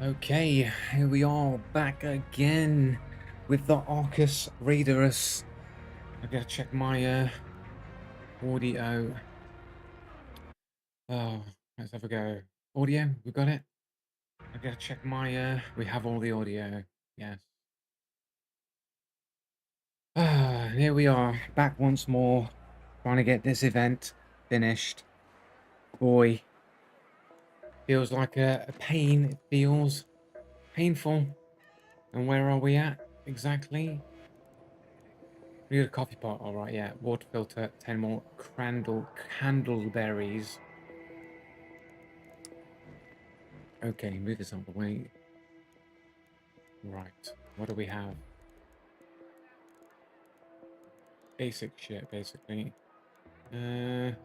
Okay, here we are back again with the Arcus Raiderus. I gotta check my audio. Oh, let's have a go. Audio, we got it? I gotta check my we have all the audio. Yes. Here we are, back once more, trying to get this event finished. Boy, feels like a pain, it feels painful. And where are we at exactly? We got a coffee pot, all right, yeah. Water filter, 10 more candleberries. Okay, move this out of the way. Right, what do we have? Basic shit, basically. Where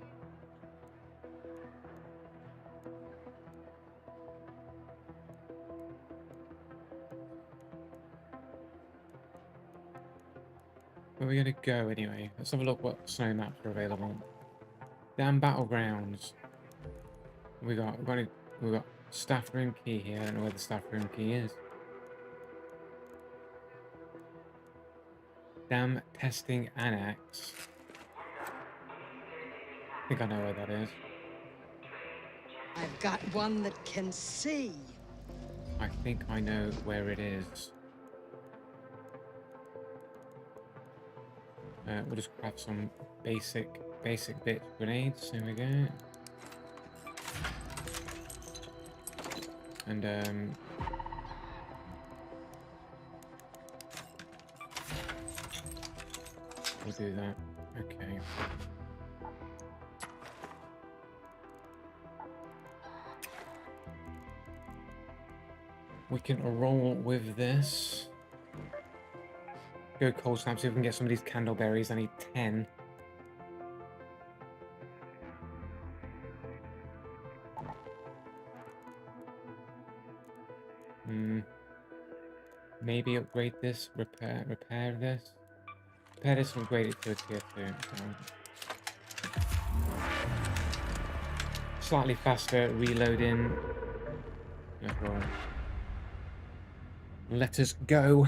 are we gonna go anyway? Let's have a look what snow maps are available. Damn battlegrounds. We got staff room key here. I don't know where the staff room key is. Damn testing annex. I think I know where that is. I've got one that can see. I think I know where it is. We'll just craft some basic bit grenades. There we go. And we'll do that. Okay. We can roll with this. Go cold snap, see if we can get some of these candleberries. I need 10. Maybe upgrade this, repair this. Repair this and upgrade it to a tier 2. Slightly faster reloading. Let's roll. Let us go.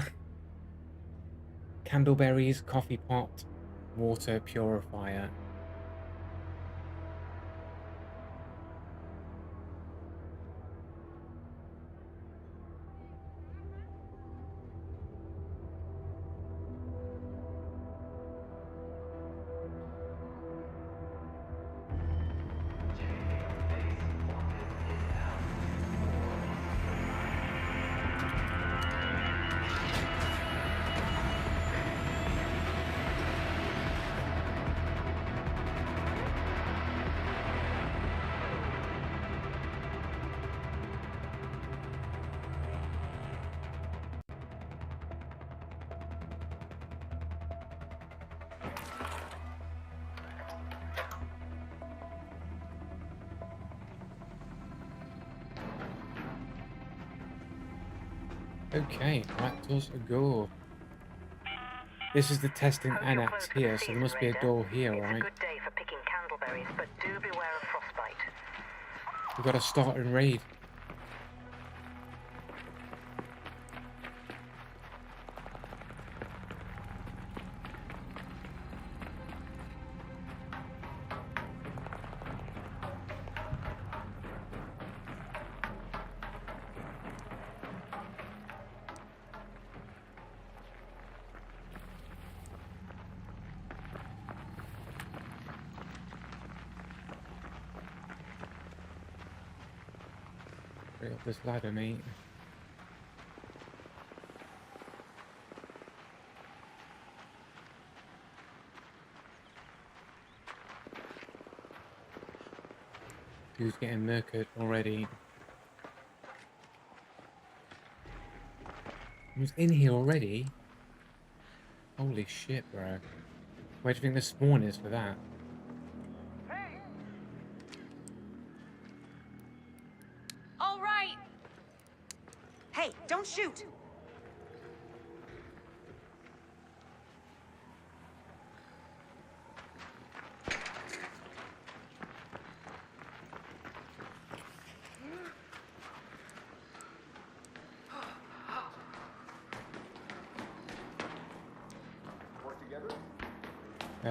Candleberries, coffee pot, water purifier. Okay, let us go. This is the testing annex here, so there must be a door here, right? It's a good day for picking candleberries, but do beware of frostbite. We've got to start and raid. Straight up this ladder, mate. Who's getting murdered already? Who's in here already? Holy shit, bro. Where do you think the spawn is for that? All right! Hey, don't shoot!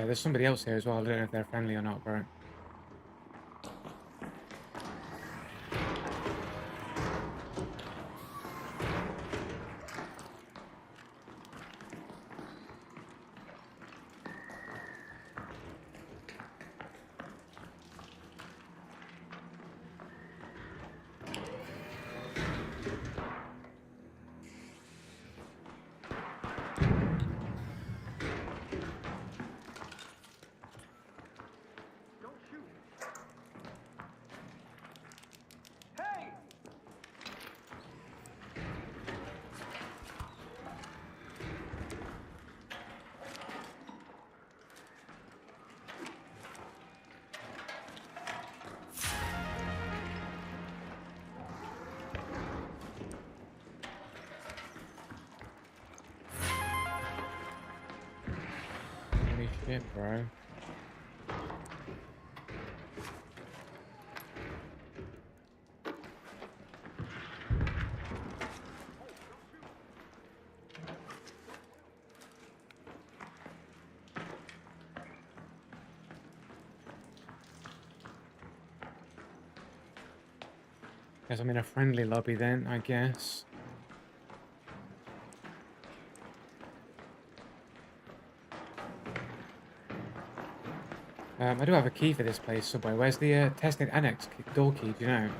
There's somebody else here as well. I don't know if they're friendly or not, bro. Holy shit, bro. Guess I'm in a friendly lobby then, I guess. I do have a key for this place somewhere. Where's the tested annex door key, do you know?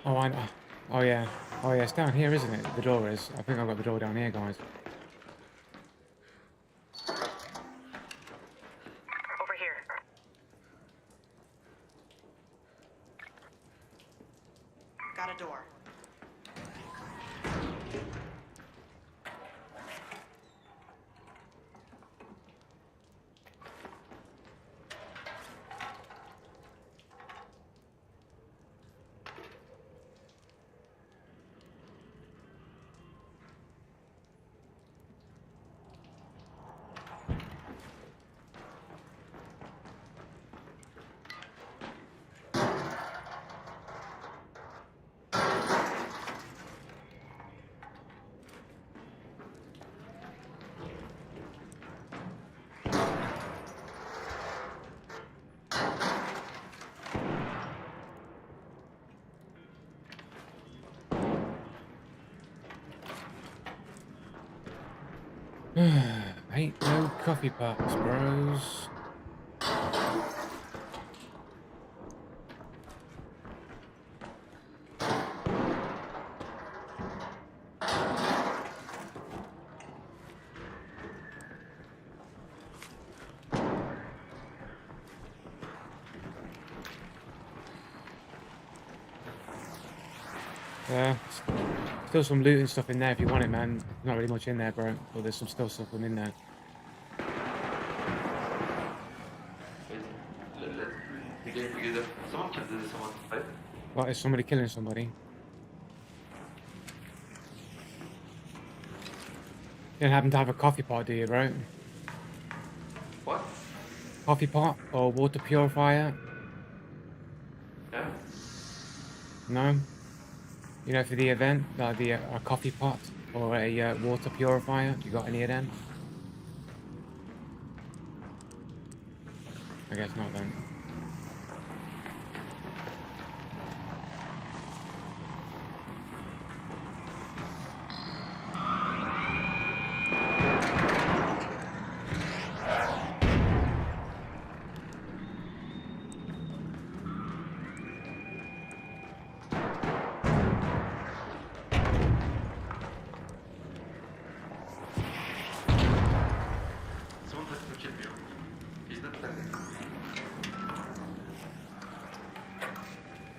Oh, I know. Oh, yeah. Oh, yeah, it's down here, isn't it? The door is. I think I've got the door down here, guys. Over here. Got a door. Ain't no coffee pots, bros. Yeah, still some loot and stuff in there if you want it, man. Not really much in there, bro. But there's some still stuff in there. Someone killed someone, right? What, is somebody killing somebody? You don't happen to have a coffee pot, do you, bro? What? Coffee pot or water purifier? Yeah. No? You know, for the event, a coffee pot or a water purifier? You got any of them? I guess not then. Someone tried to kill me. He's not standing.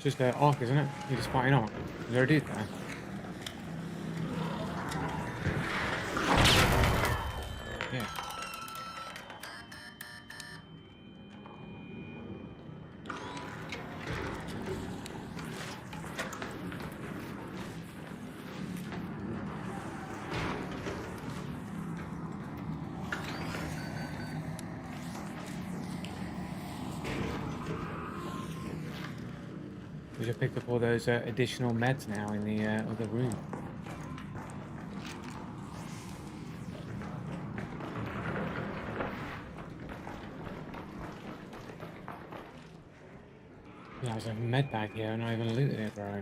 Just Ark, isn't it? You're just fighting Ark. Is there a dude there? Yeah. We just picked up all those additional meds now in the other room. Yeah, there's a med bag here and I even looted it, bro.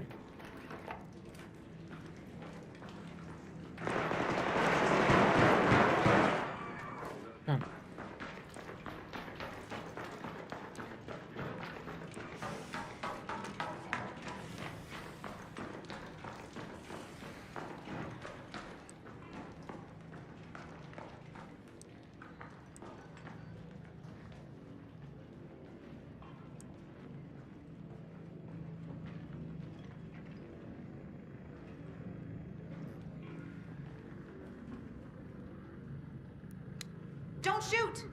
Come. Don't shoot!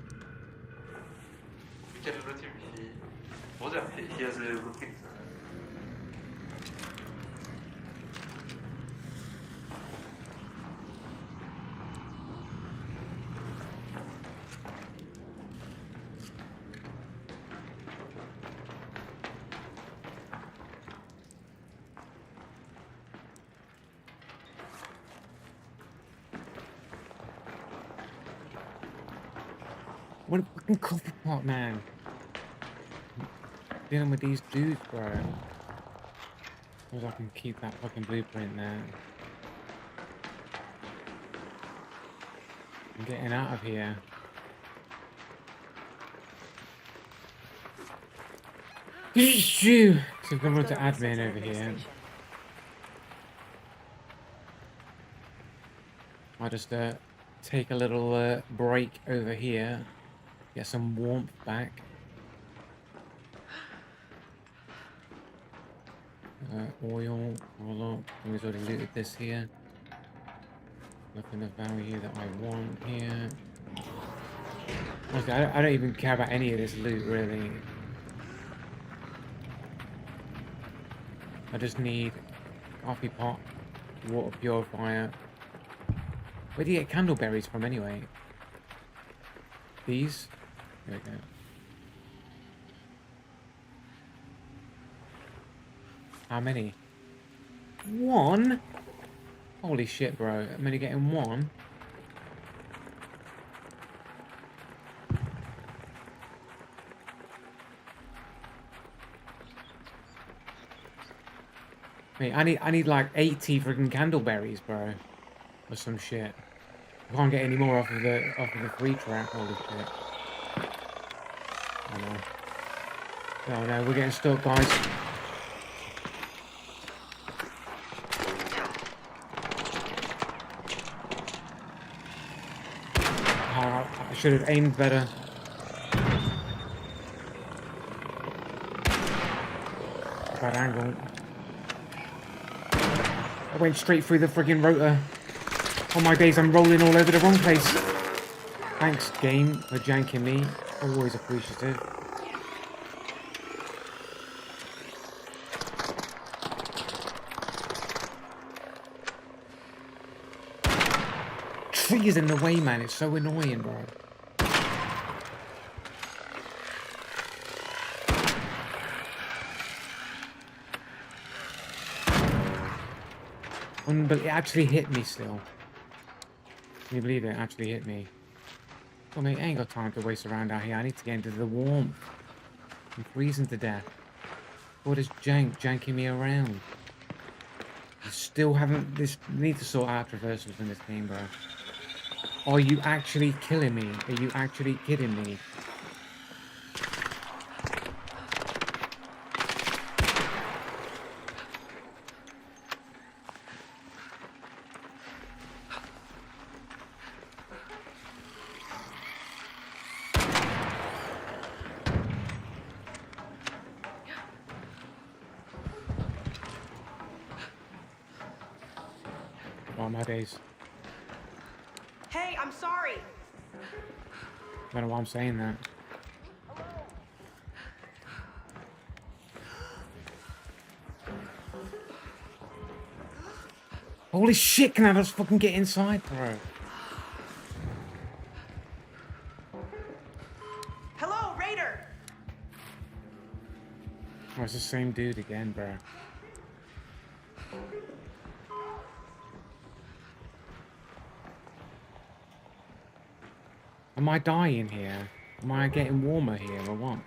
Quel est le type qui... Bon, dire, he has a blueprint. What a fucking coffee pot, man. Dealing with these dudes, bro. As I can keep that fucking blueprint there. I'm getting out of here. Shoo! So we've gone run to admin over here. I'll just take a little break over here. Get some warmth back. Oil, roll up. We've already looted this here. Nothing of value that I want here. Honestly, I don't even care about any of this loot, really. I just need coffee pot, water purifier. Where do you get candleberries from, anyway? These? There we go. How many? One? Holy shit, bro. I'm only getting one. Mate, I need like 80 freaking candleberries, bro. Or some shit. I can't get any more off of the free track. Holy shit. Oh no. Oh no, we're getting stuck, guys. I should have aimed better. Bad angle. I went straight through the friggin' rotor. Oh my days, I'm rolling all over the wrong place. Thanks, game, for janking me. Always appreciative. Tree is in the way, man. It's so annoying, bro. But it actually hit me still. Can you believe it? It actually hit me. Well, mate, I ain't got time to waste around out here. I need to get into the warmth. I'm freezing to death. What is janking me around? I still haven't... need to sort out traversals in this game, bro. Are you actually killing me? Are you actually kidding me? Well, my days. Hey, I'm sorry. I don't know why I'm saying that. Holy shit, can I just fucking get inside, bro? Hello, Raider. Oh, it's the same dude again, bro. Am I dying here? Am I getting warmer here or what?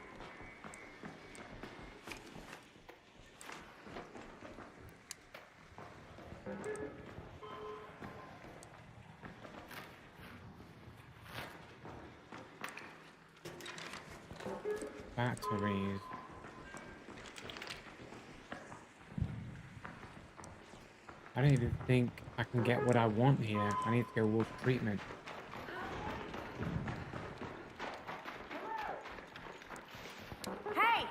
Batteries. I don't even think I can get what I want here. I need to go water treatment. Hey.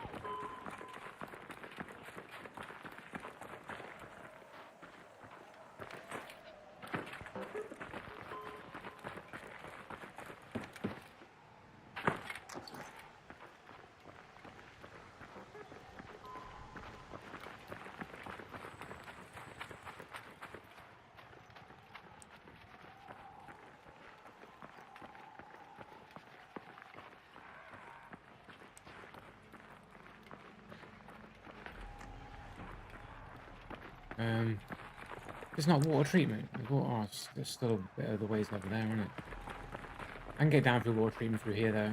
It's not water treatment. Oh, there's still a bit of the ways over there, isn't it? I can get down through water treatment through here, though.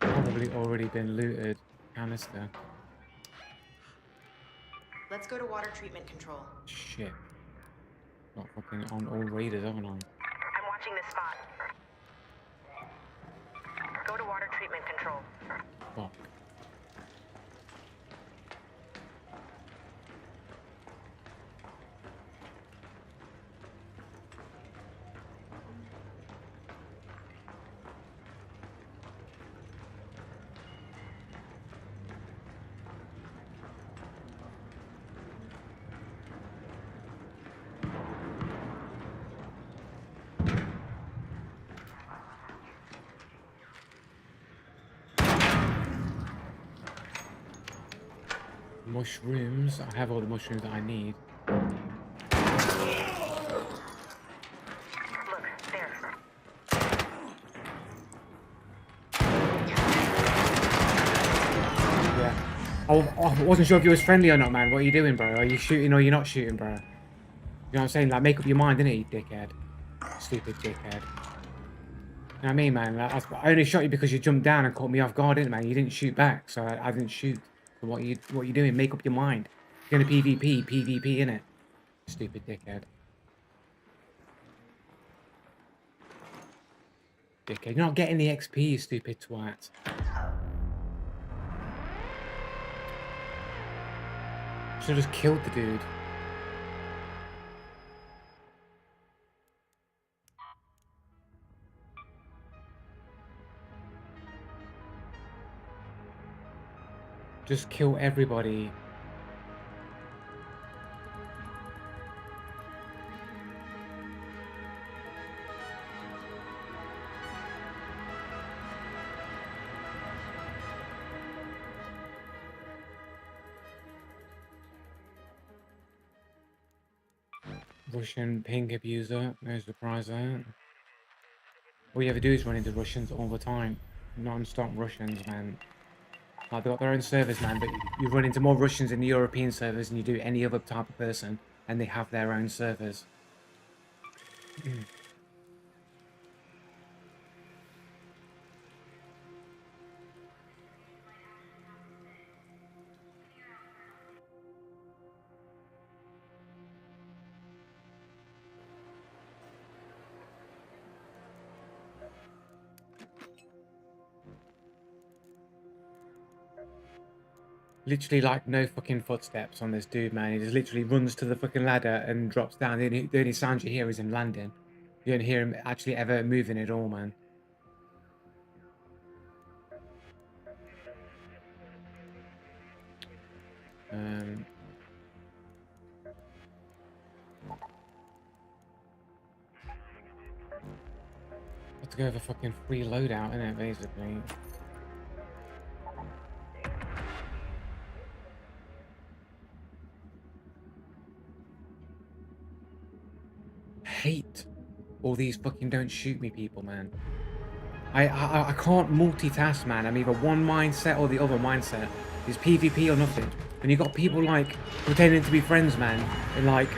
Probably already been looted. Canister. Let's go to water treatment control. Shit. Got fucking on all raiders, haven't I? I'm watching this spot. Go to water treatment control. Fuck. Mushrooms. I have all the mushrooms that I need. Look, there. Yeah. I wasn't sure if you was friendly or not, man. What are you doing, bro? Are you shooting or you're not shooting, bro? You know what I'm saying? Like, make up your mind, innit, you dickhead? Stupid dickhead. You know what I mean, man? Like, I only shot you because you jumped down and caught me off guard, innit, man? You didn't shoot back, so I didn't shoot. So what you doing? Make up your mind. If you're gonna PvP, innit? Stupid dickhead. Dickhead. You're not getting the XP, you stupid twat. Should've just killed the dude. Just kill everybody. Russian ping abuser, no surprise there. All you ever do is run into Russians all the time. Non-stop Russians, man. Like, they've got their own servers, man, but you run into more Russians in the European servers than you do any other type of person, and they have their own servers. Literally, like, no fucking footsteps on this dude, man. He just literally runs to the fucking ladder and drops down. The only sound you hear is him landing. You don't hear him actually ever moving at all, man. Um, have to go for fucking free loadout, innit, basically. Hate all these fucking don't shoot me people, man. I can't multitask, man. I'm either one mindset or the other mindset. It's PvP or nothing. When you got people like pretending to be friends, man, and like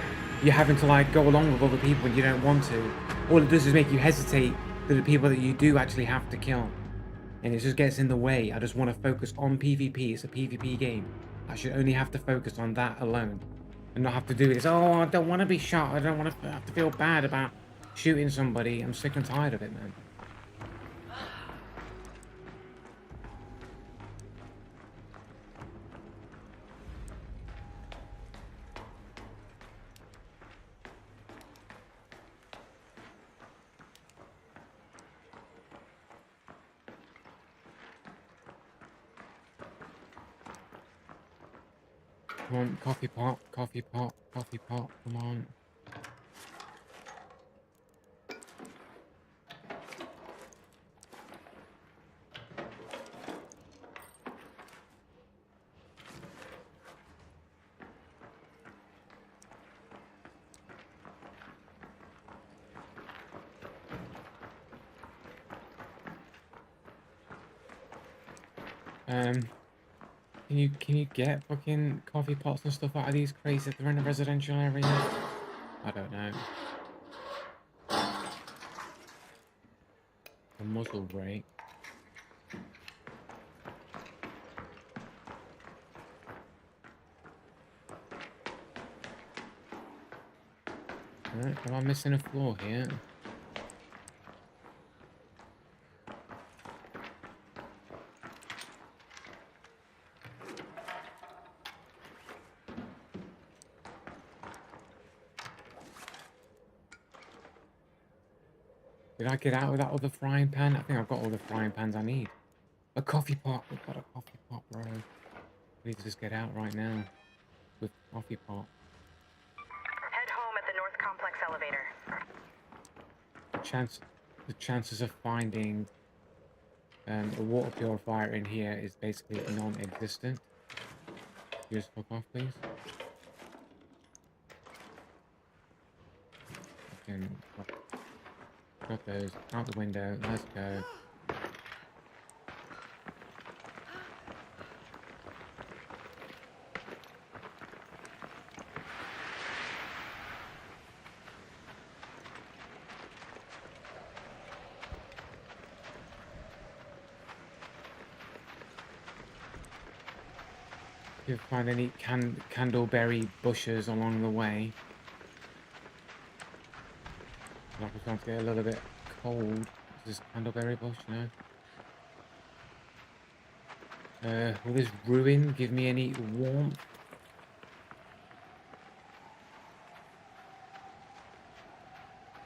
you're having to like go along with other people when you don't want to, all it does is make you hesitate to the people that you do actually have to kill, and it just gets in the way. I just want to focus on PvP. It's a PvP game. I should only have to focus on that alone, and not have to do this. Oh, I don't want to be shot. I don't want to have to feel bad about shooting somebody. I'm sick and tired of it, man. Come on, coffee pot, coffee pot, coffee pot, come on. Can you get fucking coffee pots and stuff out of these crates if they're in a residential area? I don't know. A muzzle brake. Alright, am I missing a floor here? Did I get out of that other frying pan? I think I've got all the frying pans I need. A coffee pot. We've got a coffee pot, bro. I need to just get out right now with coffee pot. Head home at the North Complex elevator. The chances of finding a water purifier in here is basically non-existent. You just fuck off, please. Fucking got those out the window. Let's go. If you find any candleberry bushes along the way. Like we're starting to get a little bit cold. Is this candleberry bush? No. Will this ruin give me any warmth?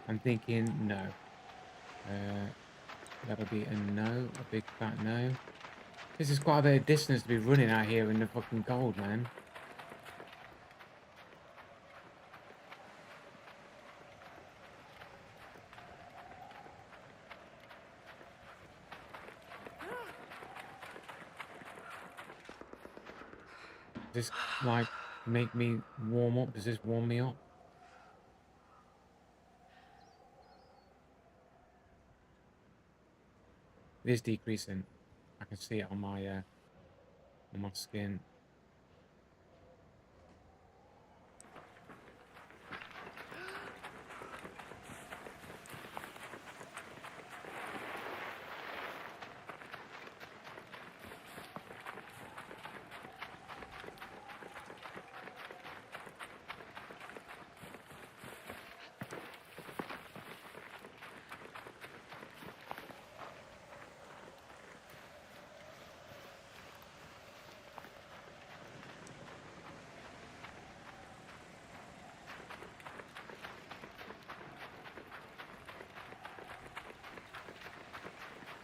I'm thinking no. That'll be a no, a big fat no. This is quite a bit of distance to be running out here in the fucking cold, man. Does this, like, make me warm up? Does this warm me up? It is decreasing. I can see it on my skin.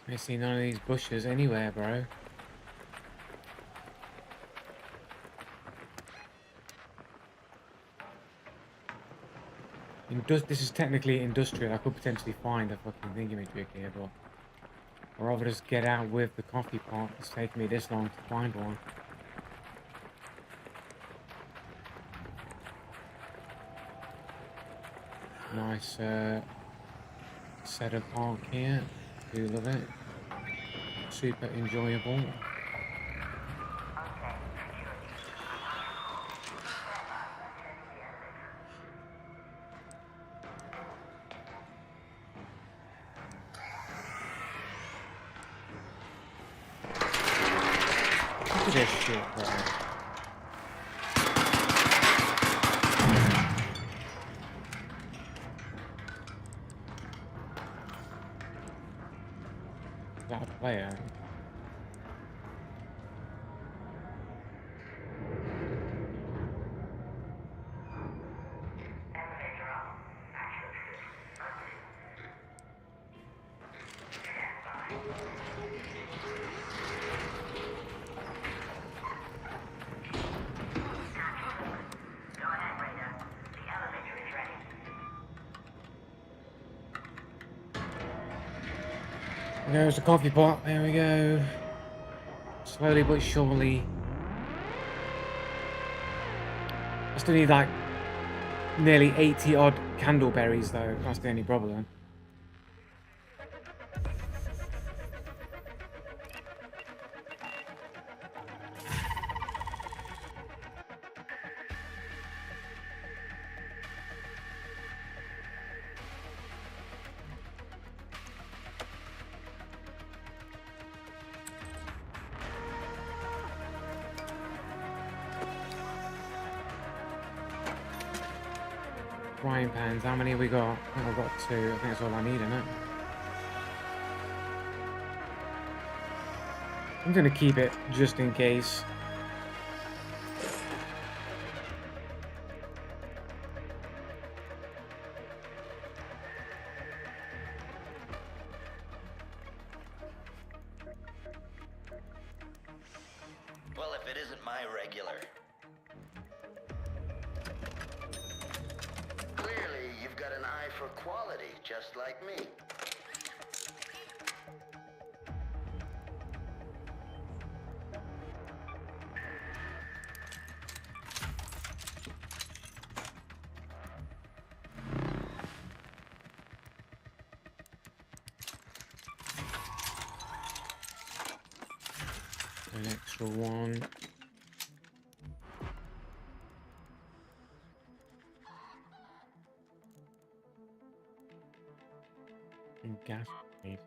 I see none of these bushes anywhere, bro. This is technically industrial. I could potentially find a fucking thingamajig here, but I'd rather just get out with the coffee pot. It's taken me this long to find one. Nice set of arc here. Do love it. Super enjoyable. Look at this shit, bro. Is that a player? There's the coffee pot. There we go. Slowly but surely. I still need like nearly 80 odd candleberries though. That's the only problem. Frying pans, how many have we got? I think I've got 2. I think that's all I need, isn't it? I'm gonna keep it just in case. Well, if it isn't my regular. Clearly, you've got an eye for quality, just like me. An extra one. And gas, please.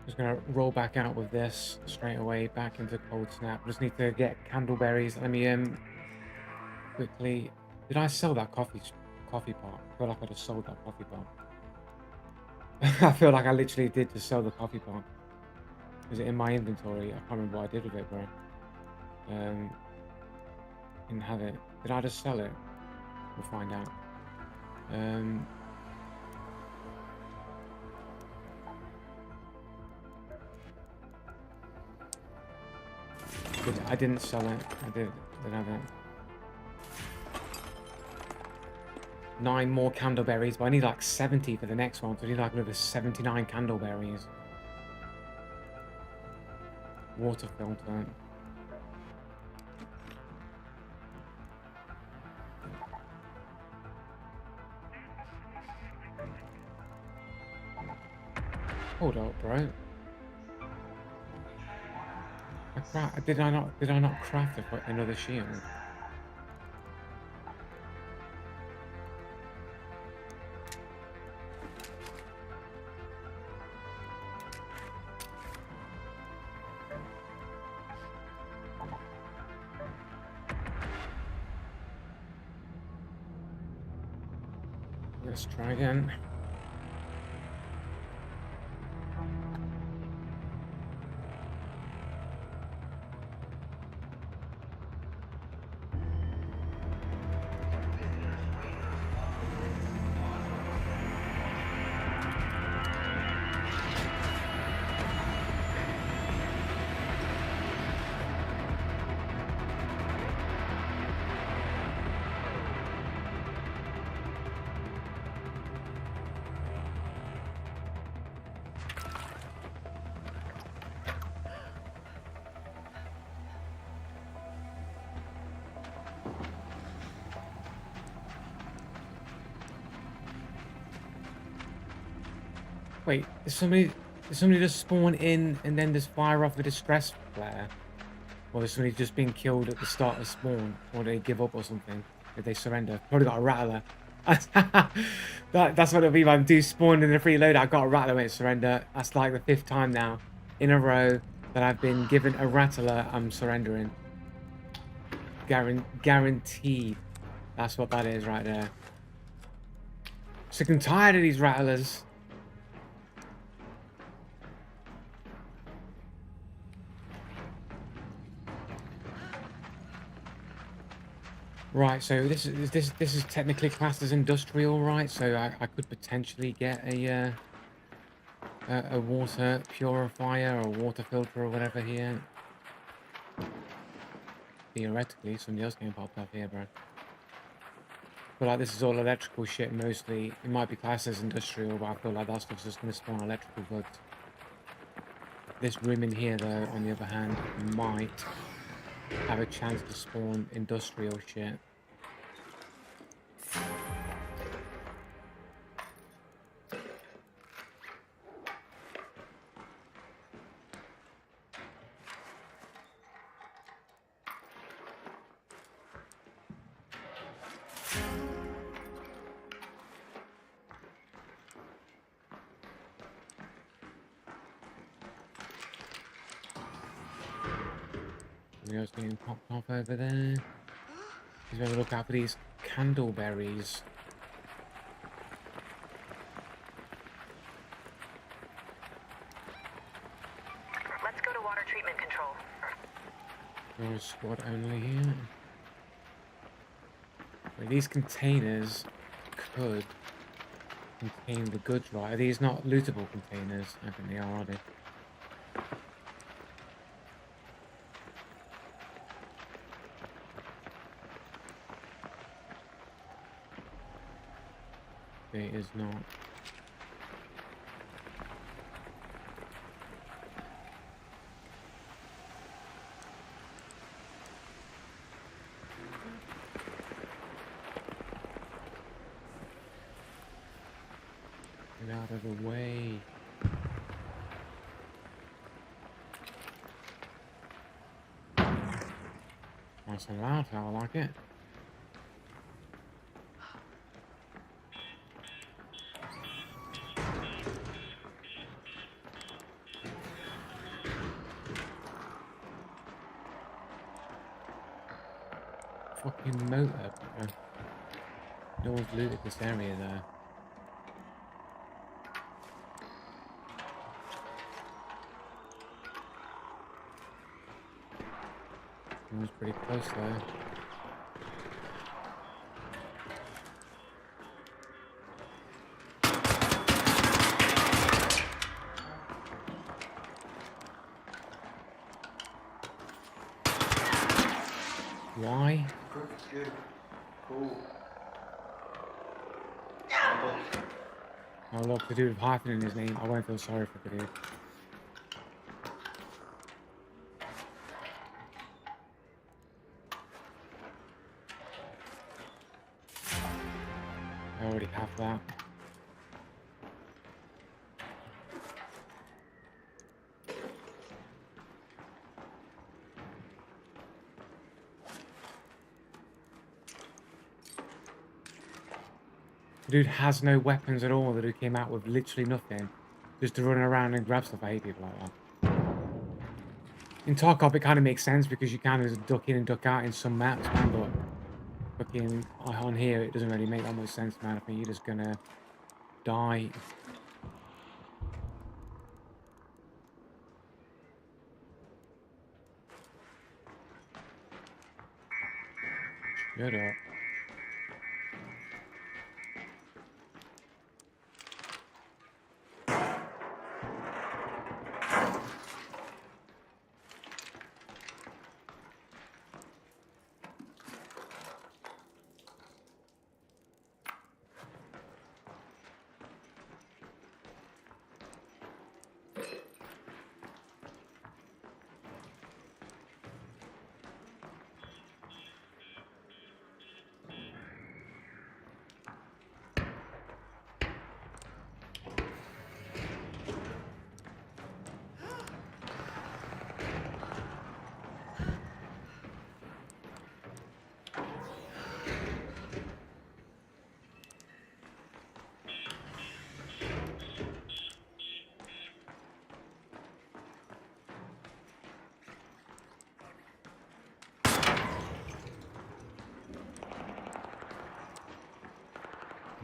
Just gonna roll back out with this straight away back into cold snap. Just need to get candleberries. Let me quickly. Did I sell that coffee pot? I feel like I just sold that coffee pot. I feel like I literally did just sell the coffee pot. Was it in my inventory? I can't remember what I did with it, bro. Didn't have it. Did I just sell it? We'll find out. I didn't sell it. I did have it. 9 more candleberries, but I need like 70 for the next one, so I need like another 79 candleberries. Water filter. Hold up, bro. Did I not craft another shield? Let's try again. Wait, did somebody just spawn in and then just fire off a distress flare? Or is somebody just being killed at the start of spawn? Or they give up or something? Did they surrender? Probably got a rattler. That's what it'll be when I do spawn in a free loadout. I got a rattler when it surrender. That's like the 5th time now in a row that I've been given a rattler. I'm surrendering. Guaranteed. That's what that is right there. Sick and tired of these rattlers. Right, so this is technically classed as industrial, right? So I could potentially get a water purifier or water filter or whatever here. Theoretically, somebody else can pop up here, bro. But like this is all electrical shit mostly. It might be classed as industrial, but I feel like that stuff's just gonna spawn electrical goods. This room in here, though, on the other hand, might have a chance to spawn industrial shit. Something else being popped off over there. Let's have a look out for these candleberries. Let's go to water treatment control. Or squad only here. Wait, these containers could contain the goods, right? Are these not lootable containers? I think they are they? It is not. Get out of the way. Nice and loud, how I like it. Fucking motor, bro. No one's looted this area there. Someone's pretty close there. Why? Good. Cool. Oh look, the dude with hyphen in his name. I won't feel sorry for the dude. I already have that. The dude has no weapons at all. The dude came out with literally nothing. Just to run around and grab stuff. I hate people like that. In Tarkov, it kind of makes sense because you kind of just duck in and duck out in some maps, man, but fucking on here, it doesn't really make that much sense, man. I think you're just gonna die. Shut up.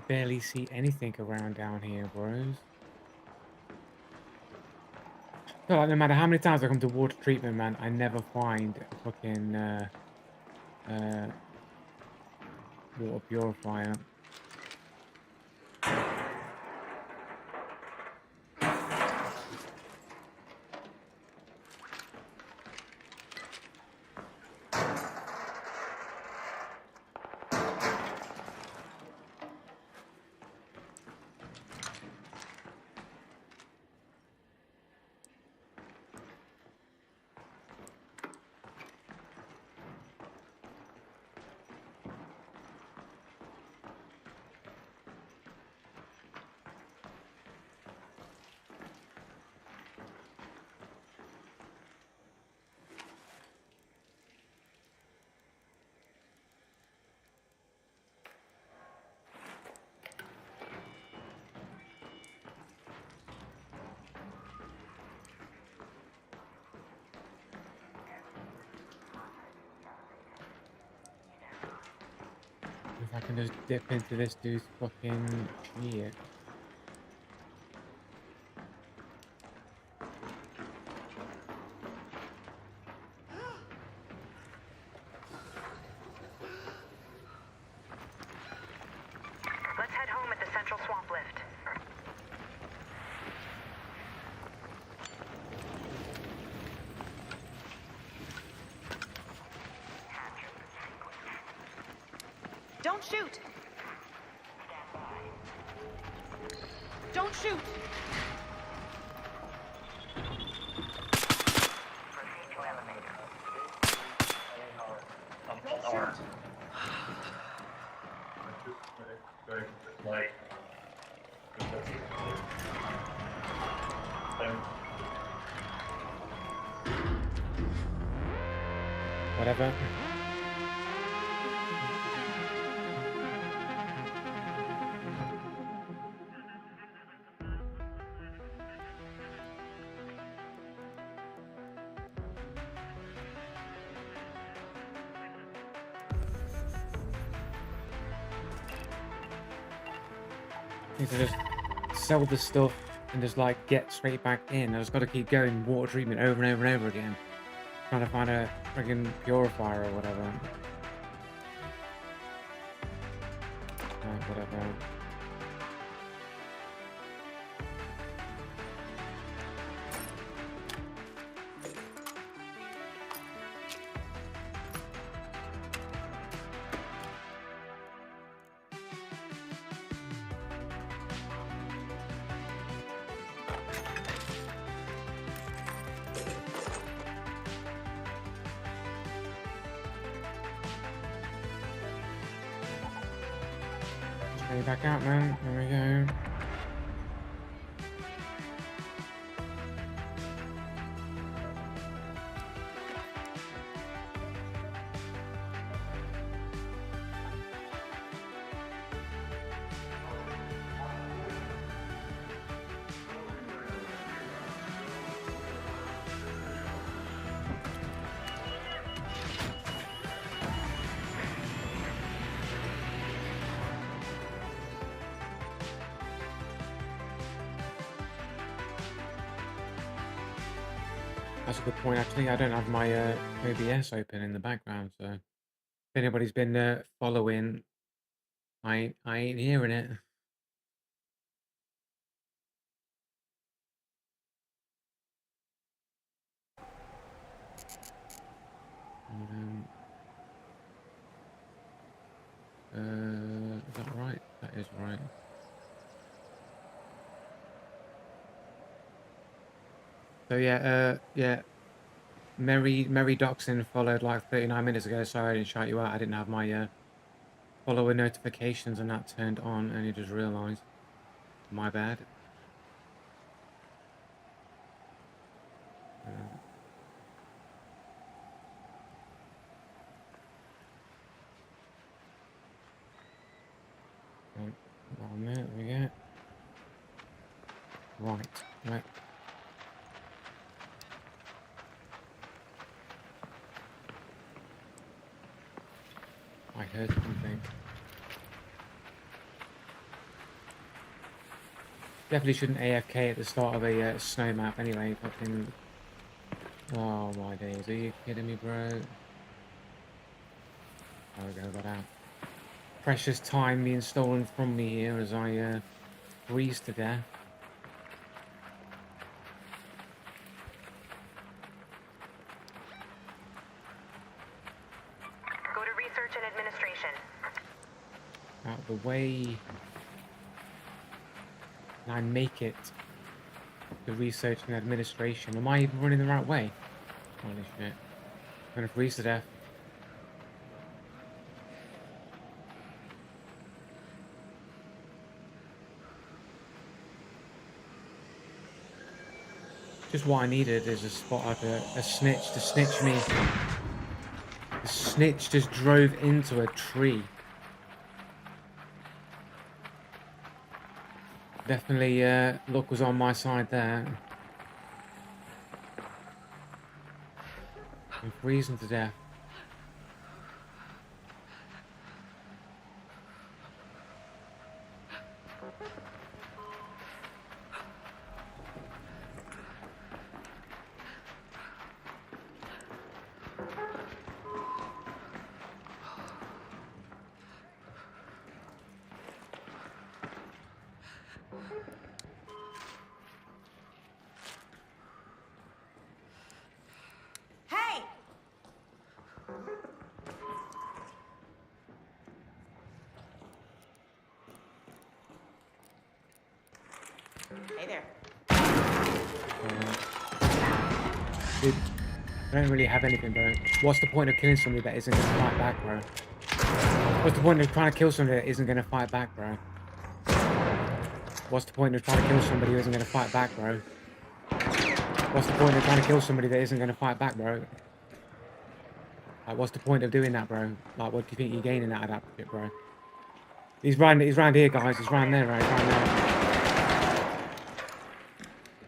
barely see anything around down here, bros. I feel like no matter how many times I come to water treatment, man, I never find a fucking uh, water purifier. If I can just dip into this dude's fucking shit. Let's head home at the central swamp lift. Don't shoot! Don't shoot! Proceed to elevator. Like, Whatever. Need to just sell the stuff and just like get straight back in. I just got to keep going water treatment over and over and over again, trying to find a friggin' purifier or whatever. Whatever. Straight back out, man. There we go. That's a good point, actually. I don't have my OBS open in the background, so if anybody's been following, I ain't hearing it. Is that right? That is right. So yeah. Mary Doxon followed like 39 minutes ago. Sorry I didn't shout you out. I didn't have my follower notifications and that turned on, and you just realised. My bad. One minute we get. Right. I heard something. Definitely shouldn't AFK at the start of a snow map anyway. Fucking. Oh my days, are you kidding me, bro? Oh, we got out. Precious time being stolen from me here as I freeze to death. Go to research and administration. Out of the way. And I make it to research and administration. Am I even running the right way? Holy shit. I'm gonna freeze to death. Just what I needed is a spot like a snitch to snitch me. The snitch just drove into a tree. Definitely luck was on my side there. I'm freezing to death. Hey! Hey there. Dude, I don't really have anything, bro. What's the point of killing somebody that isn't gonna fight back, bro? What's the point of trying to kill somebody that isn't gonna fight back, bro? What's the point of trying to kill somebody who isn't gonna fight back, bro? What's the point of trying to kill somebody that isn't gonna fight back, bro? Like, what's the point of doing that, bro? Like, what do you think you're gaining out of that shit, bro? He's round here, guys. He's round there, right? Round there.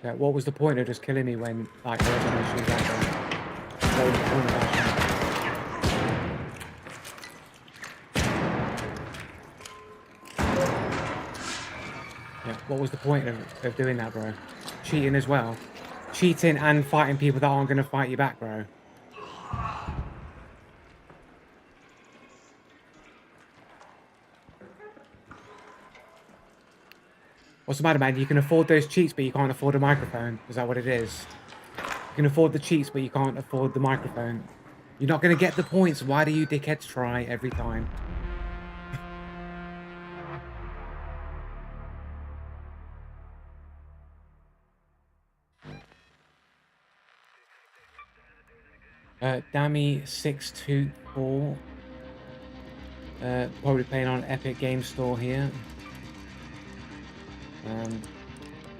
Yeah, what was the point of just killing me when, like, there was no shoes out there? What was the point of that? Yeah, what was the point of doing that, bro? Cheating as well. Cheating and fighting people that aren't going to fight you back, bro. What's the matter, man? You can afford those cheats, but you can't afford a microphone. Is that what it is? You can afford the cheats, but you can't afford the microphone. You're not going to get the points. Why do you dickheads try every time? Dammy624. Probably playing on Epic Game Store here.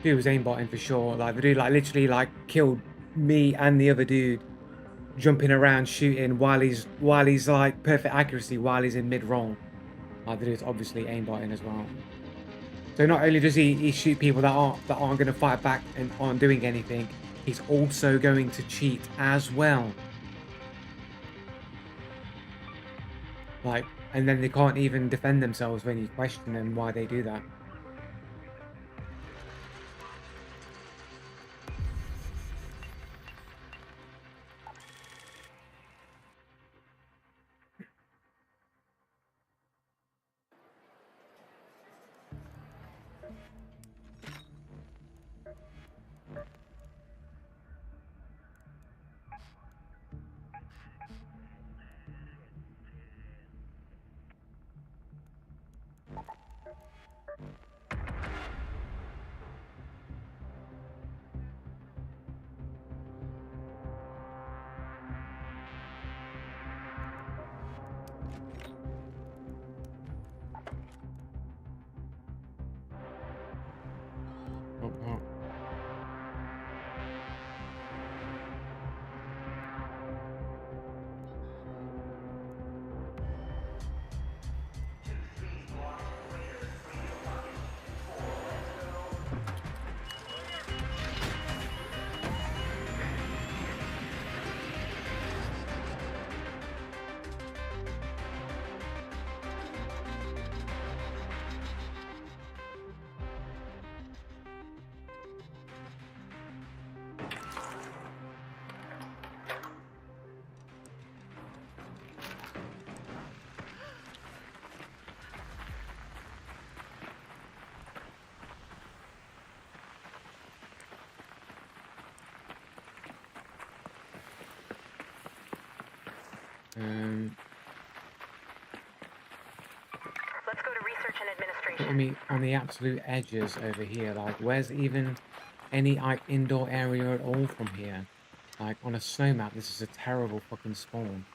Dude was aimbotting for sure. Like, the dude, like, literally, like, killed me and the other dude, jumping around shooting while he's like perfect accuracy while he's in mid-roll. Like, the dude's obviously aimbotting as well. So not only does he shoot people that aren't going to fight back and aren't doing anything, he's also going to cheat as well. Like, and then they can't even defend themselves when you question them why they do that. Let's go to research and administration. Putting me on the absolute edges over here. Like, where's even any like indoor area at all from here? Like on a snow map, this is a terrible fucking spawn.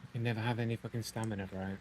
You can never have any fucking stamina, bro.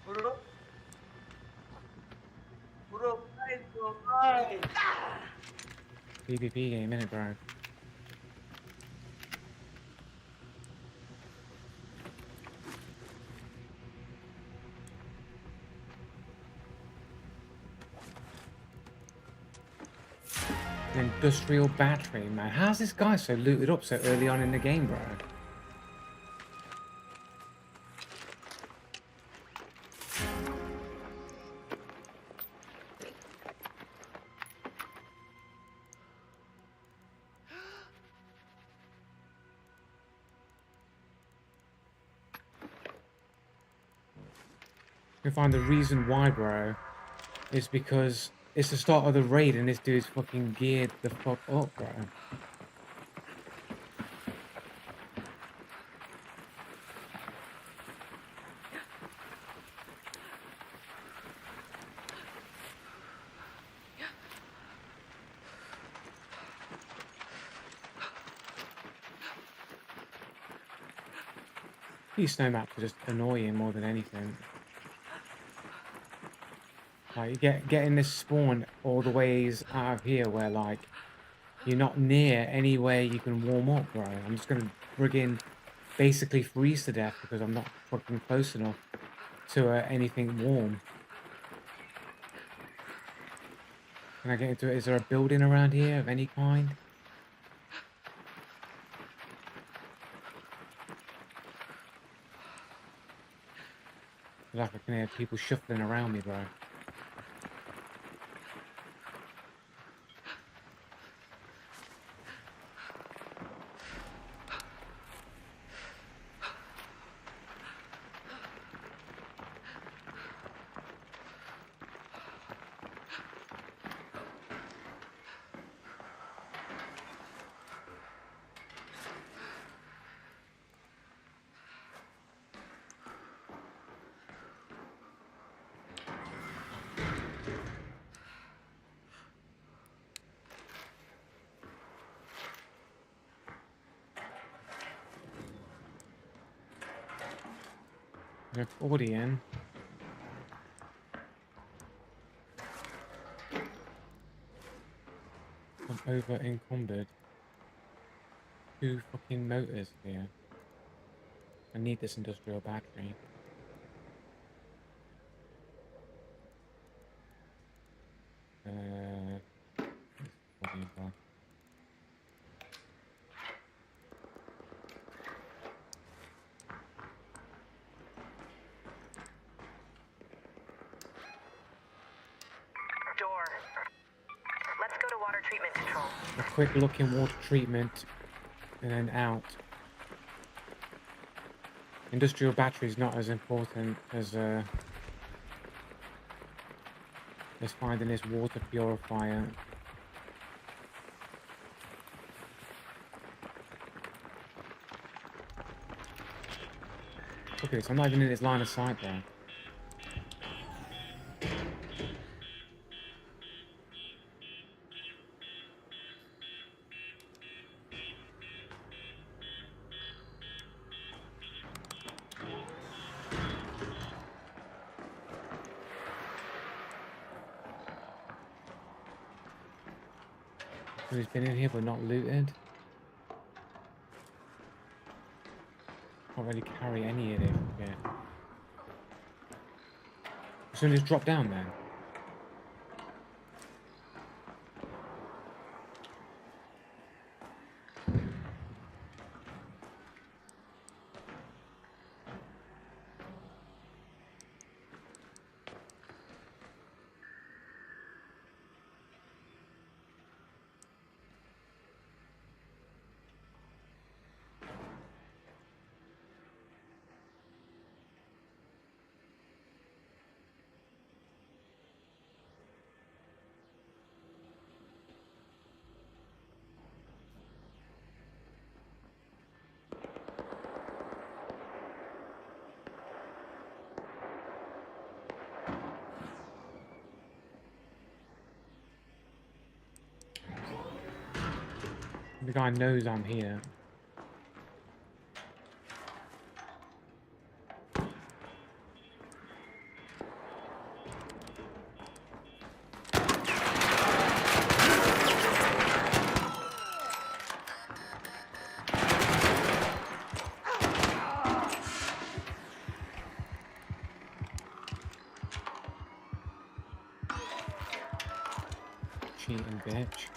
Bro. Bro, guys, bro, guys. PvP game, innit, bro? An industrial battery, man. How's this guy so looted up so early on in the game, bro? You find the reason why, bro, is because it's the start of the raid and this dude's fucking geared the fuck up, bro. These snow maps are just annoying more than anything. Like, you getting this spawn all the ways out of here where, like, you're not near anywhere you can warm up, bro. I'm just gonna friggin' basically freeze to death because I'm not fucking close enough to anything warm. Can I get into it? Is there a building around here of any kind? Like I can hear people shuffling around me, bro. Accordion. I'm over encumbered. 2 fucking motors here. I need this industrial battery. Whatever. Door. Let's go to water treatment control. A quick look in water treatment and then out. Industrial battery is not as important as finding this water purifier. Look at this, I'm not even in his line of sight there. Who's been in here but not looted? Can't really carry any of this shit. So just drop down then. The guy knows I'm here. Cheating bitch.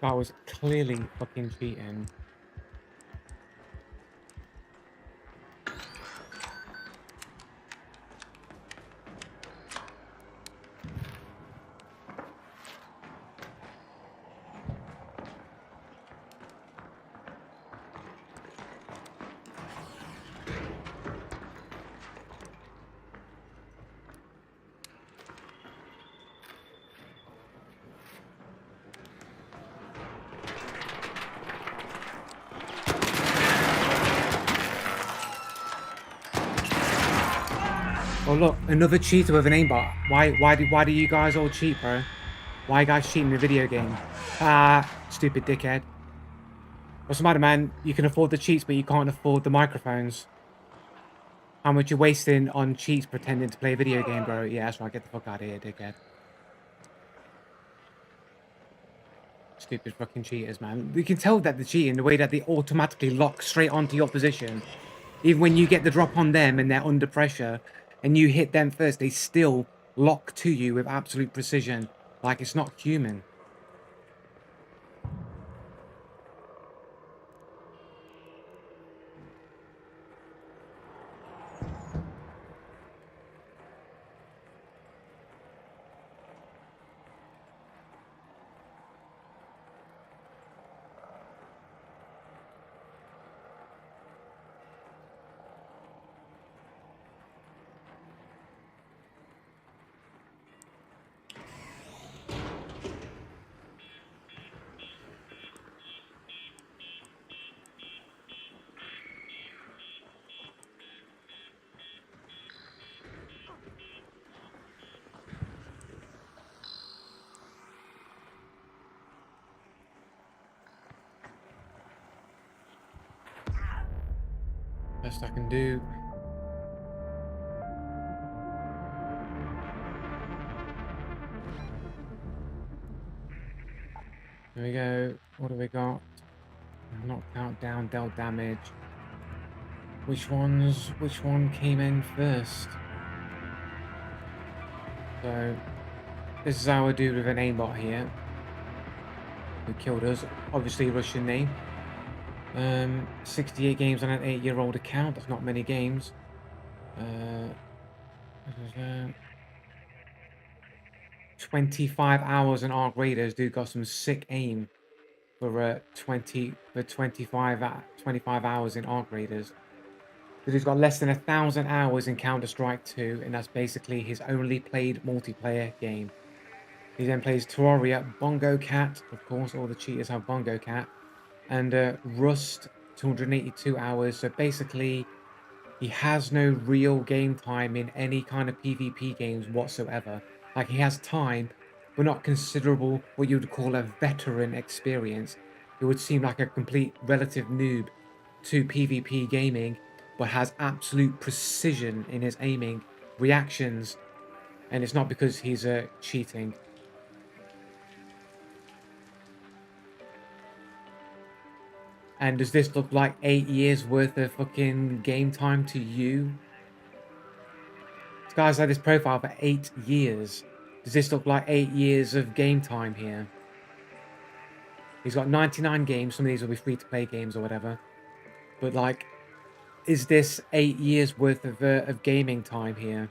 That was clearly fucking cheating. Oh look, another cheater with an aimbot. Why do you guys all cheat, bro? Why are you guys cheating in the video game? Ah, stupid dickhead. What's the matter, man? You can afford the cheats, but you can't afford the microphones. How much you wasting on cheats pretending to play a video game, bro? Yeah, that's right. Get the fuck out of here, dickhead. Stupid fucking cheaters, man. You can tell that they're cheating the way that they automatically lock straight onto your position. Even when you get the drop on them and they're under pressure and you hit them first, they still lock to you with absolute precision. Like it's not human. Best I can do. There we go. What do we got? Knocked out, down, dealt damage. Which one came in first? So, this is our dude with an aimbot here. Who killed us. Obviously Russian name. 68 games on an 8-year-old account. That's not many games. 25 hours in Arc Raiders. Dude got some sick aim for 25 hours in Arc Raiders. Dude, he's got less than 1,000 hours in Counter-Strike 2, and that's basically his only played multiplayer game. He then plays Terraria, Bongo Cat, of course, all the cheaters have Bongo Cat, and Rust, 282 hours. So basically, he has no real game time in any kind of PvP games whatsoever. Like, he has time, but not considerable what you would call a veteran experience. It would seem like a complete relative noob to PvP gaming, but has absolute precision in his aiming, reactions, and it's not because he's cheating. And does this look like 8 years worth of fucking game time to you? This guy's had this profile for 8 years. Does this look like 8 years of game time here? He's got 99 games. Some of these will be free-to-play games or whatever. But, like, is this 8 years worth of gaming time here?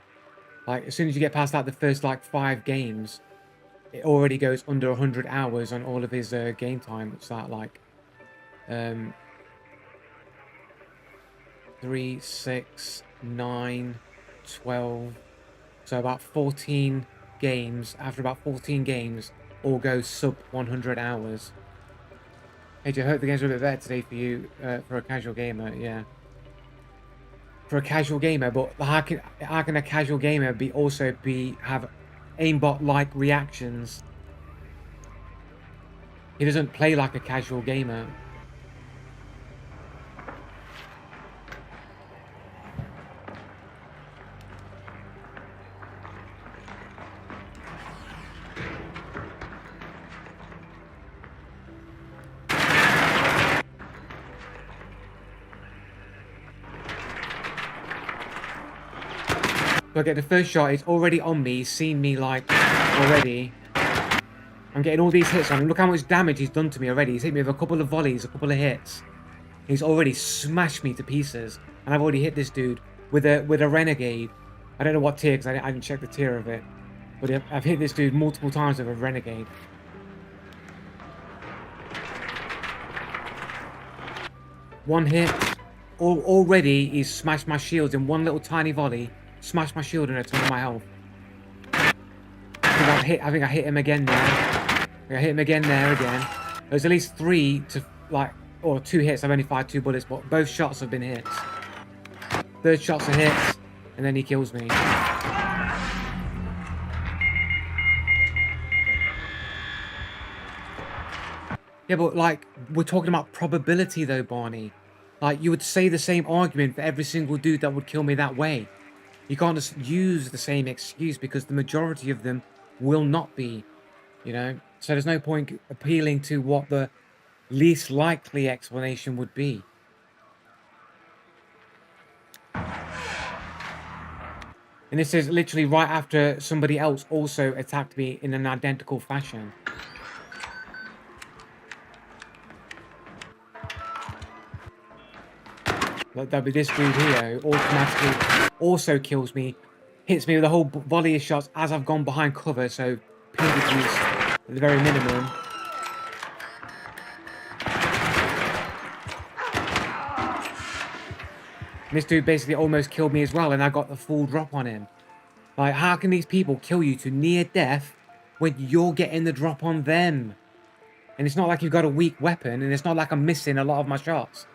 Like, as soon as you get past, like, the first, like, 5 games, it already goes under 100 hours on all of his game time. It's that, like, 3, 6, 9, 12. So about 14 games. After about 14 games, all go sub 100 hours. Hey, I hope the games are a bit better today for you, for a casual gamer, yeah. For a casual gamer, but how can a casual gamer have aimbot-like reactions? He doesn't play like a casual gamer. So I get the first shot, it's already on me, he's seen me like already. I'm getting all these hits on him. Look how much damage he's done to me already. He's hit me with a couple of volleys, a couple of hits. He's already smashed me to pieces. And I've already hit this dude with a renegade. I don't know what tier, because I didn't check the tier of it. But I've hit this dude multiple times with a renegade. One hit. Already he's smashed my shields in one little tiny volley. Smashed my shield and a ton of my health. I think I hit him again there. I hit him again there again. There's at least 3 to like, or 2 hits. I've only fired 2 bullets, but both shots have been hits. Third shot's a hit, and then he kills me. Yeah, but like, we're talking about probability though, Barney. Like, you would say the same argument for every single dude that would kill me that way. You can't just use the same excuse because the majority of them will not be, you know? So there's no point appealing to what the least likely explanation would be. And this is literally right after somebody else also attacked me in an identical fashion. Like, that'd be this dude here who automatically also kills me, hits me with a whole volley of shots as I've gone behind cover, so PvP's at the very minimum. And this dude basically almost killed me as well, and I got the full drop on him. Like, how can these people kill you to near death when you're getting the drop on them? And it's not like you've got a weak weapon, and it's not like I'm missing a lot of my shots.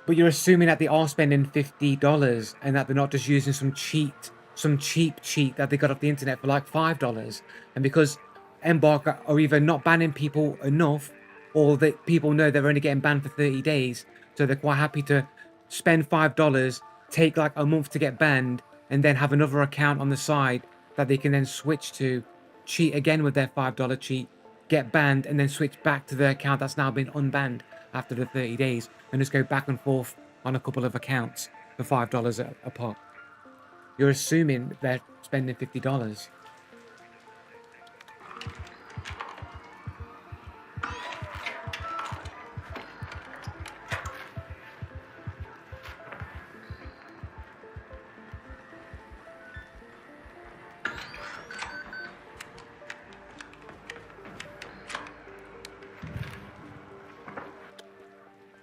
But you're assuming that they are spending $50 and that they're not just using some cheap cheat that they got off the internet for like $5. And because Embark are either not banning people enough, or that people know they're only getting banned for 30 days, so they're quite happy to spend $5, take like a month to get banned, and then have another account on the side that they can then switch to, cheat again with their $5 cheat, get banned, and then switch back to the account that's now been unbanned after the 30 days, and just go back and forth on a couple of accounts for $5 a pop. You're assuming they're spending $50.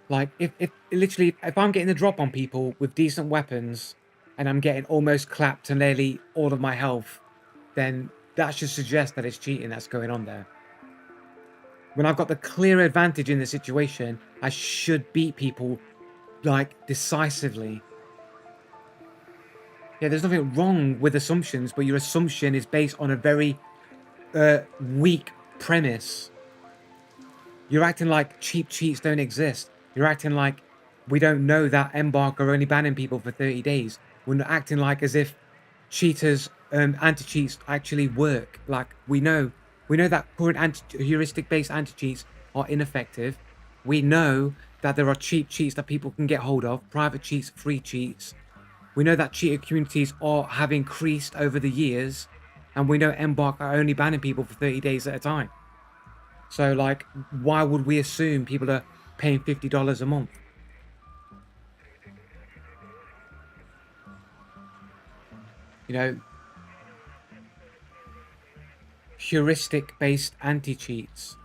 Like, if I'm getting the drop on people with decent weapons, and I'm getting almost clapped to nearly all of my health, then that should suggest that it's cheating that's going on there. When I've got the clear advantage in the situation, I should beat people, like, decisively. Yeah, there's nothing wrong with assumptions, but your assumption is based on a very weak premise. You're acting like cheap cheats don't exist. You're acting like we don't know that Embark are only banning people for 30 days. We're not acting like as if cheaters, anti-cheats actually work. Like, we know that current heuristic-based anti-cheats are ineffective. We know that there are cheap cheats that people can get hold of, private cheats, free cheats. We know that cheater communities have increased over the years, and we know Embark are only banning people for 30 days at a time. So, like, why would we assume people are paying $50 a month? You know, heuristic-based anti-cheats.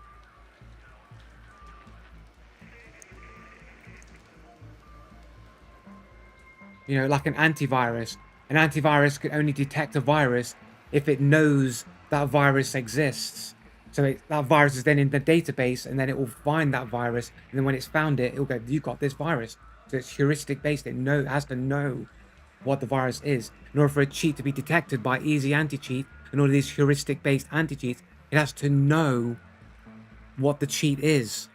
You know, like an antivirus. An antivirus can only detect a virus if it knows that virus exists. So that virus is then in the database, and then it will find that virus. And then when it's found it, it'll go, "You got this virus." So it's heuristic based. It has to know what the virus is. In order for a cheat to be detected by easy anti-cheat and all of these heuristic based anti-cheats, it has to know what the cheat is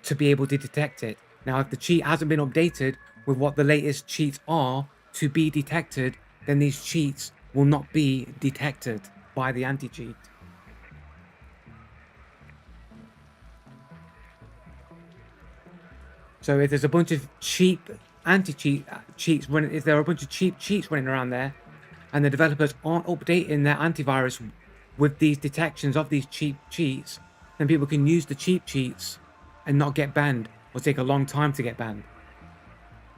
to be able to detect it. Now, if the cheat hasn't been updated with what the latest cheats are to be detected, then these cheats will not be detected by the anti-cheat. So if there's a bunch of cheap anti-cheat cheats running, if there are a bunch of cheap cheats running around there, and the developers aren't updating their antivirus with these detections of these cheap cheats, then people can use the cheap cheats and not get banned, or take a long time to get banned.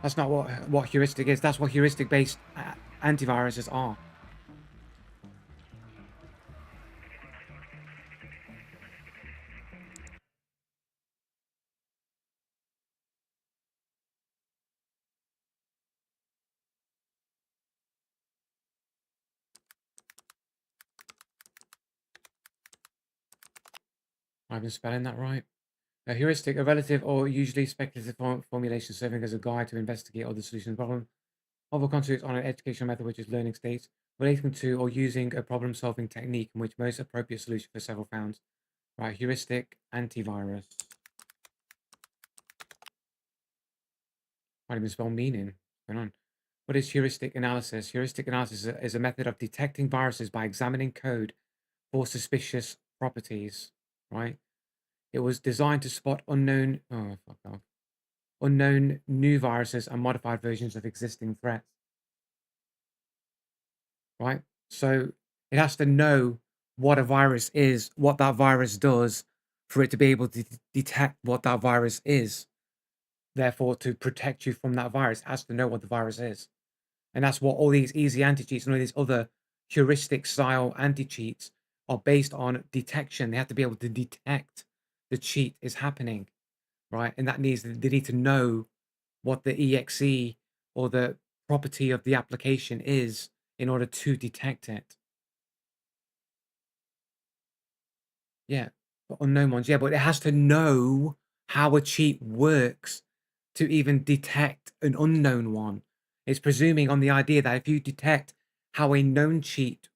That's not what heuristic is. That's what heuristic-based antiviruses are. I've been spelling that right. A heuristic, a relative or usually speculative formulation serving as a guide to investigate or the solution of the problem. Other constitutes on an educational method which is learning states, relating to or using a problem-solving technique in which most appropriate solution for several found. Right, heuristic antivirus. Can't even spell meaning. What's going on? What is heuristic analysis? Heuristic analysis is a method of detecting viruses by examining code for suspicious properties. Right? It was designed to spot unknown new viruses and modified versions of existing threats. Right? So it has to know what a virus is, what that virus does, for it to be able to detect what that virus is. Therefore, to protect you from that virus, it has to know what the virus is. And that's what all these easy anti-cheats and all these other heuristic style anti-cheats are based on detection. They have to be able to detect the cheat is happening, right? And they need to know what the exe or the property of the application is in order to detect it. Yeah, but unknown ones. Yeah, but it has to know how a cheat works to even detect an unknown one. It's presuming on the idea that if you detect how a known cheat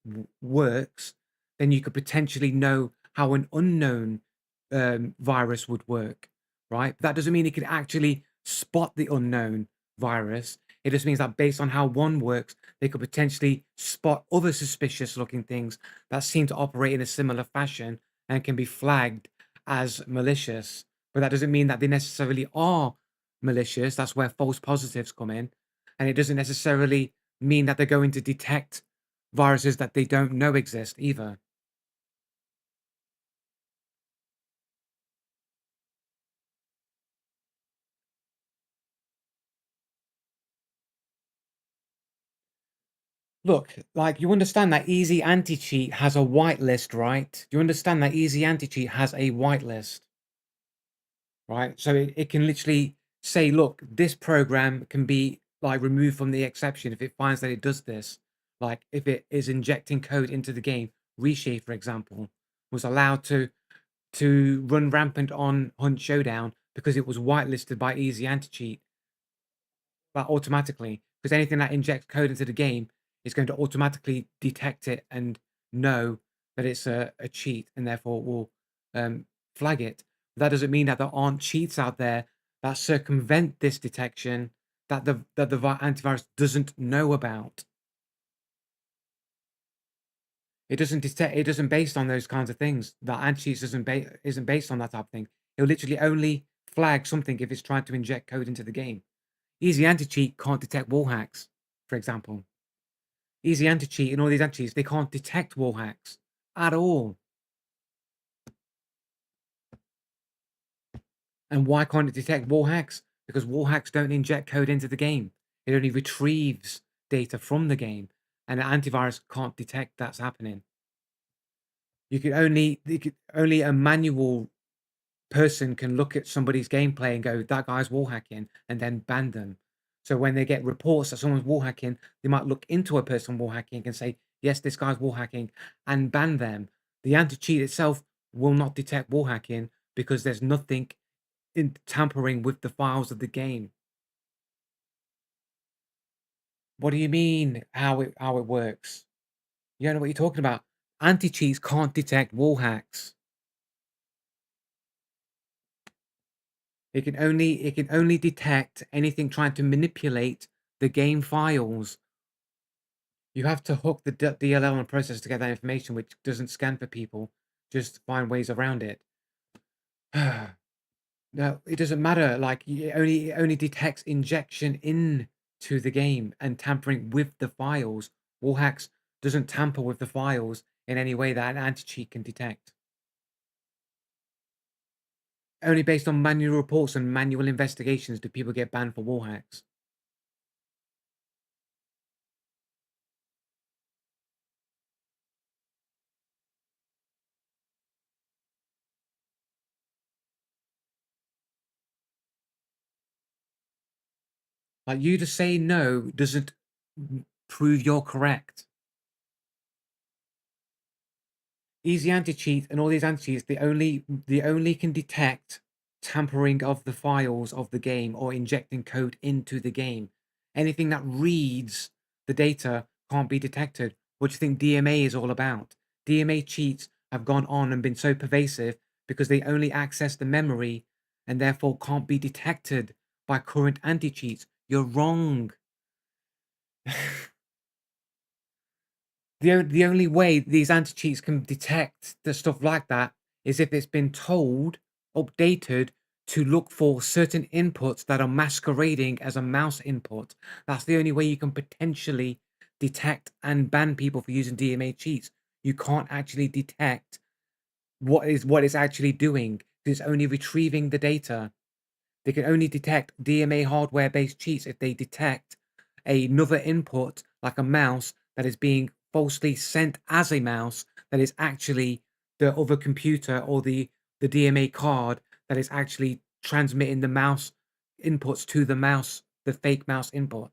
works, then you could potentially know how an unknown virus would work, right? But that doesn't mean it could actually spot the unknown virus. It just means that based on how one works, they could potentially spot other suspicious looking things that seem to operate in a similar fashion and can be flagged as malicious. But that doesn't mean that they necessarily are malicious. That's where false positives come in. And it doesn't necessarily mean that they're going to detect viruses that they don't know exist either. Look, like, you understand that Easy Anti-Cheat has a whitelist, right? Do you understand that Easy Anti-Cheat has a whitelist? Right? So it can literally say, look, this program can be like removed from the exception if it finds that it does this. Like if it is injecting code into the game, Reshape, for example, was allowed to run rampant on Hunt Showdown because it was whitelisted by Easy Anti-Cheat, but automatically, because anything that injects code into the game is going to automatically detect it and know that it's a cheat, and therefore will flag it. That doesn't mean that there aren't cheats out there that circumvent this detection that the antivirus doesn't know about. It doesn't detect. It doesn't based on those kinds of things. That anti-cheats isn't based on that type of thing. It'll literally only flag something if it's trying to inject code into the game. Easy Anti-Cheat can't detect wall hacks, for example. Easy Anti-Cheat and all these anti-cheats, they can't detect wall hacks at all. And why can't it detect wall hacks? Because wall hacks don't inject code into the game. It only retrieves data from the game, and an antivirus can't detect that's happening. Only a manual person can look at somebody's gameplay and go, that guy's wall hacking, and then ban them. So when they get reports that someone's wall hacking, they might look into a person wall hacking and say, yes, this guy's wall hacking, and ban them. The anti-cheat itself will not detect wall hacking because there's nothing in tampering with the files of the game. What do you mean how it works? You don't know what you're talking about. Anti-cheats can't detect wall hacks. It can only detect anything trying to manipulate the game files. You have to hook the DLL and processor to get that information, which doesn't scan for people. Just find ways around it. No, it doesn't matter. Like it only detects injection into the game and tampering with the files. Wall hacks doesn't tamper with the files in any way that an anti-cheat can detect. Only based on manual reports and manual investigations do people get banned for wall hacks. Like you to say no doesn't prove you're correct. Easy Anti-Cheat and all these anti-cheats, they only can detect tampering of the files of the game or injecting code into the game. Anything that reads the data can't be detected. What do you think DMA is all about? DMA cheats have gone on and been so pervasive because they only access the memory and therefore can't be detected by current anti-cheats. You're wrong. The only way these anti-cheats can detect the stuff like that is if it's been told, updated to look for certain inputs that are masquerading as a mouse input. That's the only way you can potentially detect and ban people for using DMA cheats. You can't actually detect what it's actually doing. It's only retrieving the data. They can only detect DMA hardware-based cheats if they detect another input, like a mouse, that is being falsely sent as a mouse, that is actually the other computer or the DMA card that is actually transmitting the mouse inputs to the mouse, the fake mouse input.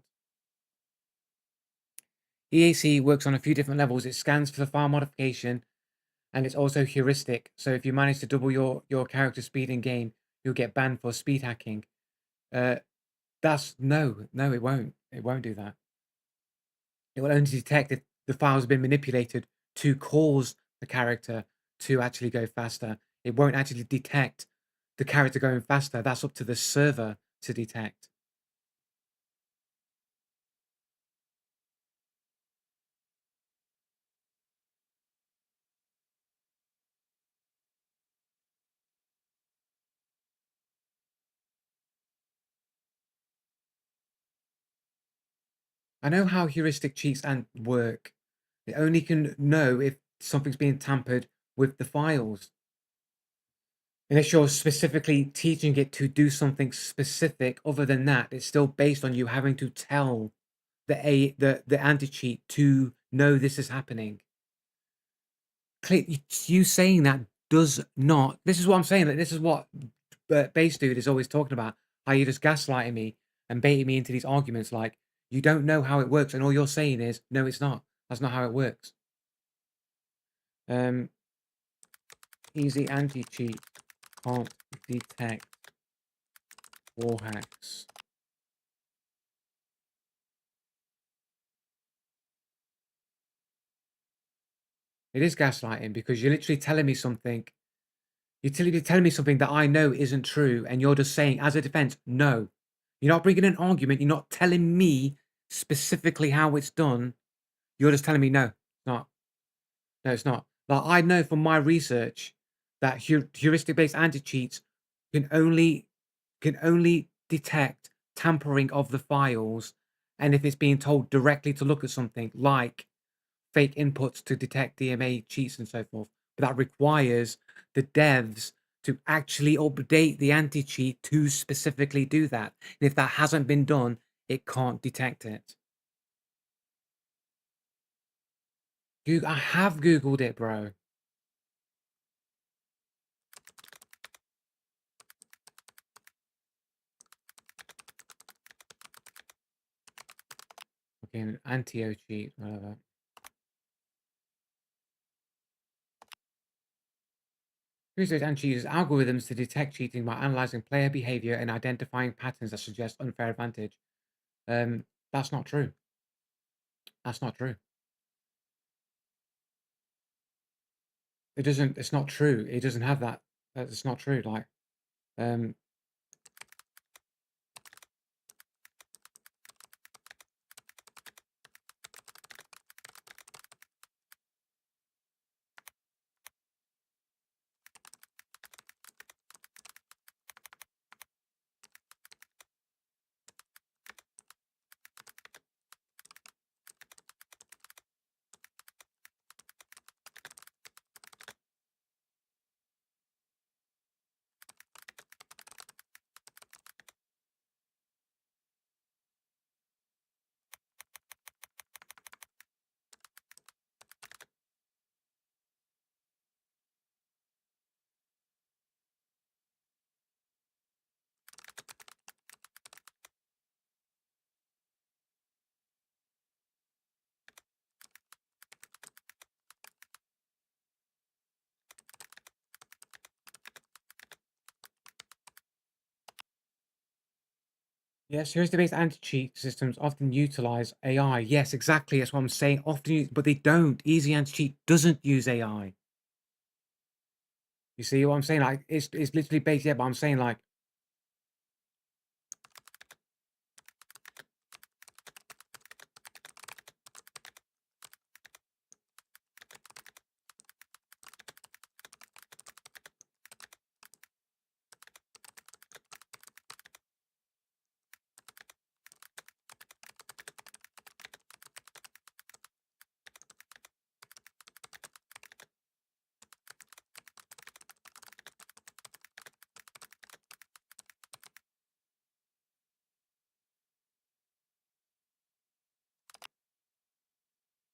EAC works on a few different levels. It scans for the file modification, and it's also heuristic. So if you manage to double your character speed in game, you'll get banned for speed hacking. That's no, it won't. It won't do that. It will only detect if the files have been manipulated to cause the character to actually go faster. It won't actually detect the character going faster. That's up to the server to detect. I know how heuristic cheats and work. It only can know if something's being tampered with the files. Unless you're specifically teaching it to do something specific, other than that, it's still based on you having to tell the anti-cheat to know this is happening. You saying that does not. This is what I'm saying. Like, this is what Base Dude is always talking about. How you're just gaslighting me and baiting me into these arguments. Like you don't know how it works, and all you're saying is, no, it's not. That's not how it works. Easy Anti-Cheat can't detect wall hacks. It is gaslighting because you're literally telling me something. You're literally telling me something that I know isn't true, and you're just saying, as a defense, no. You're not bringing an argument. You're not telling me specifically how it's done. You're just telling me, no, it's not. No, it's not. Like I know from my research that heuristic-based anti-cheats can only detect tampering of the files, and if it's being told directly to look at something like fake inputs to detect DMA cheats and so forth. But that requires the devs to actually update the anti-cheat to specifically do that. And if that hasn't been done, it can't detect it. I have Googled it, bro. Okay, an anti-O cheat, whatever. Users anti uses algorithms to detect cheating by analyzing player behavior and identifying patterns that suggest unfair advantage. That's not true. That's not true. It doesn't. It's not true. It doesn't have that. It's not true. Like, um, yes, heuristic-based anti-cheat systems often utilize AI. Yes, exactly. That's what I'm saying. Often, but they don't. Easy anti-cheat doesn't use AI. You see what I'm saying? Like, it's literally based. Yeah, but I'm saying like,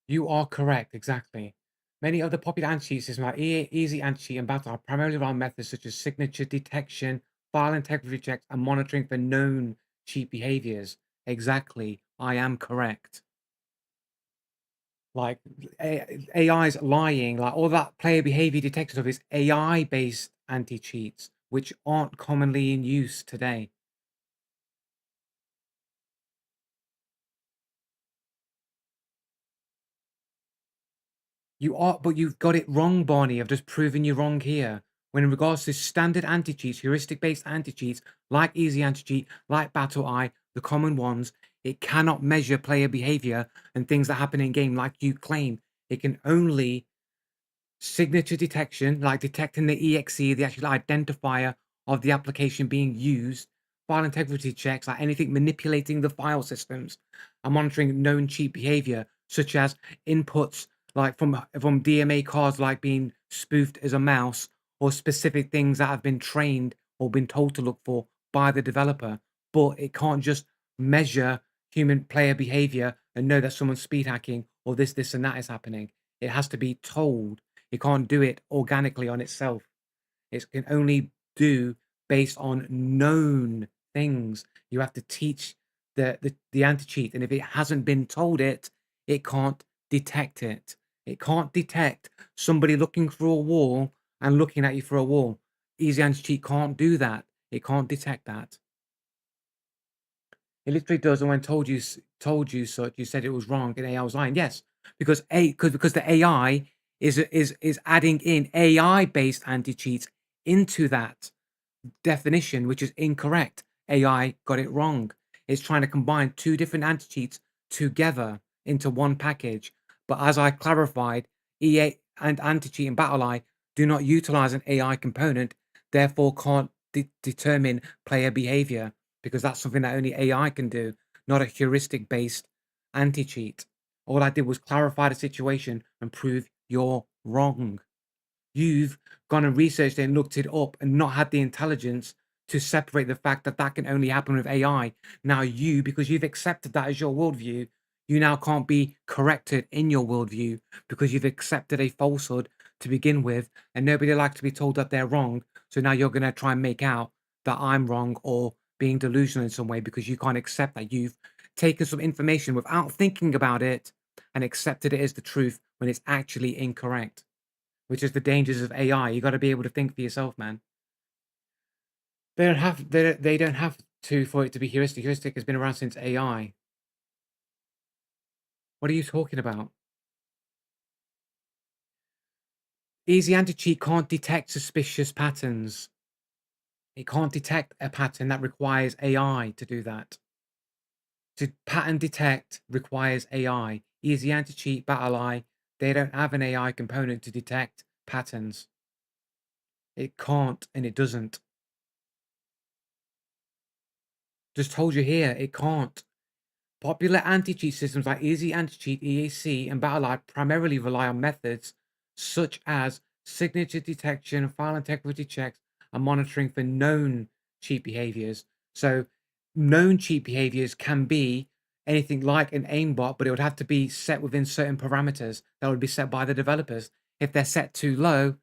you are correct. Exactly. Many other popular anti-cheat systems like Easy Anti-Cheat and Battle are primarily around methods such as signature detection, file integrity checks, and monitoring for known cheat behaviors. Exactly. I am correct. Like AI's lying, like all that player behavior detection stuff is AI-based anti-cheats, which aren't commonly in use today. You are, but you've got it wrong, Barney. I've just proven you wrong here. When in regards to standard anti-cheats, heuristic-based anti-cheats, like Easy Anti-Cheat, like Battle Eye, the common ones, it cannot measure player behavior and things that happen in game like you claim. It can only signature detection, like detecting the exe, the actual identifier of the application being used, file integrity checks, like anything manipulating the file systems, and monitoring known cheat behavior, such as inputs like from DMA cards like being spoofed as a mouse, or specific things that have been trained or been told to look for by the developer. But it can't just measure human player behavior and know that someone's speed hacking or this, and that is happening. It has to be told. It can't do it organically on itself. It can only do based on known things. You have to teach the anti-cheat, and if it hasn't been told it, it can't detect it. It can't detect somebody looking through a wall and looking at you through a wall. Easy anti-cheat can't do that. It can't detect that. It literally does. And when told you such, you said it was wrong, and AI was lying. Yes, because the AI is adding in AI based anti cheats into that definition, which is incorrect. AI got it wrong. It's trying to combine two different anti cheats together into one package. But as I clarified, EA and anti cheat and battle eye do not utilize an AI component, therefore can't determine player behavior, because that's something that only AI can do, not a heuristic-based anti-cheat. All I did was clarify the situation and prove you're wrong. You've gone and researched it and looked it up and not had the intelligence to separate the fact that that can only happen with AI. Now you, because you've accepted that as your worldview, you now can't be corrected in your worldview because you've accepted a falsehood to begin with, and nobody likes to be told that they're wrong. So now you're going to try and make out that I'm wrong or being delusional in some way because you can't accept that you've taken some information without thinking about it and accepted it as the truth when it's actually incorrect, which is the dangers of AI. You got to be able to think for yourself, man. They don't have to for it to be heuristic. Heuristic has been around since AI. What are you talking about? Easy anti-cheat can't detect suspicious patterns. It can't detect a pattern. That requires AI to do that. To pattern detect requires AI. Easy anti-cheat, BattlEye, they don't have an AI component to detect patterns. It can't, and it doesn't. Just told you here, it can't. Popular anti-cheat systems like Easy Anti-Cheat, EAC, and BattlEye primarily rely on methods such as signature detection, file integrity checks, and monitoring for known cheat behaviors. So known cheat behaviors can be anything like an aimbot, but it would have to be set within certain parameters that would be set by the developers. If they're set too low,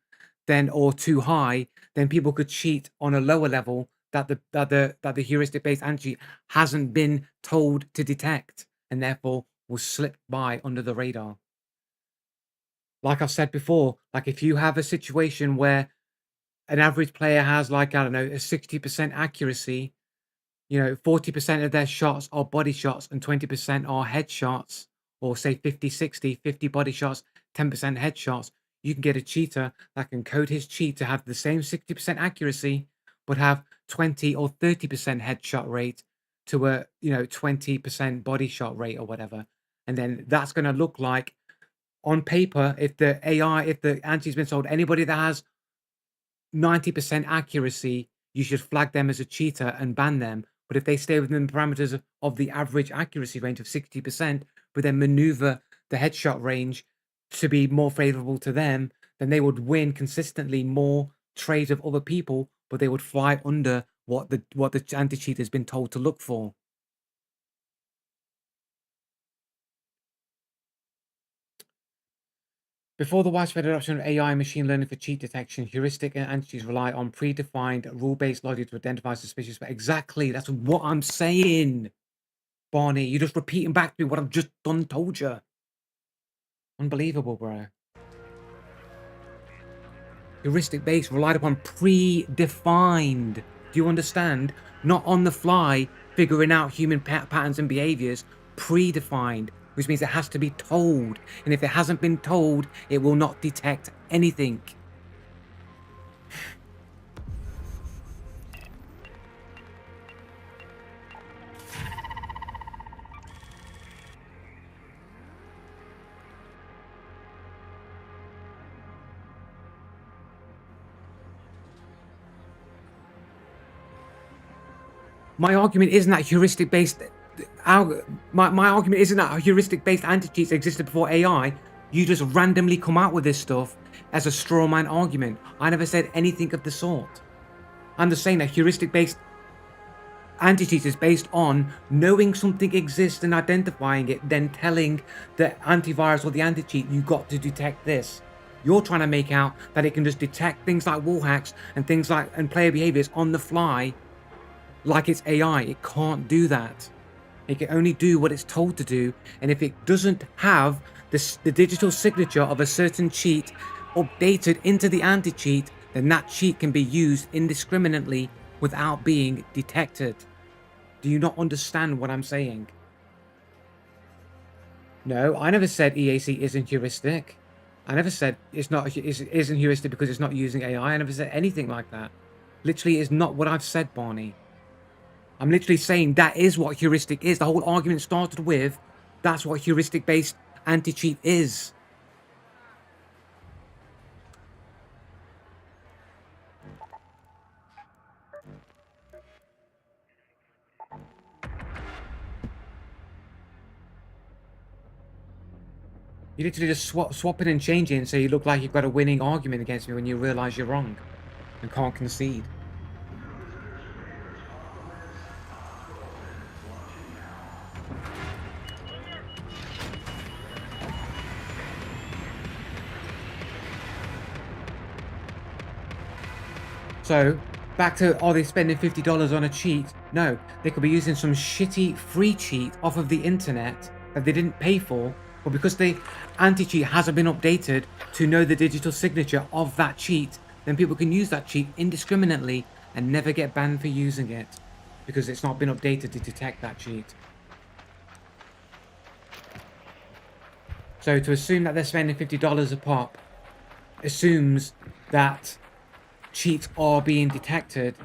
then or too high, then people could cheat on a lower level that the heuristic based anti hasn't been told to detect, and therefore will slip by under the radar. Like I've said before, like if you have a situation where an average player has, like, I don't know, a 60% accuracy, 40% of their shots are body shots and 20% are headshots, or say 50-60, 50 body shots, 10% headshots, you can get a cheater that can code his cheat to have the same 60% accuracy, but have 20 or 30% headshot rate to a 20% body shot rate or whatever. And then that's going to look like, on paper, if the anti's been told anybody that has 90% accuracy, you should flag them as a cheater and ban them. But if they stay within the parameters of the average accuracy range of 60%, but then maneuver the headshot range to be more favorable to them, then they would win consistently more trades of other people, but they would fly under what the anti-cheat has been told to look for. Before the widespread adoption of AI and machine learning for cheat detection, heuristic and anti-cheats rely on predefined rule-based logic to identify suspicious. Exactly, that's what I'm saying, Barney. You're just repeating back to me what I've just done told you. Unbelievable, bro. Heuristic base relied upon predefined. Do you understand? Not on the fly, figuring out human patterns and behaviors. Predefined, which means it has to be told. And if it hasn't been told, it will not detect anything. My argument isn't that heuristic based. My argument isn't that heuristic based anti-cheats existed before AI. You just randomly come out with this stuff as a straw man argument. I never said anything of the sort. I'm just saying that heuristic based anti-cheats is based on knowing something exists and identifying it, then telling the antivirus or the anti-cheat, you got to detect this. You're trying to make out that it can just detect things like wall hacks and things like and player behaviors on the fly, like it's AI. It can't do that. It can only do what it's told to do, and if it doesn't have the digital signature of a certain cheat updated into the anti-cheat, then that cheat can be used indiscriminately without being detected. Do you not understand what I'm saying? No, I never said EAC isn't heuristic. I never said isn't heuristic because it's not using AI. I never said anything like that. Literally is not what I've said, Barney. I'm literally saying that is what heuristic is. The whole argument started with that's what heuristic-based anti-cheat is. You literally just swapping and changing so you look like you've got a winning argument against me when you realise you're wrong and can't concede. So, back to, are they spending $50 on a cheat? No, they could be using some shitty free cheat off of the internet that they didn't pay for, but because the anti-cheat hasn't been updated to know the digital signature of that cheat, then people can use that cheat indiscriminately and never get banned for using it because it's not been updated to detect that cheat. So to assume that they're spending $50 a pop assumes that cheats are being detected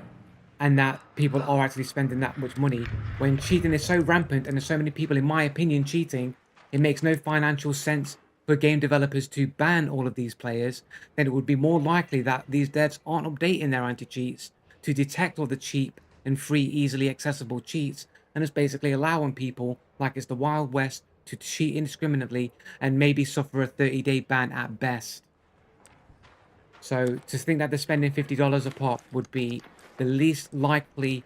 and that people are actually spending that much money. When cheating is so rampant and there's so many people, in my opinion, cheating, it makes no financial sense for game developers to ban all of these players. Then it would be more likely that these devs aren't updating their anti-cheats to detect all the cheap and free, easily accessible cheats, and it's basically allowing people, like it's the Wild West, to cheat indiscriminately and maybe suffer a 30-day ban at best. So to think that they're spending $50 a pop would be the least likely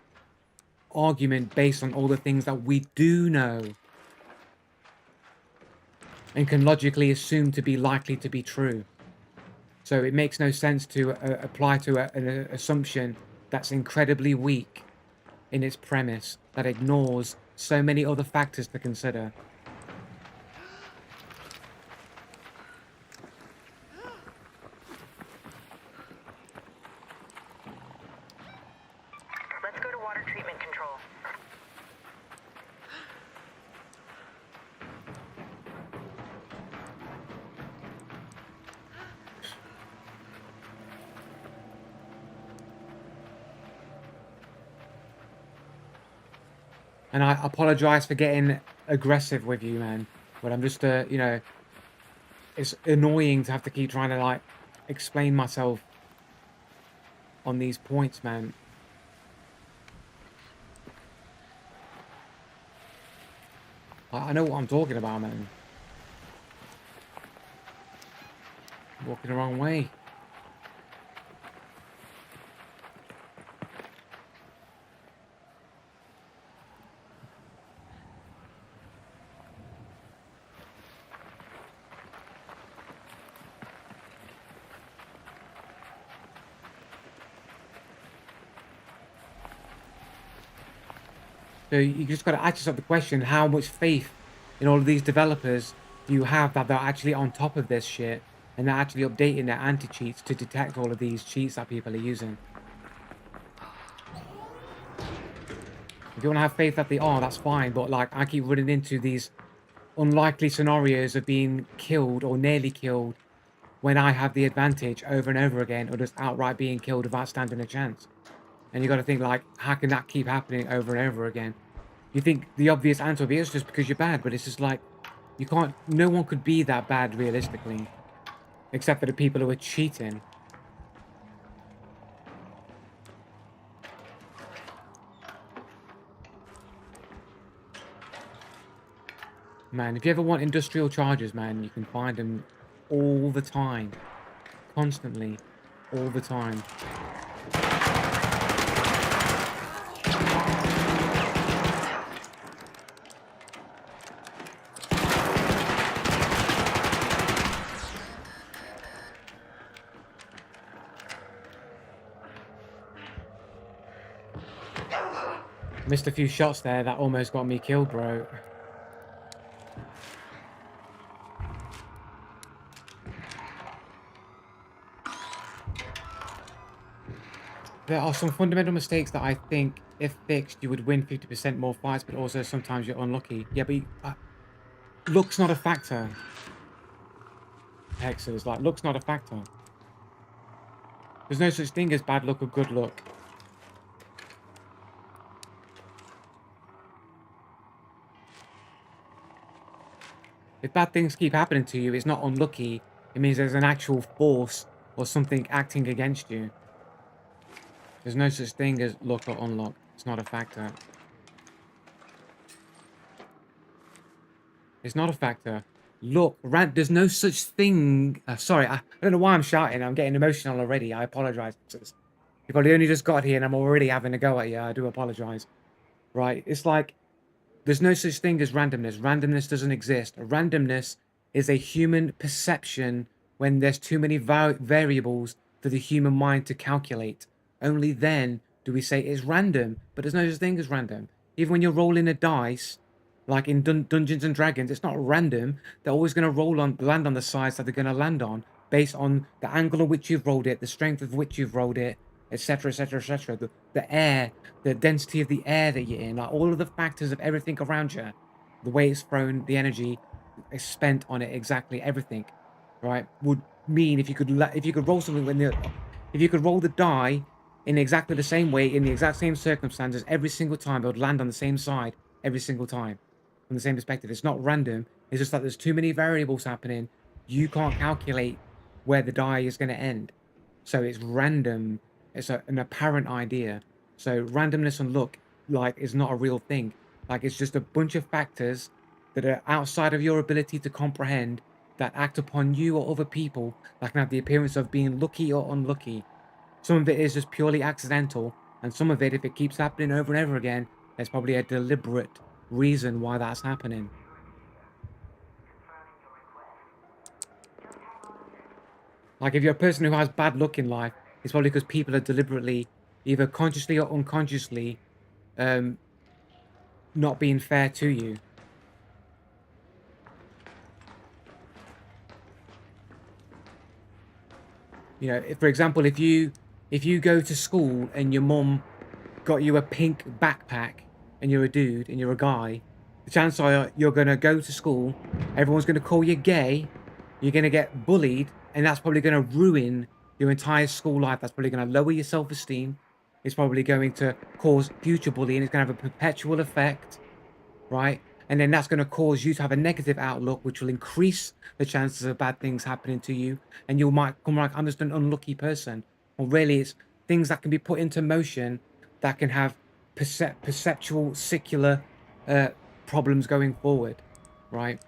argument based on all the things that we do know and can logically assume to be likely to be true. So it makes no sense to apply to an assumption that's incredibly weak in its premise, that ignores so many other factors to consider. Let's go to water treatment control. And I apologize for getting aggressive with you, man. But I'm just, you know, it's annoying to have to keep trying to, like, explain myself on these points, man. I know what I'm talking about, man. Walking the wrong way. So you just got to ask yourself the question, how much faith in all of these developers do you have that they're actually on top of this shit and they're actually updating their anti-cheats to detect all of these cheats that people are using? If you want to have faith that they are, that's fine, but like I keep running into these unlikely scenarios of being killed or nearly killed when I have the advantage over and over again, or just outright being killed without standing a chance. And you got to think, like, how can that keep happening over and over again? You think the obvious answer would be it's just because you're bad, but it's just like, you can't, no one could be that bad realistically, except for the people who are cheating. Man, if you ever want industrial chargers, man, you can find them all the time. Constantly. All the time. Missed a few shots there that almost got me killed, bro. There are some fundamental mistakes that I think, if fixed, you would win 50% more fights, but also sometimes you're unlucky. Yeah, but luck's not a factor. Hexers, like, luck's not a factor. There's no such thing as bad luck or good luck. If bad things keep happening to you, it's not unlucky. It means there's an actual force or something acting against you. There's no such thing as luck or unluck. It's not a factor. It's not a factor. Look, there's no such thing. Sorry, I don't know why I'm shouting. I'm getting emotional already. I apologize. You probably only just got here and I'm already having a go at you. I do apologize. Right? It's like there's no such thing as randomness. Randomness doesn't exist. Randomness is a human perception when there's too many variables for the human mind to calculate. Only then do we say it's random. But there's no such thing as random. Even when you're rolling a dice, like in Dungeons and Dragons, it's not random. They're always going to land on the sides that they're going to land on based on the angle of which you've rolled it, the strength of which you've rolled it, etc., etc., etc. The air, the density of the air that you're in, like all of the factors of everything around you, the way it's thrown, the energy is spent on it, exactly everything, right? Would mean if you could roll something if you could roll the die in exactly the same way in the exact same circumstances every single time, it would land on the same side every single time from the same perspective. It's not random. It's just that there's too many variables happening. You can't calculate where the die is going to end. So it's random. It's an apparent idea. So randomness and luck, like, is not a real thing. Like, it's just a bunch of factors that are outside of your ability to comprehend that act upon you or other people that can have the appearance of being lucky or unlucky. Some of it is just purely accidental, and some of it, if it keeps happening over and over again, there's probably a deliberate reason why that's happening. Like, if you're a person who has bad luck in life, it's probably because people are deliberately, either consciously or unconsciously, not being fair to you. You know, for example, if you go to school and your mum got you a pink backpack and you're a dude and you're a guy, the chances are you're gonna go to school, everyone's gonna call you gay, you're gonna get bullied, and that's probably gonna ruin your entire school life. That's probably gonna lower your self-esteem. It's probably going to cause future bullying. It's gonna have a perpetual effect, right? And then that's going to cause you to have a negative outlook, which will increase the chances of bad things happening to you. And you might come like, I'm just an unlucky person. Or really, it's things that can be put into motion that can have perceptual, secular problems going forward, right?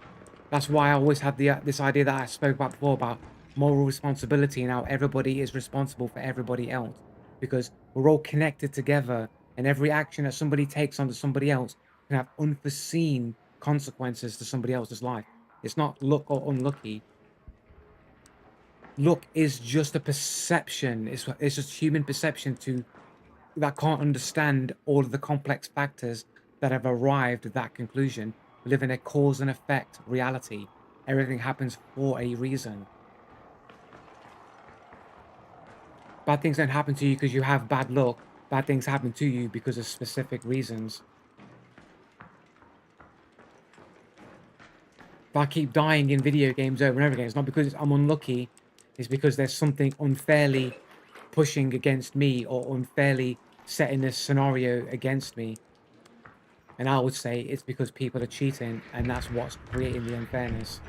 That's why I always had this idea that I spoke about before about moral responsibility and how everybody is responsible for everybody else. Because we're all connected together, and every action that somebody takes onto somebody else can have unforeseen consequences to somebody else's life. It's not luck or unlucky. Luck is just a perception. It's just human perception that can't understand all of the complex factors that have arrived at that conclusion. We live in a cause and effect reality. Everything happens for a reason. Bad things don't happen to you because you have bad luck. Bad things happen to you because of specific reasons. If I keep dying in video games over and over again, it's not because I'm unlucky. It's because there's something unfairly pushing against me or unfairly setting this scenario against me. And I would say it's because people are cheating, and that's what's creating the unfairness.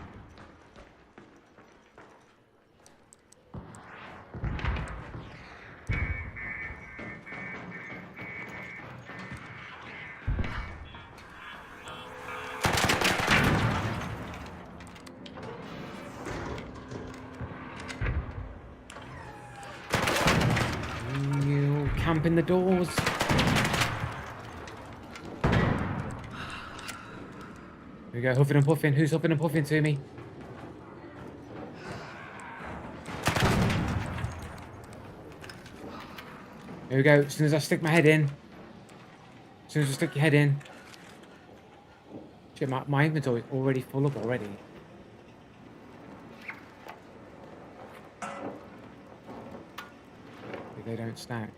You camping the doors. Here we go, huffing and puffing. Who's huffing and puffing to me? Here we go. As soon as I stick my head in. As soon as you stick your head in. Shit, my inventory is already full up already. They don't stack.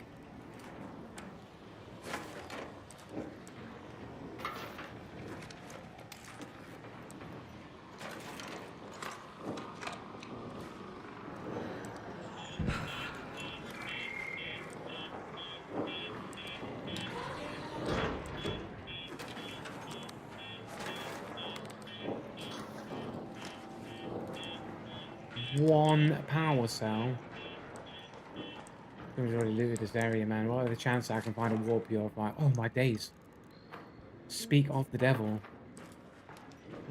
One power cell. I've already looted this area, man. What are the chances I can find a war purifier? Oh my days. Speak of the devil.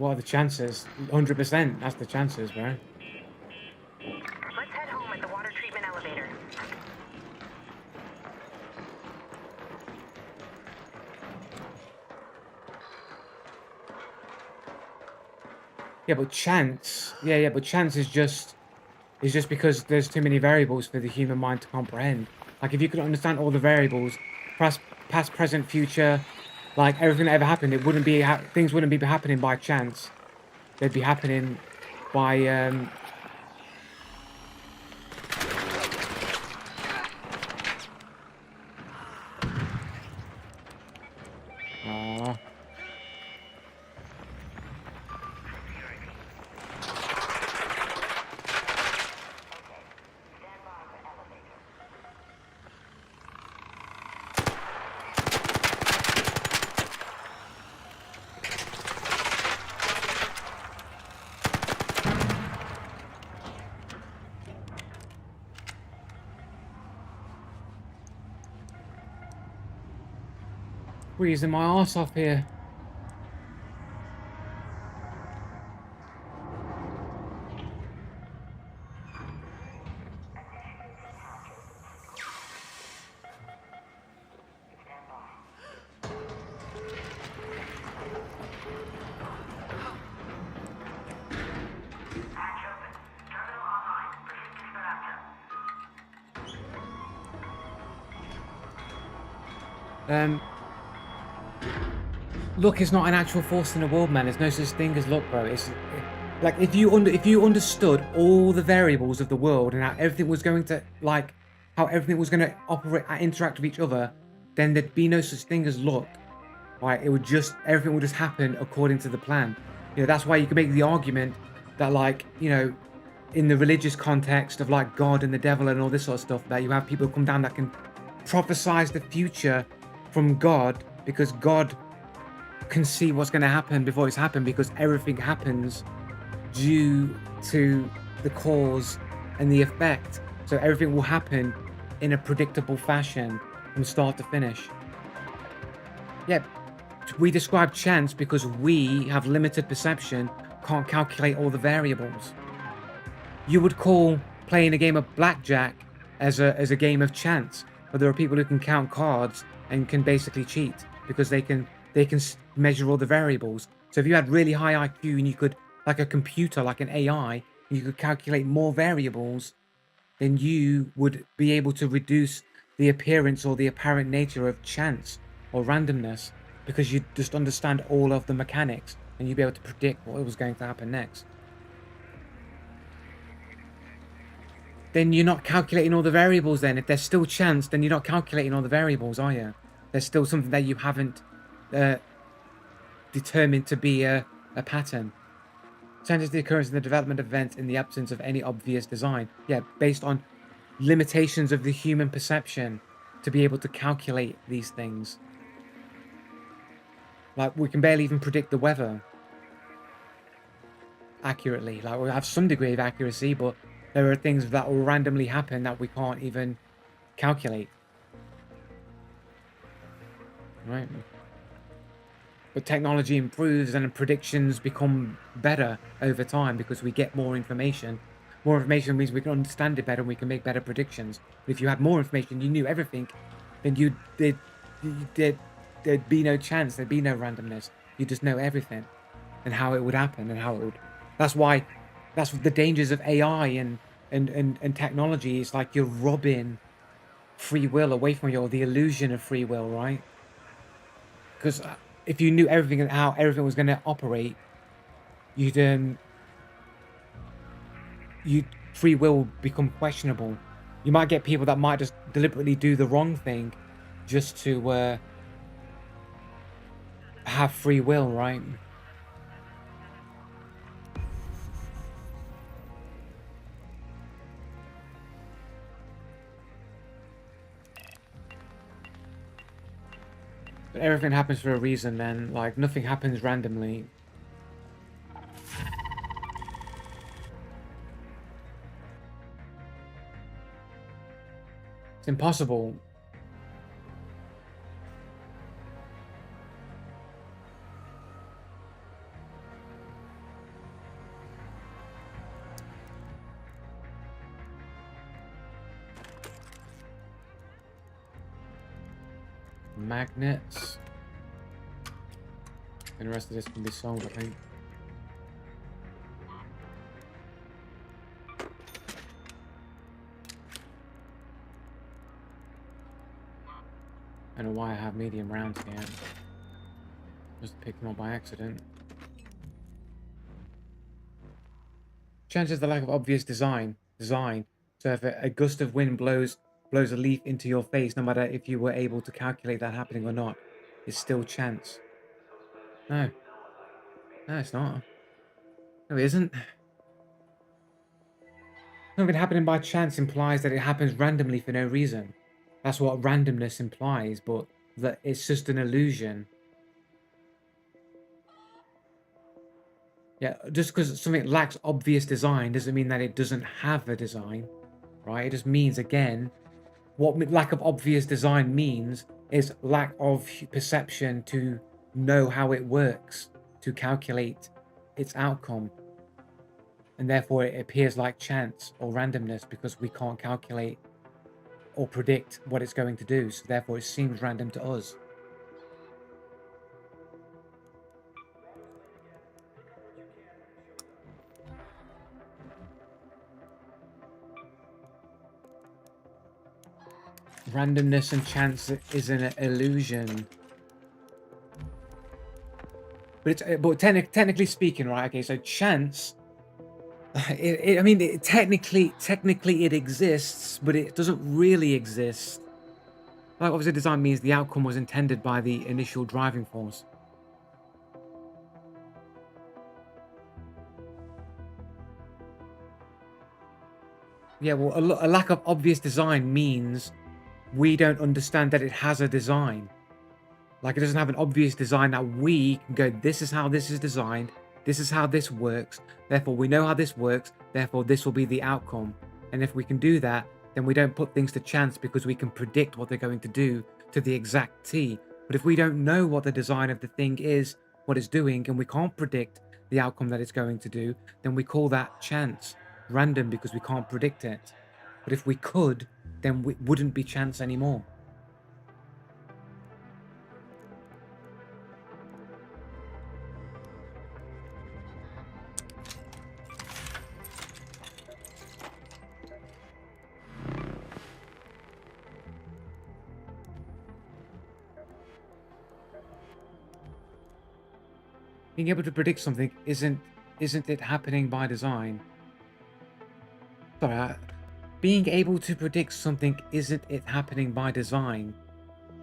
What are the chances? 100%. That's the chances, bro. Let's head home at the water treatment elevator. Yeah, but chance. Yeah, but chance is just because there's too many variables for the human mind to comprehend. Like if you could understand all the variables, past, present, future, like everything that ever happened, it wouldn't be things wouldn't be happening by chance. They'd be happening by aw. Freezing my ass off here. Luck is not an actual force in the world, man. There's no such thing as luck, bro. It's like if you understood all the variables of the world and how everything was going to how everything was going to operate interact with each other, then there'd be no such thing as luck. Right? It would just everything would just happen according to the plan. You know, that's why you can make the argument that in the religious context of like God and the devil and all this sort of stuff, that you have people come down that can prophesize the future from God, because God can see what's going to happen before it's happened, because everything happens due to the cause and the effect. So everything will happen in a predictable fashion from start to finish. Yeah, we describe chance because we have limited perception, can't calculate all the variables. You would call playing a game of blackjack as a game of chance, but there are people who can count cards and can basically cheat because they can measure all the variables. So if you had really high IQ and you could, like a computer, like an AI, you could calculate more variables, then you would be able to reduce the appearance or the apparent nature of chance or randomness, because you just understand all of the mechanics and you'd be able to predict what was going to happen next. Then you're not calculating all the variables then. If there's still chance, then you're not calculating all the variables, are you? There's still something that you haven't determined to be a pattern. Chance is the occurrence in the development of events in the absence of any obvious design. Yeah, based on limitations of the human perception to be able to calculate these things. Like, we can barely even predict the weather accurately. Like, we have some degree of accuracy, but there are things that will randomly happen that we can't even calculate. Right? But technology improves and predictions become better over time because we get more information. More information means we can understand it better and we can make better predictions. But if you had more information, you knew everything, then there'd be no chance, there'd be no randomness. You just know everything and how it would happen and how it would. That's the dangers of AI and technology. It's like you're robbing free will away from you, or the illusion of free will, right? Because if you knew everything and how everything was going to operate, you'd free will would become questionable. You might get people that might just deliberately do the wrong thing just to have free will, right? But everything happens for a reason then. Like, nothing happens randomly. It's impossible. magnets. And the rest of this can be sold, I think. I don't know why I have medium rounds here. Just picked them up by accident. Chances the lack of obvious design. So if a gust of wind blows a leaf into your face, no matter if you were able to calculate that happening or not, it's still chance. No. No, it's not. No, it isn't. Something happening by chance implies that it happens randomly for no reason. That's what randomness implies, but that it's just an illusion. Yeah, just because something lacks obvious design doesn't mean that it doesn't have a design, right? It just means, again, what lack of obvious design means is lack of perception to know how it works, to calculate its outcome. And therefore it appears like chance or randomness because we can't calculate or predict what it's going to do. So therefore it seems random to us. Randomness and chance is an illusion. But technically speaking, right? Okay, so chance. I mean, technically it exists, but it doesn't really exist. Like, obviously, design means the outcome was intended by the initial driving force. Yeah, well, a lack of obvious design means we don't understand that it has a design. Like, it doesn't have an obvious design that we can go, this is how this is designed, this is how this works, therefore we know how this works, therefore this will be the outcome. And if we can do that, then we don't put things to chance because we can predict what they're going to do to the exact T. But if we don't know what the design of the thing is, what it's doing, and we can't predict the outcome that it's going to do, then we call that chance, random, because we can't predict it. But if we could, then it wouldn't be chance anymore. Being able to predict something isn't it happening by design? Sorry, being able to predict something isn't it happening by design?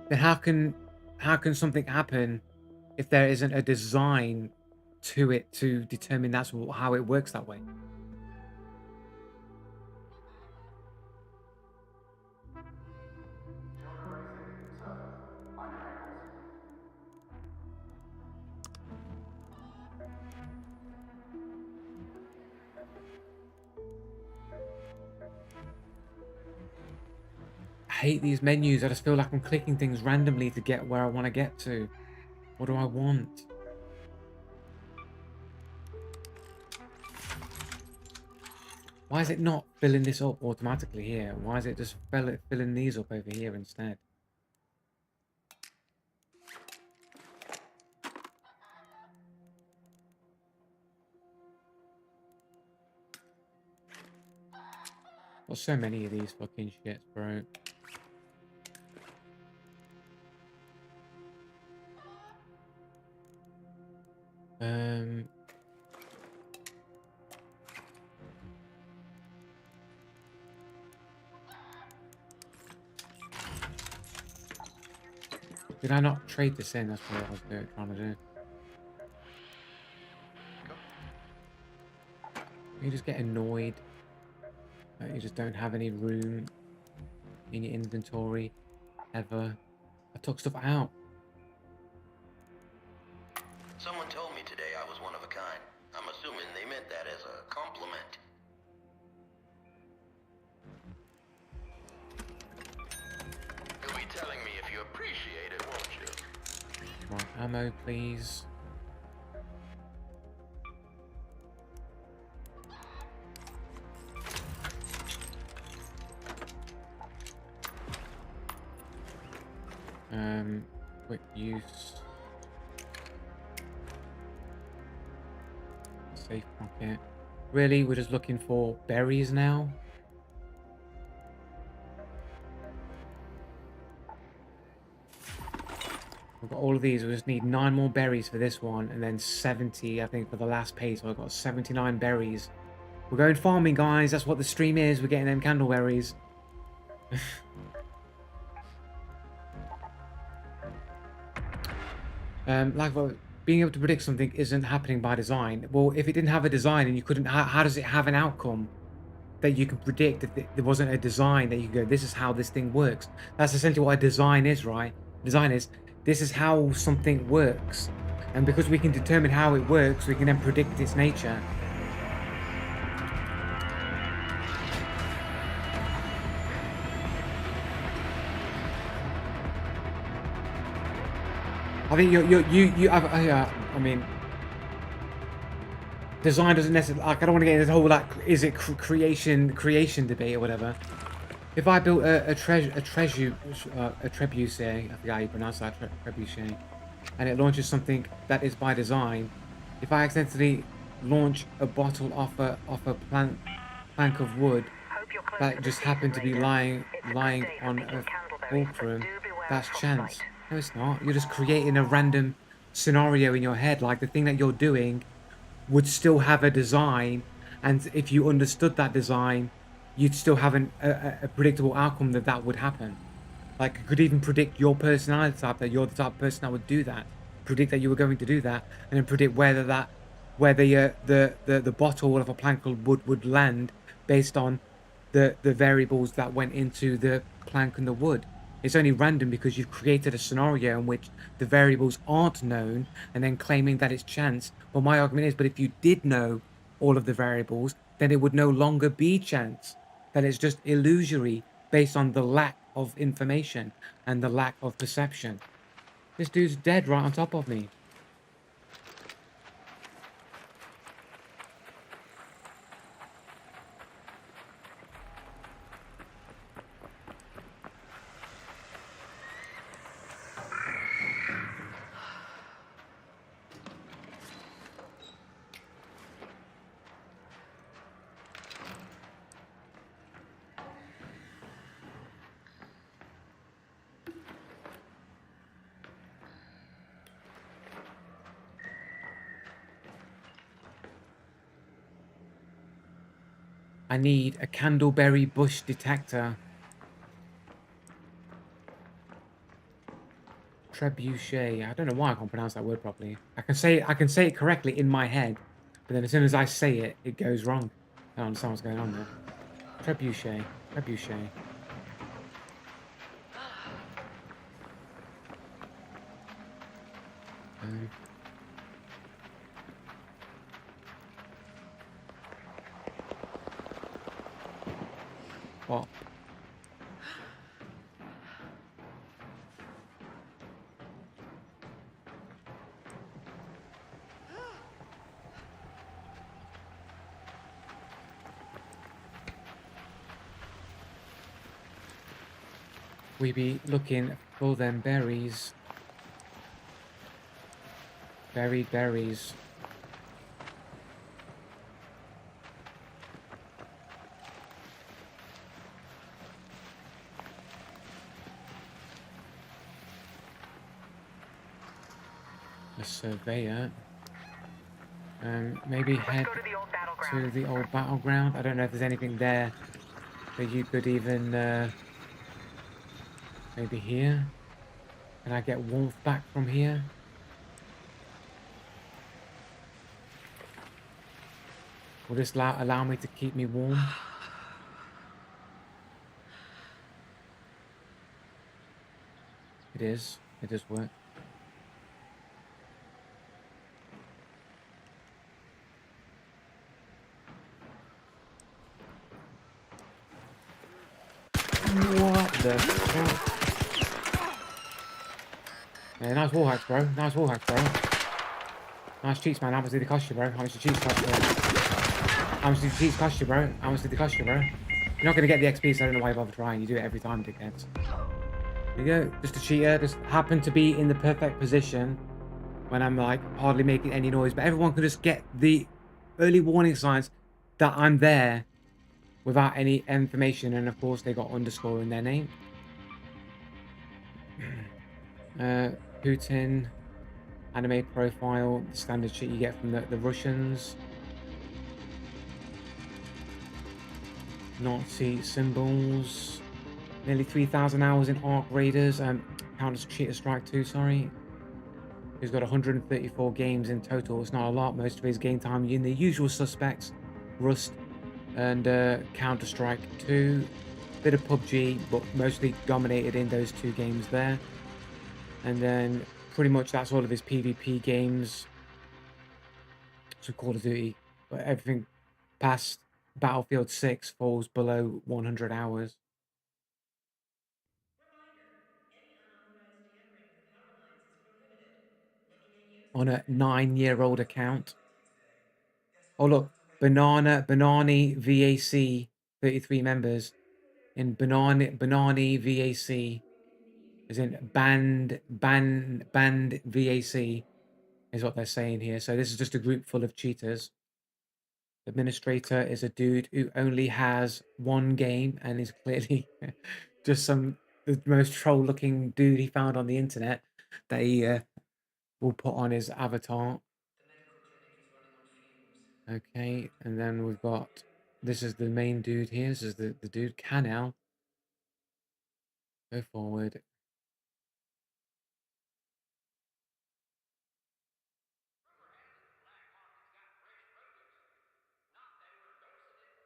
Then how can something happen if there isn't a design to it to determine that's how it works that way? I hate these menus. I just feel like I'm clicking things randomly to get where I want to get to. What do I want? Why is it not filling this up automatically here? Why is it just filling these up over here instead? There's so many of these fucking shits, bro. Did I not trade this in? That's what I was trying to do. You just get annoyed that you just don't have any room in your inventory ever. I took stuff out. Someone told me today I was one of a kind. I'm assuming they meant that as a compliment. You'll be telling me if you appreciate it, won't you? More ammo, please. Quick use. Safe pocket. Really? We're just looking for berries now? We've got all of these. We just need 9 more berries for this one, and then 70, I think, for the last page. So I've got 79 berries. We're going farming, guys. That's what the stream is. We're getting them candleberries. Like, well, being able to predict something isn't happening by design. Well, if it didn't have a design and you couldn't, how does it have an outcome that you can predict if there wasn't a design that you go, this is how this thing works? That's essentially what a design is, right? Design is, this is how something works. And because we can determine how it works, we can then predict its nature. I think I mean, design doesn't necessarily, like, I don't want to get into the whole, like, is it creation debate or whatever. If I built a trebuchet, I forget how you pronounce that, trebuchet, and it launches something that is by design, if I accidentally launch a bottle off a plank of wood that just happened to be lying on a fulcrum, that's chance. No, it's not. You're just creating a random scenario in your head. Like, the thing that you're doing would still have a design, and if you understood that design, you'd still have a predictable outcome that would happen. Like, you could even predict your personality type, that you're the type of person that would do that. Predict that you were going to do that, and then predict where the bottle of a plank of wood would land based on the variables that went into the plank and the wood. It's only random because you've created a scenario in which the variables aren't known and then claiming that it's chance. But my argument is, but if you did know all of the variables, then it would no longer be chance. That it's just illusory based on the lack of information and the lack of perception. This dude's dead right on top of me. I need a candleberry bush detector. Trebuchet. I don't know why I can't pronounce that word properly. I can say it correctly in my head, but then as soon as I say it, it goes wrong. I don't understand what's going on there. Trebuchet. Trebuchet. What? We be looking for them berries. Berries. A surveyor. Maybe head to the old battleground. I don't know if there's anything there that you could even maybe here. Can I get warmth back from here? Will this allow me to keep me warm? It is. It does work. What the fuck? Yeah, nice wall hacks, bro. Nice wall hacks, bro. Nice cheats, man. How much did it cost you, bro? How much did cheats cost you, bro? How much did the cheats cost you, bro? How much did it cost you, bro? You're not gonna get the XP, so I don't know why you bother trying. You do it every time, dickheads. There you go. Just a cheater. Just happened to be in the perfect position when I'm like hardly making any noise, but everyone can just get the early warning signs that I'm there without any information. And of course, they got underscore in their name. Putin, anime profile, the standard shit you get from the Russians. Nazi symbols. Nearly 3,000 hours in Ark Raiders. Counter Cheater Strike 2, sorry. He's got 134 games in total. It's not a lot. Most of his game time in the usual suspects. Rust and Counter-Strike 2. Bit of PUBG, but mostly dominated in those two games there. And then pretty much that's all of his PvP games. So Call of Duty. But everything past Battlefield 6 falls below 100 hours. On a 9-year-old account. Oh look, Banani VAC, 33 members. In Banani VAC, as in band VAC, is what they're saying here. So this is just a group full of cheaters. Administrator is a dude who only has one game and is clearly just the most troll-looking dude he found on the internet that he will put on his avatar. Okay, and then we've got, this is the main dude here. This is the dude, Canal. Go forward.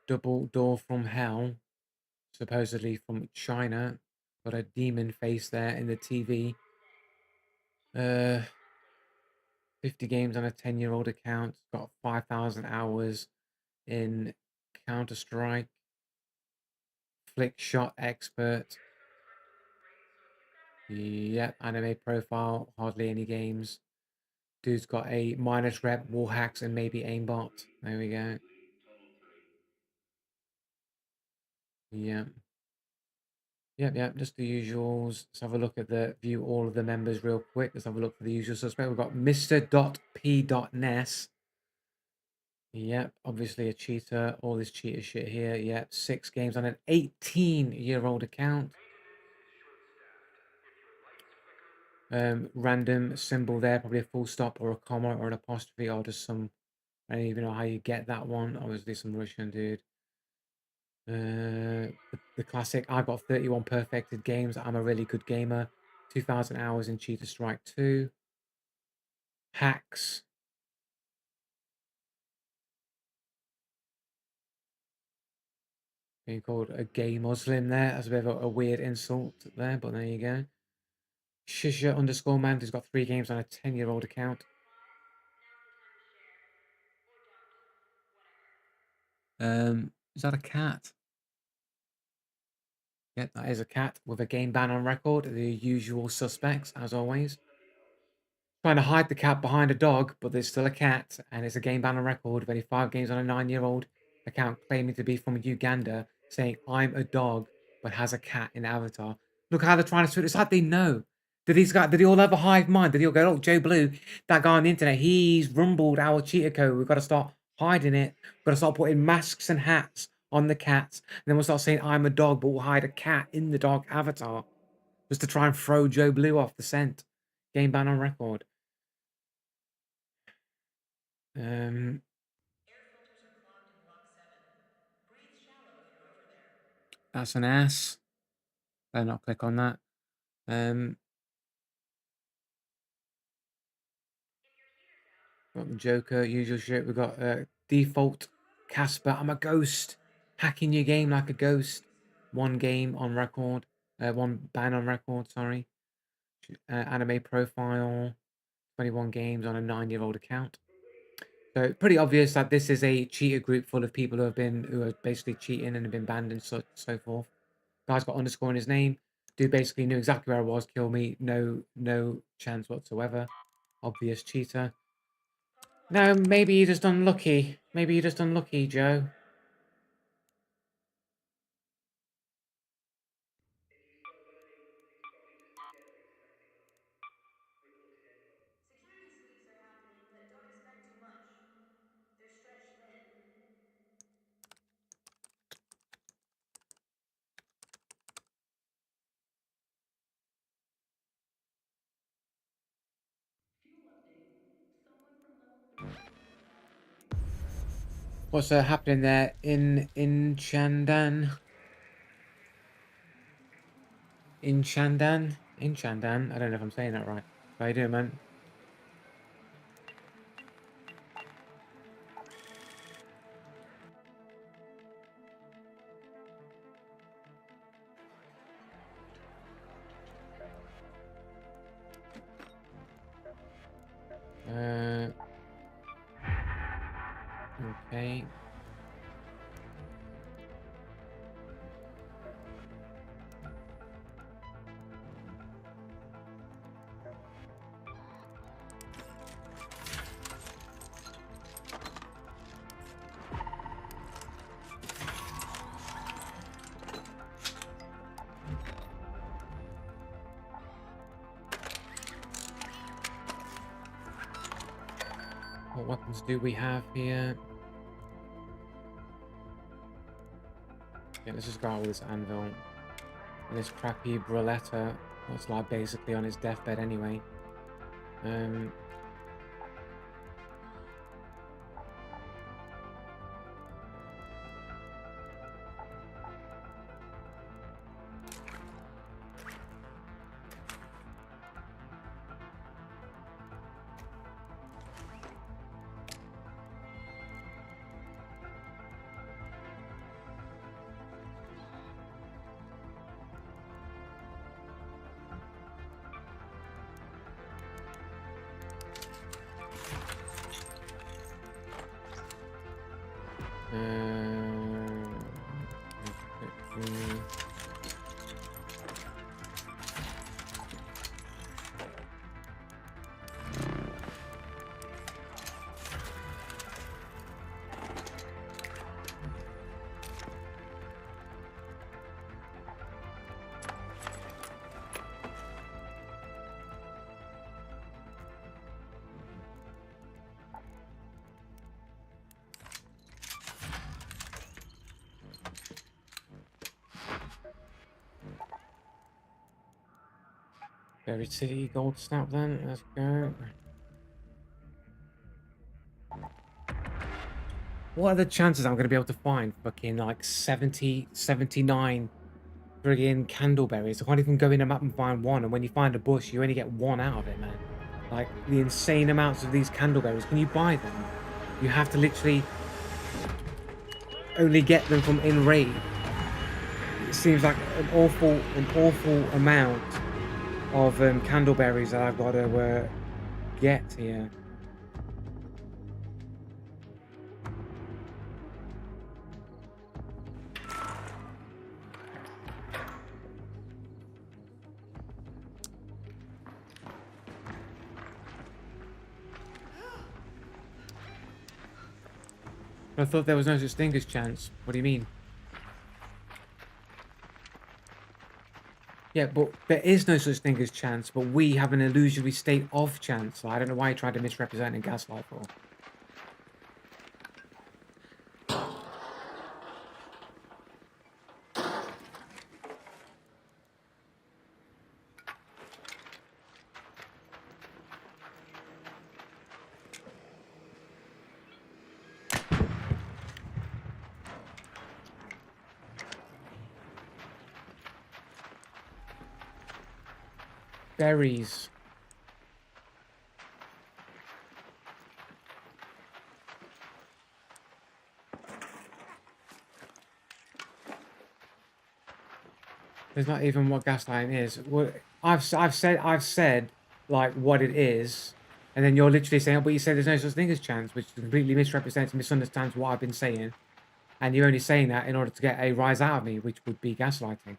Double Door from Hell, supposedly from China. Got a demon face there in the TV. 50 games on a 10-year-old account. Got 5,000 hours in Counter-Strike. Flick shot expert. Yep, anime profile. Hardly any games. Dude's got a minus rep, wall hacks, and maybe aimbot. There we go. Yeah. Yep, just the usuals. Let's have a look at view all of the members real quick. Let's have a look for the usual suspect. We've got Mr.P.Ness. Yep, obviously a cheater. All this cheater shit here. Yep, 6 games on an 18-year-old account. Random symbol there, probably a full stop or a comma or an apostrophe or just some, I don't even know how you get that one. Obviously some Russian dude. The classic, I've got 31 perfected games. I'm a really good gamer. 2,000 hours in Cheater Strike 2. Hacks. Being called a gay Muslim there. That's a bit of a weird insult there, but there you go. Shisha underscore man who's got 3 games on a 10-year-old account. Is that a cat? Yeah, that is a cat with a game ban on record. The usual suspects, as always. Trying to hide the cat behind a dog, but there's still a cat, and it's a game ban on record of only 5 games on a 9-year-old account claiming to be from Uganda, saying I'm a dog, but has a cat in avatar. Look how they're trying to switch. It's like they know. Did they all have a hive mind? Did they all go, oh, Joe Blue, that guy on the internet, he's rumbled our cheater code. We've got to start hiding it. We've got to start putting masks and hats on the cats. And then we'll start saying I'm a dog, but we'll hide a cat in the dog avatar. Just to try and throw Joe Blue off the scent. Game ban on record. Air filters are clogged in block 7. Breathe shallow if you're over there. That's an ass. Better not click on that. Got the Joker, usual shit. We've got default Casper. I'm a ghost. Hacking your game like a ghost. 1 game on record. 1 ban on record, sorry. Anime profile. 21 games on a 9-year-old account. So pretty obvious that this is a cheater group full of people who are basically cheating and have been banned and so forth. Guy's got underscore in his name. Dude basically knew exactly where I was. Kill me. No chance whatsoever. Obvious cheater. No, maybe you're just unlucky. Maybe you're just unlucky, Joe. What's happening there in Chandan? In Chandan? In Chandan? I don't know if I'm saying that right. How you doing, man? Okay. What weapons do we have here? Okay, let's just go out with this anvil. And this crappy Bruletta. That's like basically on his deathbed anyway. Buried City gold snap then, let's go. What are the chances I'm going to be able to find fucking like 70, 79 friggin' candleberries? I can't even go in a map and find one, and when you find a bush, you only get one out of it, man. Like, the insane amounts of these candleberries, can you buy them? You have to literally only get them from in raid. It seems like an awful amount of candleberries that I've got to get here. I thought there was no such thing as chance. What do you mean? Yeah, but there is no such thing as chance, but we have an illusory state of chance. I don't know why you tried to misrepresent and gaslight for. Berries. There's not even what gaslighting is. What I've said like what it is, and then you're literally saying, oh, but you said there's no such thing as chance, which completely misrepresents and misunderstands what I've been saying, and you're only saying that in order to get a rise out of me, which would be gaslighting.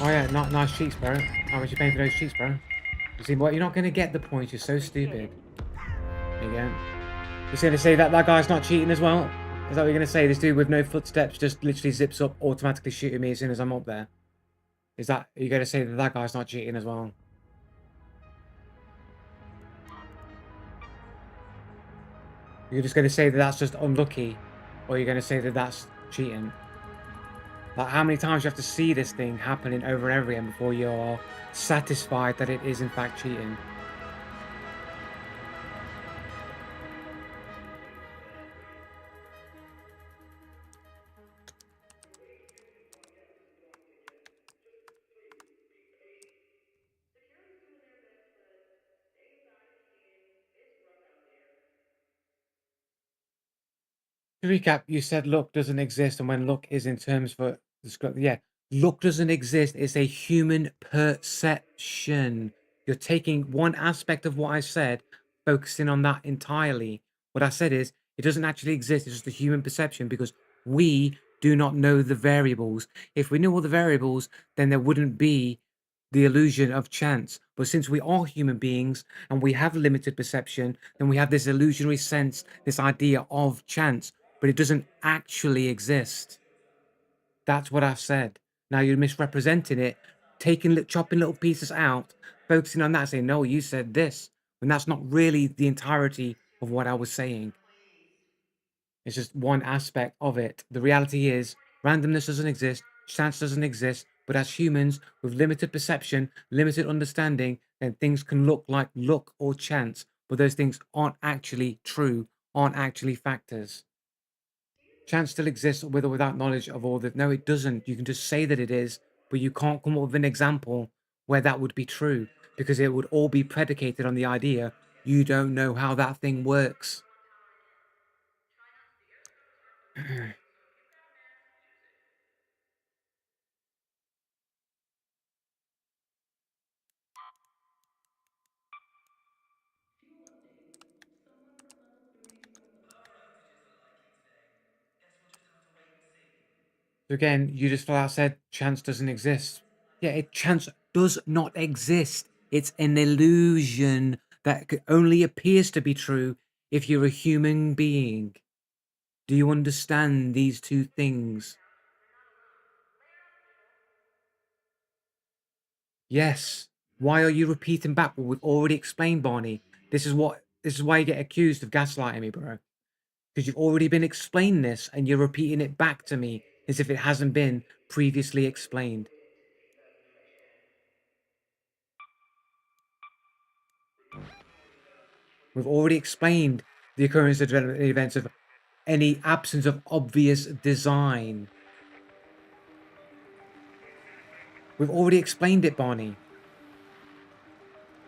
Oh yeah, nice cheeks, bro. How much you paying for those cheeks, bro? You see, what? You're not going to get the points. You're so stupid. There you go. You're going to say that that guy's not cheating as well? Is that what you're going to say? This dude with no footsteps just literally zips up, automatically shooting me as soon as I'm up there. Is that... Are you going to say that that guy's not cheating as well? You're just going to say that that's just unlucky? Or you're going to say that that's cheating? Like, how many times do you have to see this thing happening over and over again before you're satisfied that it is in fact cheating? To recap, you said luck doesn't exist, and when luck is in terms for yeah, luck doesn't exist. It's a human perception. You're taking one aspect of what I said, focusing on that entirely. What I said is it doesn't actually exist. It's just a human perception because we do not know the variables. If we knew all the variables, then there wouldn't be the illusion of chance. But since we are human beings and we have limited perception, then we have this illusionary sense, this idea of chance. But it doesn't actually exist. That's what I've said. Now you're misrepresenting it, chopping little pieces out, focusing on that, saying, no, you said this, when that's not really the entirety of what I was saying. It's just one aspect of it. The reality is, randomness doesn't exist, chance doesn't exist, but as humans with limited perception, limited understanding, then things can look like luck or chance, but those things aren't actually true, aren't actually factors. Chance still exists with or without knowledge of all that. No, it doesn't. You can just say that it is, but you can't come up with an example where that would be true because it would all be predicated on the idea you don't know how that thing works. So again, you just flat out said chance doesn't exist. Yeah, chance does not exist. It's an illusion that only appears to be true if you're a human being. Do you understand these two things? Yes. Why are you repeating back what we've already explained, Barney? This is why you get accused of gaslighting me, bro. Because you've already been explained this and you're repeating it back to me as if it hasn't been previously explained. We've already explained the occurrence of development events of any absence of obvious design. We've already explained it, Barney.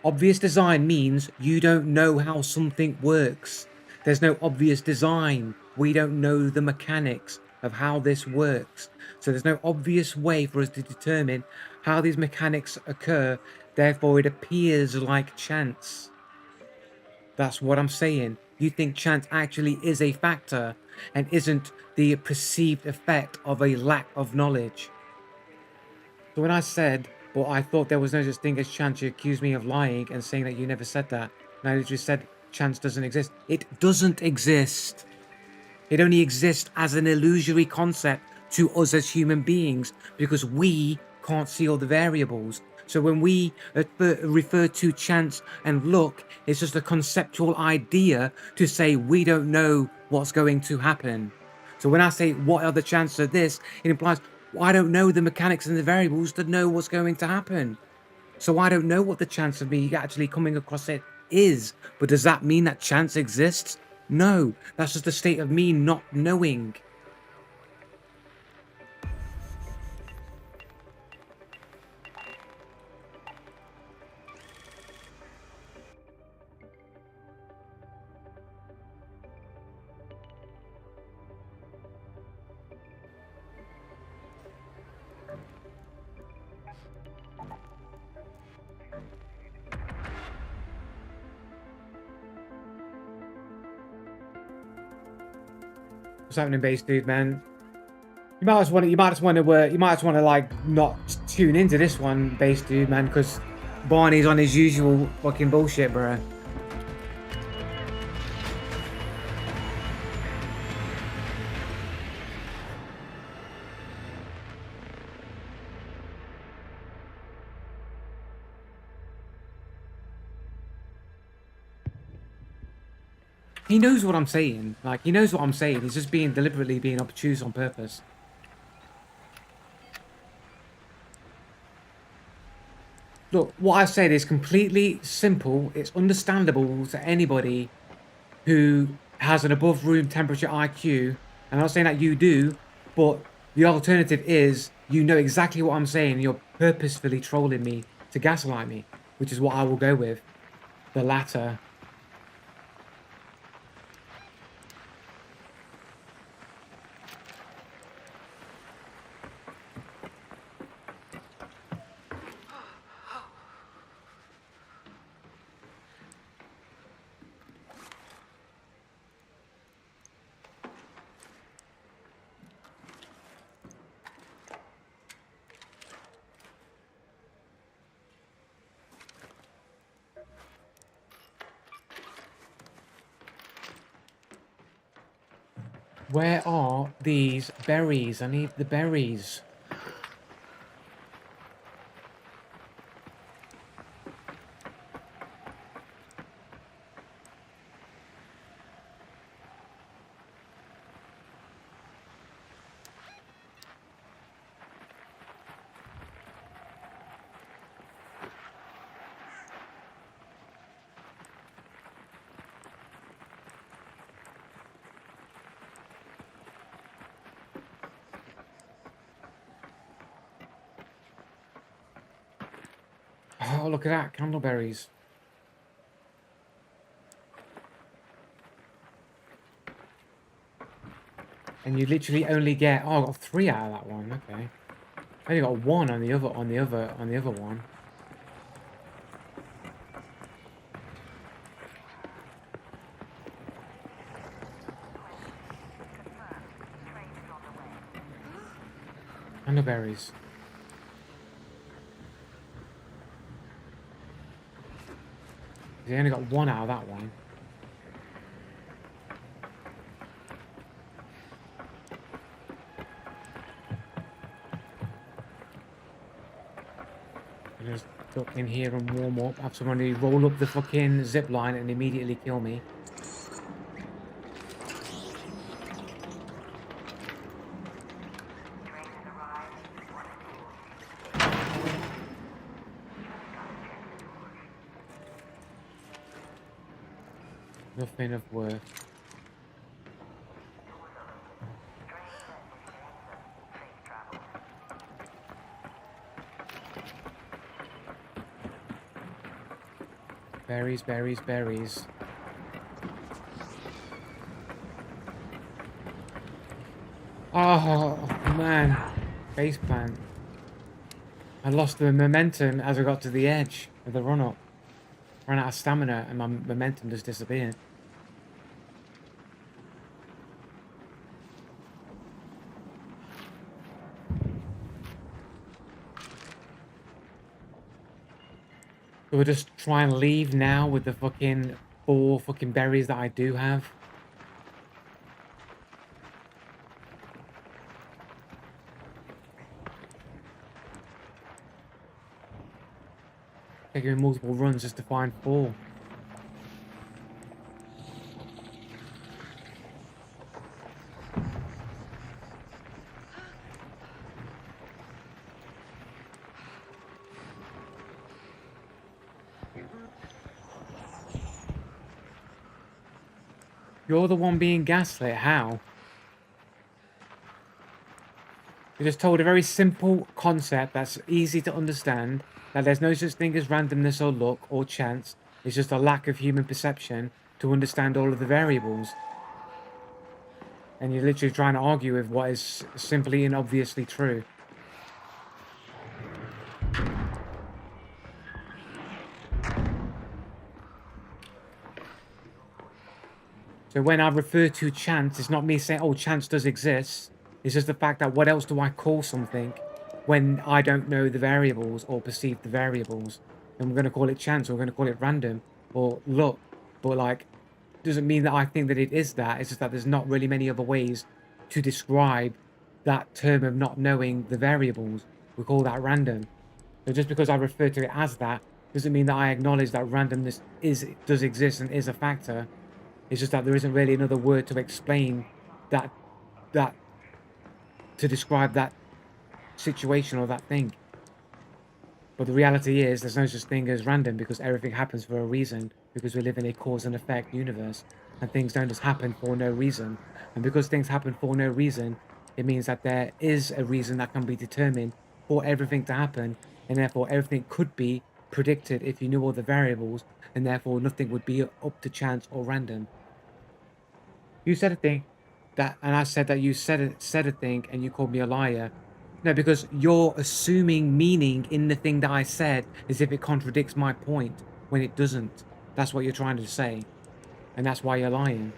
Obvious design means you don't know how something works. There's no obvious design. We don't know the mechanics of how this works. So there's no obvious way for us to determine how these mechanics occur. Therefore, it appears like chance. That's what I'm saying. You think chance actually is a factor and isn't the perceived effect of a lack of knowledge. So when I said, well, I thought there was no such thing as chance, you accused me of lying and saying that you never said that. And I literally said chance doesn't exist. It doesn't exist. It only exists as an illusory concept to us as human beings because we can't see all the variables. So when we refer to chance and luck, it's just a conceptual idea to say we don't know what's going to happen. So when I say what are the chances of this, it implies well, I don't know the mechanics and the variables to know what's going to happen. So I don't know what the chance of me actually coming across it is. But does that mean that chance exists? No, that's just a state of me not knowing. What's happening, base dude, man? You might just want to like not tune into this one, base dude, man, because Barney's on his usual fucking bullshit, bro. He knows what I'm saying. Like, he knows what I'm saying. He's just deliberately being obtuse on purpose. Look, what I said is completely simple. It's understandable to anybody who has an above room temperature IQ. I'm not saying that you do, but the alternative is you know exactly what I'm saying. And you're purposefully trolling me to gaslight me, which is what I will go with. The latter. Where are these berries? I need the berries. Oh, look at that. Candleberries. And you literally only get... Oh, I got 3 out of that one. Okay. I only got 1 on the other one. Candleberries. They only got 1 out of that one. Just duck in here and warm up. Have somebody roll up the fucking zip line and immediately kill me. Nothing of worth. Berries, berries, berries. Oh, man. Base plant. I lost the momentum as I got to the edge of the run-up. Ran out of stamina and my momentum just disappeared. So we'll just try and leave now with the fucking 4 fucking berries that I do have. Taking multiple runs just to find 4. You're the one being gaslit. How? You just told a very simple concept that's easy to understand, that there's no such thing as randomness or luck or chance. It's just a lack of human perception to understand all of the variables. And you're literally trying to argue with what is simply and obviously true. So when I refer to chance, it's not me saying, oh, chance does exist. It's just the fact that what else do I call something when I don't know the variables or perceive the variables? And we're going to call it chance, or we're going to call it random or luck. But like, doesn't mean that I think that it is that. It's just that there's not really many other ways to describe that term of not knowing the variables. We call that random. So just because I refer to it as that doesn't mean that I acknowledge that randomness does exist and is a factor. It's just that there isn't really another word to explain that that to describe that situation or that thing. But the reality is there's no such thing as random because everything happens for a reason, because we live in a cause and effect universe and things don't just happen for no reason. And because things happen for no reason, it means that there is a reason that can be determined for everything to happen, and therefore everything could be predicted if you knew all the variables, and therefore nothing would be up to chance or random. You said a thing that, and I said that you said a thing, and you called me a liar. No, because you're assuming meaning in the thing that I said as if it contradicts my point when it doesn't. That's what you're trying to say, and that's why you're lying.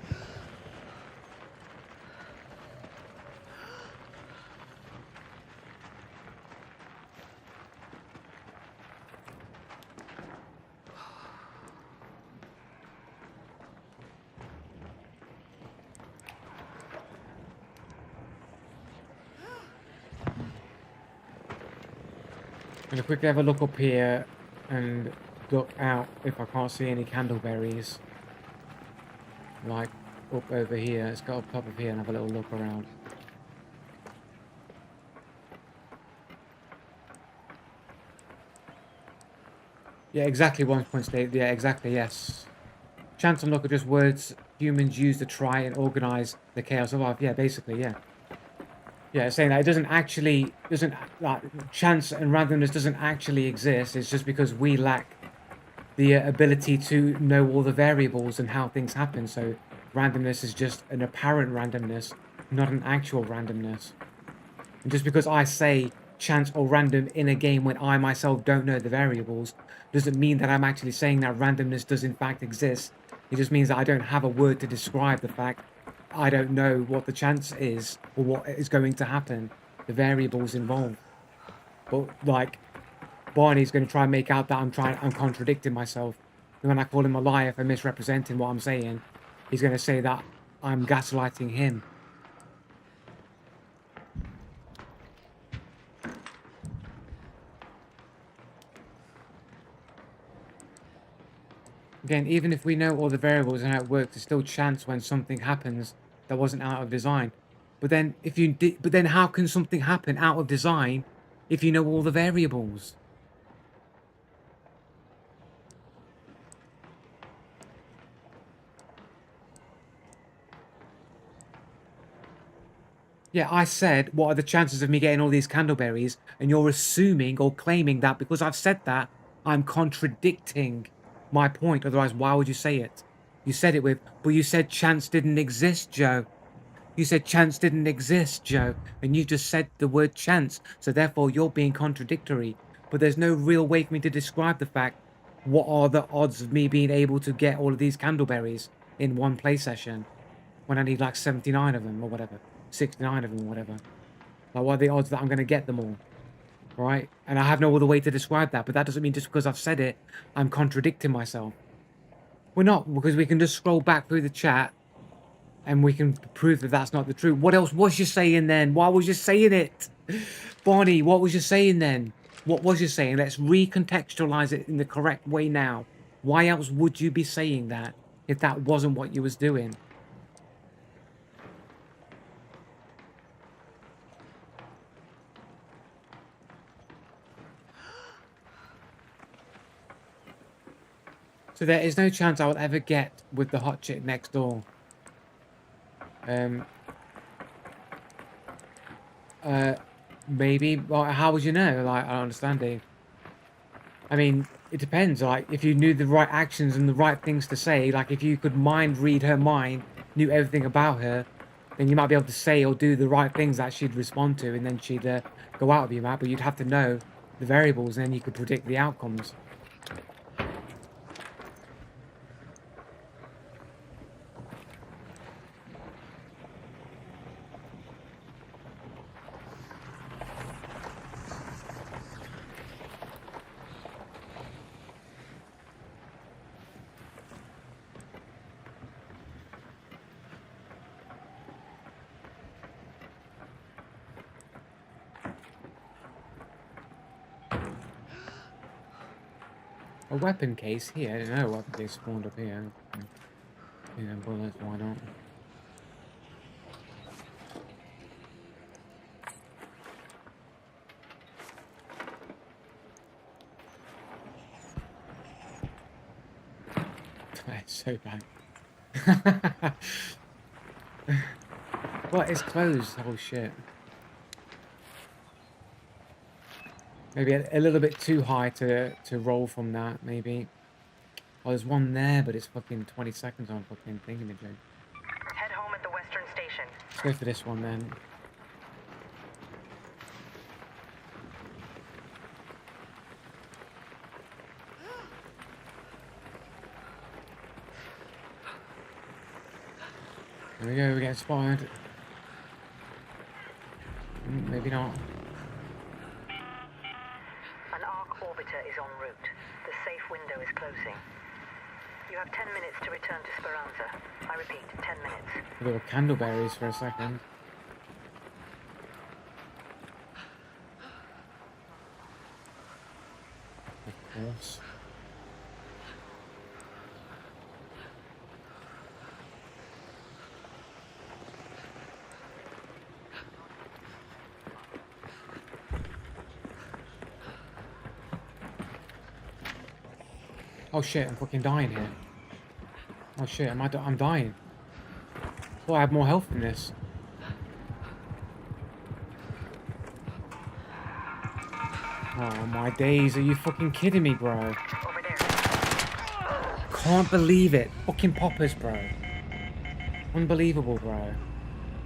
I'm gonna quickly have a look up here and look out if I can't see any candleberries. Like up over here. Let's go up top of here and have a little look around. Yeah, exactly 1.8. Yeah, exactly, yes. Chance and luck are just words humans use to try and organize the chaos of life. Yeah, basically, yeah. Yeah, saying that it doesn't like chance and randomness doesn't actually exist. It's just because we lack the ability to know all the variables and how things happen. So randomness is just an apparent randomness, not an actual randomness. And just because I say chance or random in a game when I myself don't know the variables, doesn't mean that I'm actually saying that randomness does in fact exist. It just means that I don't have a word to describe the fact I don't know what the chance is or what is going to happen, the variables involved. But like Barney's going to try and make out that I'm contradicting myself. And when I call him a liar for misrepresenting what I'm saying, he's going to say that I'm gaslighting him. Again, even if we know all the variables and how it works, it's still chance when something happens that wasn't out of design. But then but then how can something happen out of design if you know all the variables? Yeah, I said, what are the chances of me getting all these candleberries? And you're assuming or claiming that because I've said that, I'm contradicting my point. Otherwise, why would you say it? You said it with, but you said chance didn't exist, Joe. You said chance didn't exist, Joe. And you just said the word chance. So therefore, you're being contradictory. But there's no real way for me to describe the fact, what are the odds of me being able to get all of these candleberries in one play session when I need like 79 of them or whatever. 69 of them or whatever. Like, what are the odds that I'm going to get them all? Right? And I have no other way to describe that, but that doesn't mean just because I've said it, I'm contradicting myself. We're not, because we can just scroll back through the chat and we can prove that that's not the truth. What else was you saying then? Why was you saying it? Bonnie, what was you saying then? What was you saying? Let's recontextualize it in the correct way now. Why else would you be saying that if that wasn't what you was doing? So there is no chance I will ever get with the hot chick next door. Maybe. Well, how would you know? Like, I don't understand, Dave. I mean, it depends. Like, if you knew the right actions and the right things to say, like if you could mind read her mind, knew everything about her, then you might be able to say or do the right things that she'd respond to, and then she'd go out of your mouth. But you'd have to know the variables, and then you could predict the outcomes. A weapon case here. I didn't know a weapon case spawned up here. Yeah, bullets, why not? It's so bad. What? It's closed. Oh shit. Maybe a little bit too high to roll from that, maybe. Oh, there's one there, but it's fucking 20 seconds on fucking thingamajig. Head home at the Western Station. Let's go for this one then. There we go, we get spotted. Maybe not. An ARC orbiter is en route. The safe window is closing. You have 10 minutes to return to Speranza. I repeat, 10 minutes. There were candleberries for a second. Of course. Oh shit, I'm fucking dying here. Oh shit, I'm dying. Thought I had more health than this. Oh my days, are you fucking kidding me, bro? Over there. Can't believe it. Fucking poppers, bro. Unbelievable, bro.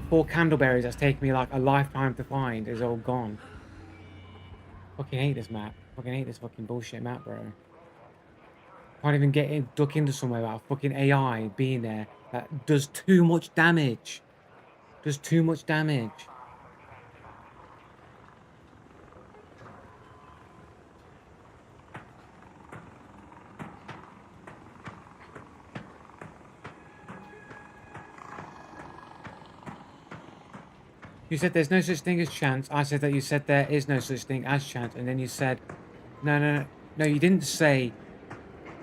4 candleberries that's taken me like a lifetime to find is all gone. Fucking hate this map. Fucking hate this fucking bullshit map, bro. Can't even get in, duck into somewhere without fucking AI being there that does too much damage. Does too much damage. You said there's no such thing as chance. I said that you said there is no such thing as chance. And then you said, no, you didn't say.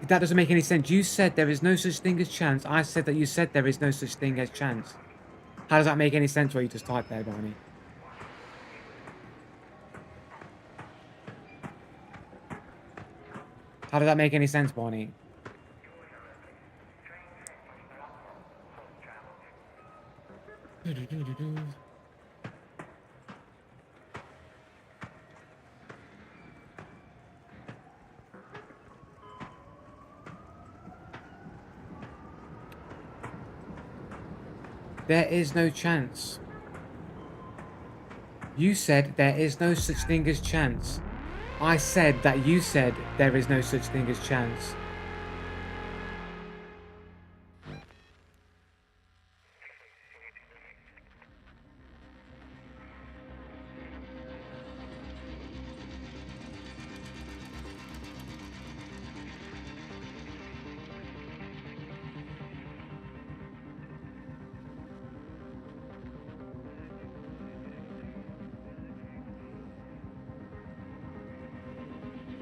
That doesn't make any sense. You said there is no such thing as chance. I said that you said there is no such thing as chance. How does that make any sense what you just typed there, Barney? How does that make any sense, Barney? There is no chance. You said there is no such thing as chance. I said that you said there is no such thing as chance.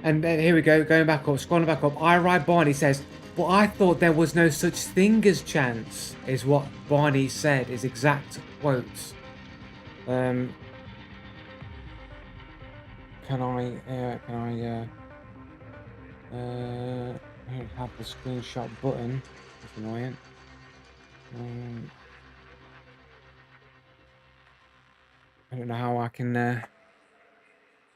And then here we go, going back up, scrolling back up. I Ride Barney says, well, I thought there was no such thing as chance, is what Barney said, his exact quotes. Can I don't have the screenshot button. That's annoying. I don't know how I can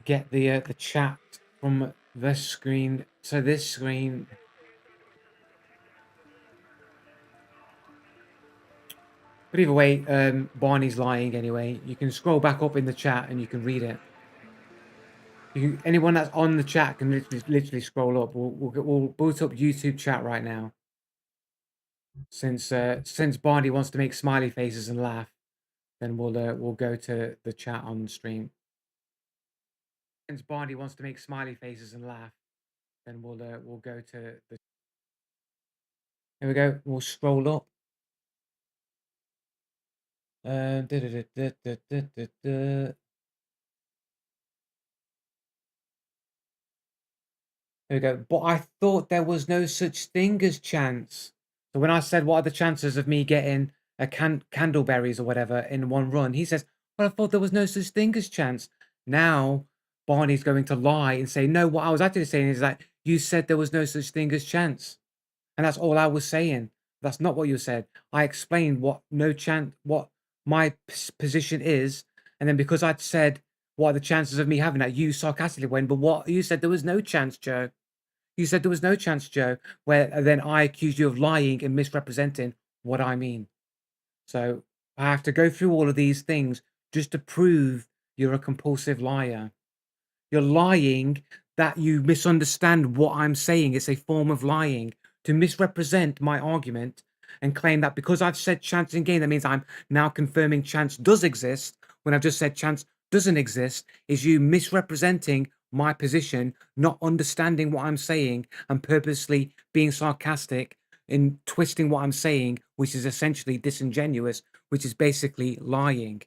get the chat from this screen. So this screen. But either way, Barney's lying anyway. You can scroll back up in the chat and you can read it. Anyone that's on the chat can literally scroll up. We'll boot up YouTube chat right now. Since Barney wants to make smiley faces and laugh, then we'll go to the chat on stream. Since Barney wants to make smiley faces and laugh, then we'll go to the. Here we go. We'll scroll up. There we go. But I thought there was no such thing as chance. So when I said, what are the chances of me getting a candleberries or whatever in one run, he says, well, I thought there was no such thing as chance. Now Barney's going to lie and say, no, what I was actually saying is that you said there was no such thing as chance. And that's all I was saying. That's not what you said. I explained what no chance, what my position is. And then because I'd said, what are the chances of me having that, you sarcastically went, but what you said there was no chance, Joe. You said there was no chance, Joe, where then I accused you of lying and misrepresenting what I mean. So I have to go through all of these things just to prove you're a compulsive liar. You're lying that you misunderstand what I'm saying. It's a form of lying to misrepresent my argument and claim that because I've said chance in game, that means I'm now confirming chance does exist when I've just said chance doesn't exist, is you misrepresenting my position, not understanding what I'm saying, and purposely being sarcastic in twisting what I'm saying, which is essentially disingenuous, which is basically lying.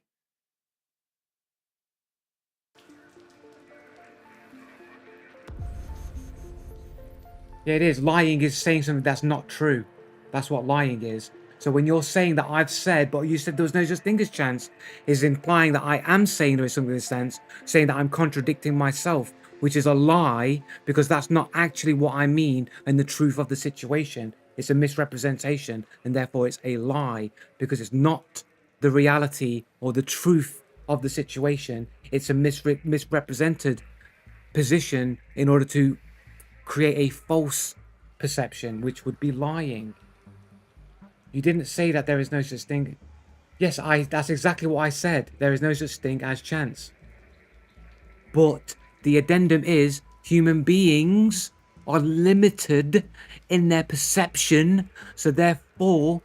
Yeah, it is. Lying is saying something that's not true. That's what lying is. So when you're saying that I've said, but you said there was no such thing as chance, is implying that I am saying there is something in a sense, saying that I'm contradicting myself, which is a lie, because that's not actually what I mean and the truth of the situation. It's a misrepresentation, and therefore it's a lie, because it's not the reality or the truth of the situation. It's a misrepresented position in order to create a false perception, which would be lying. You didn't say that there is no such thing. Yes, that's exactly what I said. There is no such thing as chance. But the addendum is human beings are limited in their perception. So therefore,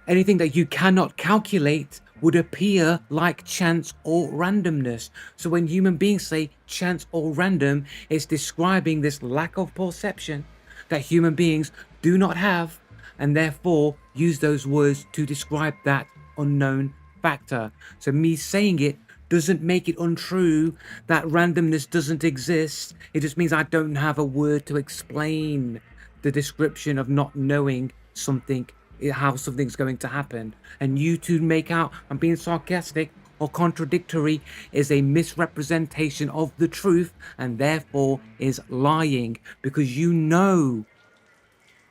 anything that you cannot calculate would appear like chance or randomness. So when human beings say chance or random, it's describing this lack of perception that human beings do not have, and therefore use those words to describe that unknown factor. So me saying it doesn't make it untrue that randomness doesn't exist. It just means I don't have a word to explain the description of not knowing something, how something's going to happen. And you to make out I'm being sarcastic or contradictory is a misrepresentation of the truth, and therefore is lying, because you know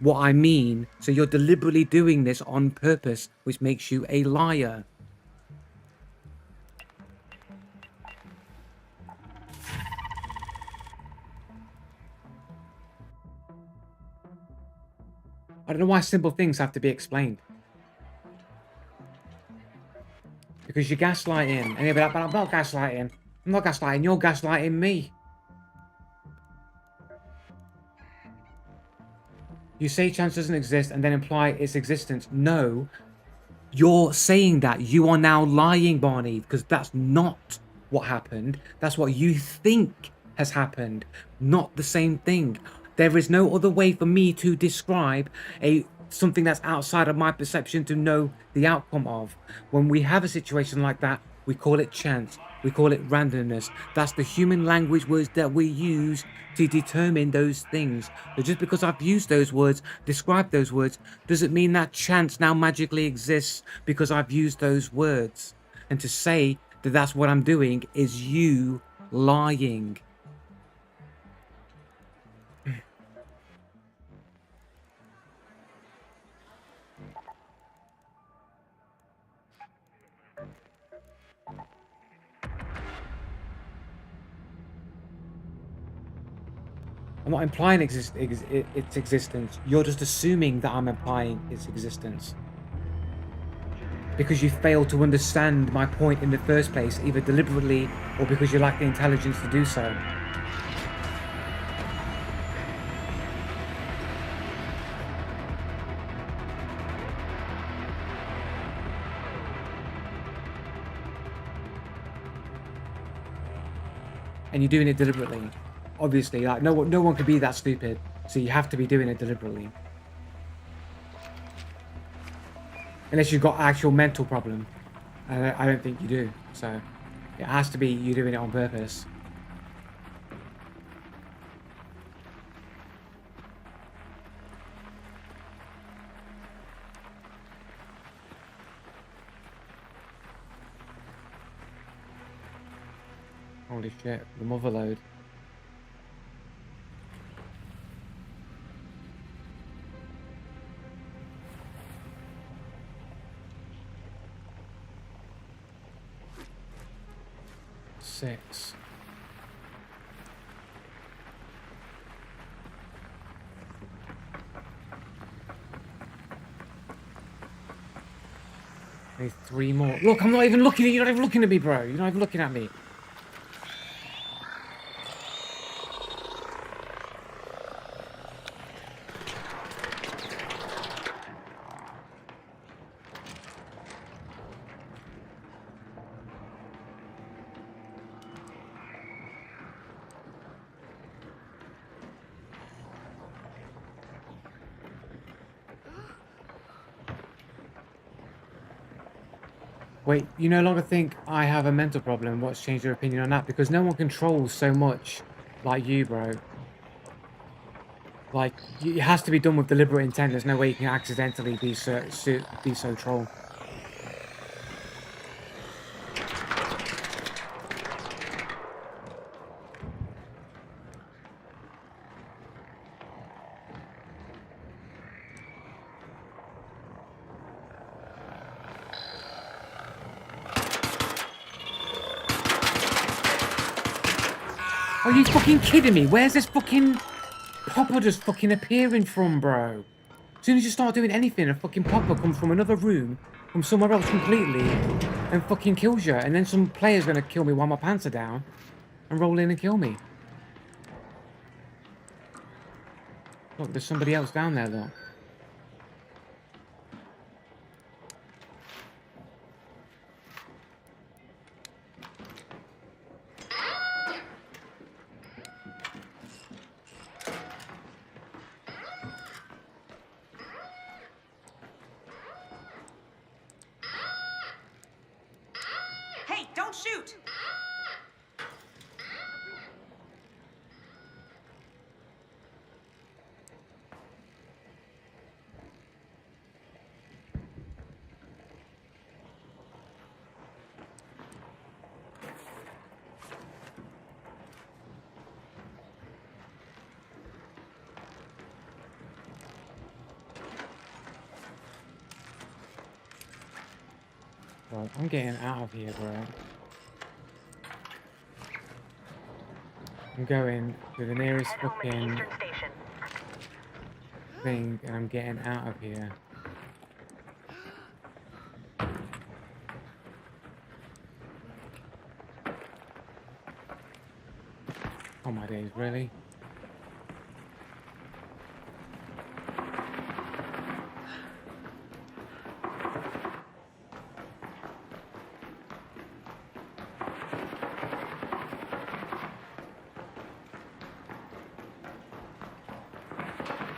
what I mean. So you're deliberately doing this on purpose, which makes you a liar. I don't know why simple things have to be explained. Because you're gaslighting. And you'll be like, but I'm not gaslighting. I'm not gaslighting. You're gaslighting me. You say chance doesn't exist and then imply its existence. No, you're saying that. You are now lying, Barney, because that's not what happened. That's what you think has happened, not the same thing. There is no other way for me to describe something that's outside of my perception to know the outcome of. When we have a situation like that, we call it chance. We call it randomness. That's the human language words that we use to determine those things. But just because I've used those words, described those words, doesn't mean that chance now magically exists because I've used those words. And to say that that's what I'm doing is you lying. I'm not implying its existence. You're just assuming that I'm implying its existence. Because you failed to understand my point in the first place, either deliberately or because you lack the intelligence to do so. And you're doing it deliberately. Obviously, like no one could be that stupid, so you have to be doing it deliberately. Unless you've got actual mental problem. I don't think you do. So it has to be you doing it on purpose. Holy shit, the mother load. Six. Need 3 more. Look, I'm not even looking at you. You're not even looking at me, bro. You're not even looking at me. Wait, you no longer think I have a mental problem. What's changed your opinion on that? Because no one controls so much like you, bro. Like, it has to be done with deliberate intent. There's no way you can accidentally be so troll. Are you fucking kidding me? Where's this fucking popper just fucking appearing from, bro? As soon as you start doing anything, a fucking popper comes from another room, from somewhere else completely, and fucking kills you. And then some player's gonna kill me while my pants are down, and roll in and kill me. Look, there's somebody else down there, though. Hey, don't shoot! Right, I'm getting out of here, bro. I'm going to the nearest Head home at fucking Eastern Station. thing, and I'm getting out of here. Oh my days, really?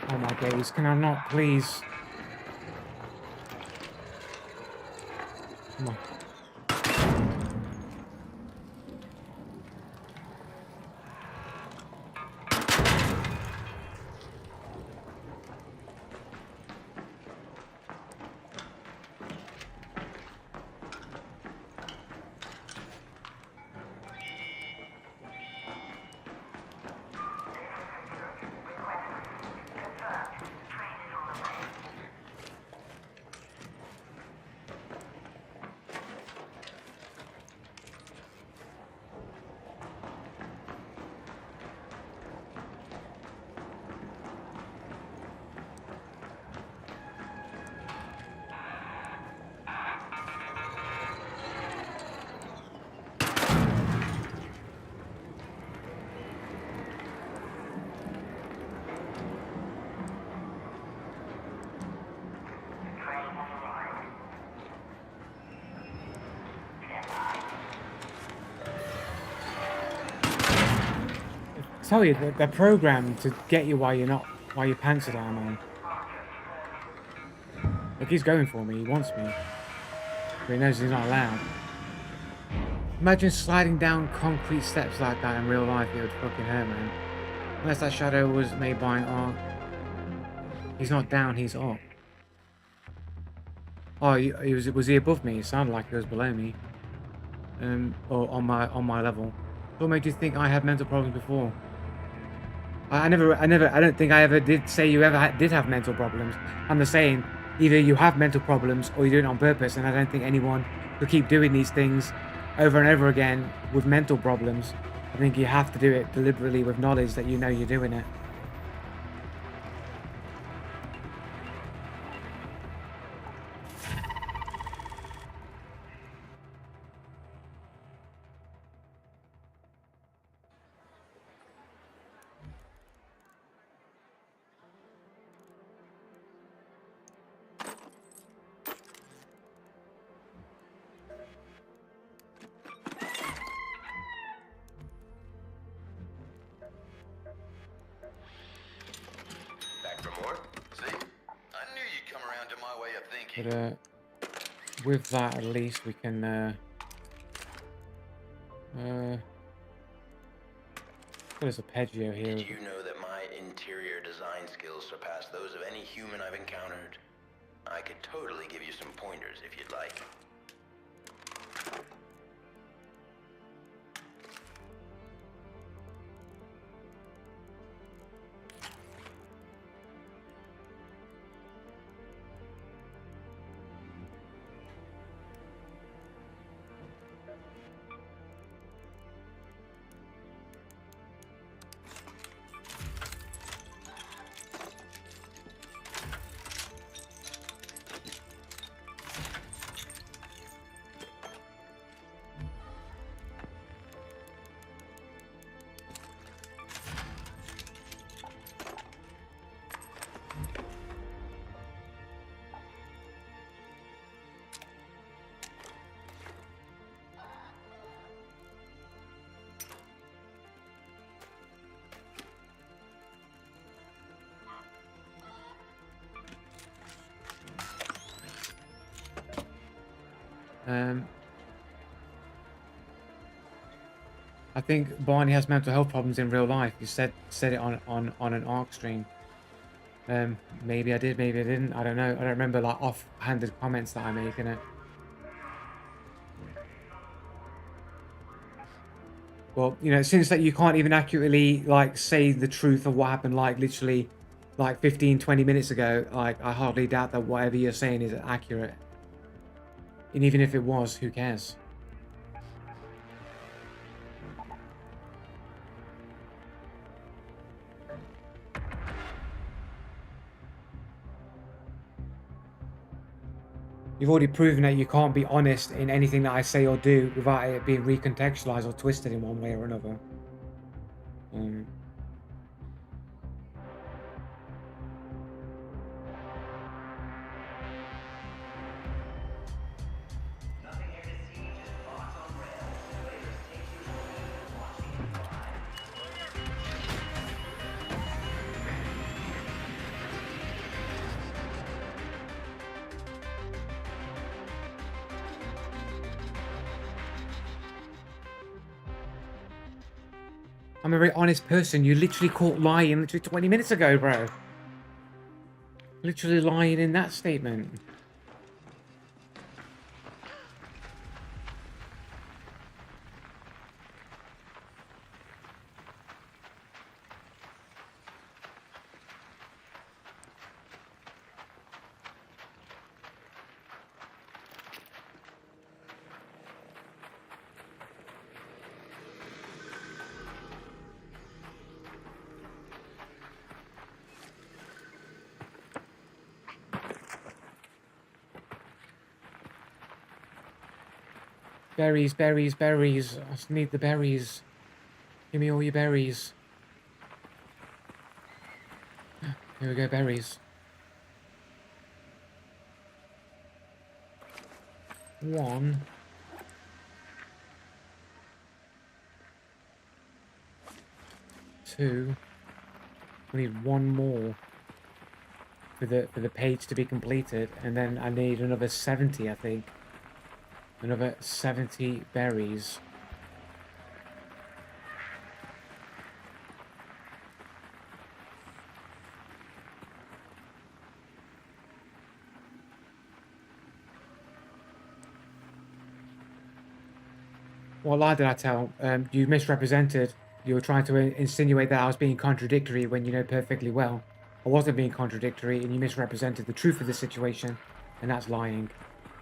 Oh my days, can I not please? Come on. Tell you, they're programmed to get you while your pants are down, man. Look, he's going for me. He wants me, but he knows he's not allowed. Imagine sliding down concrete steps like that in real life. It would fucking hurt, man. Unless that shadow was made by an arc. He's not down. He's up. Oh, was he above me? It sounded like he was below me. Or on my level. What made you think I had mental problems before? I don't think I ever did say you ever did have mental problems. I'm just saying, either you have mental problems or you do it on purpose, and I don't think anyone could keep doing these things over and over again with mental problems. I think you have to do it deliberately with knowledge that you know you're doing it. Back for more? See? I knew you'd come around to my way of thinking. But with that, at least we can there's a Peggio here. Did you know that my interior design skills surpass those of any human I've encountered? I could totally give you some pointers if you'd like. I think Barney has mental health problems in real life. You said it on an ARC stream. Maybe I did, maybe I didn't. I don't know. I don't remember like offhanded comments that I make in it. Well, you know, since that you can't even accurately like say the truth of what happened like literally like 15-20 minutes ago, like I hardly doubt that whatever you're saying is accurate. And even if it was, who cares? You've already proven that you can't be honest in anything that I say or do without it being recontextualized or twisted in one way or another. I'm a very honest person. You literally caught lying literally 20 minutes ago, bro. Literally lying in that statement. Berries, berries, berries. I just need the berries. Give me all your berries. Here we go, berries. 1. 2. We need 1 more for the page to be completed, and then I need another 70, I think. Another 70 berries. What lie did I tell? You misrepresented. You were trying to insinuate that I was being contradictory when you know perfectly well I wasn't being contradictory, and you misrepresented the truth of the situation, and that's lying.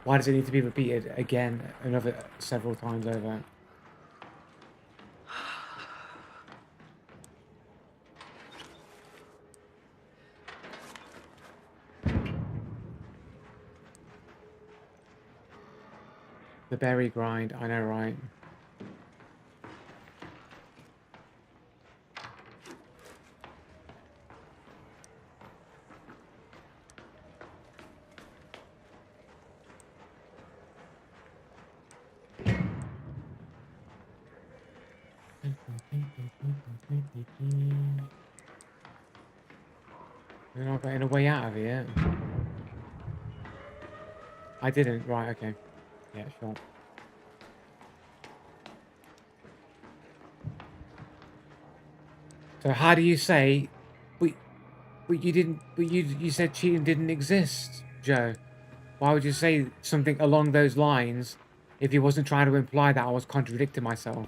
Why does it need to be repeated again, another several times over? The berry grind, I know, right? We're not getting a way out of here. I didn't, right, okay. Yeah, sure. So how do you say, but you didn't, but you said cheating didn't exist, Joe? Why would you say something along those lines if you wasn't trying to imply that I was contradicting myself?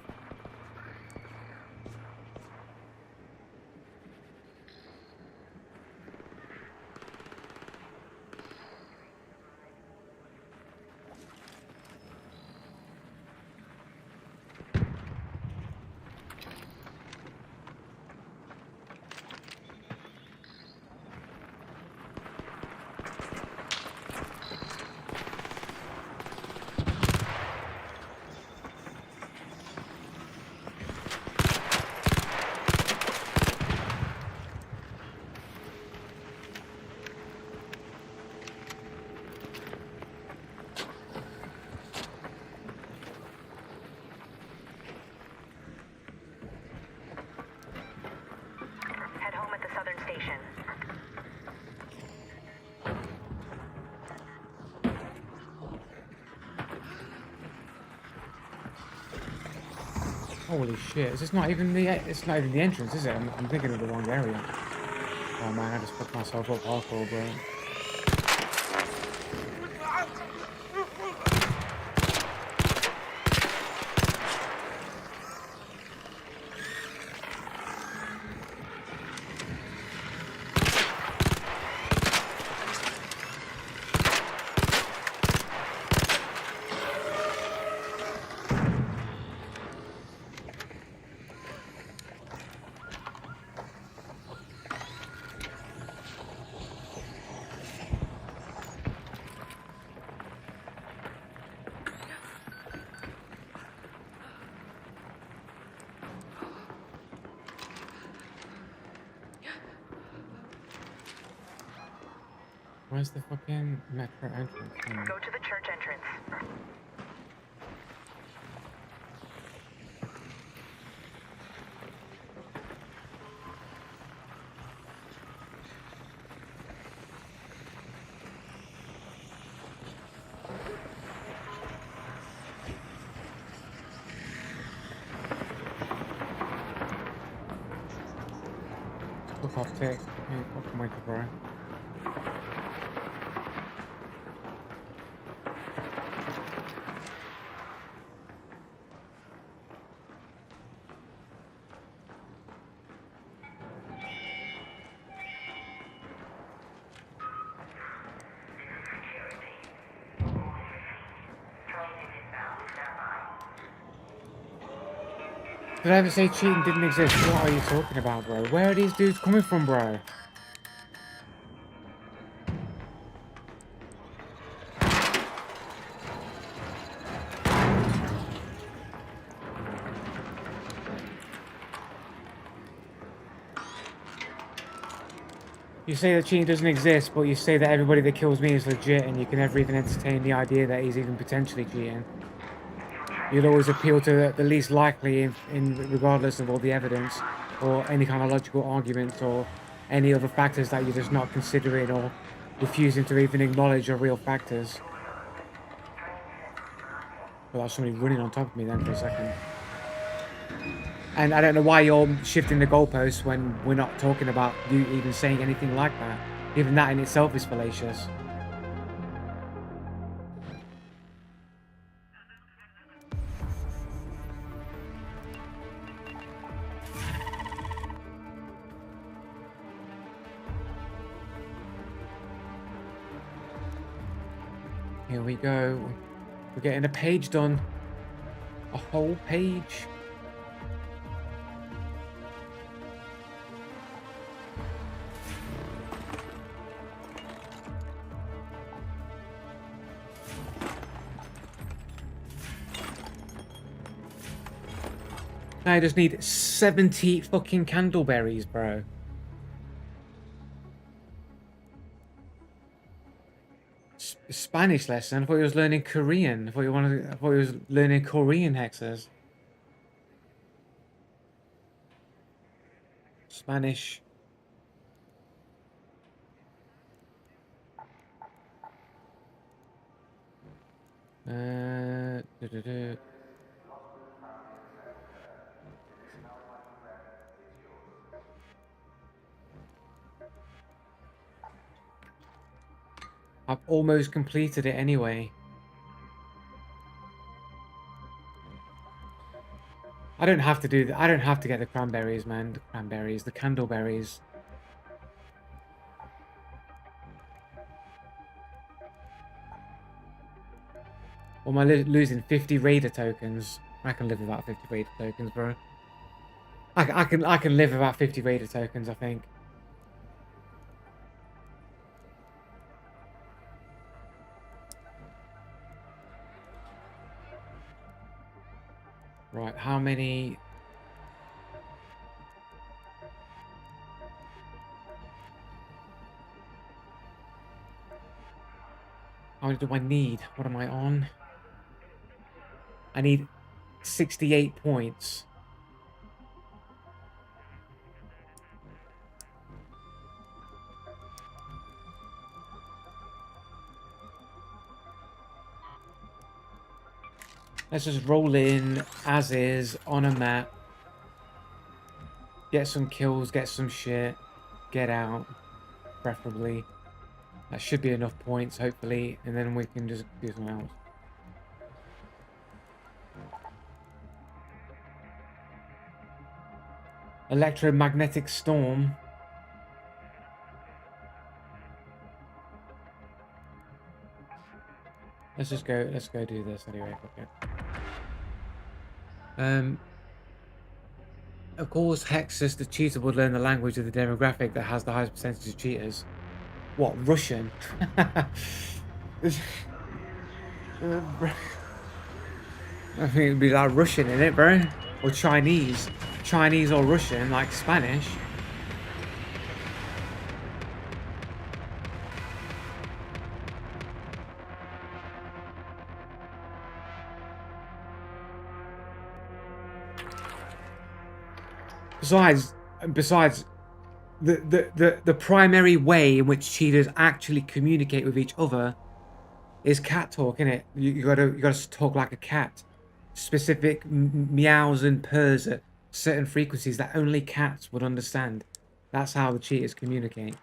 Head home at the southern station. Holy shit! Is this not even the? It's not even the entrance, is it? I'm thinking of the wrong area. Oh man, I just fucked myself up hardcore, bro. Where's the fucking metro entrance? Go to the church entrance. Look off tick. Hey, fucking wake up, bro. Did I ever say cheating didn't exist? What are you talking about, bro? Where are these dudes coming from, bro? You say that cheating doesn't exist, but you say that everybody that kills me is legit, and you can never even entertain the idea that he's even potentially cheating. You'd always appeal to the least likely, in regardless of all the evidence, or any kind of logical arguments, or any other factors that you're just not considering or refusing to even acknowledge are real factors. Well, that's somebody running on top of me then for a second. And I don't know why you're shifting the goalposts when we're not talking about you even saying anything like that. Even that in itself is fallacious. Here we go. We're getting a page done. A whole page. Now I just need 70 fucking candleberries, bro. Spanish lesson? I thought he was learning Korean. I thought he was learning Korean hexes. Spanish. Uh, duh, duh, duh. I've almost completed it anyway. I don't have to do that. I don't have to get the cranberries, man. The cranberries, the candleberries. Or am I losing 50 raider tokens? I can live without 50 raider tokens, bro. I can live without 50 raider tokens, I think. Right, how many? How many do I need? What am I on? I need 68 points. Let's just roll in as is on a map. Get some kills, get some shit. Get out, preferably. That should be enough points, hopefully, and then we can just do something else. Electromagnetic storm. Let's go do this anyway. Okay. Of course, Hexus, the cheater, would learn the language of the demographic that has the highest percentage of cheaters. What, Russian? I think it'd be like Russian in it, bro. Or Chinese. Chinese or Russian, like Spanish. Besides, the primary way in which cheaters actually communicate with each other is cat talk, innit? You gotta talk like a cat. Specific meows and purrs at certain frequencies that only cats would understand. That's how the cheaters communicate.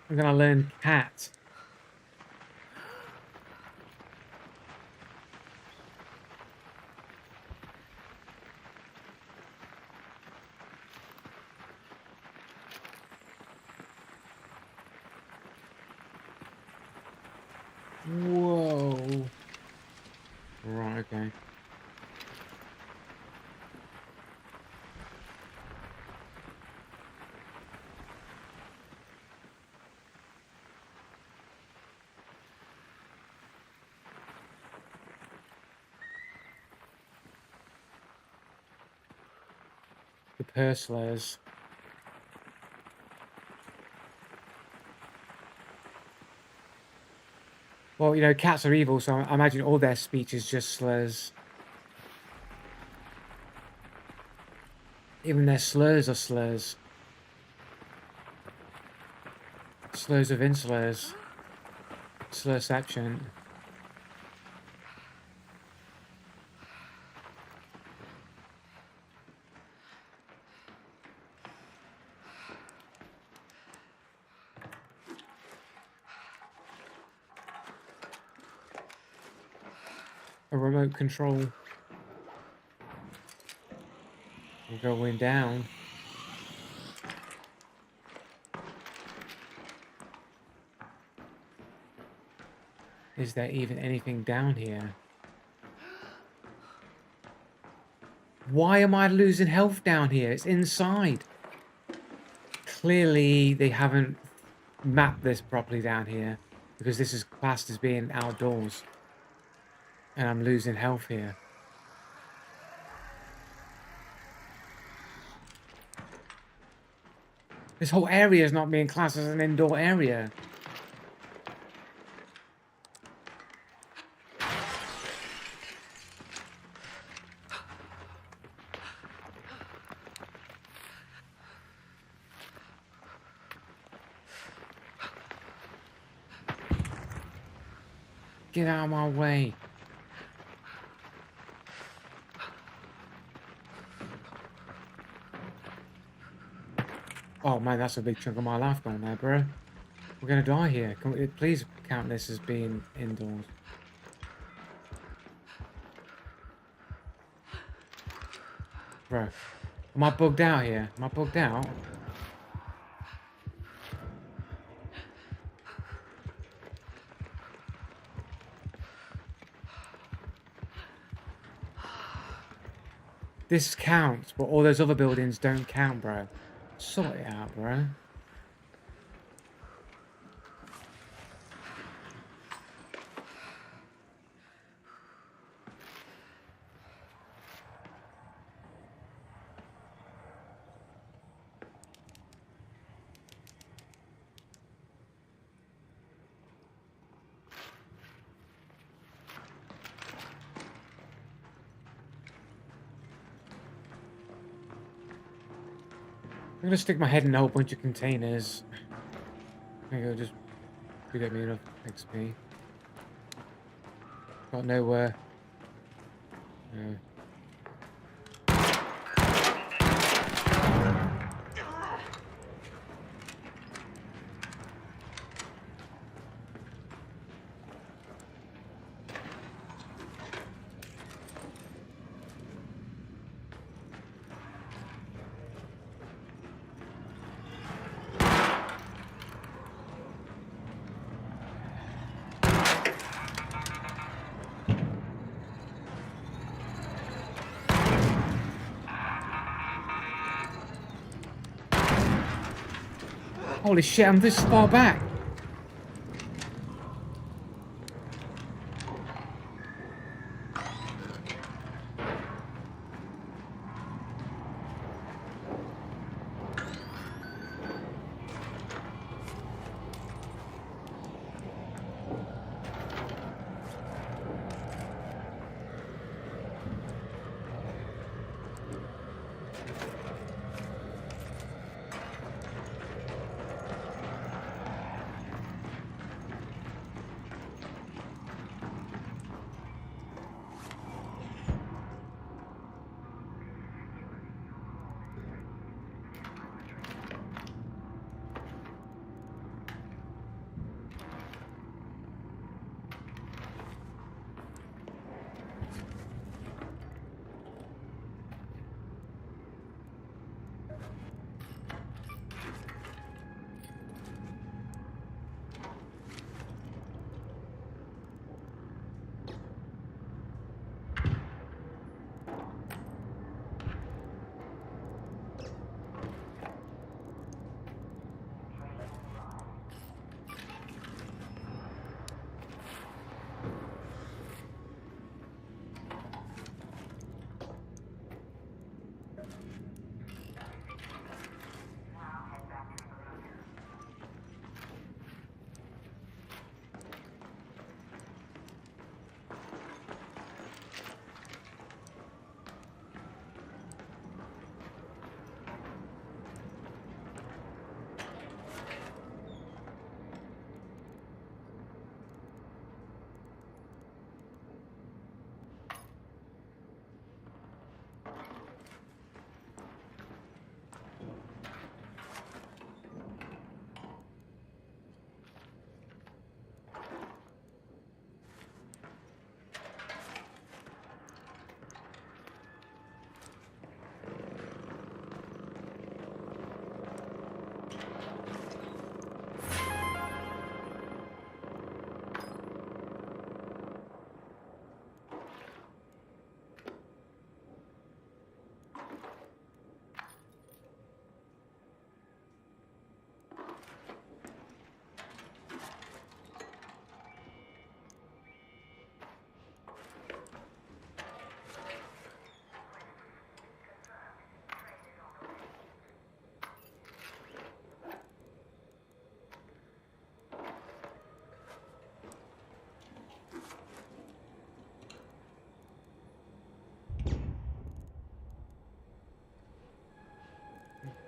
I'm gonna learn cat. Whoa. Right, okay. The Purslers. Well, you know, cats are evil, so I imagine all their speech is just slurs. Even their slurs are slurs. Slurs within slurs. Slurception. A remote control. We're going down. Is there even anything down here? Why am I losing health down here? It's inside. Clearly they haven't mapped this properly down here, because this is classed as being outdoors. And I'm losing health here. This whole area is not being classed as an indoor area. Get out of my way. Oh man, that's a big chunk of my life gone there, bro. We're gonna die here. Can we please count this as being indoors? Bro, am I bugged out here? Am I bugged out? This counts, but all those other buildings don't count, bro. Sort it out, bro. I'm gonna stick my head in a whole bunch of containers. There you go, just to get me enough XP. Got nowhere. No. Holy shit, I'm this far back.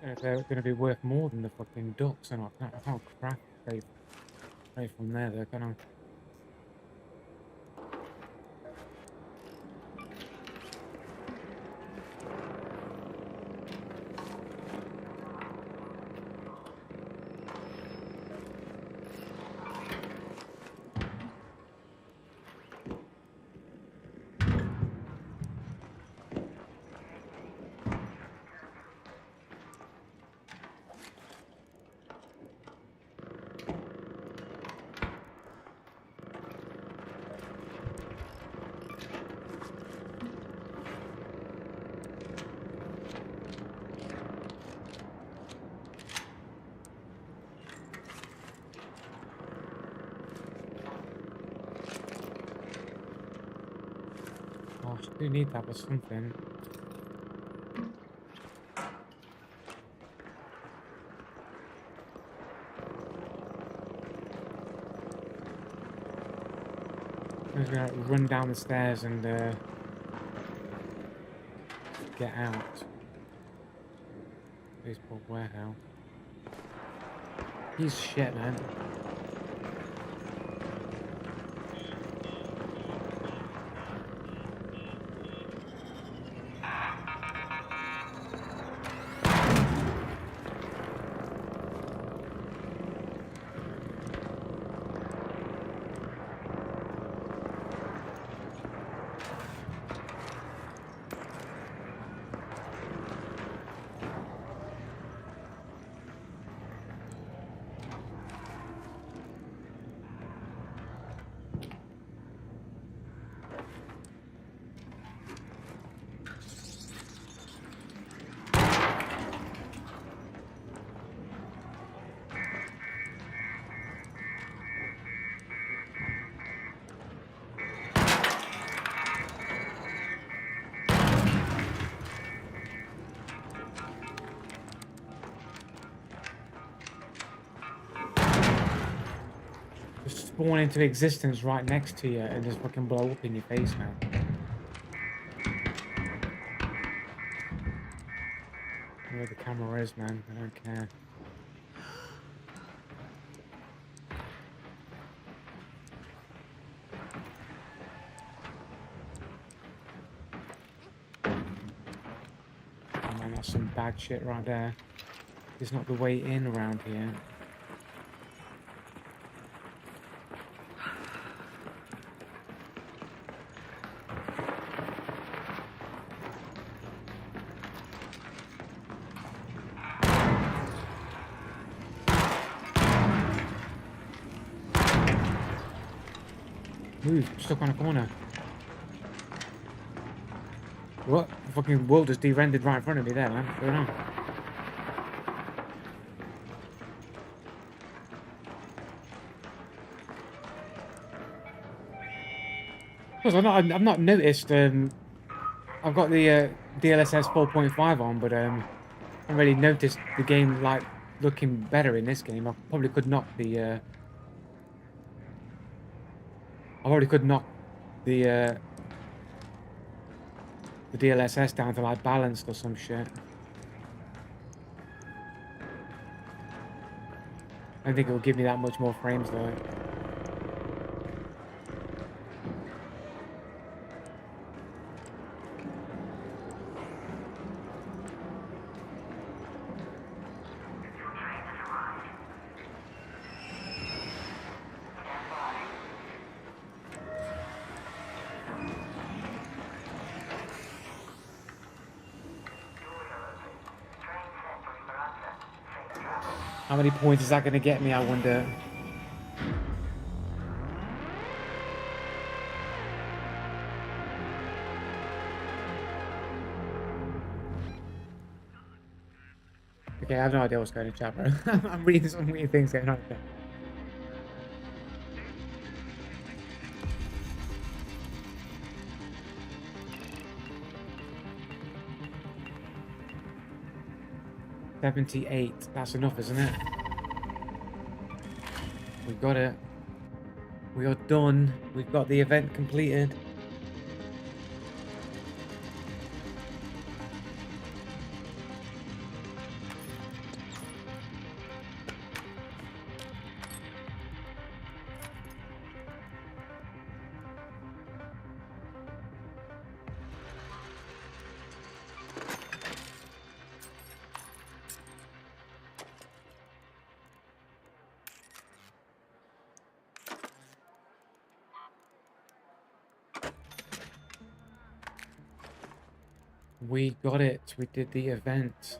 If they're going to be worth more than the fucking ducks, and I can't craft straight from there. They're gonna. Gosh, I do need that for something. I'm just gonna run down the stairs and get out. Baseball warehouse. He's shit, man. Just spawn into existence right next to you and just fucking blow up in your face, man. Where the camera is, man. I don't care. Oh man, that's some bad shit right there. It's not the way in around here. Move, stuck on a corner. What? The fucking world just de-rendered right in front of me there, man. What's going on? Because I've not noticed. I've got the DLSS 4.5 on, but I haven't really noticed the game like looking better in this game. I probably could knock the. I probably could knock the DLSS down to like balanced or some shit. I don't think it will give me that much more frames though. How many points is that going to get me, I wonder? Okay, I have no idea what's going on in chat, bro. I'm reading some weird things going on there. $78. That's enough, isn't it? We've got it. We are done. We've got the event completed. We got it. We did the event.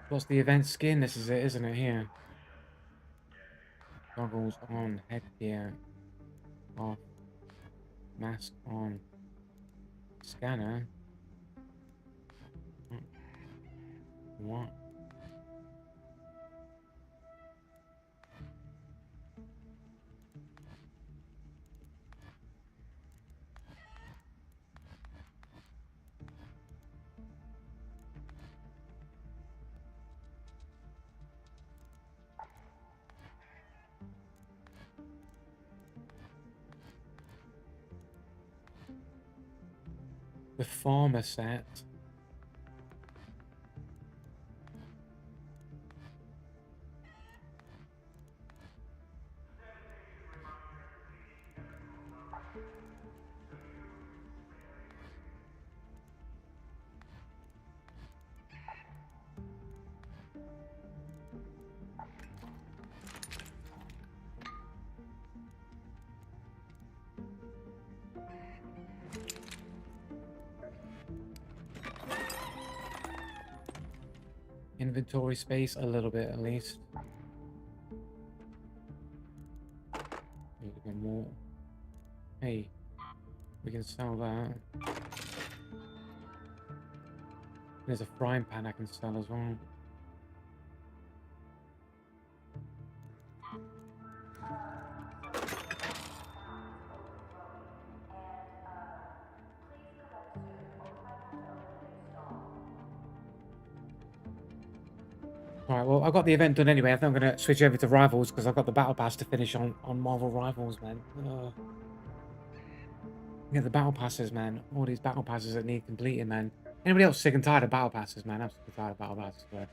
What's the event skin? This is it, isn't it? Here. Goggles on. Headgear off. Mask on. Scanner. What? The farmer set. Inventory space a little bit at least. A little bit more. Hey, we can sell that. There's a frying pan I can sell as well. Alright, well, I got the event done anyway. I think I'm going to switch over to Rivals because I've got the Battle Pass to finish on Marvel Rivals, man. Yeah, the Battle Passes, man. All these Battle Passes that need completing, man. Anybody else sick and tired of Battle Passes, man? I'm sick and tired of Battle Passes, but...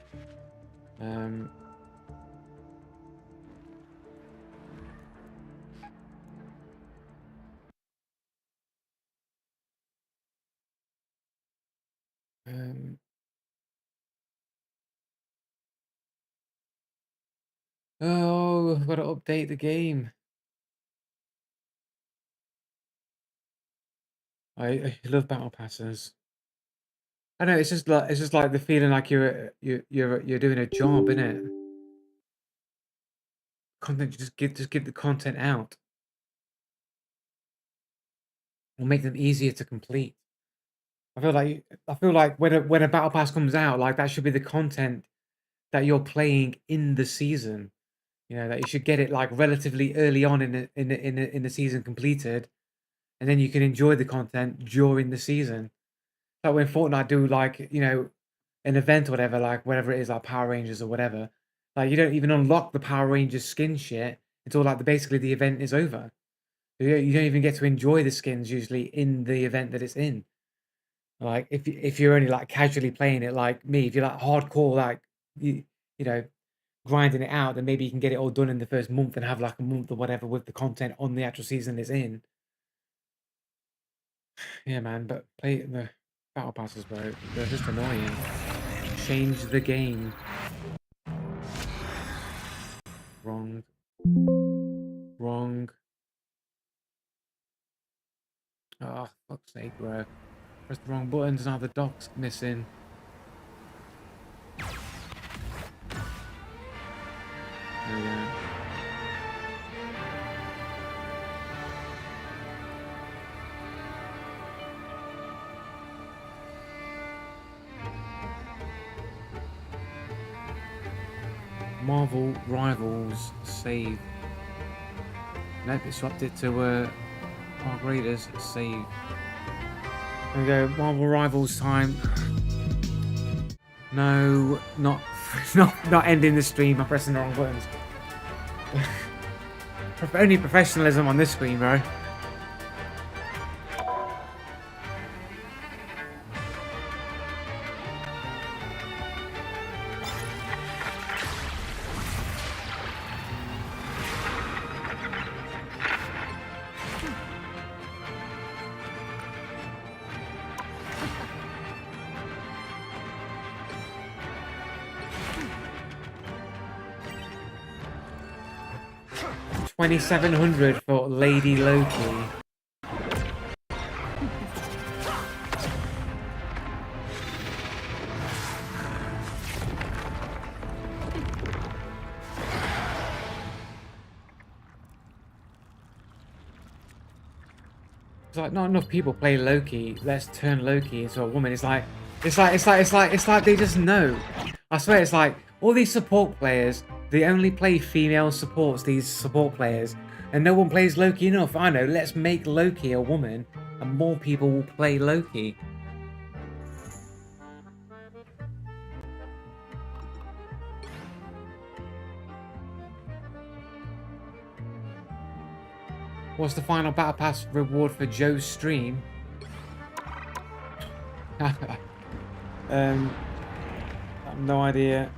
Oh, I've got to update the game. I love Battle Passes. I know it's just like the feeling like you're doing a job, innit? Content, just give the content out. Or make them easier to complete. I feel like when a Battle Pass comes out, like that should be the content that you're playing in the season. You know, that you should get it like relatively early on in the season completed, and then you can enjoy the content during the season. Like when Fortnite do like, you know, an event or whatever, like whatever it is, like Power Rangers or whatever. Like you don't even unlock the Power Rangers skin shit until like basically the event is over. You don't even get to enjoy the skins usually in the event that it's in. Like if you're only like casually playing it like me, if you're like hardcore like you know grinding it out, then maybe you can get it all done in the first month and have like a month or whatever with the content on the actual season it's in. Yeah, man, but play the battle passes, bro. They're just annoying. Change the game. Wrong. Wrong. Oh, fuck's sake, bro. Press the wrong buttons, now the dock's missing. There we go. Marvel Rivals save. Nope, it swapped it to Arc Raiders save. There we go, Marvel Rivals time. No, not ending the stream. I'm pressing the wrong buttons. Only professionalism on this screen, bro. $2,700 for Lady Loki. It's like not enough people play Loki. Let's turn Loki into a woman. It's like they just know. I swear, it's like all these support players. They only play female supports. These support players, and no one plays Loki enough. I know. Let's make Loki a woman, and more people will play Loki. What's the final battle pass reward for Joe's stream? I have no idea.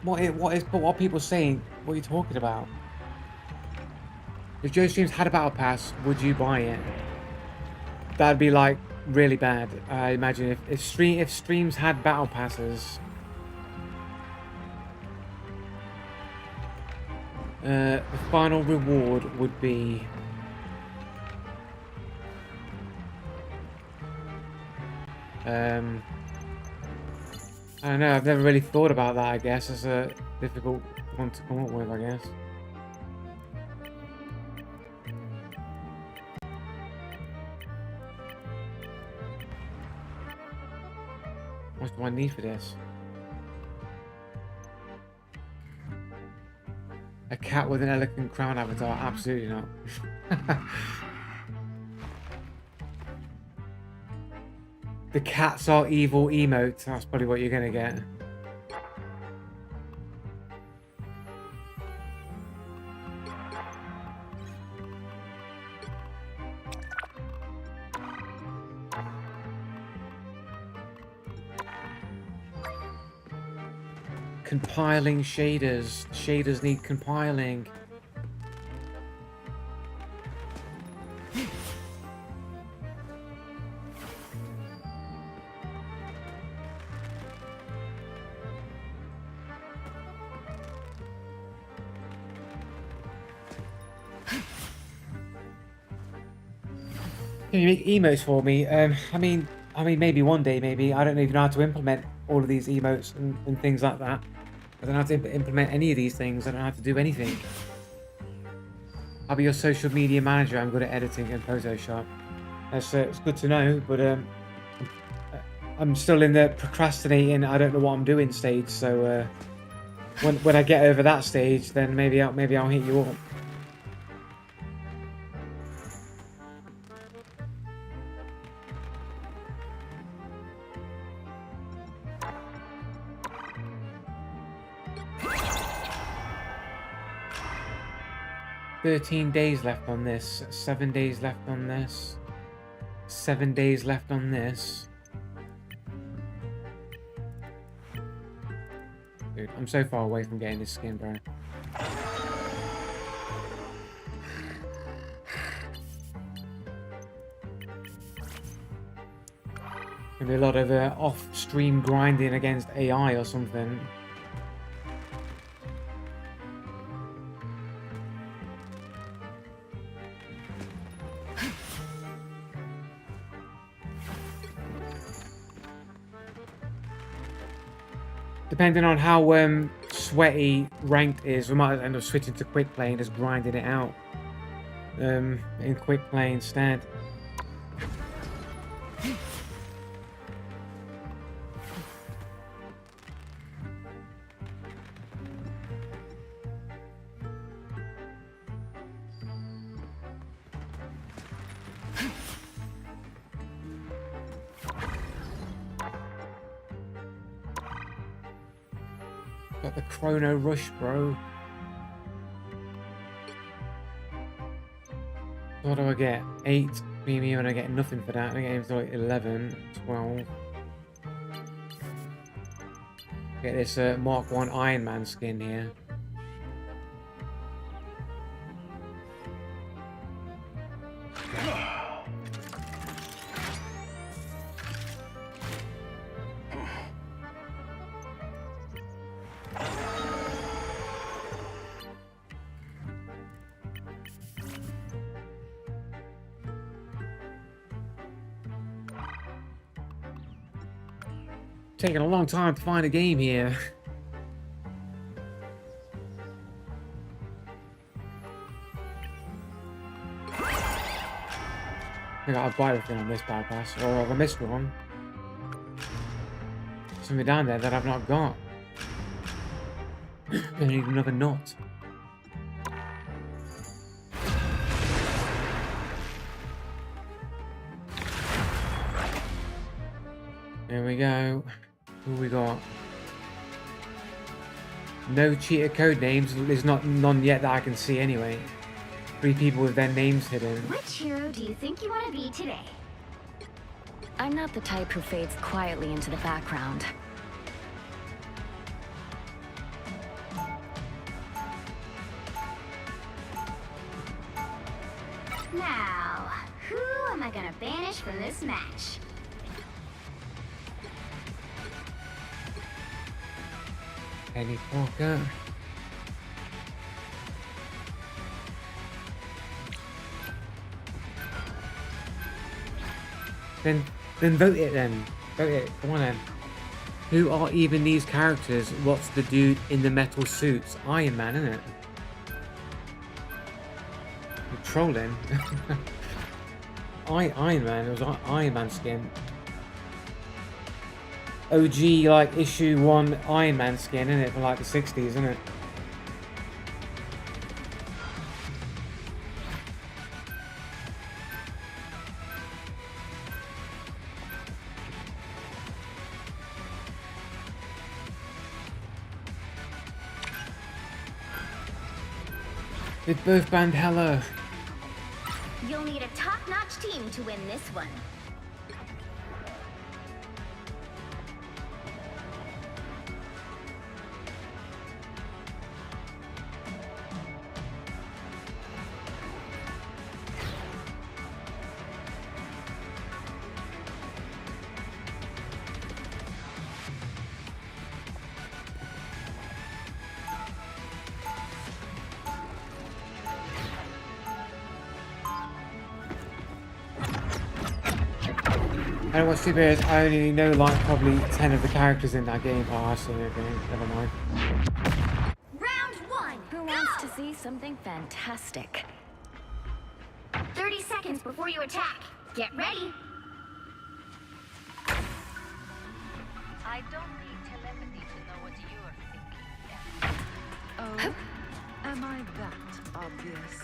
What are people saying? What are you talking about? If Joe Streams had a battle pass, would you buy it? That'd be like really bad. I imagine if streams had battle passes. The final reward would be I don't know, I've never really thought about that. I guess it's a difficult one to come up with, I guess. What do I need for this? A cat with an elegant crown avatar? Absolutely not. The cats are evil emotes. That's probably what you're gonna get. Compiling shaders. Shaders need compiling. Can you make emotes for me? I mean, maybe one day, maybe. I don't even know how to implement all of these emotes and things like that. I don't know how to implement any of these things. I don't know how to do anything. I'll be your social media manager. I'm good at editing and Photoshop. That's it's good to know, but I'm still in the procrastinating. I don't know what I'm doing stage. So when I get over that stage, then maybe I'll hit you up. $13 left on this, 7 days left on this, 7 days left on this. Dude, I'm so far away from getting this skin, bro. Gonna be a lot of off-stream grinding against AI or something. Depending on how sweaty ranked is, we might end up switching to quick play and just grinding it out in quick play instead. Got the Chrono Rush, bro. What do I get? 8 premium and I get nothing for that. I get like 11, 12. Get this Mark 1 Iron Man skin here. Taking a long time to find a game here. I think I've got everything on this bypass, or have I missed one? Something down there that I've not got. I need another nut. There we go. Who we got? No cheater code names. There's none yet that I can see anyway. 3 people with their names hidden. Which hero do you think you want to be today? I'm not the type who fades quietly into the background. Now, who am I gonna banish from this match? Penny Parker. Then vote it then. Vote it. Come on then. Who are even these characters? What's the dude in the metal suits? Iron Man, isn't it? You're trolling. Iron Man. It was Iron Man skin. OG like issue 1 Iron Man skin, isn't it? From like the 60s, isn't it? They both banned Hello. You'll need a top-notch team to win this one. I don't watch superheroes. I only know like probably 10 of the characters in that game. Oh, I've seen it. Okay, never mind. Round 1, Who wants to see something fantastic? 30 seconds before you attack. Get ready. I don't need telepathy to know what you're thinking. Oh, am I that obvious?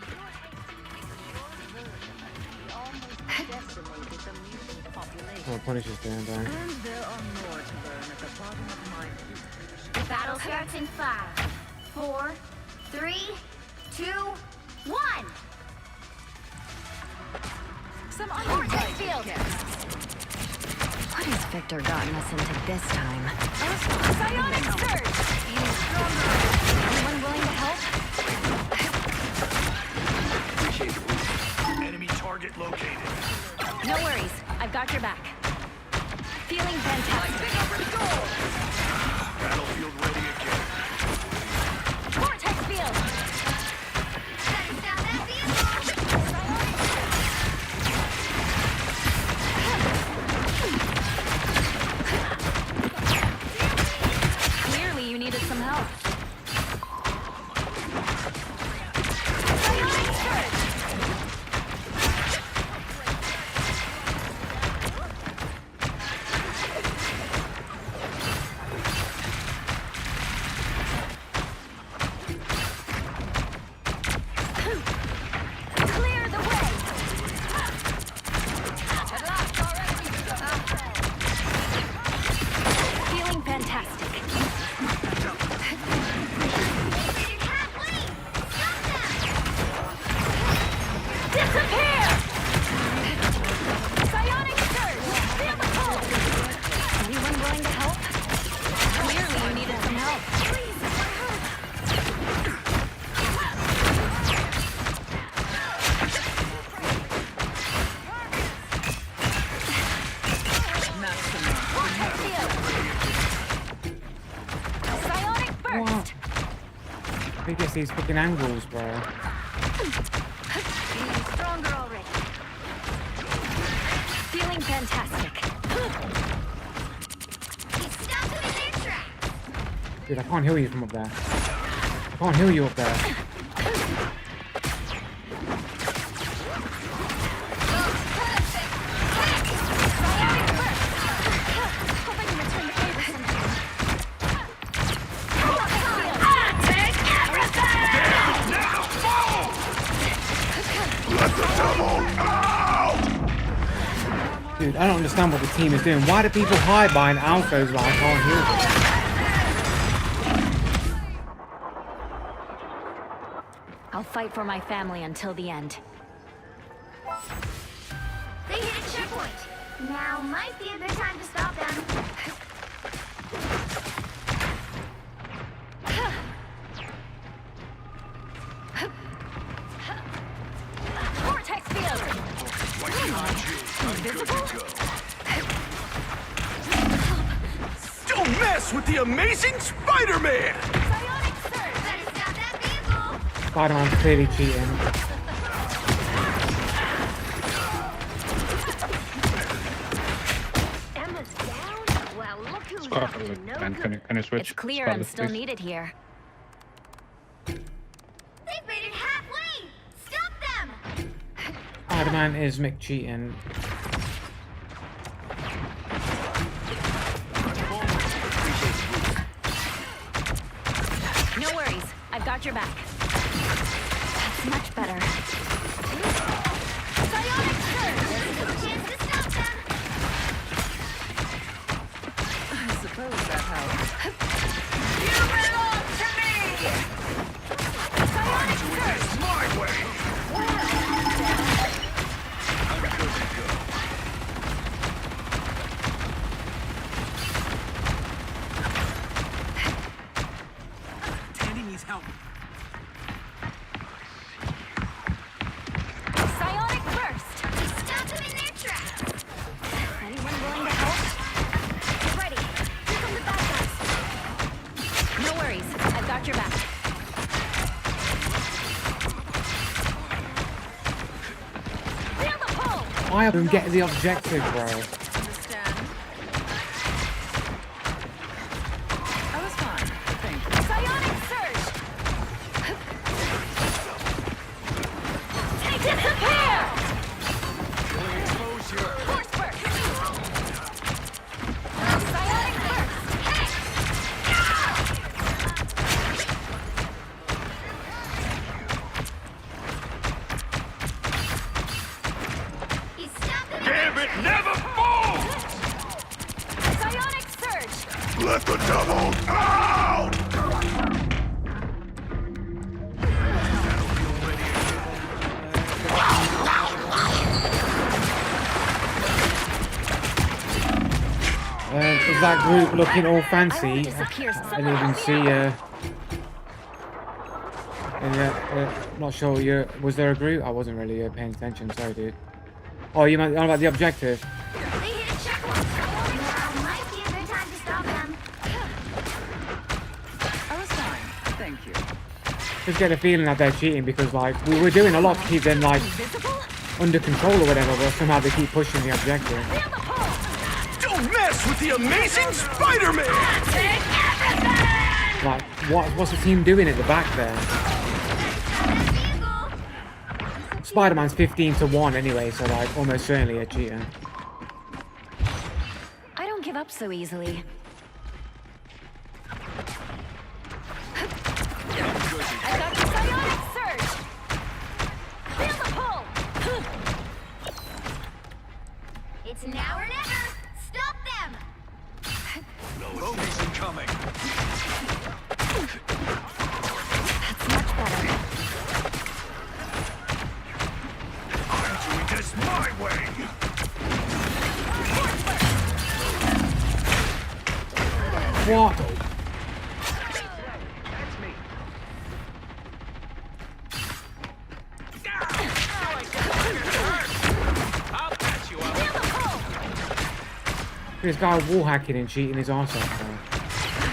You're hating because your version of me almost decimated the mutant population. Oh, Punisher's down there. And there are more to learn at the bottom of my The battle starts in 5, 4, 3, 2, 1. Some Vortex field. What has Victor gotten us into this time? Psionic surge. Anyone willing to help? Enemy target located. No worries. I've got your back. Feeling fantastic. Battlefield ready again. Vortex field! Clearly you needed some help. Psionic surge! Clear the way! Feeling fantastic. Disappear! Psionic surge! Feel the pull! Anyone willing to help? Clearly you needed some help. Vortex field! Psionic burst! What? I think it's these fucking angles, bro. Feeling stronger already. Feeling fantastic. He's stopping in their tracks. Dude, I can't heal you from up there. I can't heal you up there. Dude, I don't understand what the team is doing. Why do people hide behind alphas when I can't hear them? I'll fight for my family until the end. They hit a checkpoint. Now might be a good time to stop them. Vortex field! Invisible? Don't mess with the amazing Spider-Man! Psionic surge! Better stop that vehicle! Spider-Man's clearly cheating. Emma's down? Well, look who's Scar, up to no can good. you switch? It's clear Scarlet, I'm still please? needed here. They've made it halfway! Stop them! Spider-Man is McCheating. No worries. I've got your back. That's much better. Psionic surge! There's a chance to stop them! I suppose that helps. You belong to me! Psionic surge! It's my way! I'm good to go. Tandy needs help. Psionic burst! Stop them in their tracks! Anyone willing to help? Get ready. Here come the bad guys. No worries. I've got your back. Feel the pull! I haven't get the objective, bro. Understand? I was fine. Thank you. Psionic surge! Disappear! Force burst! Psionic burst! You stop them in Damn it, never fall! Psionic surge! Let the devil out! Is that group looking all fancy? I won't disappear I didn't somewhere even else. see, not sure, was there a group? I wasn't really paying attention, sorry dude. Oh, you meant on about the objective? They hit a checkpoint. Now might be a good time to stop them. I was fine. Thank you. Just get a feeling that they're cheating because like, we were doing a lot to keep them like Invisible? under control or whatever, but somehow they keep pushing the objective. Feel the pull! Don't mess with the amazing Spider-Man! Like, what's the team doing at the back there? Spider-Man's 15-1 anyway, so like, almost certainly a cheater. I don't give up so easily. I got the psionic surge! Feel the pull! It's now or never. Stop them. Bogey's incoming. That's much better. I'm doing this my way! What? That's me. I'll patch you up. Feel the pull! This guy wall hacking and cheating his arse off. Bro. I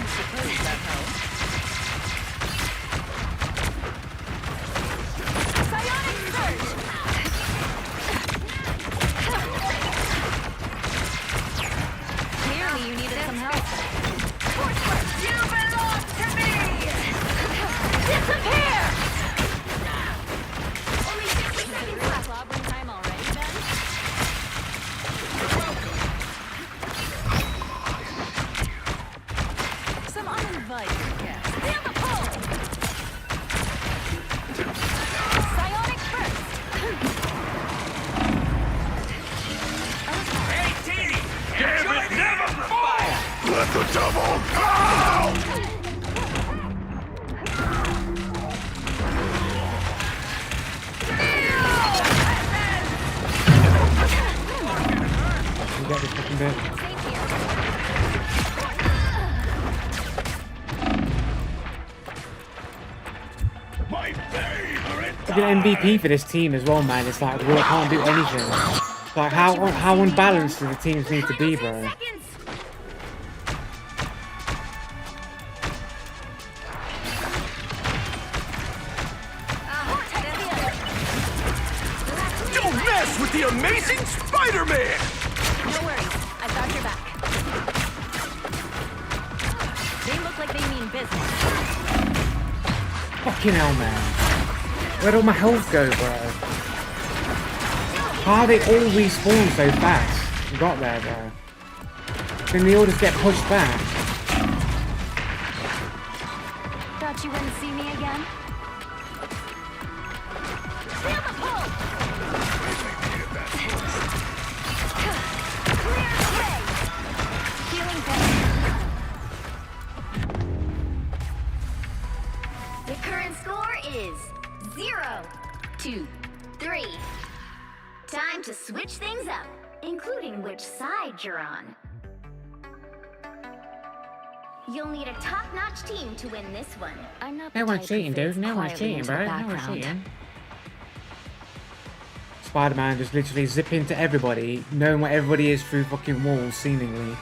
suppose that helps. Psionic surge! Clearly you needed some help. Force burst! You belong to me! Disappear! Only 60 seconds left. Clobbering time already done? bit. Same here. My favorite. It's an MVP for this team as well, man. It's like, well, I can't do anything. It's like, how unbalanced do the teams need to be, Final 10 bro? seconds. Don't mess with the amazing Spider-Man! No worries. I've got your back. They look like they mean business. Fucking hell, man. Where'd all my health go, bro? How are they all respawn so fast? You got there, bro. Then they all just get pushed back. Thought you wouldn't see me again? Feel the pull! Clear the way! Feeling better. The current score is 0-2-3. Time to switch things up, including which side you're on. You'll need a top-notch team to win this one. I'm not No the one's type cheating, who fades dude. No one's quietly cheating, into the bro. No one's background. cheating. Spider-Man just literally zip into everybody, knowing where everybody is through fucking walls, seemingly.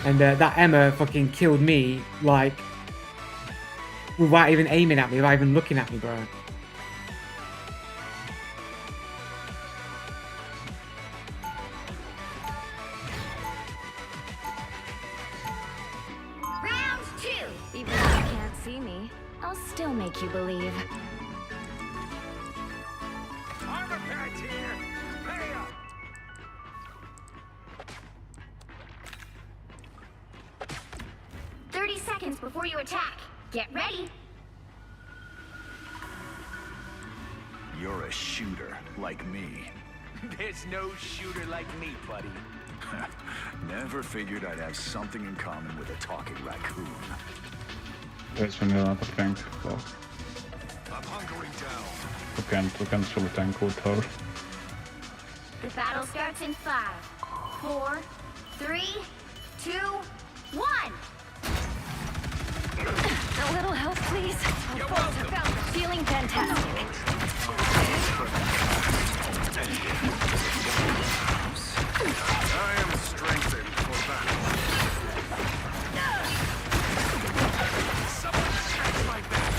And that Emma fucking killed me, like, without even aiming at me, without even looking at me, bro. Round 2. Even if you can't see me, I'll still make you believe. Armor patch here! Pay up! 30 seconds before you attack. Get ready. You're a shooter, like me. There's no shooter like me, buddy. Never figured I'd have something in common with a talking raccoon. Vet som redan på kränkt. Så I'm hunkering down. du kan skjuta en kort här. The battle starts in 5, 4, 3, 2, 1. A little help, please. Feeling fantastic. I am strengthened for battle. Someone catch my back.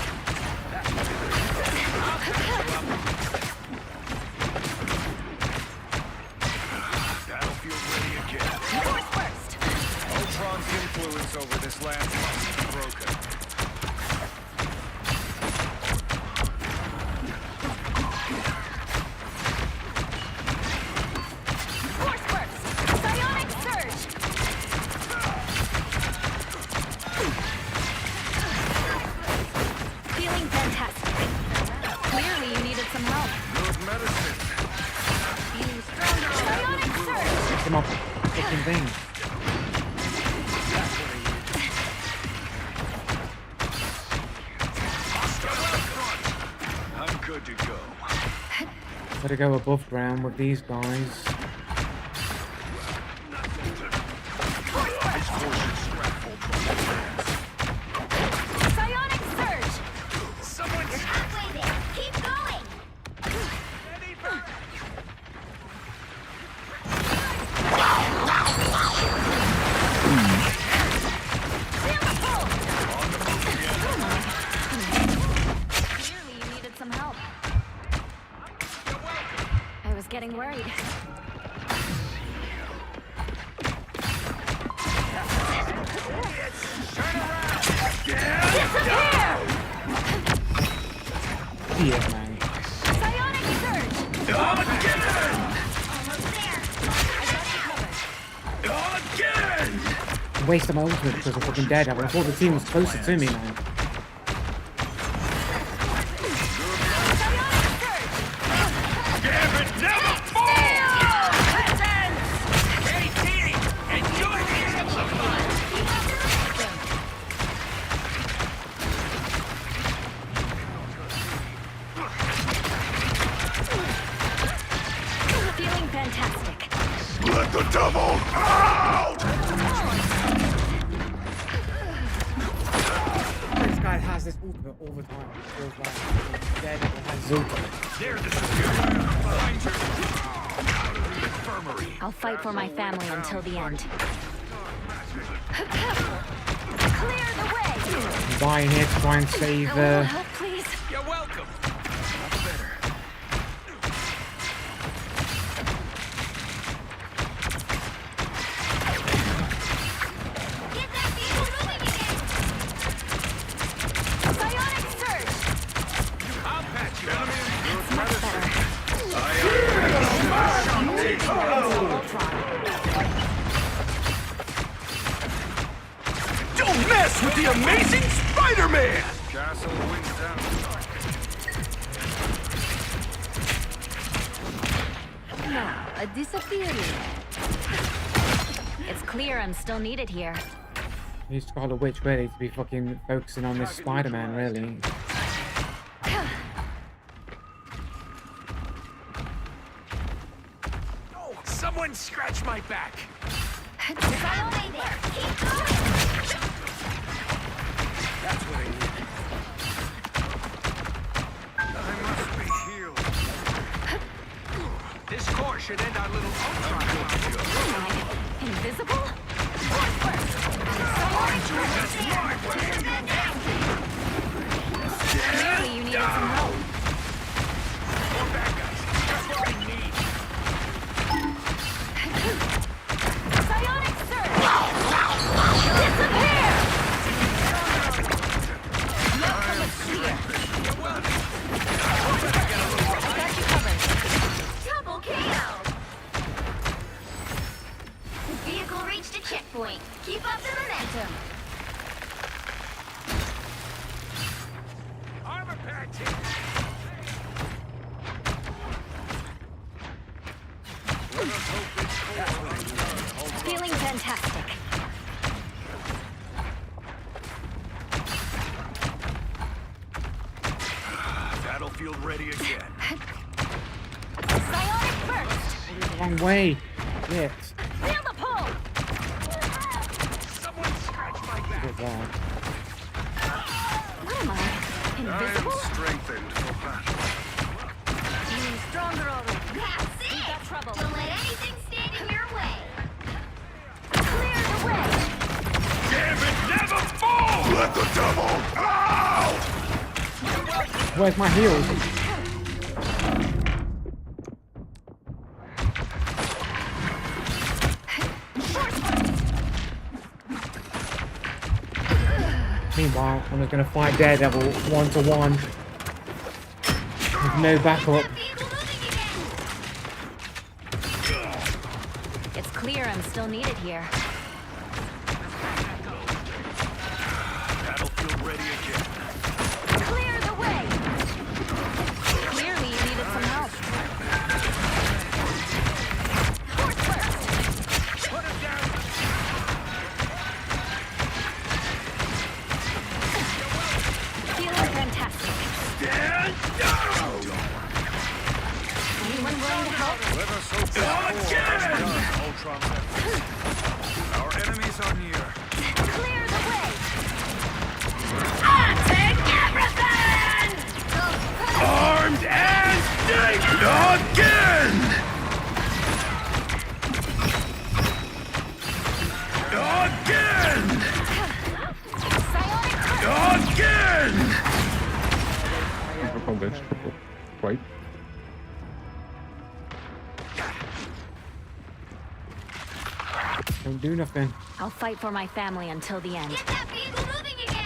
Battlefield ready again. Force first. Ultron's influence over this land must be broken. Force first. Psionic surge. Feeling fantastic. Clearly you needed some help. Good medicine. Feeling stronger. Psionic surge. Come on, fucking thing. I'm good to go. Gotta go above ground with these guys. This portion strap Ultron's plans. Psionic surge. Someone You're halfway there. Keep going. Feel the pull. Clearly you needed some help. I was getting worried. Disappear! Yeah, man. Psionic surge. Almost there. I wasted my ultimate because of fucking Daredevil. I thought the team was closer to me, man. Damn it, never fall! KT, enjoy the episode! Feeling fantastic. Let the double out! This guy has this ultimate all the time. It feels like Daredevil has his ultimate. They're the superior. Behind you. Out of the infirmary. I'll fight for my family until the end. Clear the way! I'm dying here to try and save A little help, please. You're welcome. That's better. Get that vehicle moving again! Bionic surge! I'll patch you up. Much better. Don't mess with the amazing Spider-Man! Castle wings down. Now, a disappearing. It's clear I'm still needed here. He's Scarlet Witch really to be fucking focusing on this Spider-Man really. Oh, someone scratch my back. Bionic there! Keep going! That's what I need. I must be healed. This core should end our little Ultron. Am I invisible? Clearly you needed some help. More bad guys. That's what I need. Bionic surge! Disappear! Now come here. Got you covered. Double KO! Vehicle reached a checkpoint. Keep up the momentum. Armor patch here. Feeling fantastic. Battlefield ready again. Bionic burst! Wrong way. Shit. Feel the pull! Someone scratch my back. Good lord. What am I? I am Invisible? strengthened for battle. Feeling stronger already. That's it! Got trouble. Don't let anything stand in your way. Clear the way! Damn it, never fall! Let the devil out! Where's my heels? Meanwhile, I'm just gonna fight Daredevil 1-to-1 with no backup. Vehicle moving again! It's clear I'm still needed here. Battlefield ready again. Clear the way! Clearly you needed some help. Force burst! Put him down. Feeling fantastic. Stand down! Anyone willing to help? Whoever so Ultron. Our enemies are near. Clear the way! Armed and naked again! Again! Psionic burst! Again! Proprio this. Right. Don't do nothing. I'll fight for my family until the end. Get that vehicle moving again!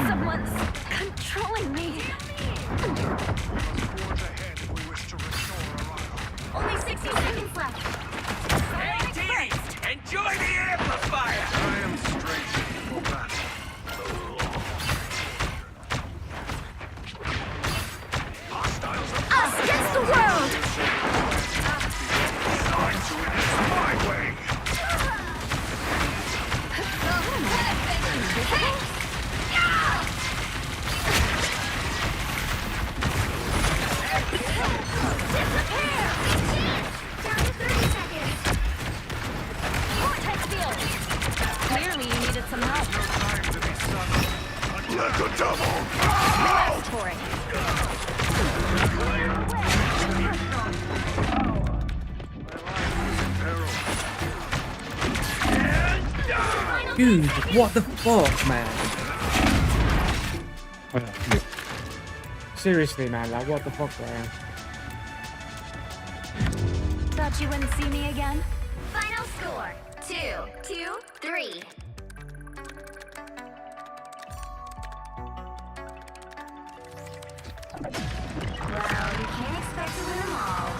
Someone's controlling me. Only 60 seconds left. Hey, Dee! Enjoy the amplifier! I am strengthened for battle. Us against the world! Let the devil Ask for it. Dude, what the fuck, man? Oh, yeah. Seriously, man, like, what the fuck, bro? Thought you wouldn't see me again? Final score 2-3. Well, you can't expect to win them all.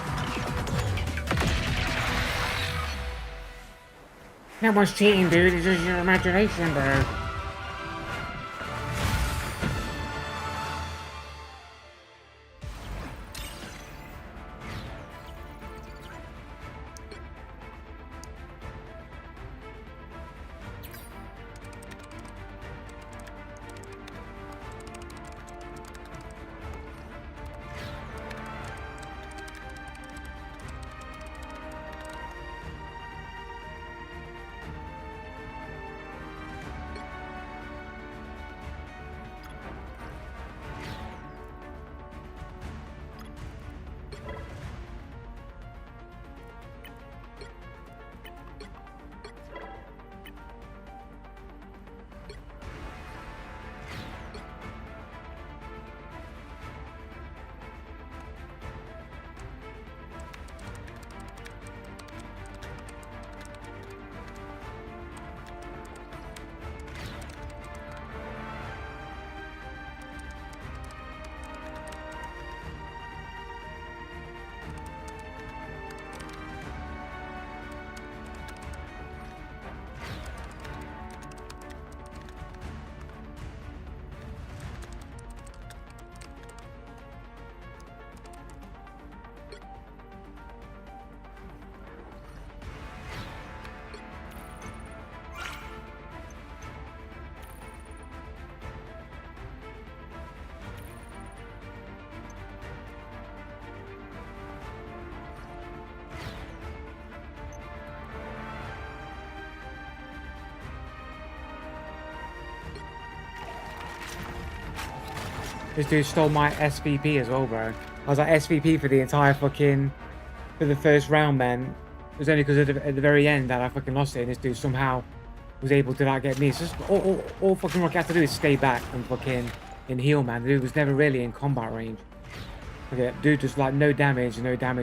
That was cheating, dude. It's just your imagination, bro. This dude stole my SVP as well, bro. I was like SVP for the entire fucking... for the first round, man. It was only because at the very end that I fucking lost it, and this dude somehow was able to not get me. It's just all fucking Rocky had to do is stay back and fucking in heal, man. The dude was never really in combat range. Okay, dude just like no damage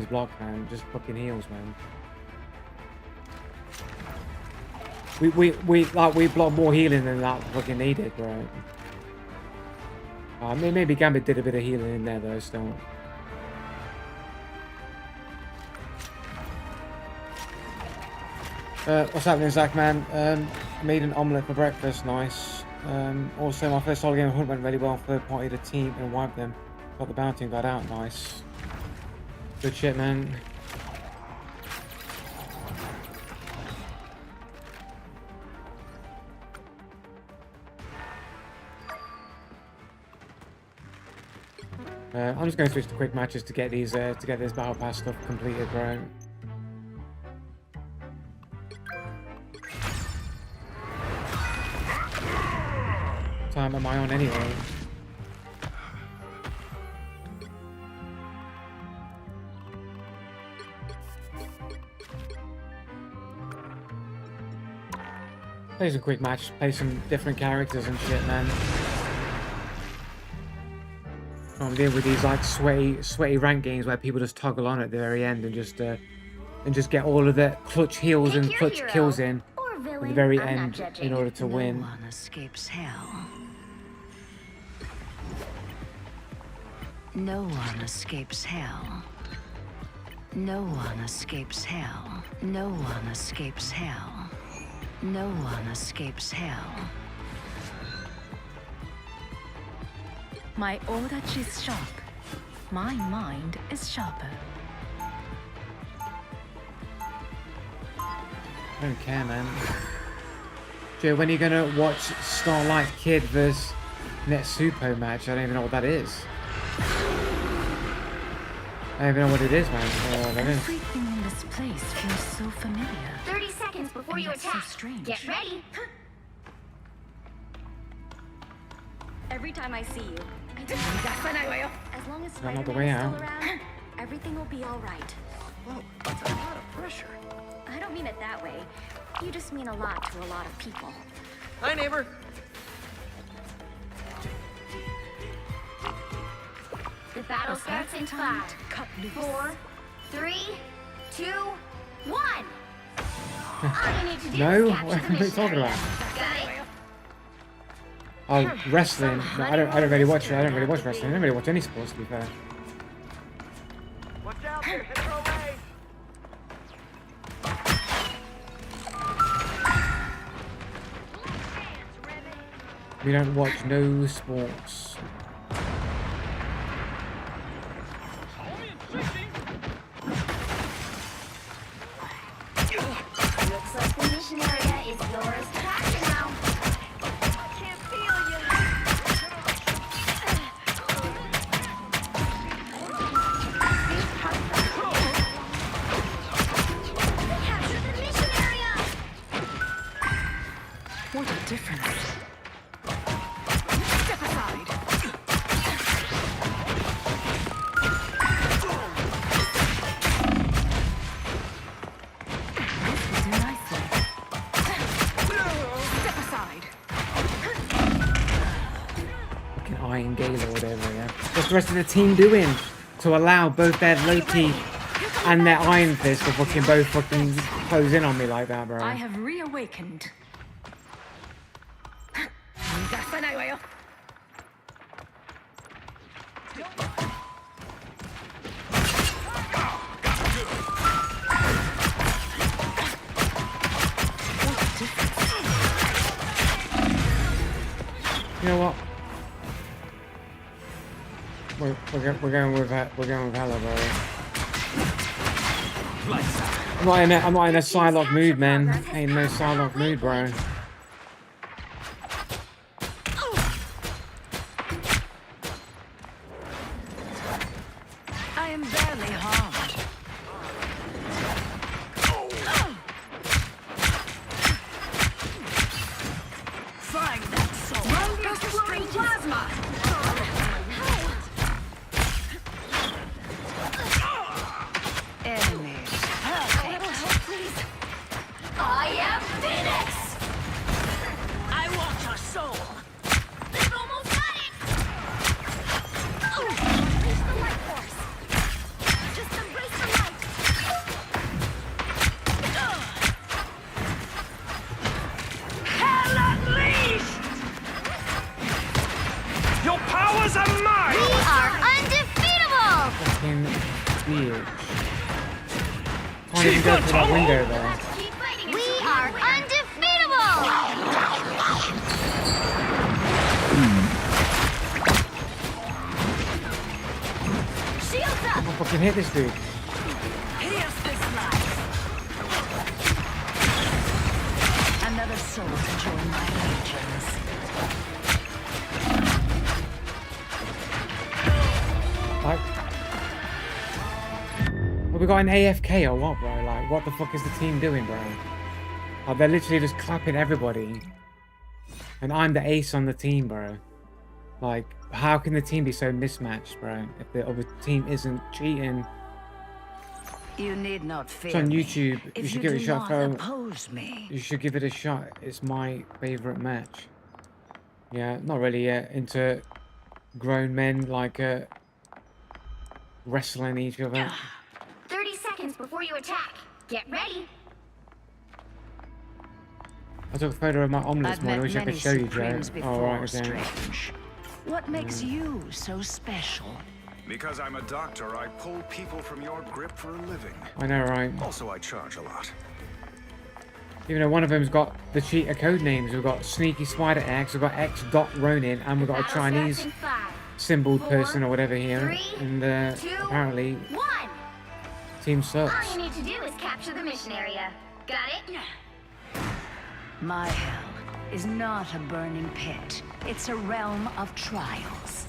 block, man. Just fucking heals, man. We blocked more healing than that fucking needed, bro. Maybe Gambit did a bit of healing in there though, still. What's happening, Zach, man? Made an omelette for breakfast, nice. Also, my first solo game of Hunt went really well. Third party the team and wiped them. Got the bounty and got out, nice. Good shit, man. I'm just going to switch to quick matches to get these to get this battle pass stuff completed, bro. Time am I on anyway? Play some quick match, play some different characters and shit, man. I'm dealing with these like sweaty rank games where people just toggle on at the very end and just get all of the clutch heals and clutch kills in at the very end in order to win. No one escapes hell. No one escapes hell. No one escapes hell. No one escapes hell. No one escapes hell. My odachi is sharp. My mind is sharper. I don't care, man. Joe, when are you gonna watch Starlight Kid vs Netsupo match? I don't even know what that is. I don't even know what it is, man. Everything in this place feels so familiar. 30 seconds before you It's so attack. strange. Get ready. Every time I see you, I just as long as Not the Spider-Man way is out. still around, everything will be all right. Whoa, that's a lot of pressure. I don't mean it that way. You just mean a lot to a lot of people. Hi, neighbor. The battle starts in 5, 4, 3, 2, 1. All you need to do No? is What capture are the you mission talking area. about? Got it? Oh, wrestling. No, I don't really watch it. I don't really watch wrestling. I don't really watch any sports, to be fair. Watch out, they're heading our way. We don't watch no sports. Looks like the mission area is yours to capture now. Can't feel you. Capture the mission area! What a difference. Step aside. This will do nicely. Step aside. Fucking Iron Gale or whatever, yeah. What's the rest of the team doing to allow both their Loki and their Iron Fist to fucking both fucking close in on me like that, bro? I have reawakened. You know what? We're going with Hella, bro. I'm not in a Psylocke mood, man. Ain't no Psylocke mood, bro. I am barely harmed. Find that soul. Exploding plasma. Enemies. A little help, please. I am Phoenix! I want your soul. They've almost got it! Unleash the light force. Just embrace the light. Hell unleashed! Your powers are mine! We are undefeatable! Fucking huge. Can't even go through that window there. Keep fighting. We are undefeatable! Shields up. I fucking hit this dude. Here's this life. Another soul to join my legions. Like, well, we got an AFK or what, bro? Like, what the fuck is the team doing, bro? Like, they're literally just clapping everybody. And I'm the ace on the team, bro. Like, how can the team be so mismatched, bro? If the other team isn't cheating. You need not fear It's on me. YouTube. You If should you give it a do shot, not fella. oppose me. You should give it a shot. It's my favorite match. Yeah, not really into grown men like wrestling each other. 30 seconds before you attack. Get ready. I took a photo of my omelette I've this morning. I met wish I could many show you, Joe. Supremes Oh, before, right, okay. Strange. What makes you so special? Because I'm a doctor, I pull people from your grip for a living. I know, right? Also, I charge a lot. Even though one of them's got the cheater code names. We've got Sneaky Spider X, we've got X Dot Ronin, and we've got a Battle starts Chinese in 5, symboled 4, person or whatever here. 3, And 2, apparently, 1. team All sucks. you need to do is capture the mission area. Got it? My hell is not a burning pit. It's a realm of trials.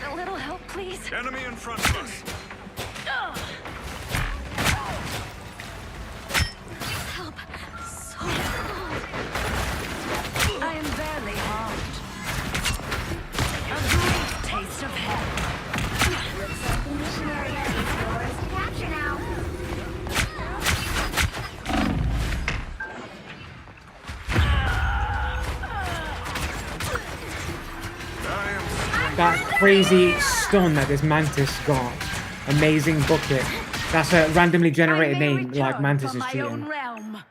A little help, please. Enemy in front of us. Help. So cold. that crazy stun that this Mantis got. Amazing bucket. That's a randomly generated name, like Mantis is cheating. Realm.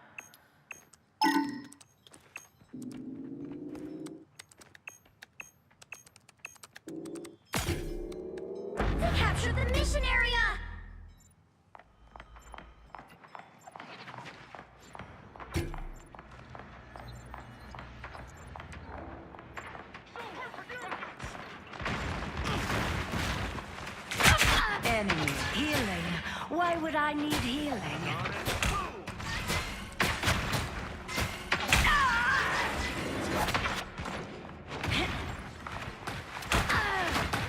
Capture the mission area! Enemy healing. Why would I need healing?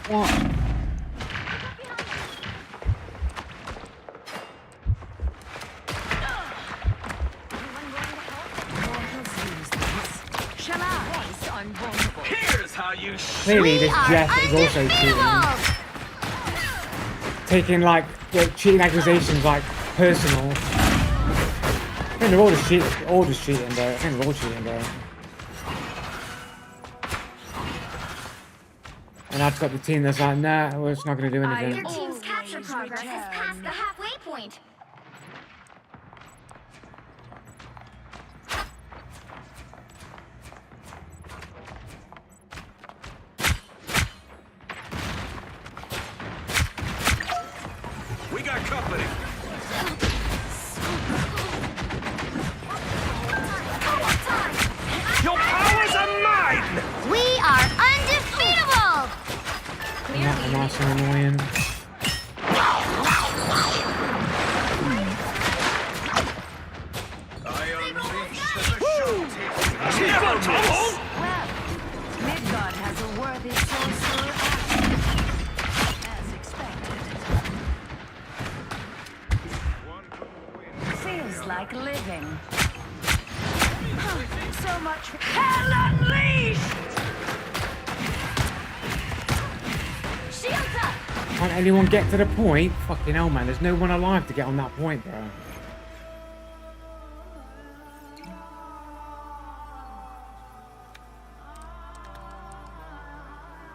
What? Shall I? Unvulnerable. Here's how you Clearly, this Jeff is also cheating. Taking like the cheating accusations like personal. I think they're all just cheating, bro. I think they're all cheating, bro. And I've got the team that's like, nah, we're just not gonna do anything. Your team's capture progress has passed the halfway point. We got company. Your powers are mine! We are undefeatable! Am I so annoying? I unleash the Never Well, Midgard has a worthy sorcerer as expected. Feels like living. So much hell unleashed! Shields up! Can't anyone get to the point? Fucking hell, man. There's no one alive to get on that point, bro.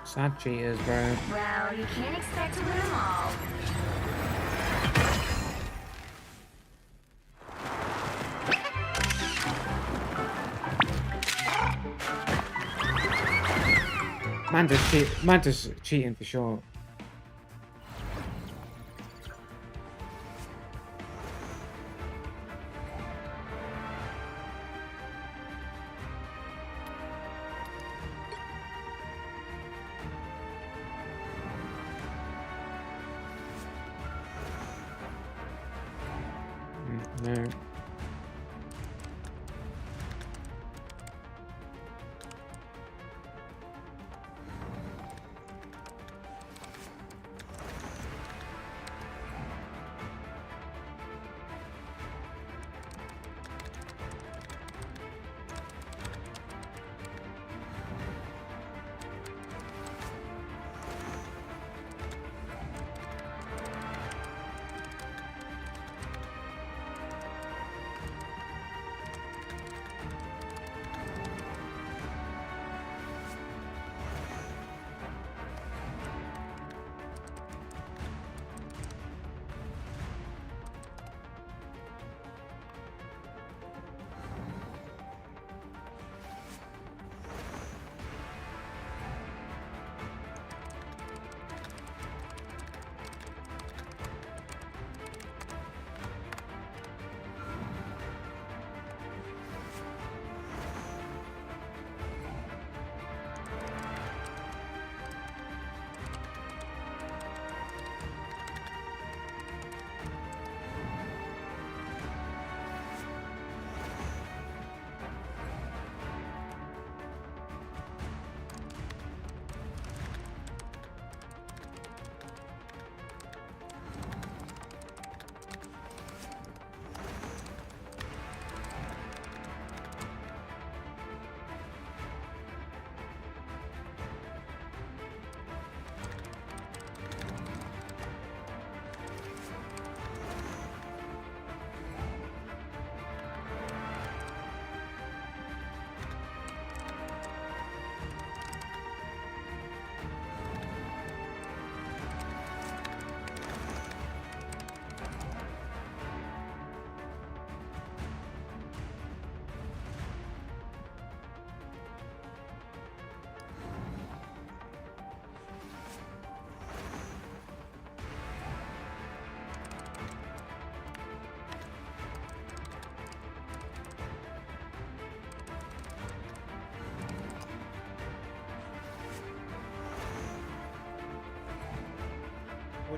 Sad cheaters, bro. Well, you can't expect to win them all. Mantis cheating for sure. No.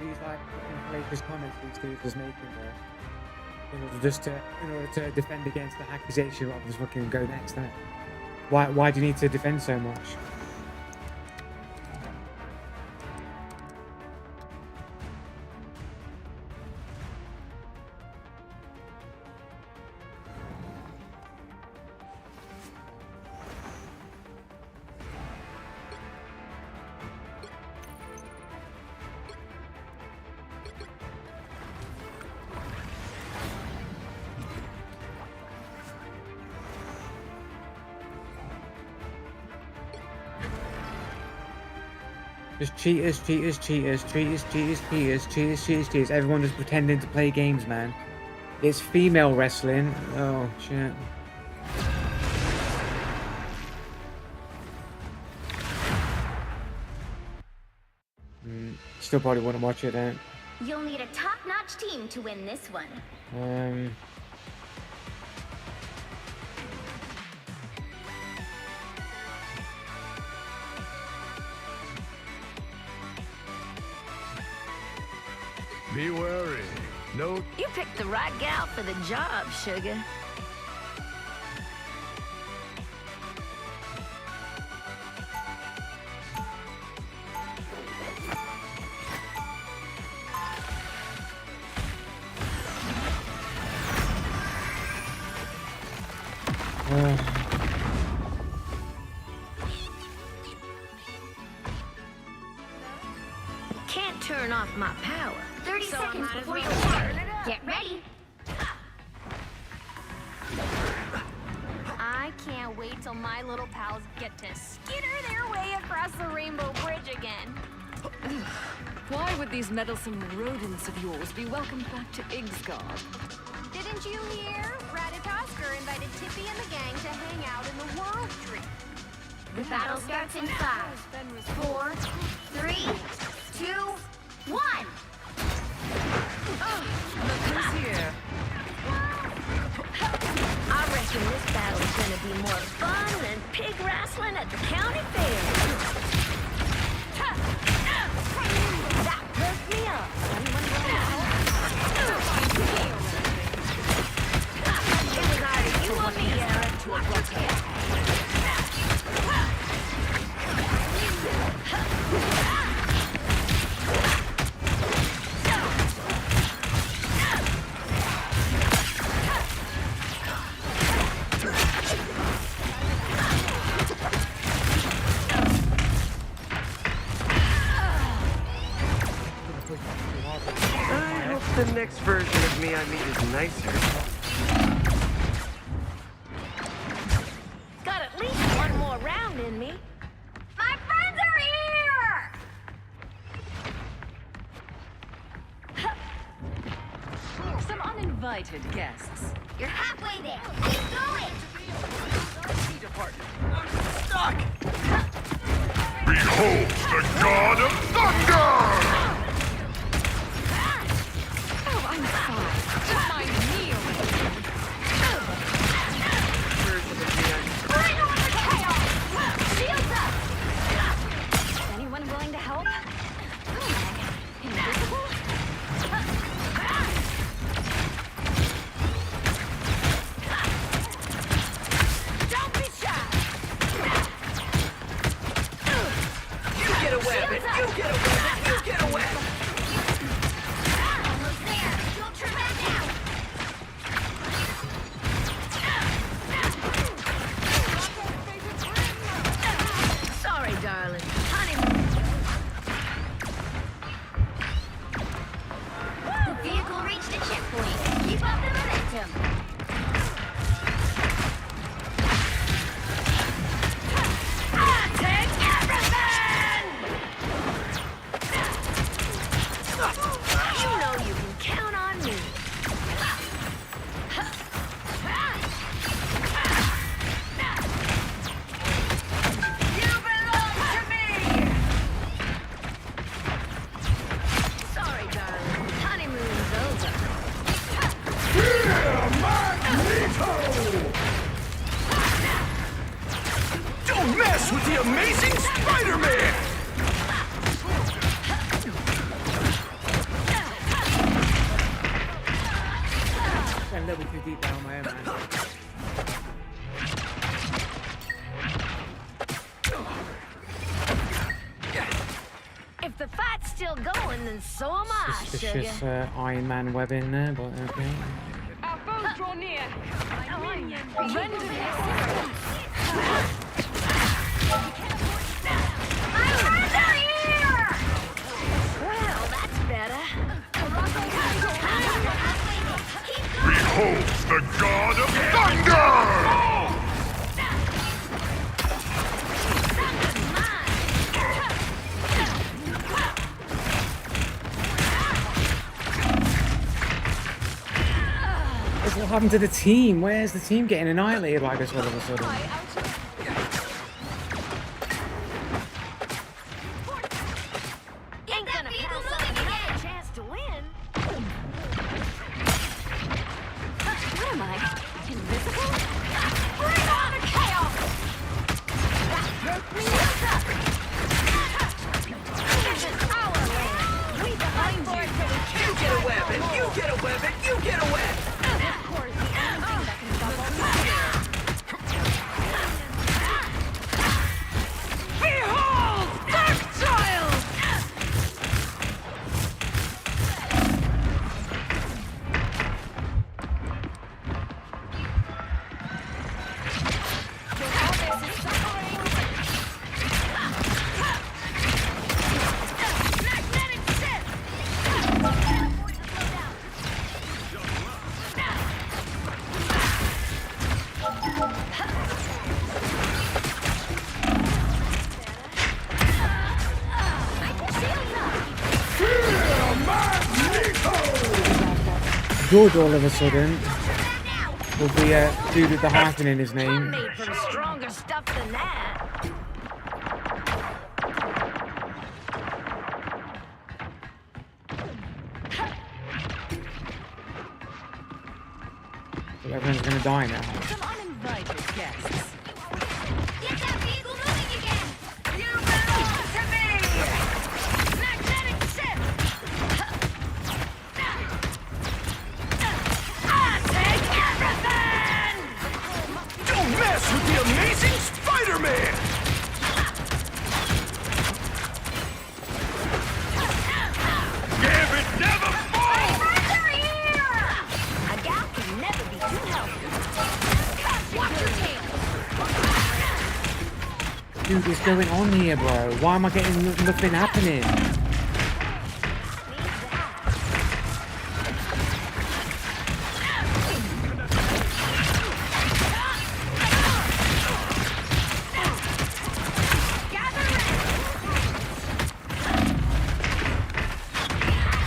these like fucking courageous comments these dudes was making there. In order to defend against the accusation of just fucking go next. That why do you need to defend so much? Just cheaters. Everyone just pretending to play games, man. It's female wrestling. Oh, shit. Still probably wouldn't watch it then. You'll need a top-notch team to win this one. Be wary. No. You picked the right gal for the job, sugar. Can't turn off my power. 30 seconds before you start. Get ready. I can't wait till my little pals get to skitter their way across the Rainbow Bridge again. Why would these meddlesome rodents of yours be welcomed back to Igsgard? Didn't you hear? Ratatoskr invited Tippy and the gang to hang out in the World Tree. The battle starts in 5, 4, 3, 2, 1. Look who's here. I reckon this battle's gonna be more fun than pig wrestling at the county fair. That perked me up. It was either you or me, Eric. I hope the next version of me I meet is nicer. Got at least one more round in me. My friends are here! Some uninvited guests. You're halfway there. Keep going! Behold the god of thunder! Oh, I'm fine. Just my knee over here. Version of me I Bring on the chaos! Shields up! Is anyone willing to help? Invisible? Don't be shy. You get a weapon! You get a weapon! You get a weapon! Almost there. Don't turn back now. Sorry, darling. The vehicle reached a checkpoint. Keep up the momentum. You know you can count on me. You belong to me! Sorry, darling. Honeymoon's over. Don't mess with the amazing Spider-Man! too deep down my own, man. If the fight's still going, then so am I, Suspicious sugar. Iron Man web in there, but okay. Our foes draw near. Render here! Well, that's better. Behold the god of thunder! What happened to the team? Where's the team getting annihilated like this all of a sudden? Ain't gonna pass up another chance to win. What am I? Invisible? Bring on the chaos! This is our land. We behind you. You get a weapon! You get a weapon! You get a weapon! Behold, Darkchild! Magnetic shift! George all of a sudden will be a dude with the hyphen in his I'm name. made from stronger stuff than that. So everyone's gonna die now. Some uninvited guests. Get that vehicle moving again! You belong to me! Magnetic shift! I take everything! Don't mess with the amazing Spider-Man! Gambit never falls! A gal can never be too healthy. Watch your tail! Dude, what's going on here, bro? Why am I getting nothing happening?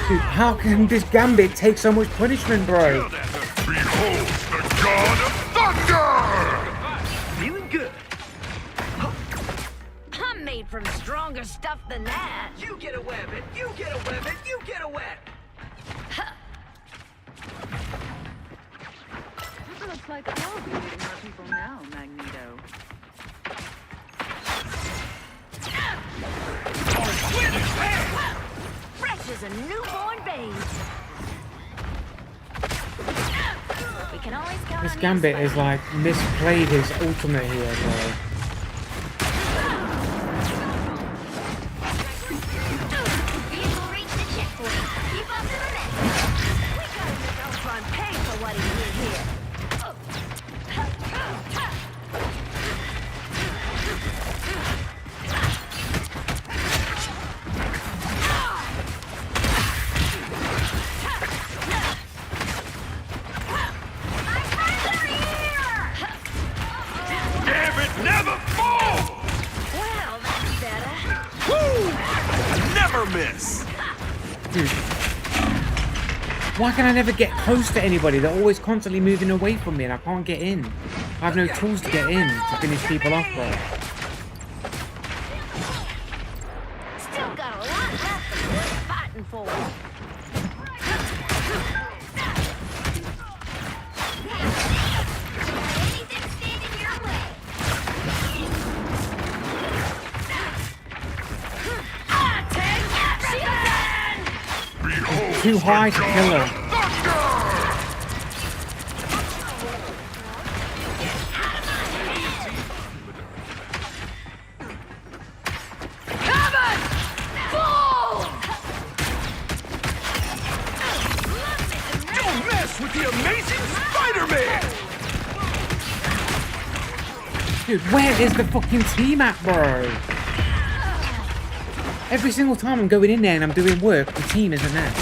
Dude, how can this Gambit take so much punishment, bro? Behold the god of thunder! Feeling good. I'm made from stronger stuff than that. You get a weapon! You get a weapon! You get a weapon! Looks like you're beating our people now, Magneto. Fresh as a newborn babe. We can always count This on you, Gambit is Spidey. like misplayed his ultimate here, bro. Vehicle reached the checkpoint. Keep up the momentum. We gotta make Ultron pay for what he did here. Gambit never falls! Well, that's better. Never miss! Dude. Why can I never get close to anybody? They're always constantly moving away from me and I can't get in. I have no tools to get in to finish people off, bro. Still got a lot left and worth fighting for. Anything standing your way. I take everything! Behold Too high to kill her. thunder! Dude, where is the fucking team at, bro? Every single time I'm going in there and I'm doing work, the team isn't there.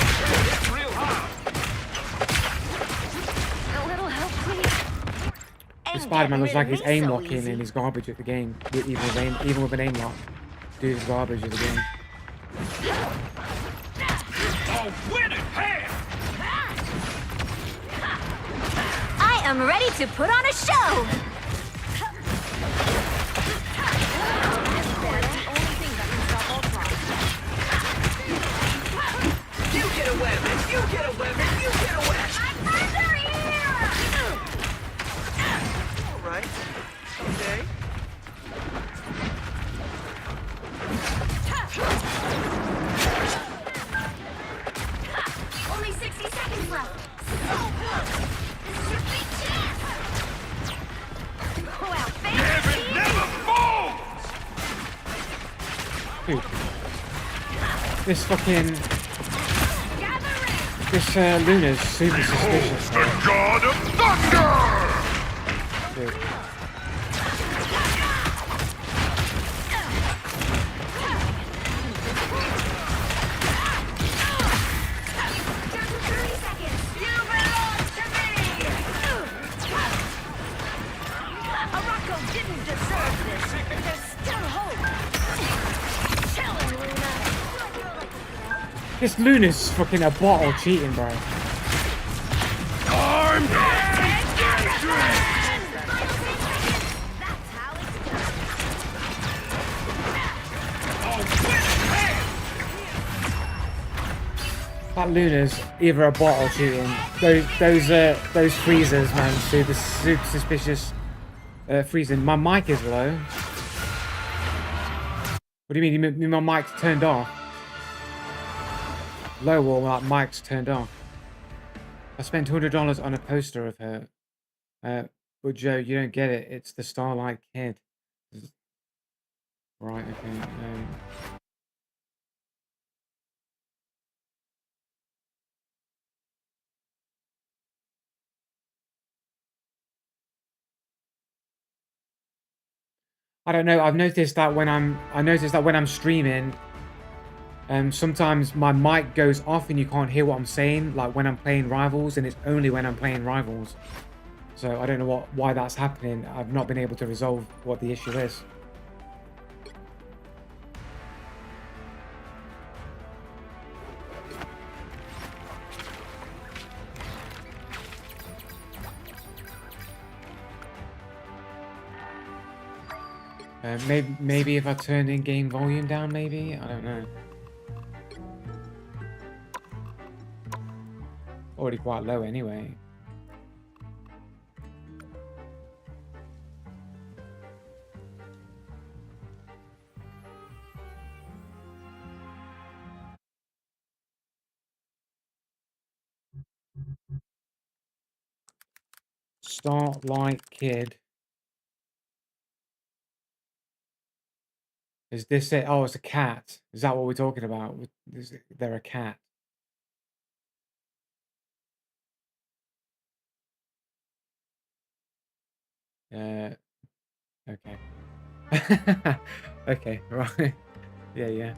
A little help, please. The Spider-Man looks like he's Ain't getting aim rid of me locking so and he's garbage at the game. Even with an aim lock. Dude is garbage at the game. Oh, win it! Hey! I am ready to put on a show. You get away, man! You get away, man! You get away! I'm further here. All right. Okay. Only 60 seconds left. So close. This is your big chance. Go out, baby. Never falls! Dude. This fucking... Gather in. This Luna's super suspicious. The God of Thunder! Dude. Down to 30 seconds. You belong to me. Arako didn't deserve this, but there's still hope. Chilling, Luna. This Luna's fucking a bottle cheating, bro. I'm That Luna's either a bot or cheating. Those freezers, man, super suspicious. Freezing. My mic is low. What do you mean? You mean my mic's turned off? Low or like mic's turned off? I spent $200 on a poster of her. But Joe, you don't get it. It's the Starlight Kid. Right. Okay. I don't know. I've noticed that when I'm streaming, sometimes my mic goes off and you can't hear what I'm saying, like when I'm playing Rivals, and it's only when I'm playing Rivals. So I don't know why that's happening. I've not been able to resolve what the issue is. Maybe if I turn in-game volume down, maybe? I don't know. Already quite low anyway. Starlight Kid. Is this it? Oh, it's a cat. Is that what we're talking about? They're a cat. Okay. Okay, right. Yeah.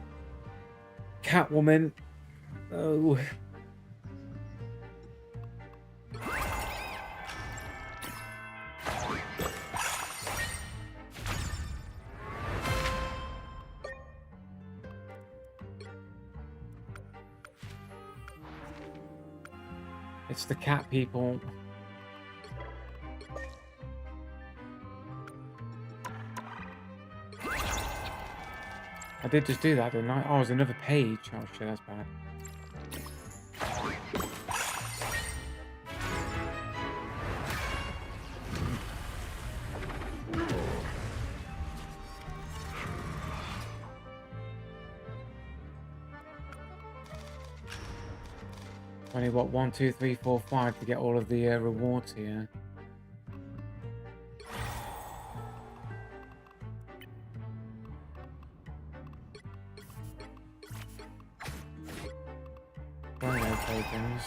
Catwoman. Oh. It's the cat people. I did just do that, didn't I? Oh, there's another page. Oh shit, that's bad. Only what 1, 2, 3, 4, 5 to get all of the rewards here. Bongo tokens.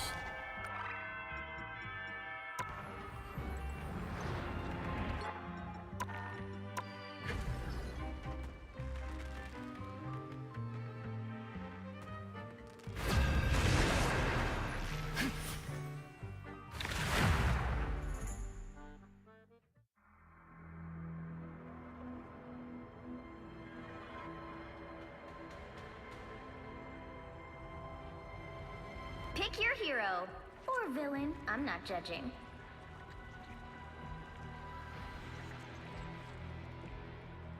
Pick your hero. Or villain. I'm not judging.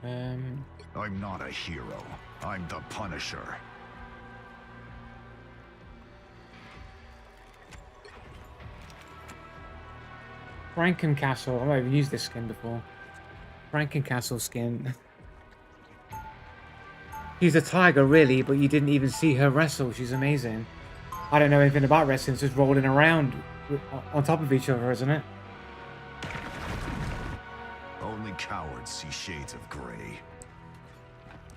I'm not a hero. I'm the Punisher. Frankencastle. I've used this skin before. Frankencastle skin. She's a tiger, really, but you didn't even see her wrestle. She's amazing. I don't know anything about wrestling, it's just rolling around on top of each other, isn't it? Only cowards see shades of gray.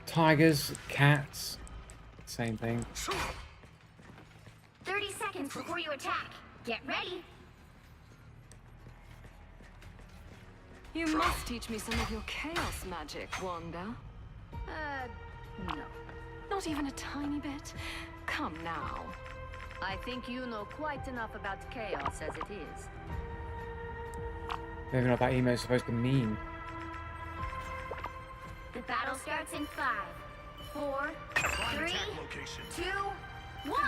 Tigers, cats, same thing. 30 seconds before you attack. Get ready. You must teach me some of your chaos magic, Wanda. No. Not even a tiny bit? Come now. I think you know quite enough about chaos as it is. I don't even know what that email is supposed to mean. The battle starts in 5, 4, 3, 2, 1.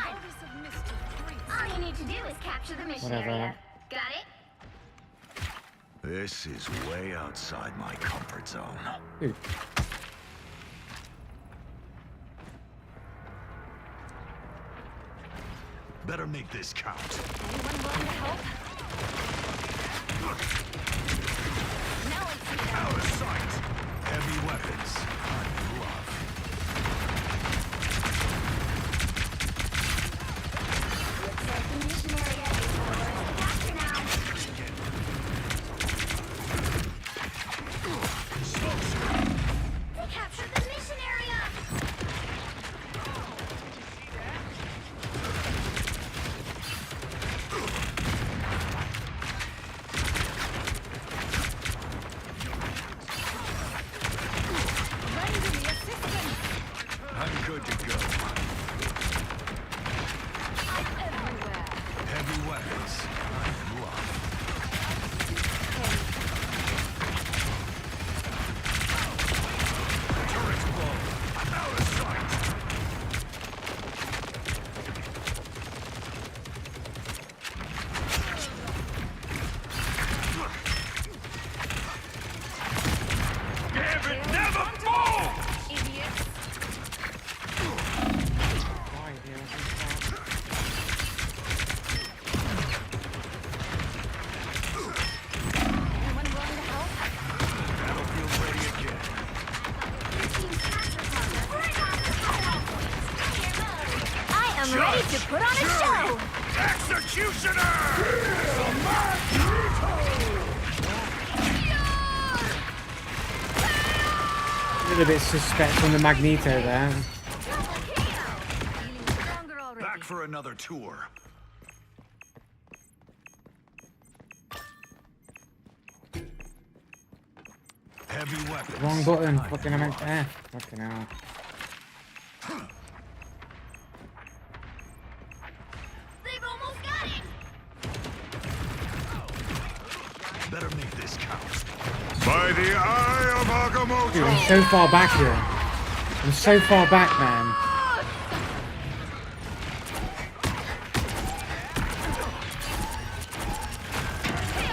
All you need to do is capture the mission Whatever. area. Got it? This is way outside my comfort zone. Dude. Better make this count. Anyone willing to help? Now it's Out of sight. Heavy weapons. I love. Looks like the mission area is ours to capture now. They captured the mission area! I'm good to go. Heavy weapons. I love. Turret blown. Out of sight. Damn it, never fall! Anyone willing to help? Battlefield ready again. Your team's capture partner. I am ready to put on a show! Executioner! A little bit suspect on the Magneto there. Back for another tour. Heavy weapons. Wrong button. Fucking I meant there. Fucking hell. They've almost got it! Better make this count. By the eye of Agamotto! Dude, I'm so far back here. I'm so far back, man.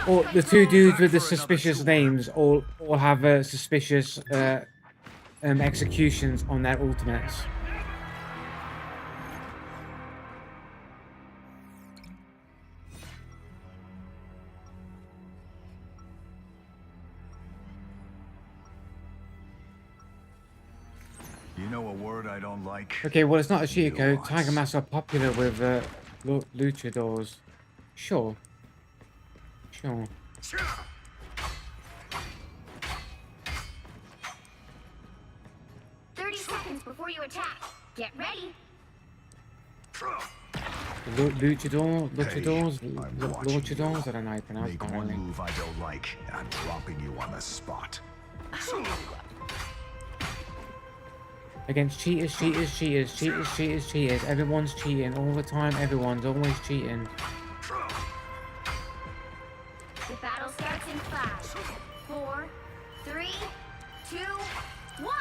Or the two dudes with the suspicious names all have suspicious executions on their ultimates. You know a word I don't like? Okay, well, it's not a cheat code. Tiger Masks are popular with luchadors. Sure. Sure. 30 seconds before you attack. Get ready. Luchadors? I'm watching Luchadors? I don't know how you pronounce Make that. one Really. move I don't like, and I'm dropping you on the spot. Against cheaters. Everyone's cheating all the time. Everyone's always cheating. The battle starts in 5, 4, 3, 2, 1.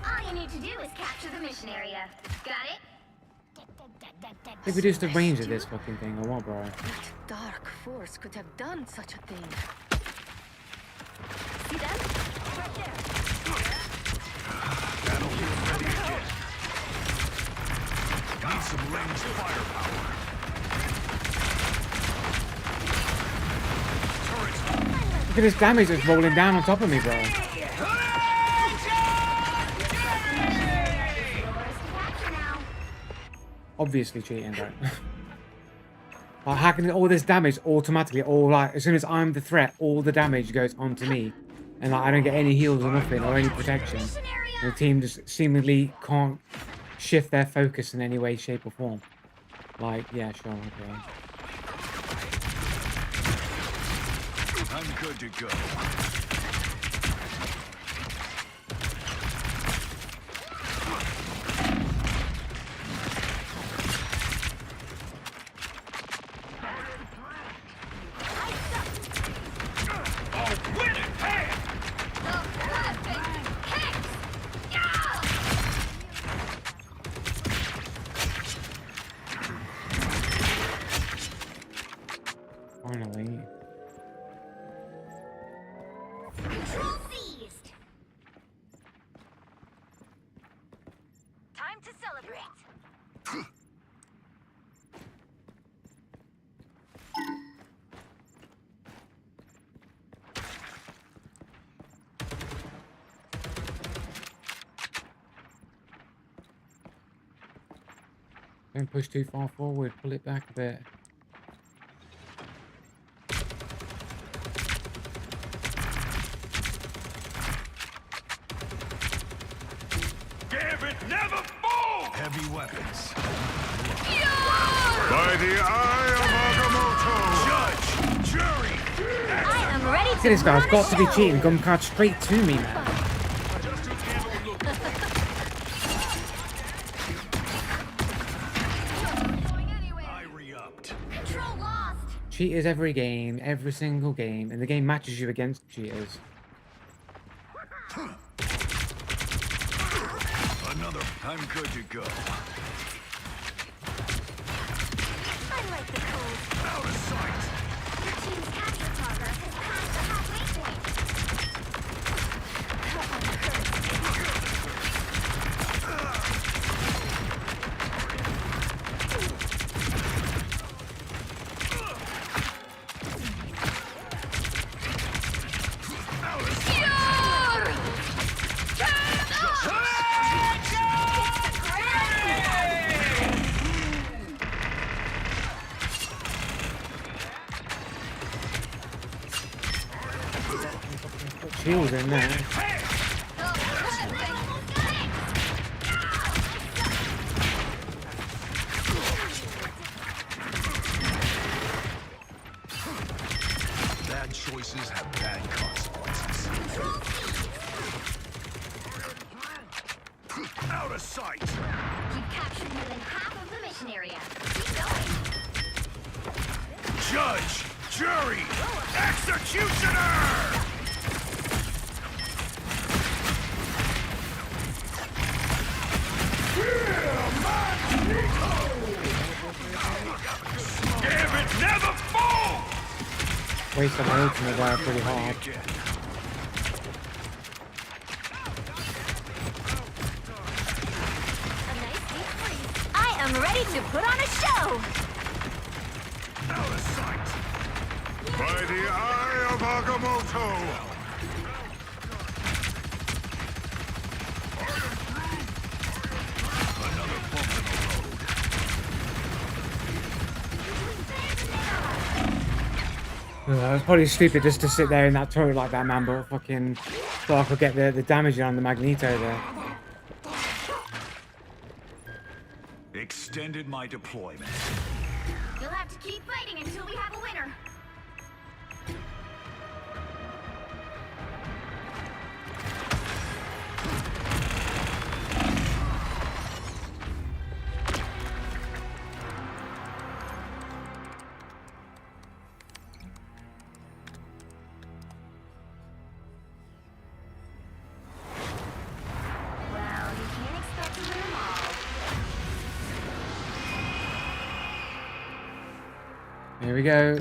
All you need to do is capture the mission area. Got it? They reduced the range of this fucking thing, or what, bro? What dark force could have done such a thing? See them? Right there. Battlefield's ready again. Need some ranged firepower. Look at this damage that's rolling down on top of me, bro. Obviously cheating, right? Like, how can all this damage automatically, all like, as soon as I'm the threat, all the damage goes onto me, and like I don't get any heals or nothing or any protection. And the team just seemingly can't shift their focus in any way, shape, or form. Like, yeah, sure, okay. I'm good to go. Finally. Control seized. Time to celebrate. Don't push too far forward, pull it back a bit. Gambit never falls! Heavy weapons. By the eye of Agamotto! Judge! Jury! I am ready Look at this guy's got to be cheating, gun card straight to me, man. I re-upped. Control lost. Cheaters every game, every single game, and the game matches you against cheaters. Another. I'm good to go. I like the code. Out of sight. Your team's capture progress has passed the halfway point. Shields in there. Bad choices have bad consequences. Out of sight. You've captured more than half of the mission area. Keep going. Judge! Jury! Executioner! Gambit never falls! Waste of my ultimate there pretty hard. A nice deep freeze. I am ready to put on a show. Out of sight. By the eye of Agamotto! Another bump in the road. It's probably stupid just to sit there in that turret like that, man, but fucking thought I could get the damage on the Magneto there. Extended my deployment. You'll have to keep fighting until we have a winner. Well, you can't expect to win them all. Here we go.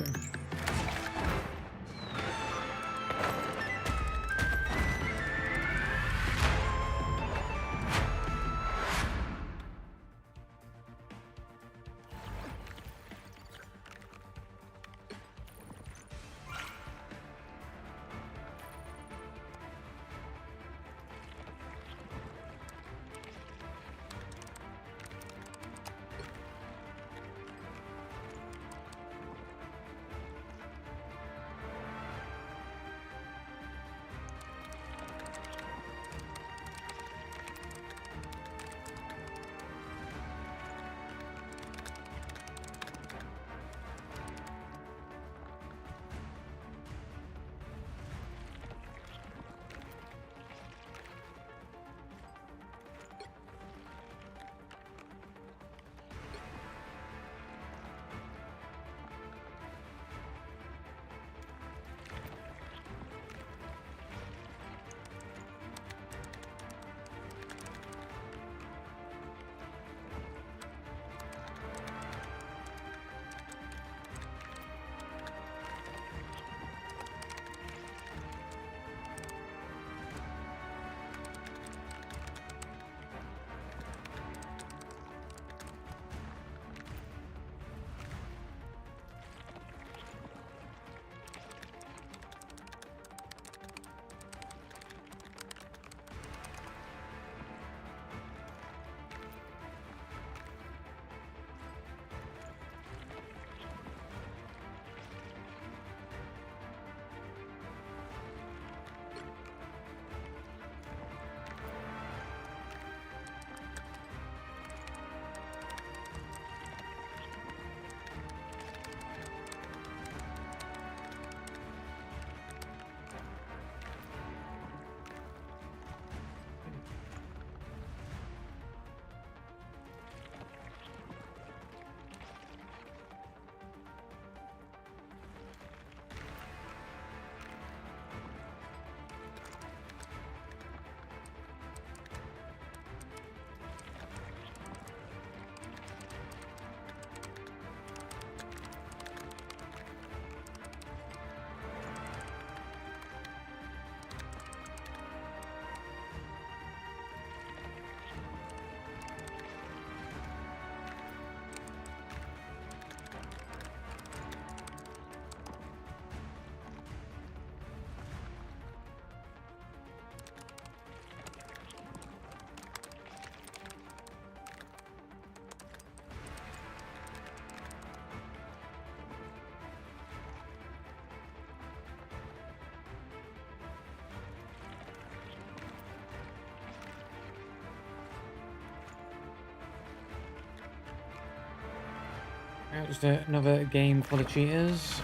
Just another game full of cheaters.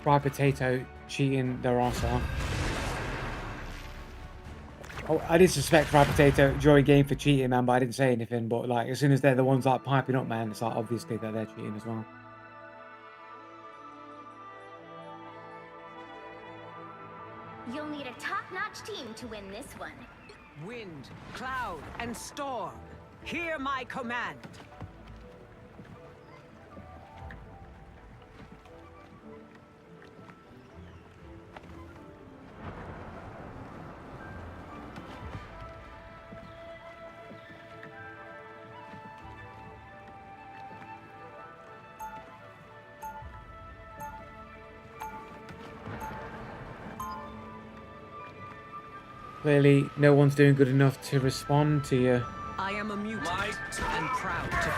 Fried potato cheating their arse off. Oh, I did suspect fried potato during game for cheating, man, but I didn't say anything. But like, as soon as they're the ones like piping up, man, it's like obviously that they're cheating as well. You'll need a top-notch team to win this one. Wind, cloud, and storm. Hear my command. Clearly, no one's doing good enough to respond to you. I am a mutant and proud to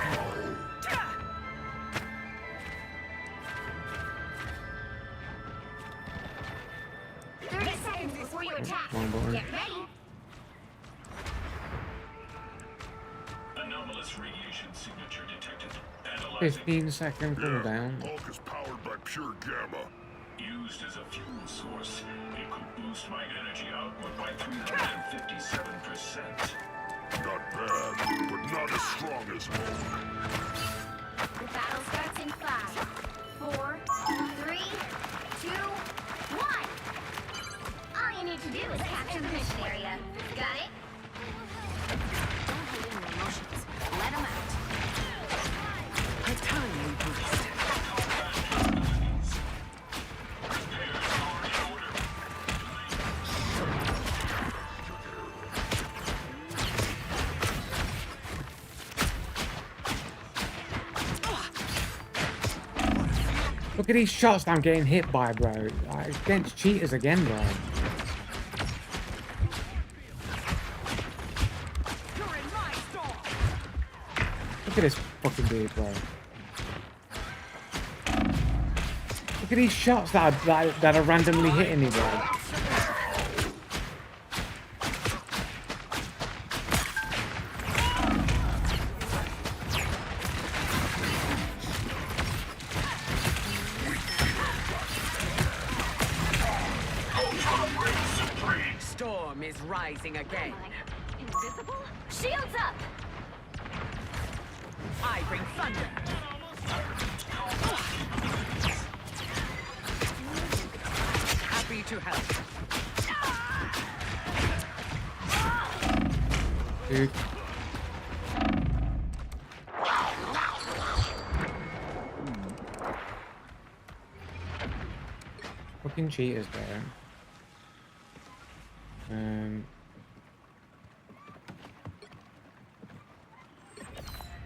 be. 30 seconds before you attack. Wrong button. Get ready. Anomalous radiation signature detected. 15-second cooldown. Bulk is powered by pure gamma. Used as a fuel source, it could boost my energy output by 357%. Not bad, but not as strong as Hulk. The battle starts in 5, 4, 3, 2, 1. All you need to do is capture the mission area. Got it? Don't get in Look at these shots that I'm getting hit by, bro. Like, against cheaters again, bro. Look at this fucking dude, bro. Look at these shots that are randomly hitting me, bro. Storm is rising again. Invisible? Shields up! I bring thunder. Happy to help. Dude. Fucking cheaters, bro.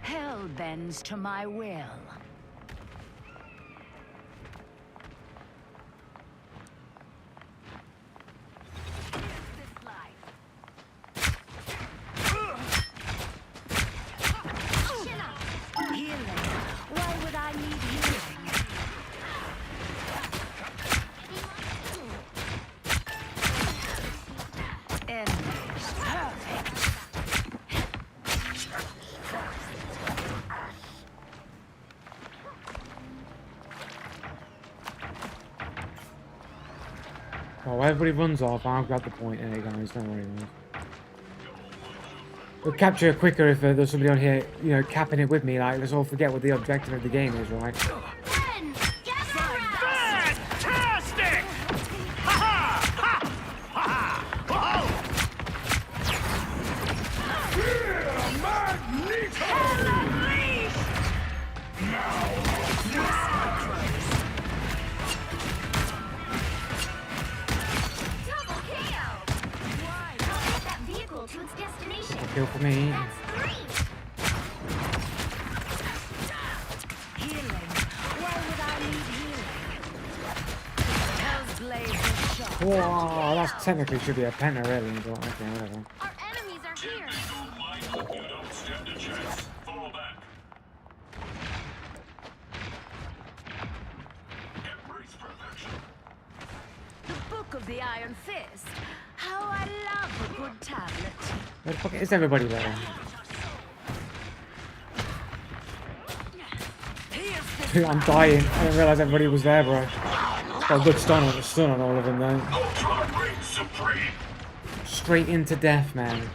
Hell bends to my will. Healing. Why would I need healing? Enemies. Perfect. Oh, everybody runs off. I'll grab the point. There you guys. Don't worry, man. We'll capture it quicker if there's somebody on here, you know, capping it with me. Like, let's all forget what the objective of the game is, right? Friends, gather around! Fantastic! Ha ha! Double kill! Why? Get that vehicle to its destination. Kill for me. That's 3! Healing. Why would I need healing? Hell's blaze is sharp. Whoa, that's technically should be a penta, really. But okay, whatever. Our enemies are here! You don't stand a chance. Fall back. Embrace perfection. The Book of the Iron Fist. How I love a good tablet. Where the fuck is everybody there? Dude, I'm dying. I didn't realize everybody was there, bro. Got a good stun on all of them, though. Ultron reigns supreme. Straight into death, man.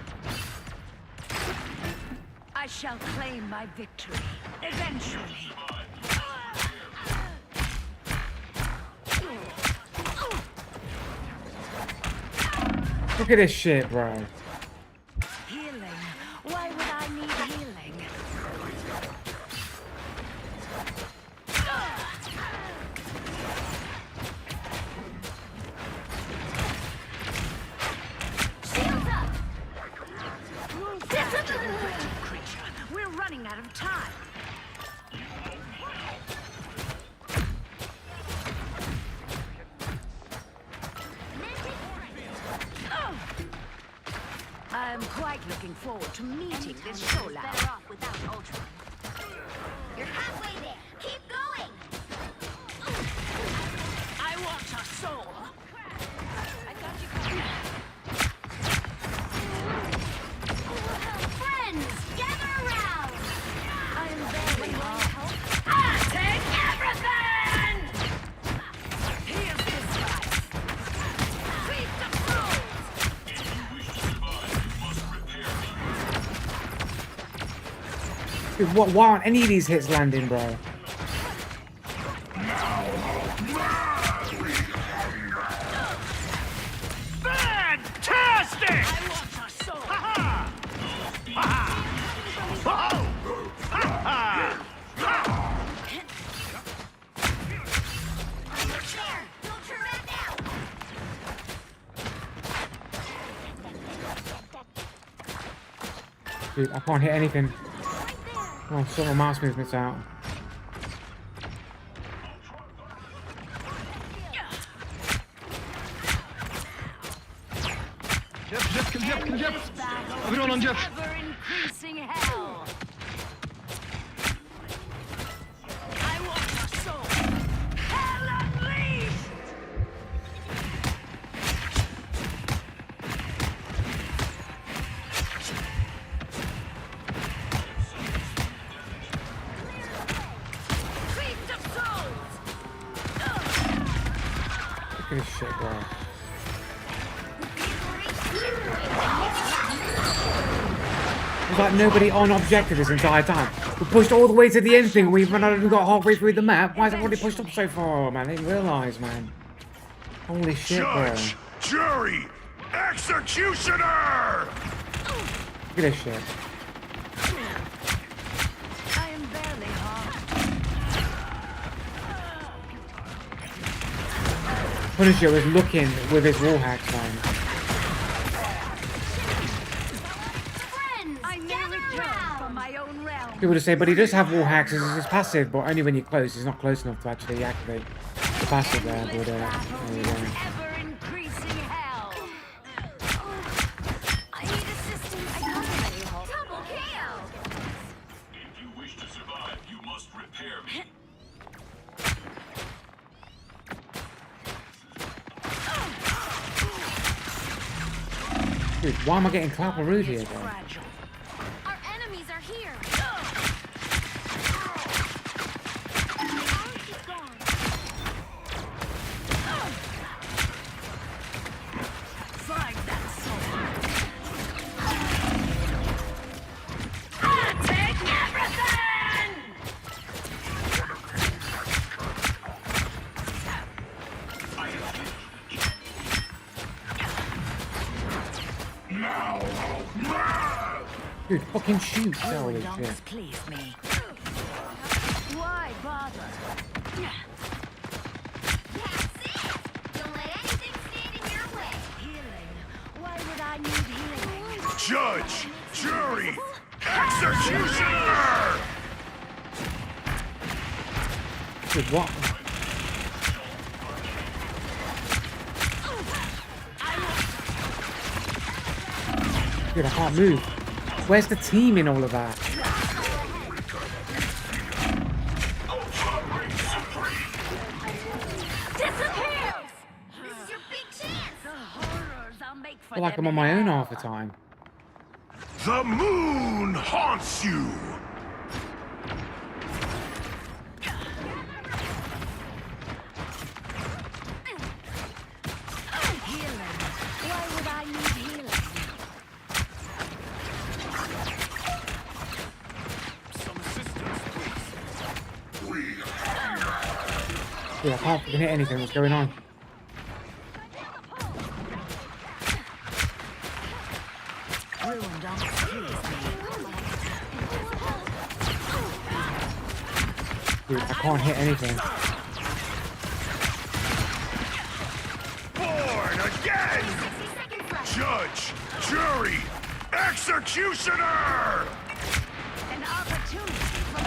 I shall claim my victory. Eventually. Look at this shit, bro. Healing. Why would I need healing? Shields up! Creature, we're running out of time. I'm quite looking forward to meeting this Shola. Better off without Ultron. You're halfway there. Keep going! I want a soul. I got you covered. Friends, gather around! I am very hard. Take everything! Here's this life. Feast of fools! If you wish to survive, you must repair me. Dude, why aren't any of these hits landing, bro? Fantastic! I want a soul. Ha ha! Ha ha! Ha ha! There! Don't turn back now! Dude, I can't hit anything. Right there! Oh, sort of mouse movements out. Everyone on Jeff. Ever increasing hell. I want your soul. Hell unleashed. Feast of souls. Look at this shit, bro. There's like nobody on objective this entire time. We pushed all the way to the end thing. We've not even got halfway through the map. Why has everybody pushed up so far, man? I didn't realise, man. Holy shit, bro. Judge, jury, executioner! Look at this shit. I am barely harmed. Punisher was looking with his wall hacks, man. I may return from my own realm. People would say, but he does have wall hacks as his passive, but only when you're close. He's not close enough to actually activate the passive there. But there you go. Ever increasing hell. I need assistance. I can't get any help. Double kill. If you wish to survive, you must repair me. Dude, why am I getting clapperooed here, bro? Our enemies are here. Find that soul. I'll take everything! Dude, fucking shoot. Holy shit. Donks please me. Why bother? Don't let anything stand in your way. Healing. Why would I need healing? Judge, jury, executioner! Dude, what? Dude, I can't move. Where's the team in all of that? Disappear! This is your big chance. The horrors I'll make for I feel like them I'm on in my own hell. half the time. The moon haunts you! Healing. Why would I need healing? Some assistance, please. Dude, I can't fucking hit anything. What's going on? Ruin donks please me. Dude, I can't hit anything. Born again! Judge, jury, executioner! An opportunity for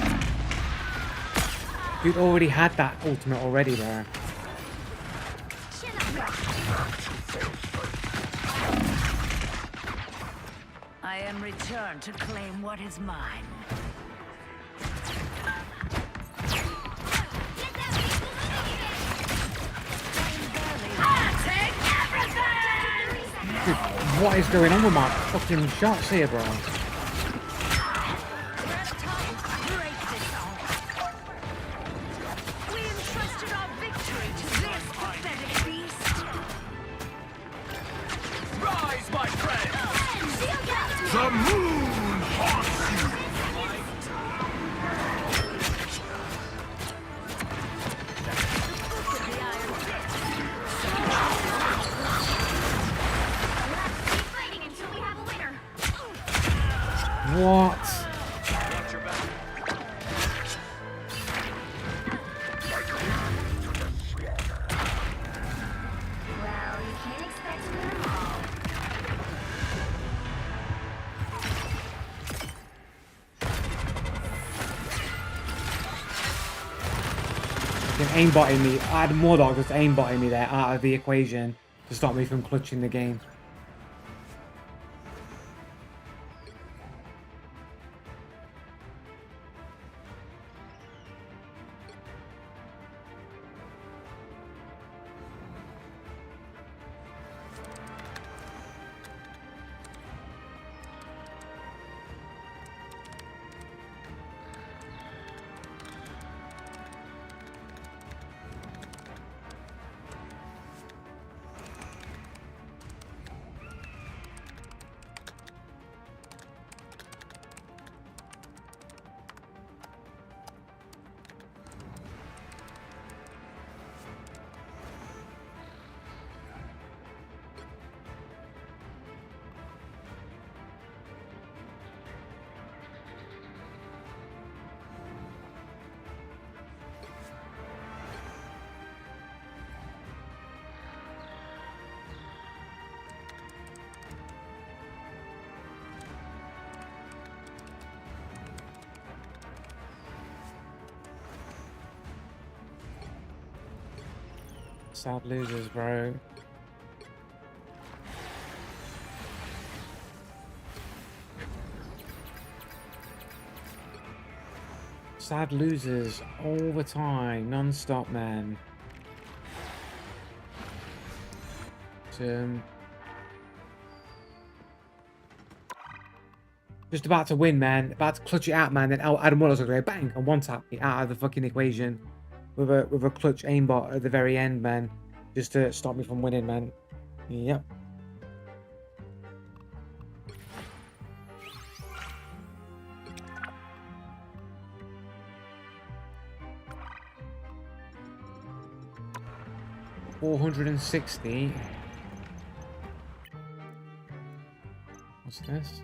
Dude already had that ultimate already there. I am returned to claim what is mine. Dude, what is going on with my fucking shots here, bro? We entrusted our victory to this pathetic beast. Rise, my friend! The moon haunts you! Fighting until we have a winner. What? Well, you can't expect to win them all. Fucking aimbotting me. I had Mordok just aimbotting me there out of the equation to stop me from clutching the game. Sad losers, bro. Sad losers all the time, non-stop, man. Just about to win, man. About to clutch it out, man. Then Adam Wallace will go bang and one tap me out of the fucking equation with a clutch aimbot at the very end, man, just to stop me from winning, man. Yep. $460. What's this?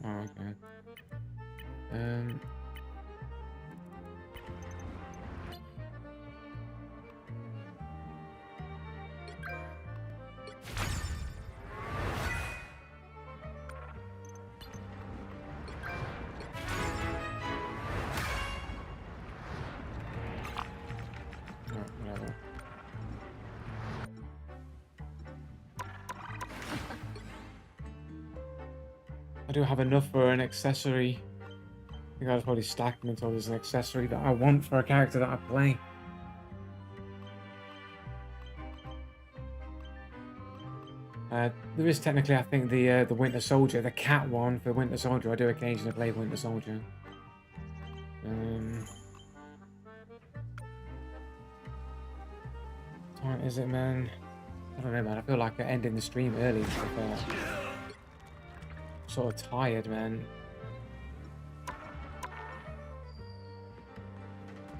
Oh, okay. Whatever. I do have enough for an accessory. I think I'll probably stack them until there's an accessory that I want for a character that I play. There is technically, I think, the Winter Soldier, the cat one for Winter Soldier. I do occasionally play Winter Soldier. What time is it, man? I don't know, man. I feel like ending the stream early. Sort of tired, man.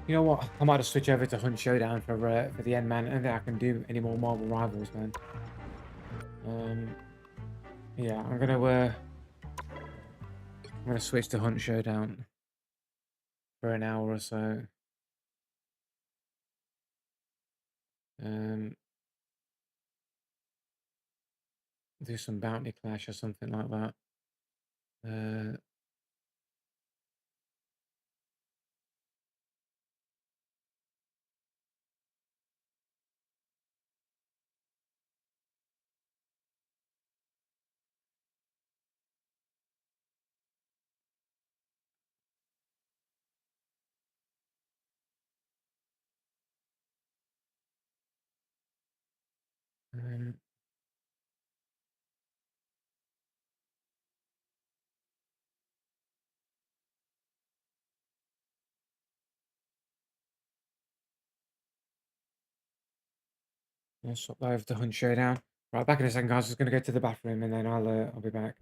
You know what? I might just switch over to Hunt Showdown for the end, man. I don't think I can do any more Marvel Rivals, man. Yeah, I'm gonna switch to Hunt Showdown for an hour or so. Do some Bounty Clash or something like that. Let's swap that over to Hunt Showdown. Right, back in a second, guys. Just gonna go to the bathroom and then I'll be back.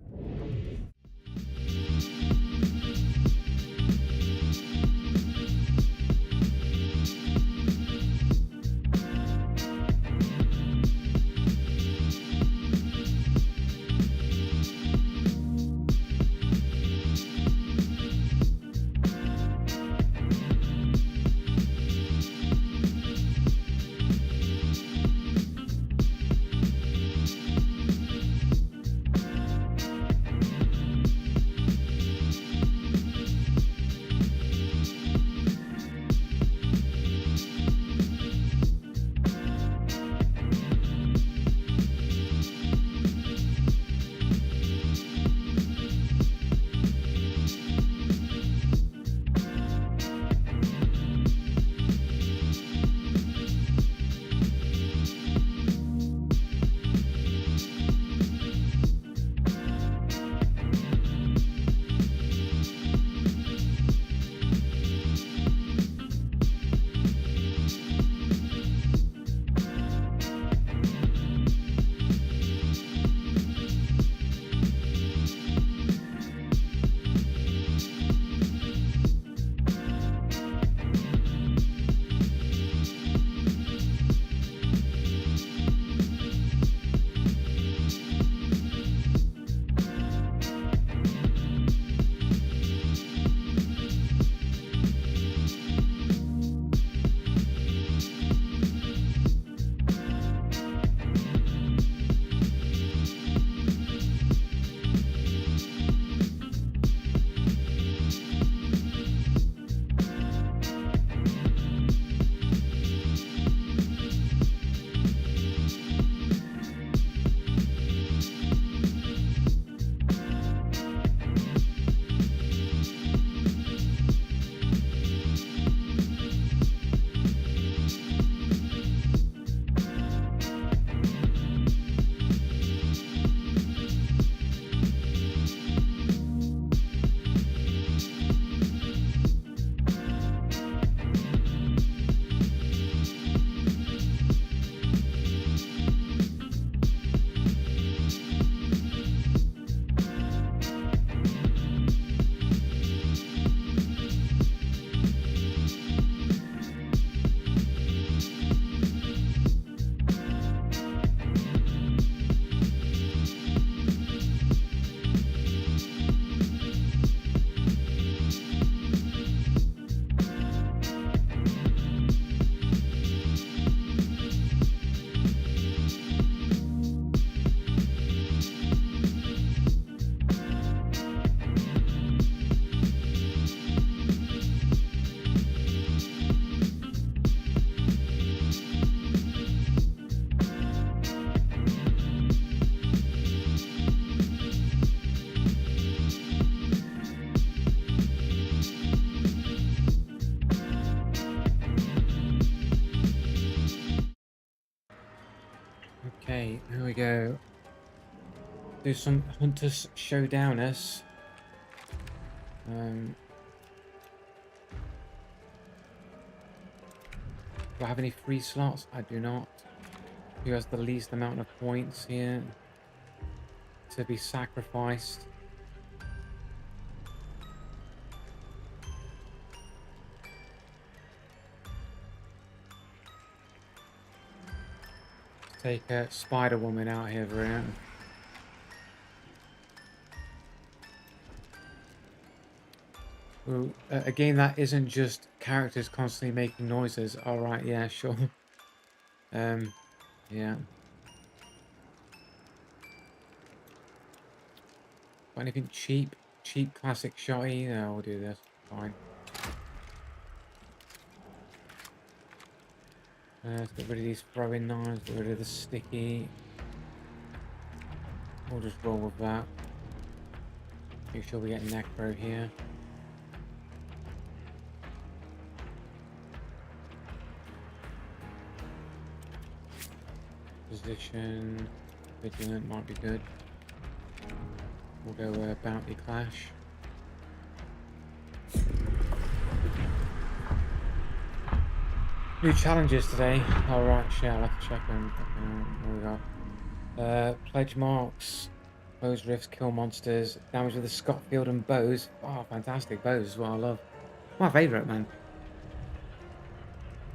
Okay, here we go. Do some Hunters Showdowners. Do I have any free slots? I do not. Who has the least amount of points here to be sacrificed? Take a Spider-Woman out here, Brian. Ooh, a game that isn't just characters constantly making noises. All right, yeah, sure. Yeah. Got anything cheap? Cheap classic shotty? No, we'll do this. Fine. Let's get rid of these throwing knives, get rid of the sticky. We'll just roll with that. Make sure we get Necro here. Position, Vigilant might be good. We'll go Bounty Clash. New challenges today. Alright, shit, I'll have to check them. What we got? Pledge marks, bows, rifts, kill monsters, damage with the Scotfield and bows. Oh, fantastic. Bows is what I love. My favourite, man.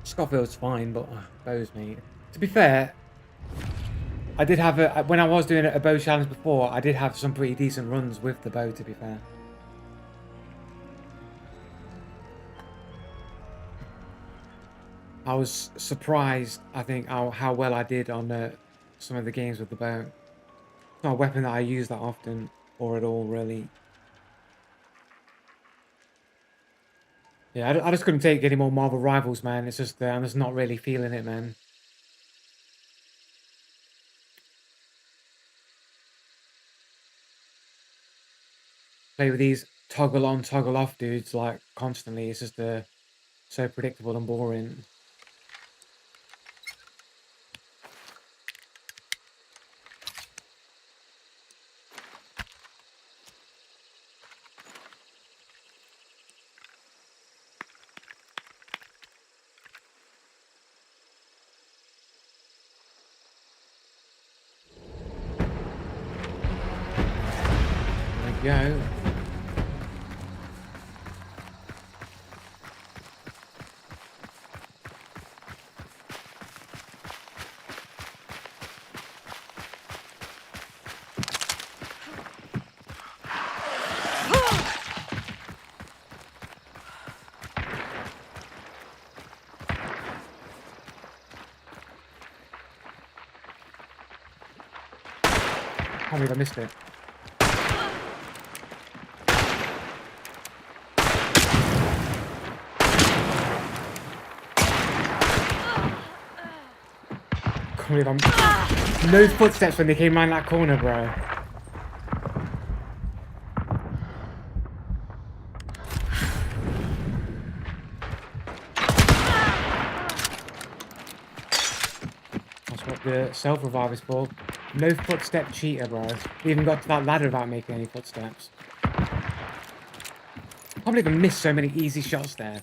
Scotfield's fine, but bows, mate. To be fair, I did have when I was doing a bow challenge before, I did have some pretty decent runs with the bow, to be fair. I was surprised, I think, how well I did on some of the games with the bow. It's not a weapon that I use that often, or at all, really. Yeah, I just couldn't take any more Marvel Rivals, man. It's just, I'm just not really feeling it, man. Play with these toggle on, toggle off dudes, like, constantly. It's just so predictable and boring. There we go. I can't believe I missed it. Can't believe I'm... No footsteps when they came around that corner, bro. That's what the self-revive is for. No footstep cheater, bro. We even got to that ladder without making any footsteps. I can't believe I missed so many easy shots there.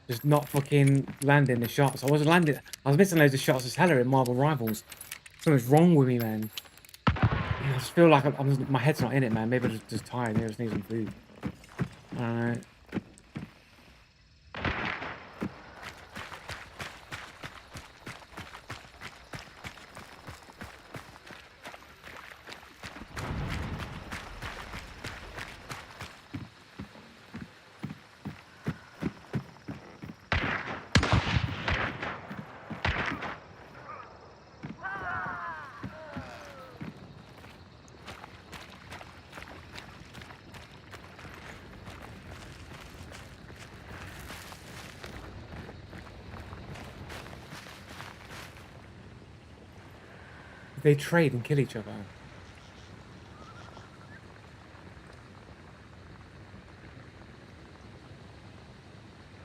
Just not fucking landing the shots. I was missing loads of shots as hella in Marvel Rivals. Something's wrong with me, man. I just feel like my head's not in it, man. Maybe I'm just tired. Maybe I just need some food. Alright. They trade and kill each other.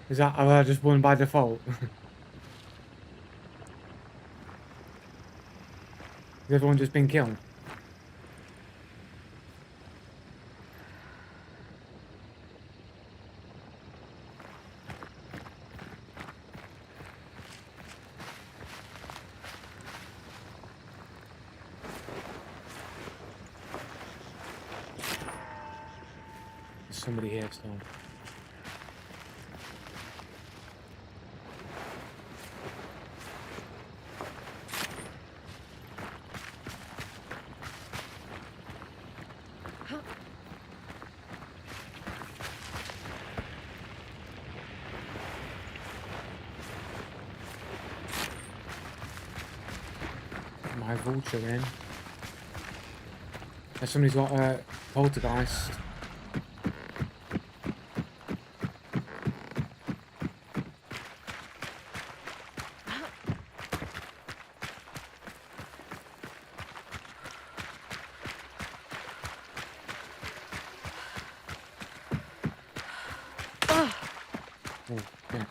Is that I just won by default? Has everyone just been killed? There's somebody here still. My vulture in. Somebody's got a poltergeist. Oh, yeah.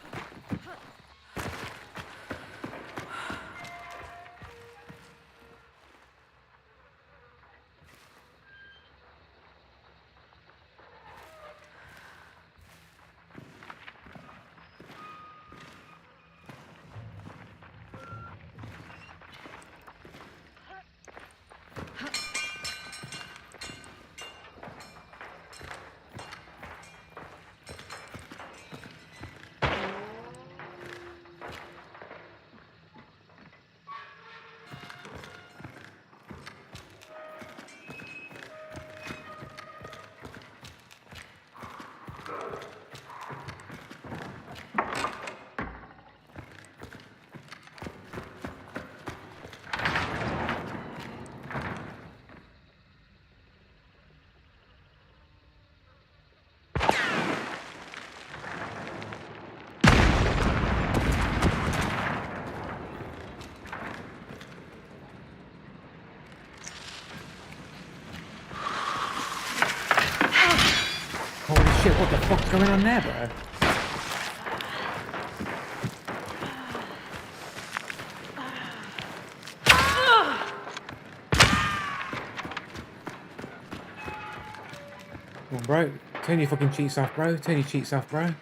Holy shit, what the fuck's going on there, bro? Come on, bro. Turn your fucking cheeks off, bro. Turn your cheeks off, bro.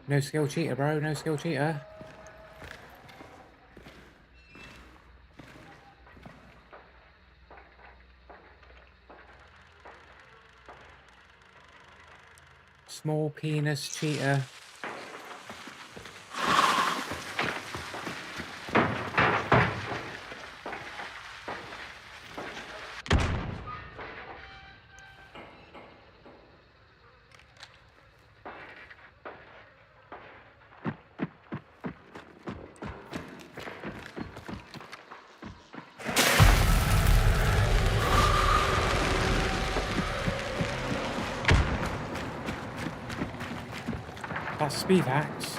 No skill cheater, bro. No skill cheater. Small penis cheater. That's speed axe.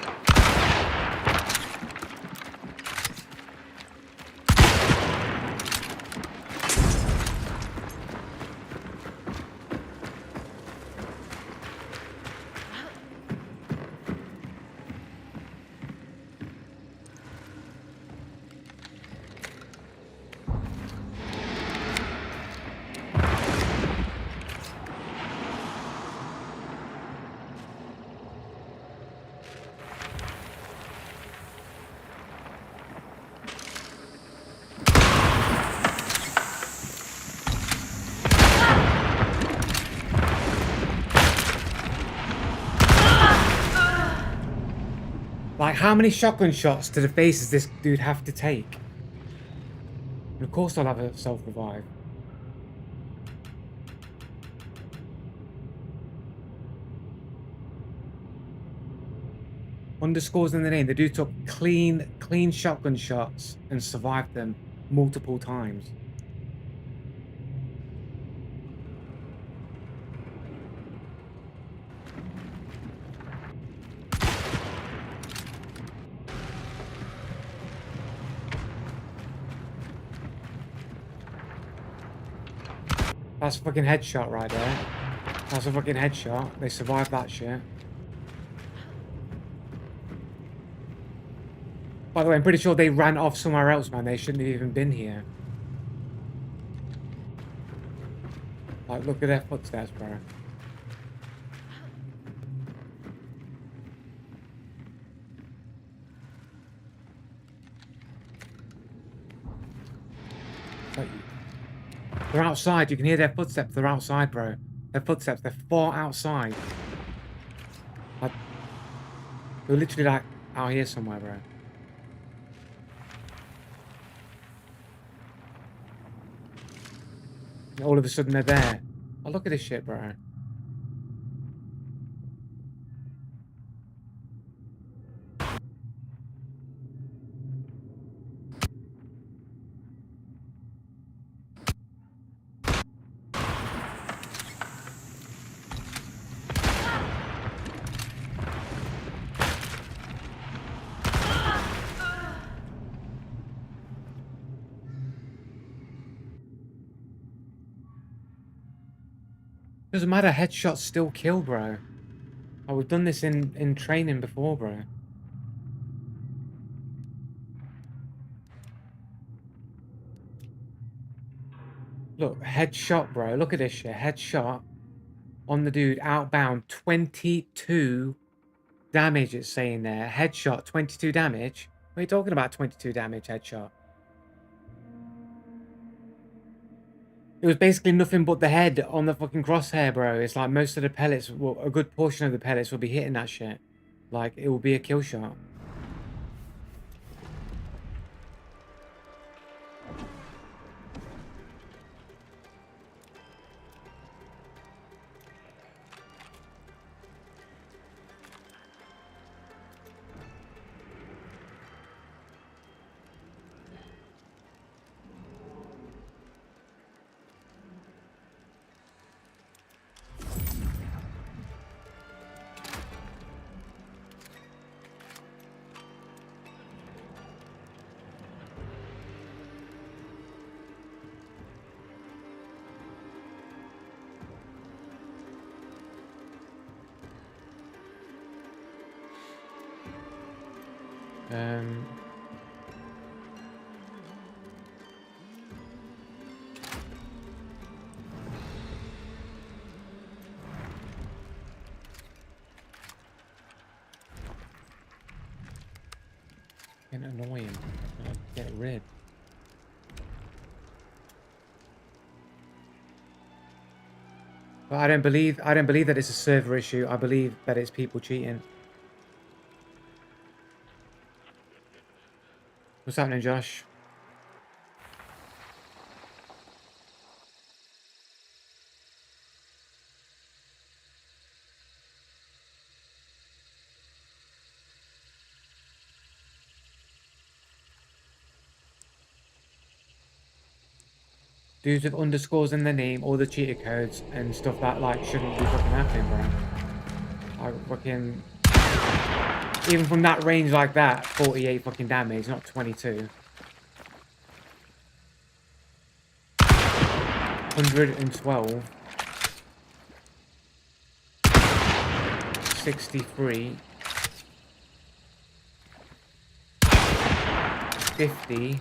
Like, how many shotgun shots to the face does this dude have to take? And of course I'll have a self-revive. Underscores in the name. The dude took clean shotgun shots and survived them multiple times. That's a fucking headshot right there. That's a fucking headshot. They survived that shit. By the way, I'm pretty sure they ran off somewhere else, man. They shouldn't have even been here. Like, look at their footsteps, bro. Like, they're outside. You can hear their footsteps. They're outside, bro. Their footsteps. They're far outside. Like, they're literally like out here somewhere, bro. And all of a sudden they're there. Oh, look at this shit, bro. Doesn't matter, headshots still kill, bro. Oh, we've done this in training before, bro. Look, headshot, bro. Look at this shit. Headshot on the dude outbound. 22 damage, it's saying there. Headshot, 22 damage. What are you talking about, 22 damage headshot? It was basically nothing but the head on the fucking crosshair, bro. It's like most of the pellets, well, a good portion of the pellets will be hitting that shit. Like, it will be a kill shot. Getting annoying. Get rid. But I don't believe that it's a server issue. I believe that it's people cheating. What's happening, Josh? Dudes with underscores in their name, all the cheater codes and stuff that like shouldn't be fucking happening, bro. Like fucking, even from that range like that, 48 fucking damage, not 22. 112. 63. 50.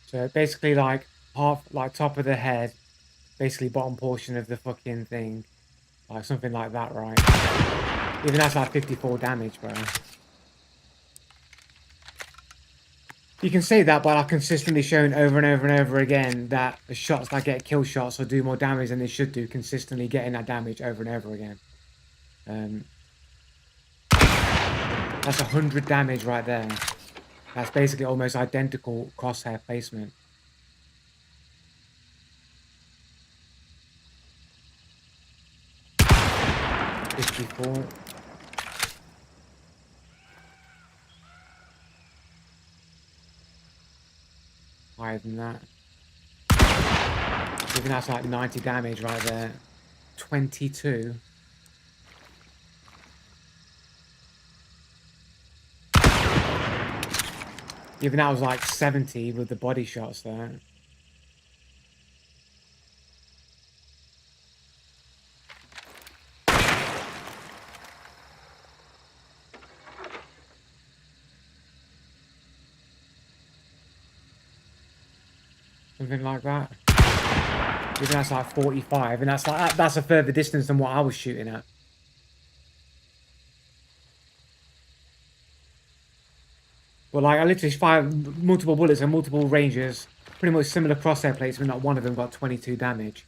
So basically like half, like top of the head, basically bottom portion of the fucking thing. Like something like that, right? Even that's like 54 damage, bro. You can say that by like consistently showing over and over and over again that the shots that get kill shots will do more damage than they should do, consistently getting that damage over and over again. That's 100 damage right there. That's basically almost identical crosshair placement. $54. higher than that. Even that's like 90 damage right there. 22. Even that was like 70 with the body shots there. Something like that. Even that's like 45, and that's a further distance than what I was shooting at. But like I literally fired multiple bullets and multiple ranges, pretty much similar crosshair plates, but not one of them got 22 damage.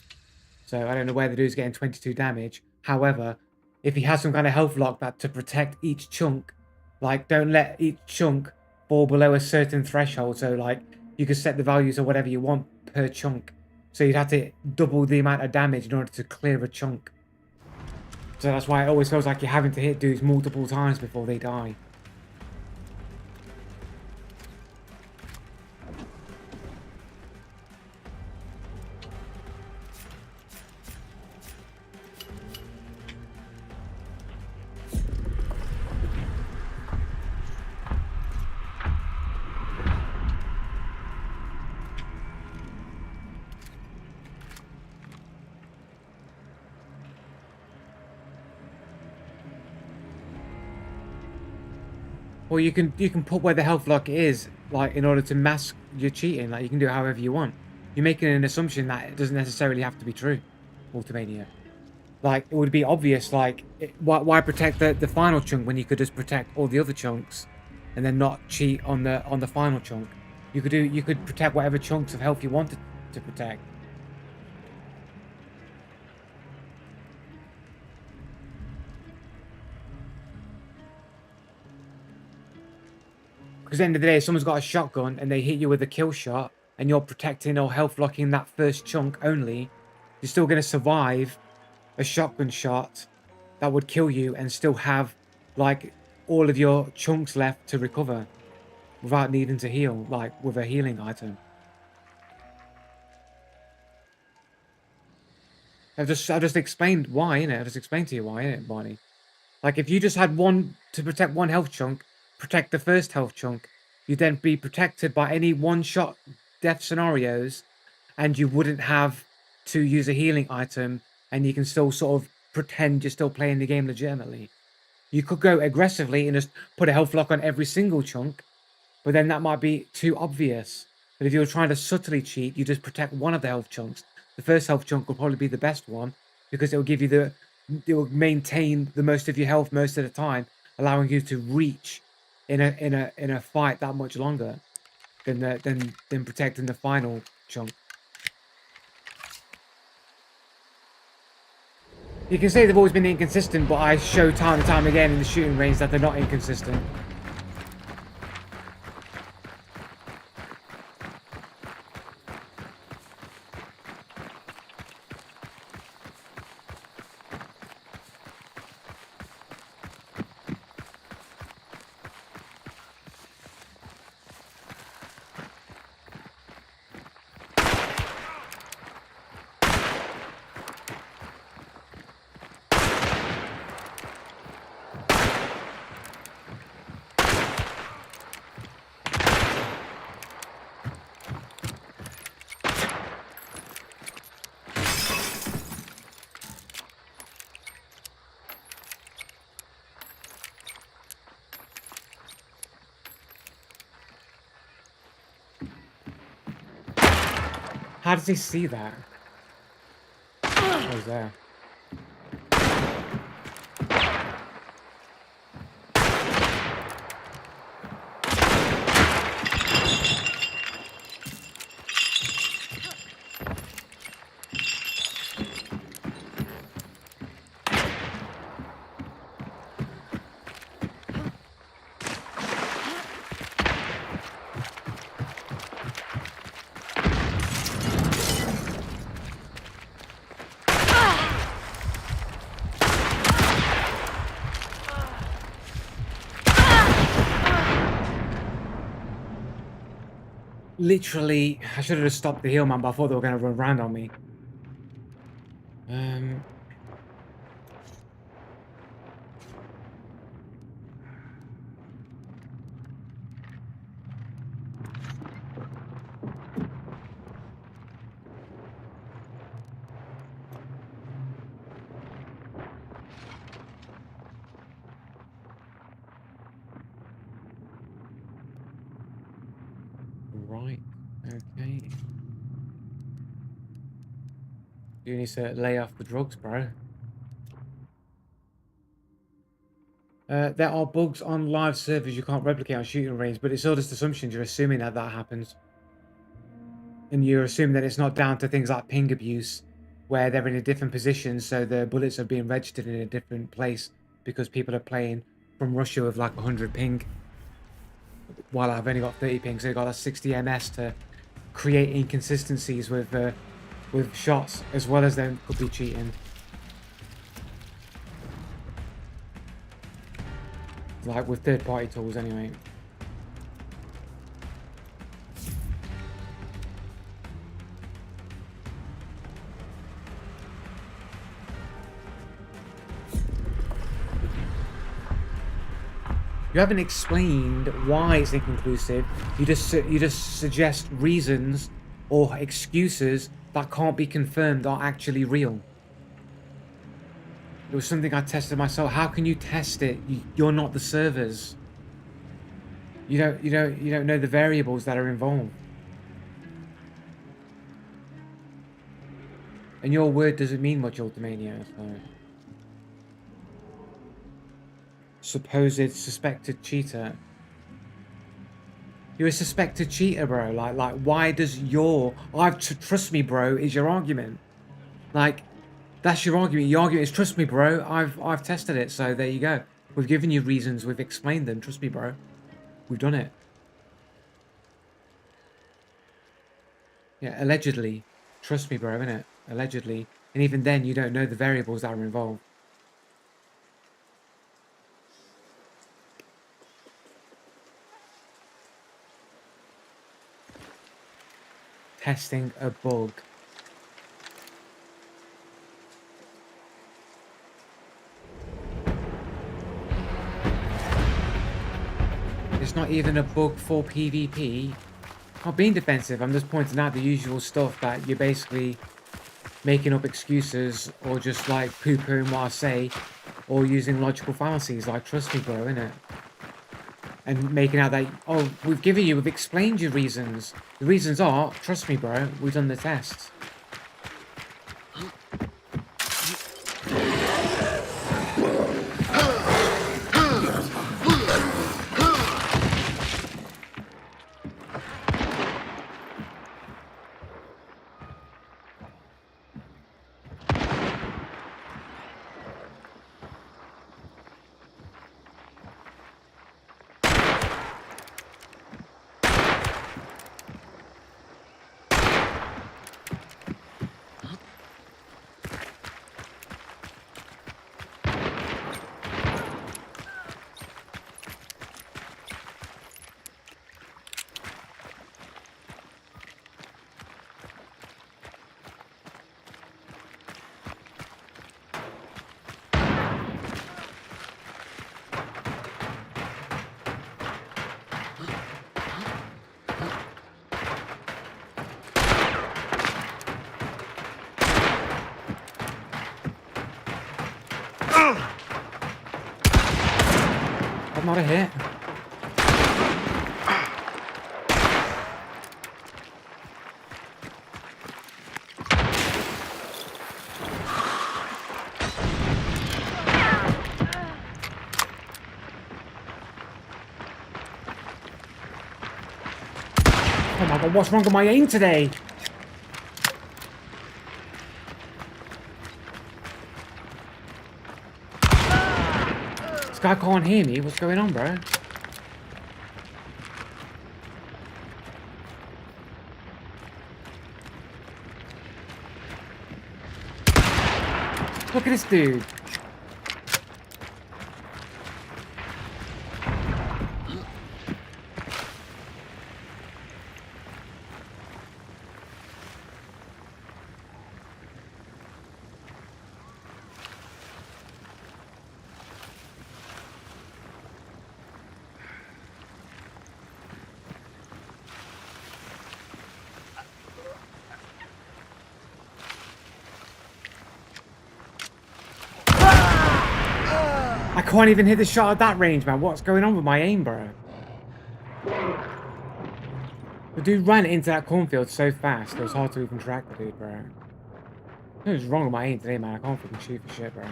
So I don't know where the dude's getting 22 damage. However, if he has some kind of health lock that to protect each chunk, like don't let each chunk fall below a certain threshold. So like you could set the values or whatever you want per chunk. So you'd have to double the amount of damage in order to clear a chunk. So that's why it always feels like you're having to hit dudes multiple times before they die. Well, you can put where the health lock is, like in order to mask your cheating. Like you can do it however you want. You're making an assumption that it doesn't necessarily have to be true. Ultimania. Like it would be obvious. Like why protect the final chunk when you could just protect all the other chunks, and then not cheat on the final chunk. You could protect whatever chunks of health you wanted to protect. Because at the end of the day, if someone's got a shotgun and they hit you with a kill shot and you're protecting or health locking that first chunk only, you're still going to survive a shotgun shot that would kill you and still have like all of your chunks left to recover without needing to heal, like with a healing item. I've just explained why, innit? I've just explained to you why, innit, Barney? Like if you just had one to protect one health chunk, protect the first health chunk, you'd then be protected by any one-shot death scenarios, and you wouldn't have to use a healing item, and you can still sort of pretend you're still playing the game legitimately. You could go aggressively and just put a health lock on every single chunk, but then that might be too obvious. But if you're trying to subtly cheat, you just protect one of the health chunks. The first health chunk will probably be the best one, because it will give you it will maintain the most of your health most of the time, allowing you to reach in a fight that much longer than protecting the final chunk. You can say they've always been inconsistent, but I show time and time again in the shooting range that they're not inconsistent. How does he see that? What was there? Literally, I should have just stopped the heel man, but I thought they were going to run around on me. Right, okay. You need to lay off the drugs, bro. There are bugs on live servers you can't replicate on shooting range, but it's all just assumptions. You're assuming that that happens. And you're assuming that it's not down to things like ping abuse, where they're in a different position, so the bullets are being registered in a different place because people are playing from Russia with like 100 ping, while I've only got 30 ping, so I've got a 60 ms to create inconsistencies with shots, as well as them could be cheating. Like with third-party tools, anyway. You haven't explained why it's inconclusive. You just suggest reasons or excuses that can't be confirmed are actually real. It was something I tested myself. How can you test it? You're not the servers. You don't know the variables that are involved. And your word doesn't mean much, Ultimania. So. Supposed suspected cheater. You're a suspected cheater, bro. Like why does your trust me, bro, is your argument? Like, that's your argument. Your argument is trust me, bro. I've tested it, so there you go. We've given you reasons, we've explained them. Trust me, bro. We've done it. Yeah, allegedly. Trust me, bro, innit? Allegedly. And even then you don't know the variables that are involved. Testing a bug. It's not even a bug for PvP. Not being defensive, I'm just pointing out the usual stuff that you're basically making up excuses or just like poo-pooing what I say or using logical fallacies like trust me, bro, innit? And making out that, oh, we've explained your reasons. The reasons are, trust me, bro, we've done the tests. Not a hit. Oh my god, what's wrong with my aim today? This guy can't hear me. What's going on, bro? Look at this dude. I can't even hit the shot at that range, man. What's going on with my aim, bro? The dude ran into that cornfield so fast, it was hard to even track the dude, bro. What was wrong with my aim today, man? I can't fucking shoot for shit, bro.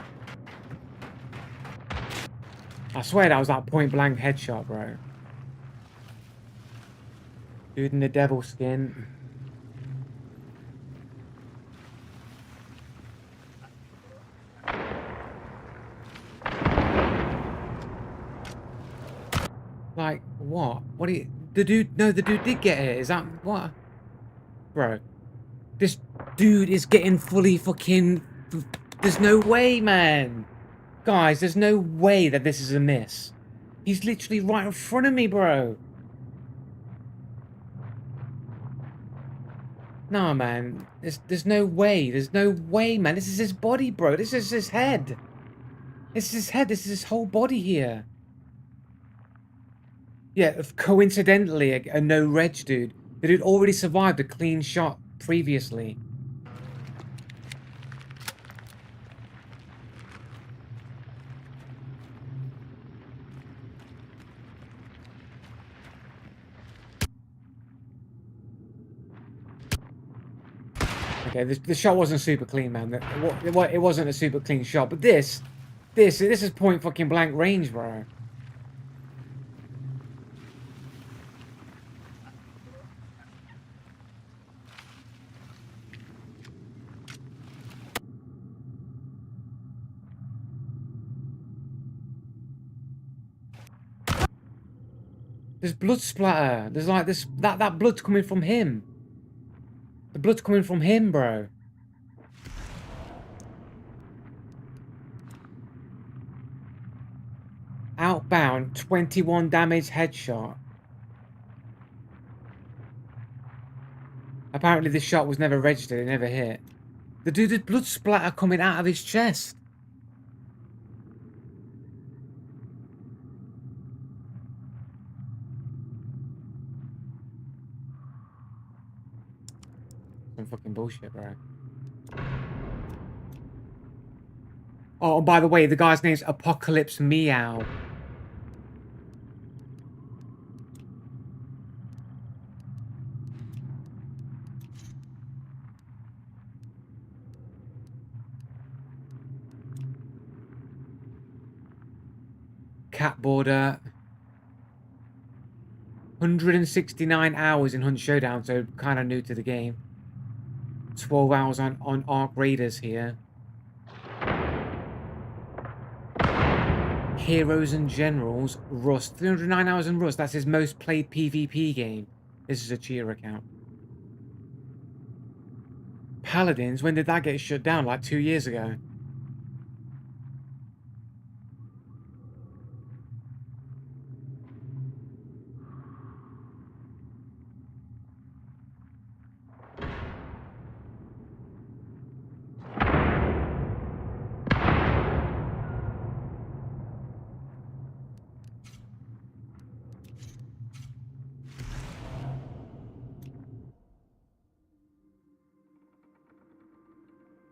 I swear that was that point blank headshot, bro. Dude in the devil skin. Like, what? What do you... The dude... No, the dude did get it. Is that... What? Bro. This dude is getting fully fucking... There's no way, man. Guys, there's no way that this is a miss. He's literally right in front of me, bro. Nah, man. There's no way. There's no way, man. This is his body, bro. This is his head. This is his head. This is his whole body here. Yeah, coincidentally, a no-reg dude. The dude already survived a clean shot previously. Okay, the shot wasn't super clean, man. It wasn't a super clean shot, but this is point fucking blank range, bro. There's blood splatter. There's like this that blood's coming from him. The blood's coming from him, bro. Outbound, 21 damage headshot. Apparently this shot was never registered, it never hit. The dude had blood splatter coming out of his chest. Some fucking bullshit, bro. Oh, and by the way, the guy's name's Apocalypse Meow. Cat border. 169 hours in Hunt Showdown, so kind of new to the game. 12 hours on Ark Raiders here. Heroes and Generals, Rust. 309 hours in Rust. That's his most played PvP game. This is a cheater account. Paladins, when did that get shut down? Like 2 years ago.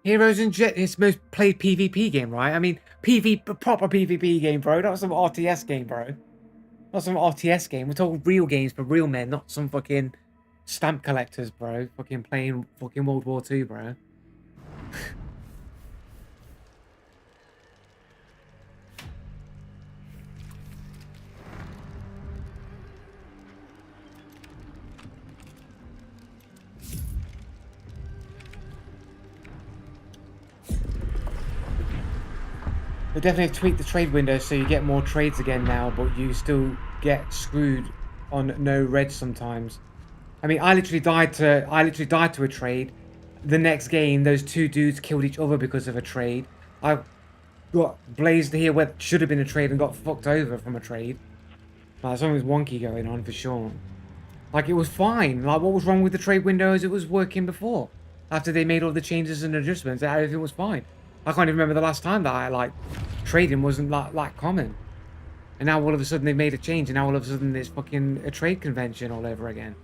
Heroes and Jet, his most played PvP game, right? I mean, proper PvP game, bro. Not some RTS game, bro. Not some RTS game. We're talking real games for real men, not some fucking stamp collectors, bro. Fucking playing fucking World War II, bro. They definitely tweaked the trade window so you get more trades again now, but you still get screwed on no red sometimes. I mean, I literally died to a trade. The next game, those two dudes killed each other because of a trade. I got blazed here where should have been a trade and got fucked over from a trade. Like, something's wonky going on for sure. Like, it was fine. Like, what was wrong with the trade window is it was working before. After they made all the changes and adjustments, everything was fine. I can't even remember the last time that trading wasn't that common. And now all of a sudden they made a change and now all of a sudden it's fucking a trade convention all over again.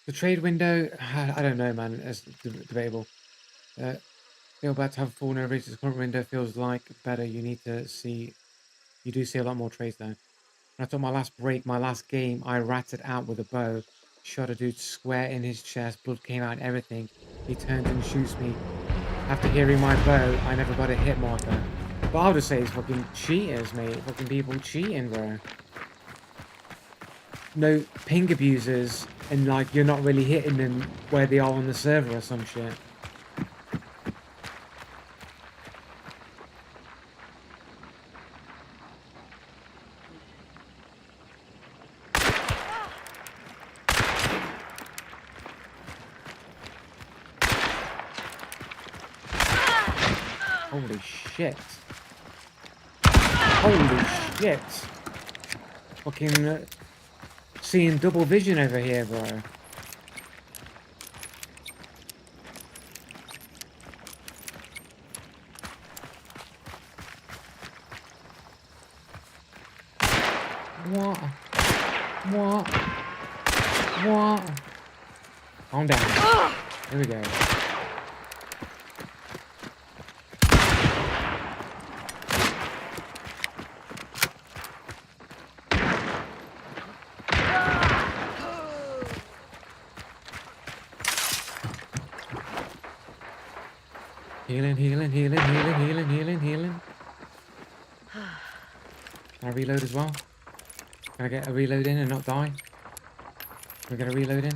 The trade window, I don't know, man. It's debatable. Feel about to have full no reaches. Current window feels like better. You need to see. You do see a lot more trades though. When I took my last break, my last game, I ratted out with a bow. Shot a dude square in his chest. Blood came out and everything. He turns and shoots me. After hearing my bow, I never got a hit marker. But I'll just say it's fucking cheaters, mate. Fucking people cheating, bro. No ping abusers, and like you're not really hitting them where they are on the server or some shit. Holy shit. Holy shit. Fucking seeing double vision over here, bro. What? What? What? Calm down. Here we go. Healing, healing, healing, healing, healing, healing, healing. Can I reload as well? Can I get a reload in and not die? Can I get a reload in?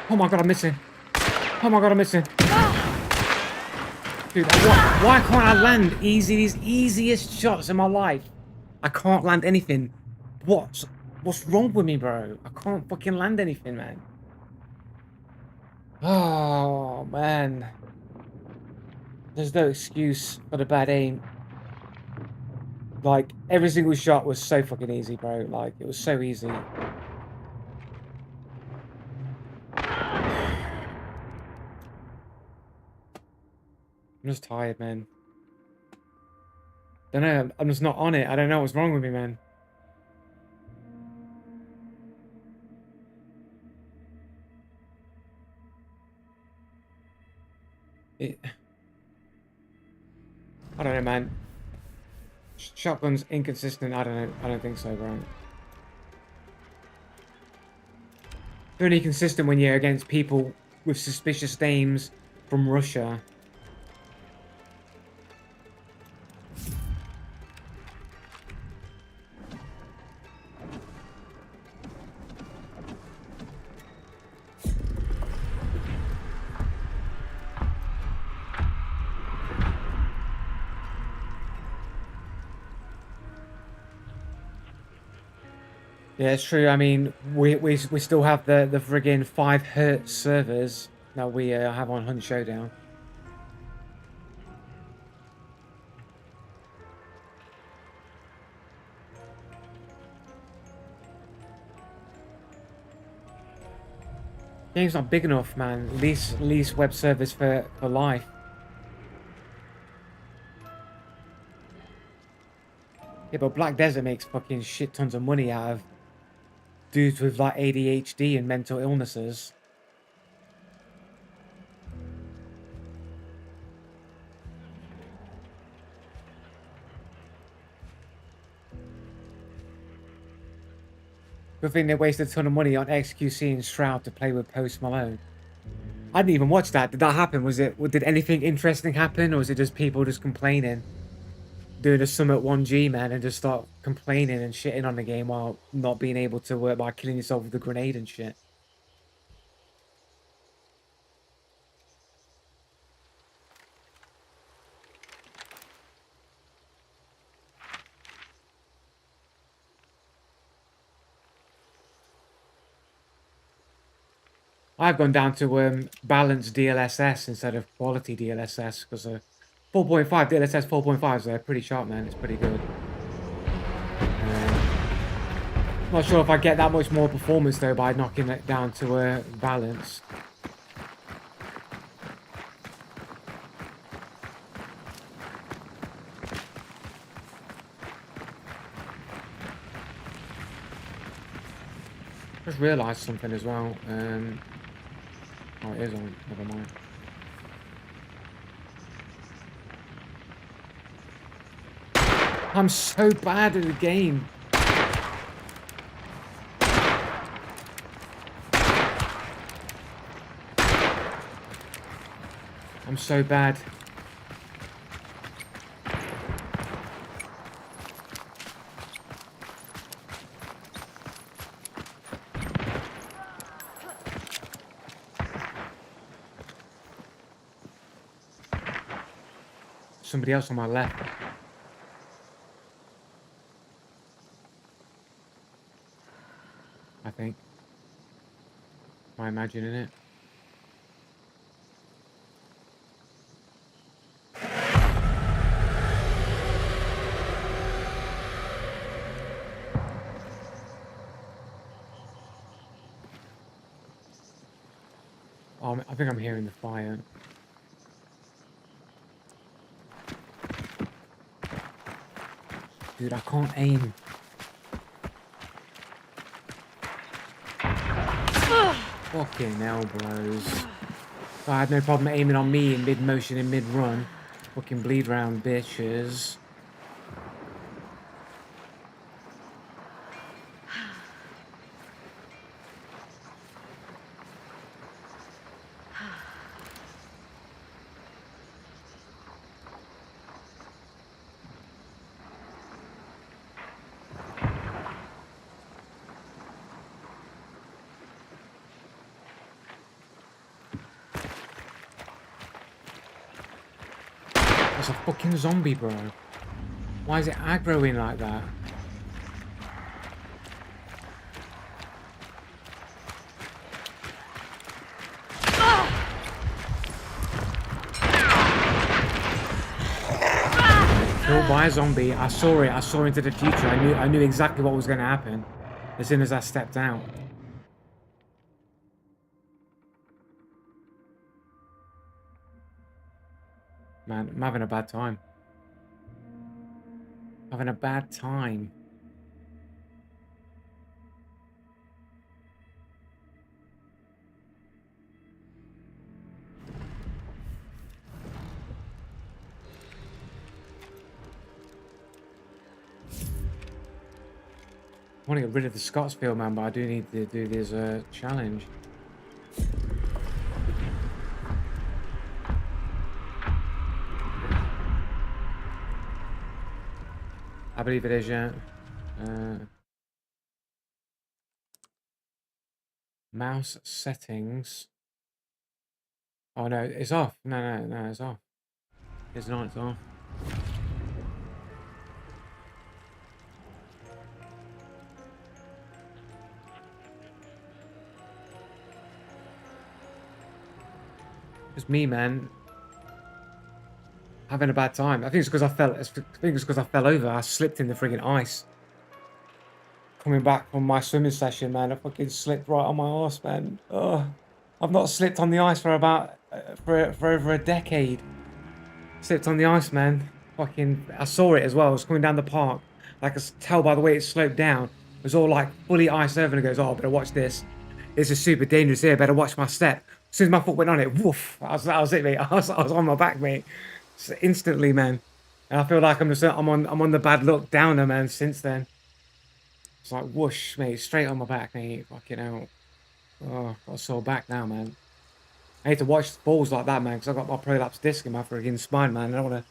Oh my god, I'm missing. Oh my god, I'm missing. Dude, why can't I land these easiest shots in my life? I can't land anything. What's wrong with me, bro? I can't fucking land anything, man. Oh, man. There's no excuse for the bad aim. Like, every single shot was so fucking easy, bro. Like, it was so easy. I'm just tired, man. Don't know, I'm just not on it. I don't know what's wrong with me, man. I don't know, man. Shotgun's inconsistent. I don't know. I don't think so, bro. They're only consistent when you're against people with suspicious names from Russia. Yeah, it's true. I mean, we still have the friggin' 5 hertz servers that we have on Hunt Showdown. Game's not big enough, man. Lease web servers for life. Yeah, but Black Desert makes fucking shit tons of money out of dudes with like ADHD and mental illnesses. Good thing they wasted a ton of money on XQC and Shroud to play with Post Malone. I didn't even watch that. Did that happen? Did anything interesting happen, or was it just people just complaining? Doing a Summit 1G, man, and just start complaining and shitting on the game while not being able to work by killing yourself with a grenade and shit. I've gone down to balanced DLSS instead of quality DLSS because 4.5 DLSS 4.5 is pretty sharp, man. It's pretty good. Not sure if I get that much more performance though by knocking it down to a balance. Just realised something as well. Oh, it is on. Never mind. I'm so bad at the game. I'm so bad. Somebody else on my left. I think. Am I imagining it? Oh, I think I'm hearing the fire. Dude, I can't aim. Fucking hell, bros. I had no problem aiming on me in mid-motion and mid-run. Fucking bleed round, bitches. That's a fucking zombie, bro. Why is it aggroing like that? Killed by a zombie. I saw it. I saw into the future. I knew exactly what was going to happen as soon as I stepped out. Man, I'm having a bad time. Having a bad time. I want to get rid of the Scottsfield, man, but I do need to do this challenge. I believe it is, yeah. Mouse settings. Oh no, it's off. No, it's off. It's not, it's off. It's me, man. Having a bad time. I think it's because I fell over. I slipped in the friggin' ice. Coming back from my swimming session, man, I fucking slipped right on my arse, man. Ugh. I've not slipped on the ice for about for over a decade. Slipped on the ice, man. Fucking, I saw it as well. I was coming down the park. I could tell by the way it sloped down. It was all like fully ice over, and it goes, oh, I better watch this. This is super dangerous here. Better watch my step. As soon as my foot went on it, woof! That was it, mate. I was on my back, mate. So instantly, man. And I feel like I'm on the bad luck downer, man. Since then, it's like whoosh, mate. Straight on my back, mate. Fucking hell. Oh, got a sore back now, man. I need to watch balls like that, man, because I got my prolapse disc in my friggin' spine, man. I don't want to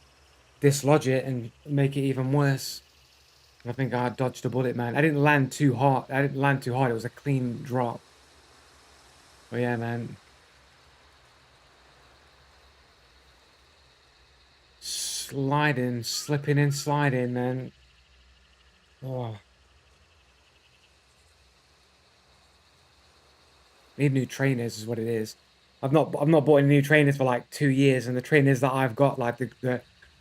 dislodge it and make it even worse. I think I dodged a bullet, man. I didn't land too hard. It was a clean drop. But yeah, man. Sliding, slipping and sliding, man. Oh. Need new trainers is what it is. I've not bought any new trainers for like 2 years, and the trainers that I've got, like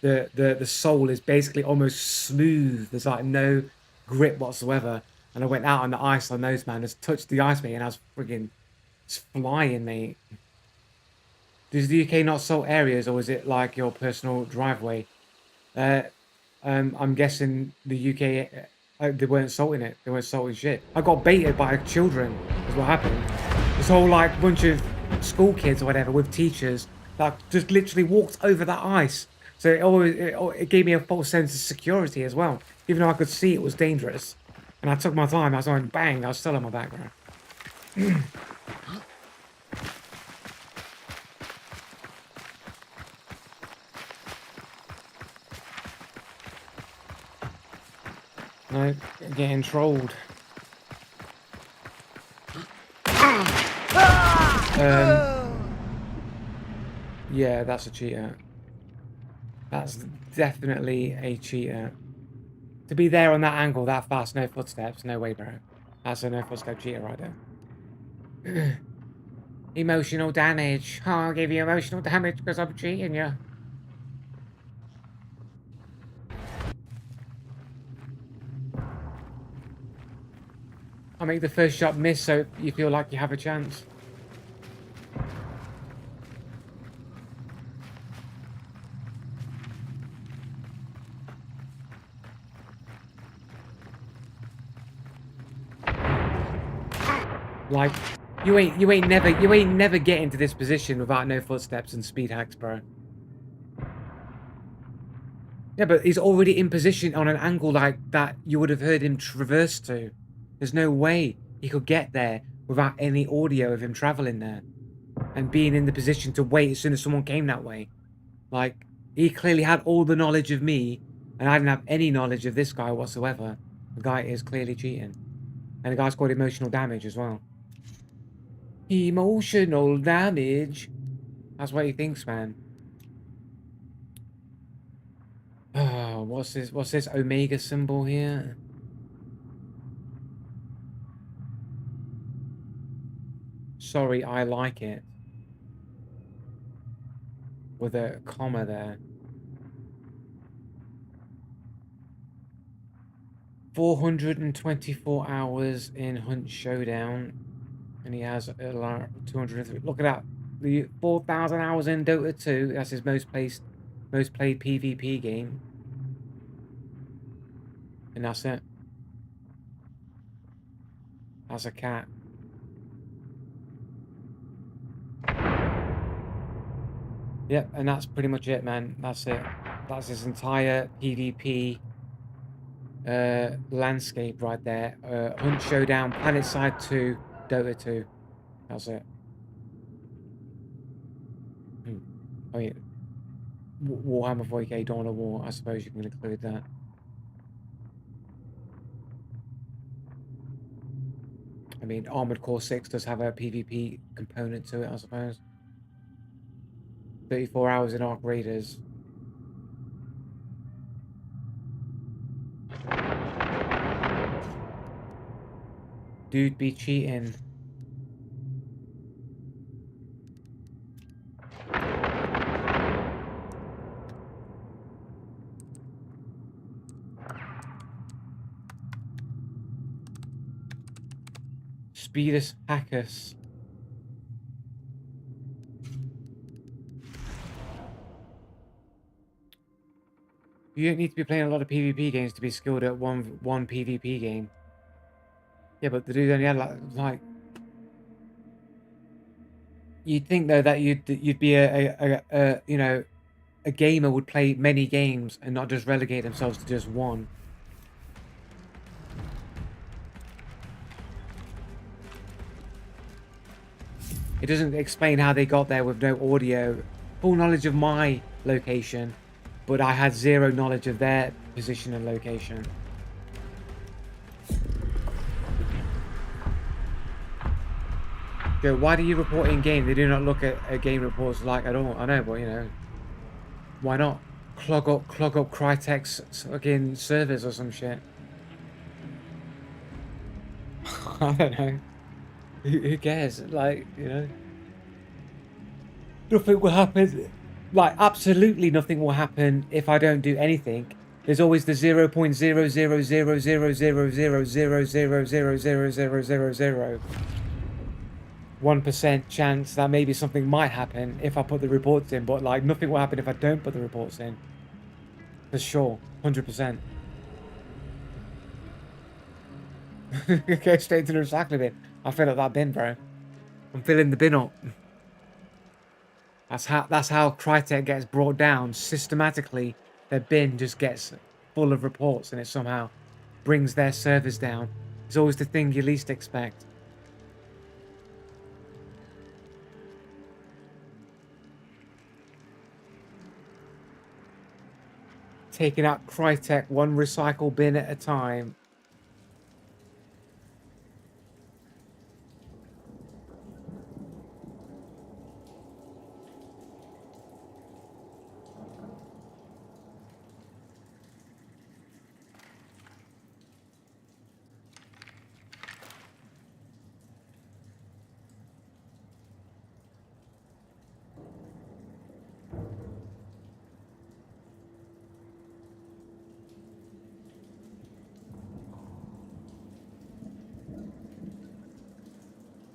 the sole is basically almost smooth. There's like no grip whatsoever. And I went out on the ice on those, man. Just touched the ice, mate, and I was friggin' flying, mate. Does the UK not salt areas, or is it like your personal driveway? I'm guessing the UK, they weren't salting it. They weren't salting shit. I got baited by children, is what happened. This whole, like, bunch of school kids or whatever with teachers that just literally walked over that ice. So it gave me a false sense of security as well. Even though I could see it was dangerous. And I took my time. I was going bang. I was still on my background. No, getting trolled. Yeah, that's a cheater. That's definitely a cheater. To be there on that angle that fast, no footsteps, no way, bro. That's a no footstep cheater right there. Emotional damage. Oh, I'll give you emotional damage because I'm cheating you. I'll make the first shot miss so you feel like you have a chance. Like, you ain't never getting to this position without no footsteps and speed hacks, bro. Yeah, but he's already in position on an angle like that you would have heard him traverse to. There's no way he could get there without any audio of him traveling there. And being in the position to wait as soon as someone came that way. Like, he clearly had all the knowledge of me, and I didn't have any knowledge of this guy whatsoever. The guy is clearly cheating. And the guy's got emotional damage as well. Emotional damage? That's what he thinks, man. Oh, what's this Omega symbol here? Sorry, I like it. With a comma there. 424 hours in Hunt Showdown. And he has 203. Look at that. The 4,000 hours in Dota 2. That's his most played PvP game. And that's it. That's a cat. Yep, and that's pretty much it, man. That's it. That's his entire PvP landscape right there. Hunt Showdown, PlanetSide 2, Dota 2. That's it. Oh yeah. Warhammer 40k Dawn of War, I suppose you can include that. I mean, Armored Core 6 does have a PvP component to it, I suppose. 34 hours in Arc Raiders. Dude be cheating. Speedus Hackers. You don't need to be playing a lot of PvP games to be skilled at one PvP game. Yeah, but the dude only had like you'd think though that you'd be a you know, a gamer would play many games and not just relegate themselves to just one. It doesn't explain how they got there with no audio, full knowledge of my location, but I had zero knowledge of their position and location. Joe, why do you report in game? They do not look at game reports like at all. I know, but you know, why not clog up Crytek's fucking servers or some shit? I don't know. Who cares? Like, you know, nothing will happen. Like, absolutely nothing will happen if I don't do anything. There's always the 0.000000000000001% chance that maybe something might happen if I put the reports in, but like nothing will happen if I don't put the reports in. For sure, 100%. Go straight to the recycling bin. I fill up that bin, bro. I'm filling the bin up. That's how Crytek gets brought down systematically. Their bin just gets full of reports, and it somehow brings their servers down. It's always the thing you least expect. Taking out Crytek one recycle bin at a time.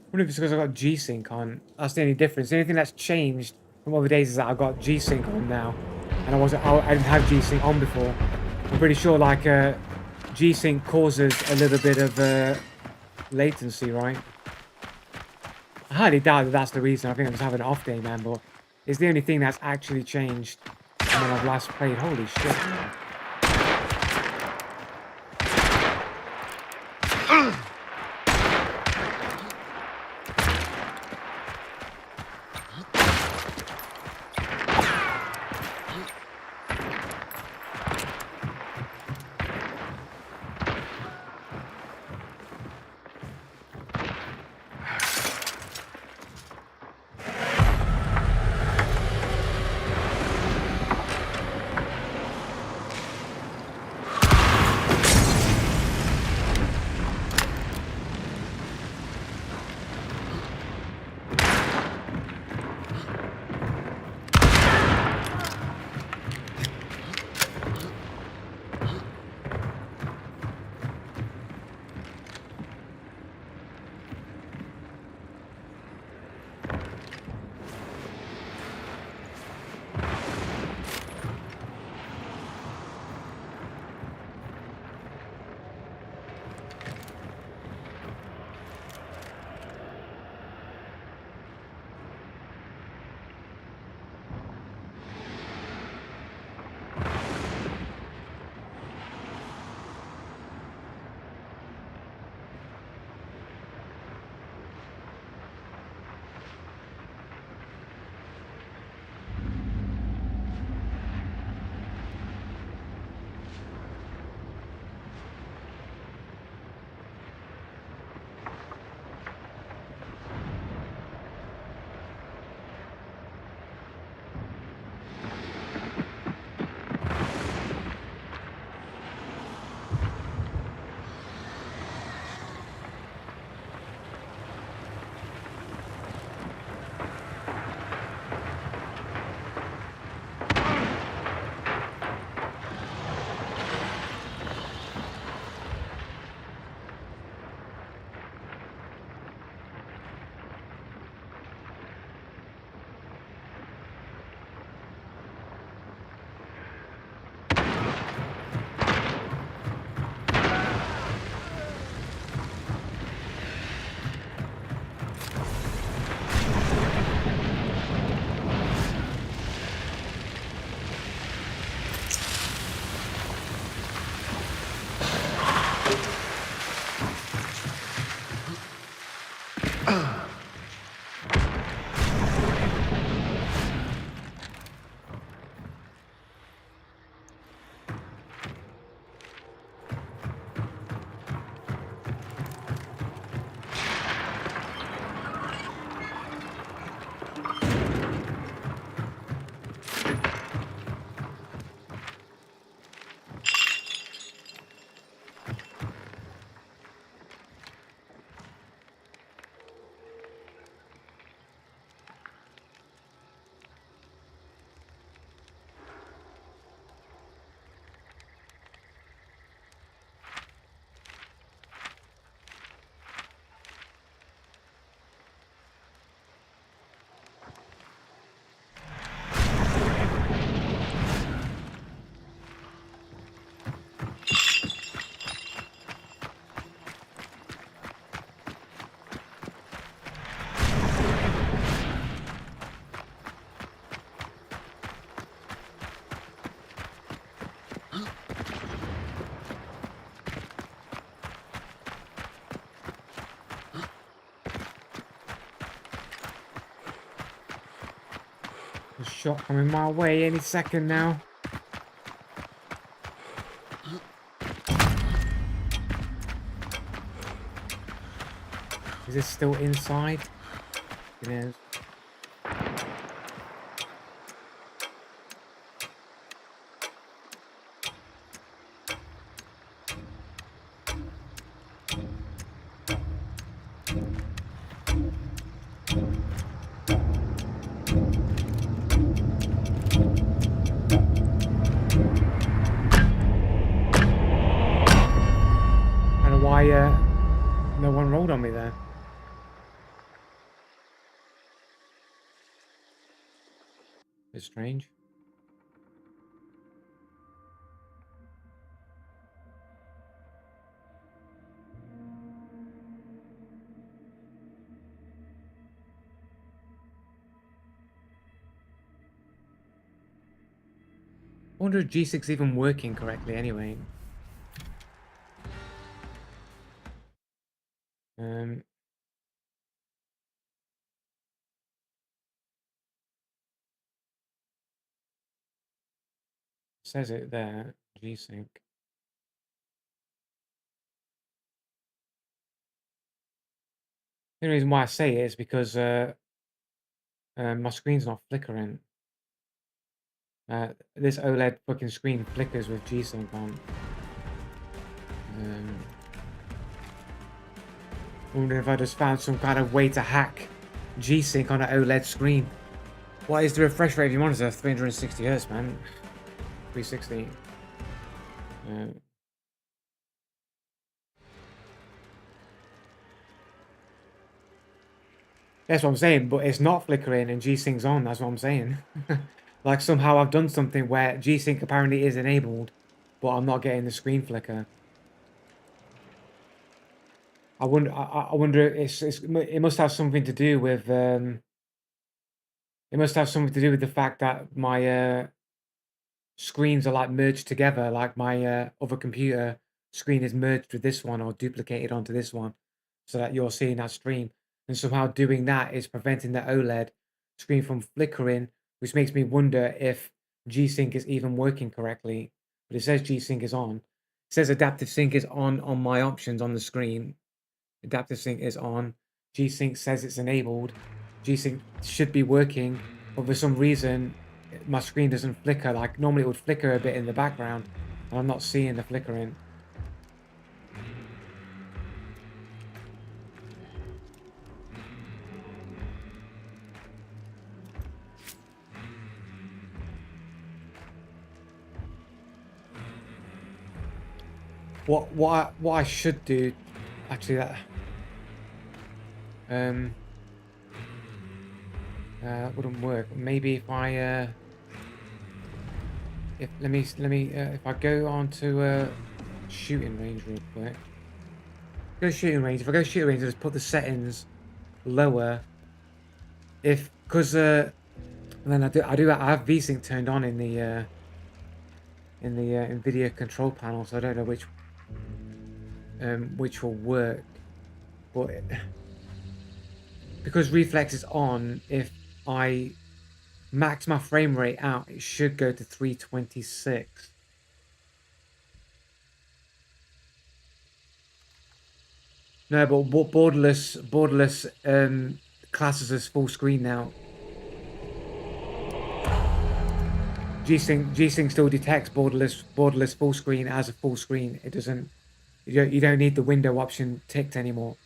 I wonder if it's because I got G-Sync on. That's the only difference. The only thing that's changed from other days is that I got G-Sync on now, and I didn't have G-Sync on before. I'm pretty sure like G-Sync causes a little bit of latency, right? I highly doubt that that's the reason. I think I'm just having an off day, man. But it's the only thing that's actually changed from when I've last played. Holy shit! A shot coming my way any second now. Is this still inside? It is. I don't know why no one rolled on me there. Bit strange. I wonder if G6 even working correctly anyway. Says it there, G-Sync. The only reason why I say it is because my screen's not flickering. This OLED fucking screen flickers with G-Sync on. I wonder if I just found some kind of way to hack G-Sync on an OLED screen. What is the refresh rate of your monitor? 360 Hz, man. 360. That's what I'm saying, but it's not flickering and G-Sync's on, that's what I'm saying. Like somehow I've done something where G-Sync apparently is enabled, but I'm not getting the screen flicker. I wonder it must have something to do with it must have something to do with the fact that my screens are like merged together, like my other computer screen is merged with this one or duplicated onto this one so that you're seeing that stream, and somehow doing that is preventing the OLED screen from flickering, which makes me wonder if G-Sync is even working correctly. But it says G-Sync is on. It says adaptive sync is on my options on the screen. Adaptive sync is on. G-Sync says it's enabled. G-Sync should be working, but for some reason my screen doesn't flicker. Like normally it would flicker a bit in the background, and I'm not seeing the flickering. What I should do, actually, that wouldn't work. Maybe if I let me if I go on to shooting range real quick. Go shooting range. If I go shooting range, I just put the settings lower. Because then I have VSync turned on in the NVIDIA control panel, so I don't know which will work, but because reflex is on, if I max my frame rate out, it should go to 326. No, but borderless classes as full screen now. G-Sync still detects borderless full screen as a full screen. It doesn't. You don't need the window option ticked anymore.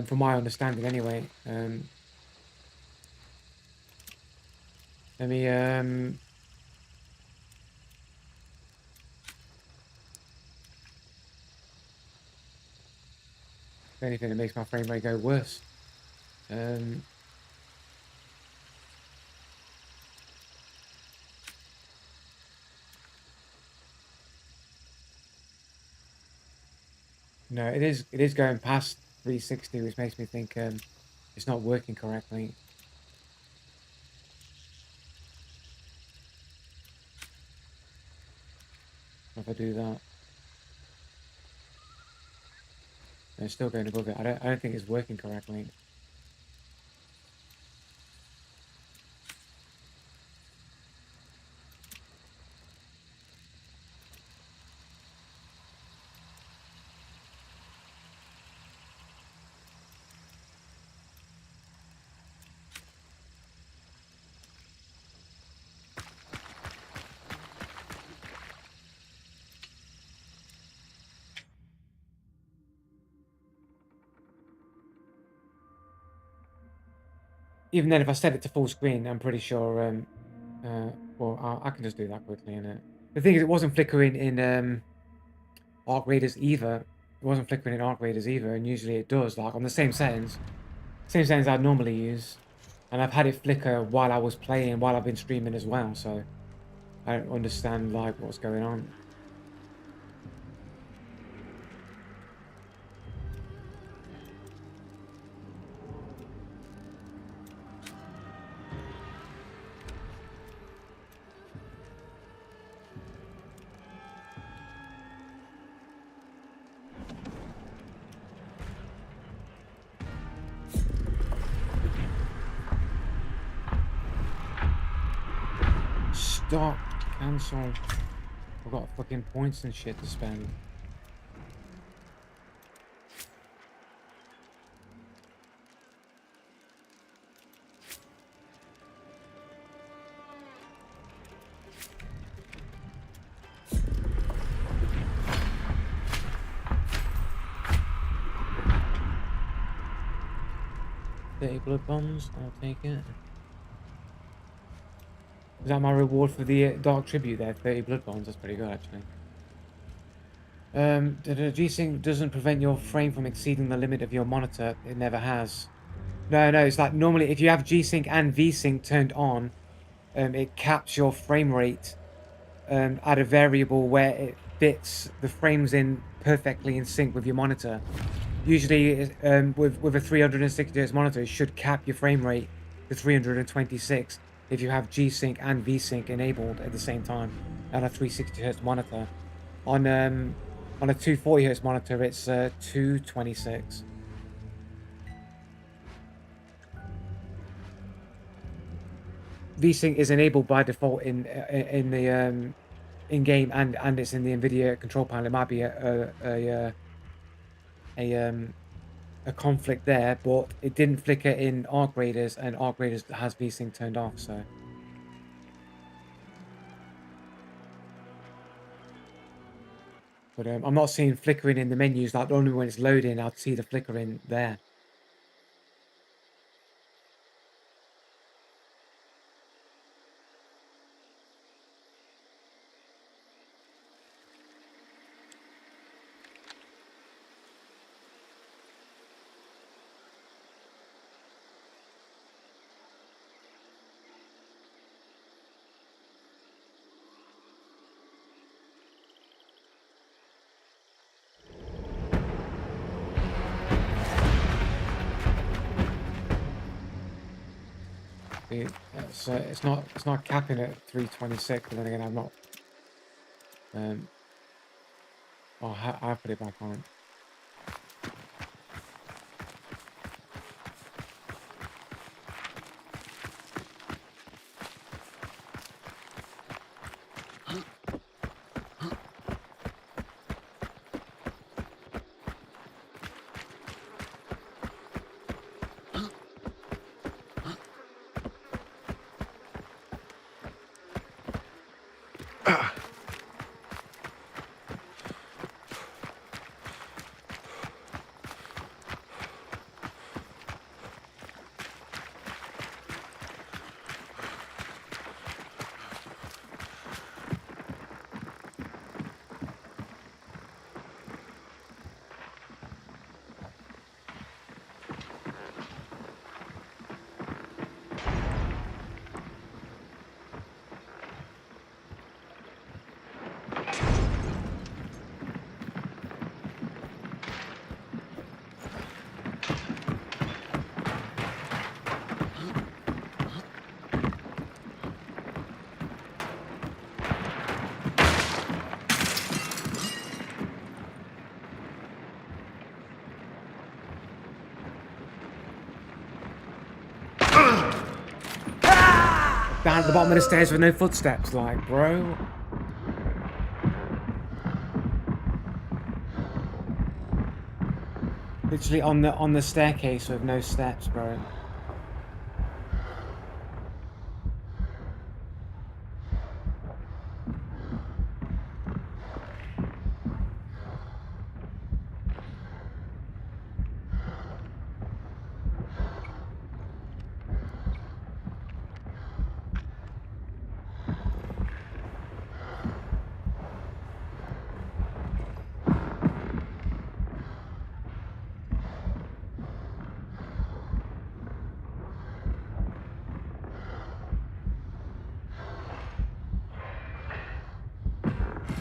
From my understanding, anyway. Let me if anything, it makes my frame rate go worse. No, it is going past 360, which makes me think it's not working correctly. If I do that, and it's still going above it. I don't think it's working correctly. even then, if I set it to full screen, I'm pretty sure. Well, I can just do that quickly. Innit? The thing is, it wasn't flickering in Arc Raiders either. It wasn't flickering in Arc Raiders either, and usually it does. Like on the same settings I'd normally use, and I've had it flicker while I was playing, while I've been streaming as well. So I don't understand like what's going on. Stop. Cancel. I've got fucking points and shit to spend. Blood bombs, I'll take it. Is that my reward for the Dark Tribute there? 30 blood bombs, that's pretty good actually. The G-Sync doesn't prevent your frame from exceeding the limit of your monitor. It never has. No, it's like normally if you have G-Sync and V-Sync turned on, it caps your frame rate at a variable where it fits the frames in perfectly in sync with your monitor. Usually, with a 360 Hz monitor, it should cap your frame rate to 326 if you have G-Sync and V-Sync enabled at the same time on a 360 Hz monitor. On a 240 Hz monitor, it's 226. V-Sync is enabled by default in the in-game and it's in the NVIDIA control panel. It might be a conflict there, but it didn't flicker in Arc Raiders, and Arc Raiders has V-Sync turned off, so. But I'm not seeing flickering in the menus, like only when it's loading I'll see the flickering there. It's not capping at 326, but then again I'm not. I put it back on. Down at the bottom of the stairs with no footsteps, like, bro. Literally on the staircase with no steps, bro.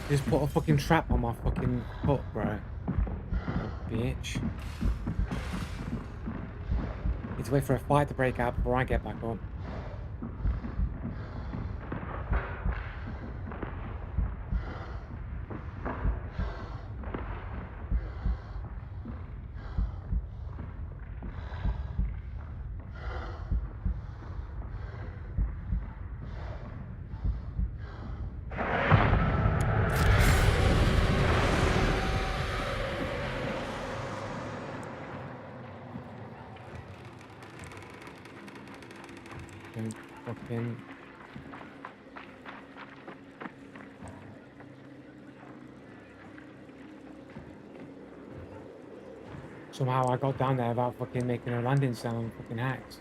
Just put a fucking trap on my fucking foot, bro. Bitch. Need to wait for a fight to break out before I get back up. Don't fucking... Somehow I got down there without fucking making a landing sound, fucking hacks.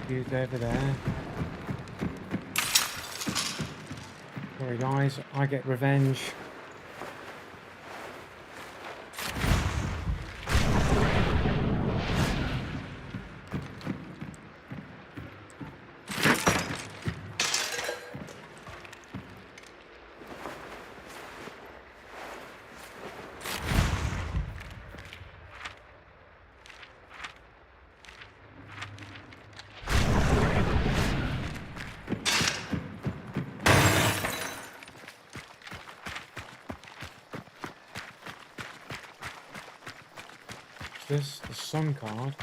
Dudes over there. Sorry guys, I get revenge. This the sun card.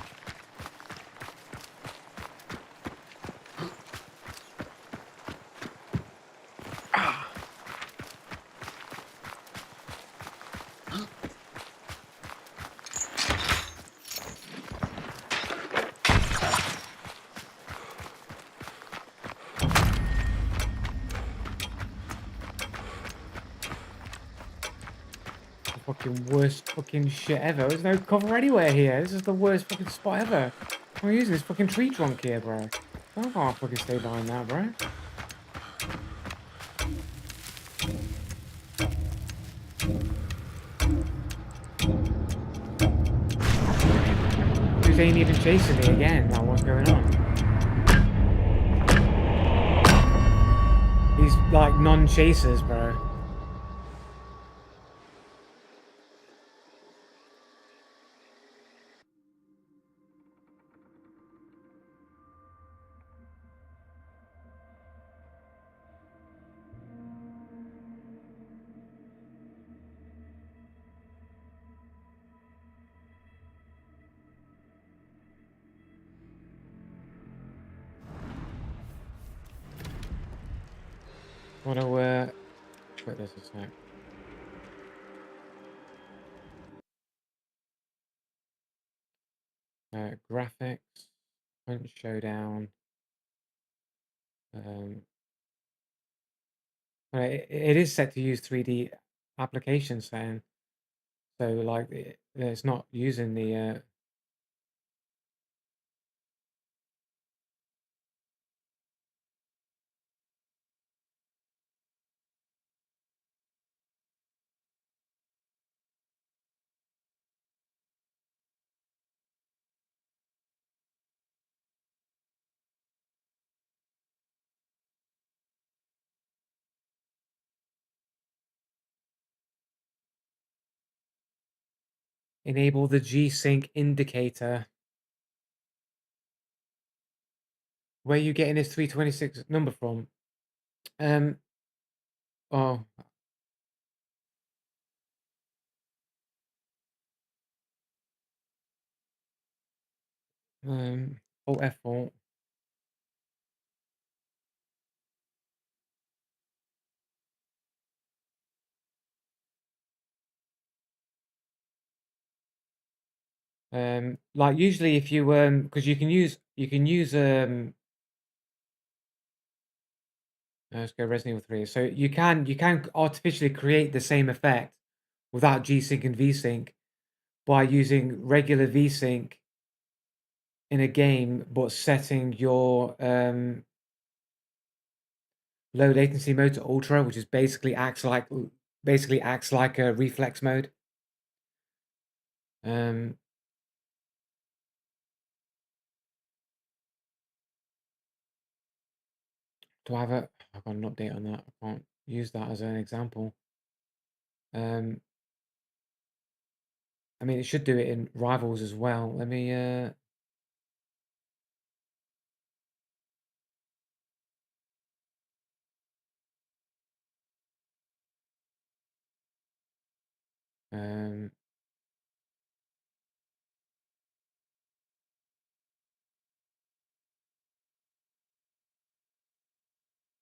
Fucking worst fucking shit ever. There's no cover anywhere here. This is the worst fucking spot ever. I'm using this fucking tree trunk here, bro. I can't fucking stay behind that, bro. Dude ain't even chasing me again. Like, what's going on? These like non-chasers, bro. Wanna wait this a sec. Graphics, Punch Showdown. It is set to use 3D applications then, so like it's not using the enable the G-Sync indicator. Where are you getting this 326 number from? Oh, Alt F4. Like usually if you because you can use let's go Resident Evil 3. So you can artificially create the same effect without G-Sync and V-Sync by using regular V-Sync in a game, but setting your low latency mode to ultra, which is basically acts like a reflex mode. Do I have a? I've got an update on that. I can't use that as an example. I mean, it should do it in Rivals as well. Let me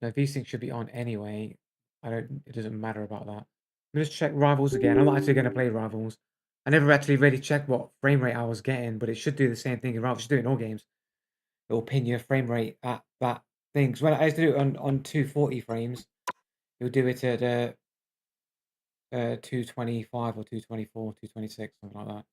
no, VSync should be on anyway. It doesn't matter about that. Let's check Rivals again. I'm not actually going to play Rivals. I never actually really checked what frame rate I was getting, but it should do the same thing in Rivals. It should do it in all games. It will pin your frame rate at that thing. Because when I used to do it on 240 frames, you'll do it at 225 or 224, 226, something like that.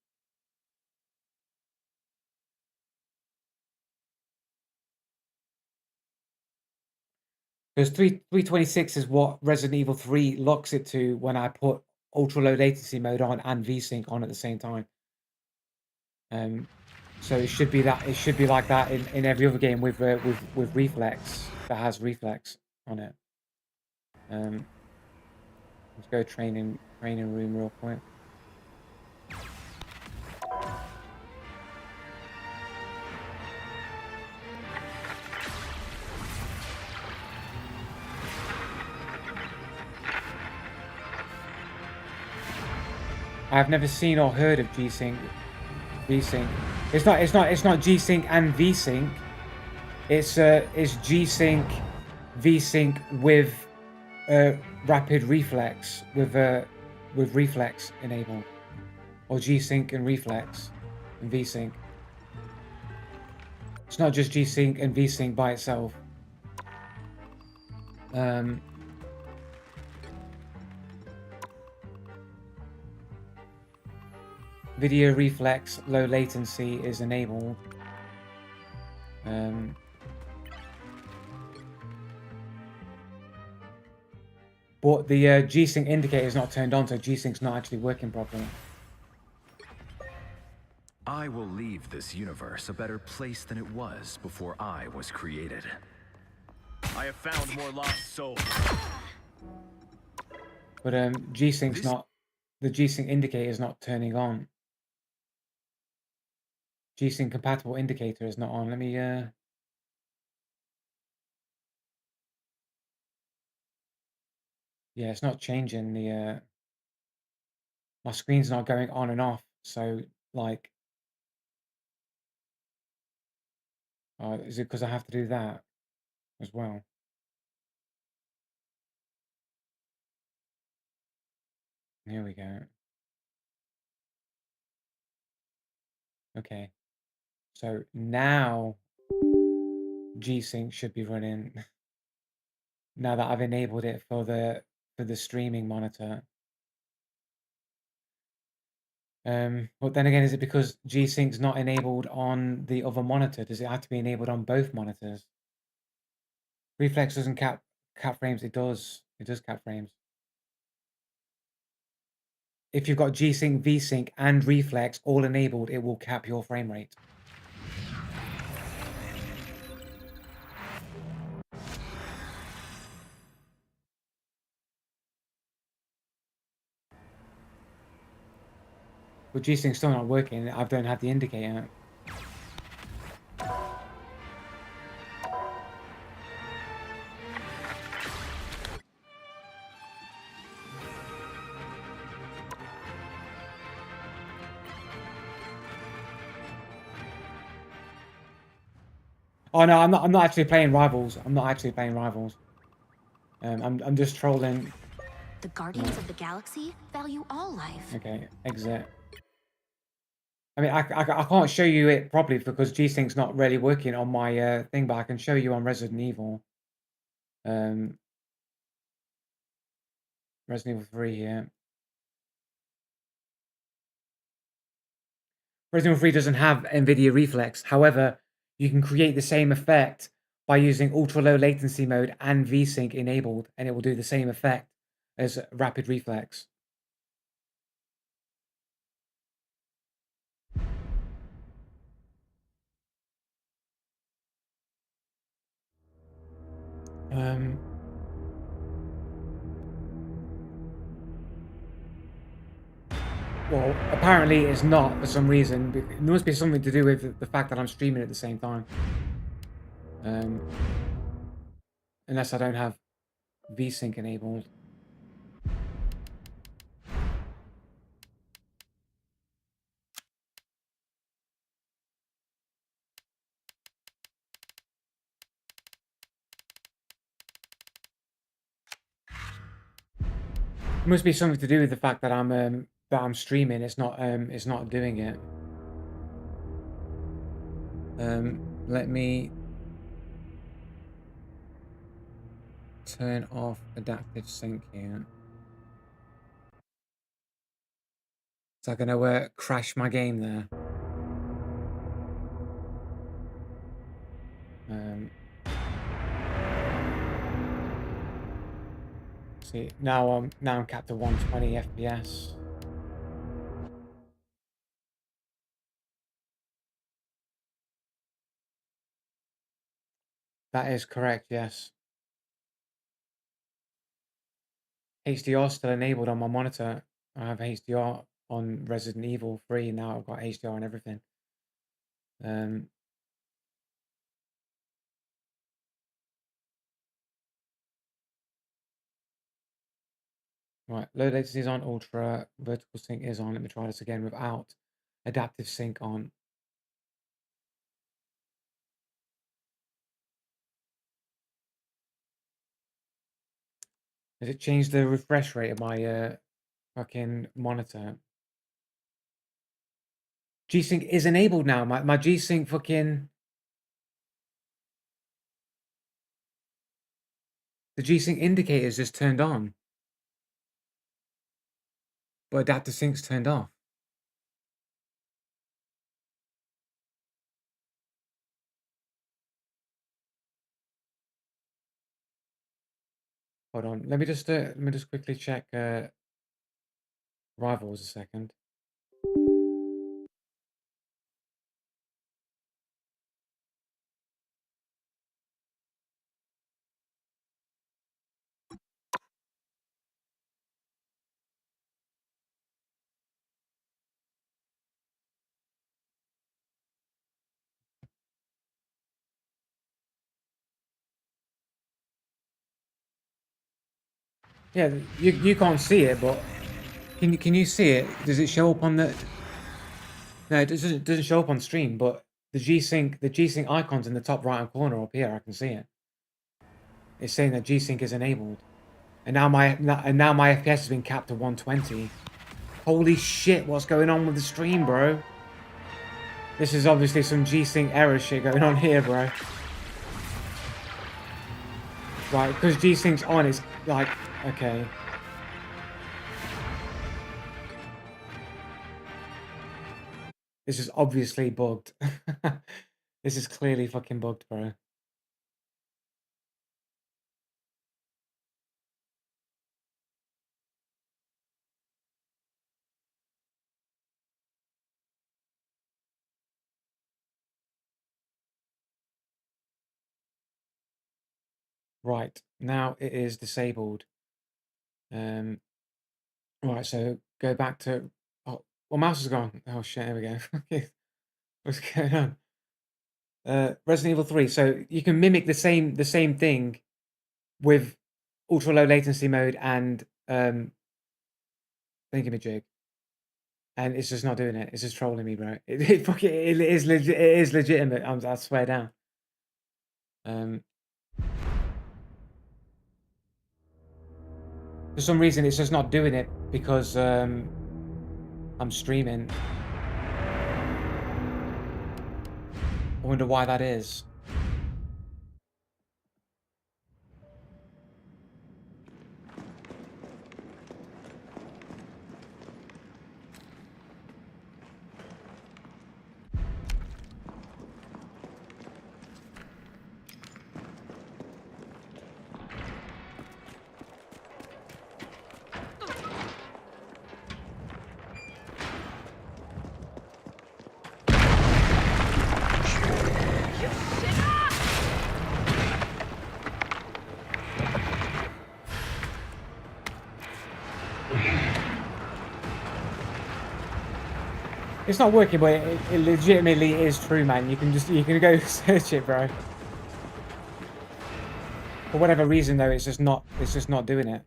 Because 326 is what Resident Evil 3 locks it to when I put ultra low latency mode on and VSync on at the same time. So it should be like that in every other game with reflex that has reflex on it. Let's go training room real quick. I've never seen or heard of G-Sync, V-Sync. It's not G-Sync and V-Sync. It's G-Sync, V-Sync with rapid reflex with reflex enabled, or G-Sync and reflex and V-Sync. It's not just G-Sync and V-Sync by itself. Video reflex low latency is enabled. But the G-Sync indicator is not turned on, so G-Sync's not actually working properly. I will leave this universe a better place than it was before I was created. I have found more lost souls. But G-Sync's not. The G-Sync indicator is not turning on. G-Sync compatible indicator is not on. Let me yeah, it's not changing the my screen's not going on and off, so like is it because I have to do that as well? Here we go. Okay, so now G-Sync should be running now that I've enabled it for the streaming monitor. But then again, is it because G-Sync's not enabled on the other monitor? Does it have to be enabled on both monitors? Reflex doesn't cap frames. It does cap frames. If you've got G-Sync, V-Sync, and Reflex all enabled, it will cap your frame rate. But G-Sync's still not working. I don't have the indicator. Oh no, I'm not actually playing Rivals. I'm not actually playing Rivals. I'm just trolling. The Guardians of the Galaxy value all life. Okay, exit. I mean, I can't show you it properly because G-Sync's not really working on my thing, but I can show you on Resident Evil. Resident Evil 3 here. Resident Evil 3 doesn't have NVIDIA Reflex. However, you can create the same effect by using ultra low latency mode and VSync enabled, and it will do the same effect as Rapid Reflex. Well, apparently it's not for some reason. It must be something to do with the fact that I'm streaming at the same time. Unless I don't have VSync enabled. It must be something to do with the fact that I'm streaming. It's not doing it. Let me turn off adaptive sync here. Is that gonna crash my game there? See, now I'm capped to 120 FPS. That is correct, yes. HDR still enabled on my monitor. I have HDR on Resident Evil 3 now. I've got HDR and everything. Right, low latency is on, ultra vertical sync is on. Let me try this again without adaptive sync on. Does it change the refresh rate of my fucking monitor? G-Sync is enabled now. My G-Sync fucking... The G-Sync indicator is just turned on. But adaptive sync's turned off. Hold on. Let me just quickly check Rivals a second. Yeah, you can't see it, but can you see it? Does it show up on the? No, it doesn't show up on stream, but the G-Sync icon's in the top right hand corner up here. I can see it. It's saying that G-Sync is enabled, and now my FPS has been capped to 120. Holy shit! What's going on with the stream, bro? This is obviously some G-Sync error shit going on here, bro. Right, because G-Sync's on, it's like, okay. This is obviously bugged. This is clearly fucking bugged, bro. Right, now it is disabled. Right, so go back to Well, mouse is gone. Oh shit, here we go. Okay. What's going on? Resident Evil 3. So you can mimic the same thing with ultra low latency mode and thingamajig. And it's just not doing it. It's just trolling me, bro. It is legit. It is legitimate. I swear down. For some reason, it's just not doing it because I'm streaming. I wonder why that is. It's not working, but it legitimately is true, man. You can go search it, bro. For whatever reason, though, it's just not doing it.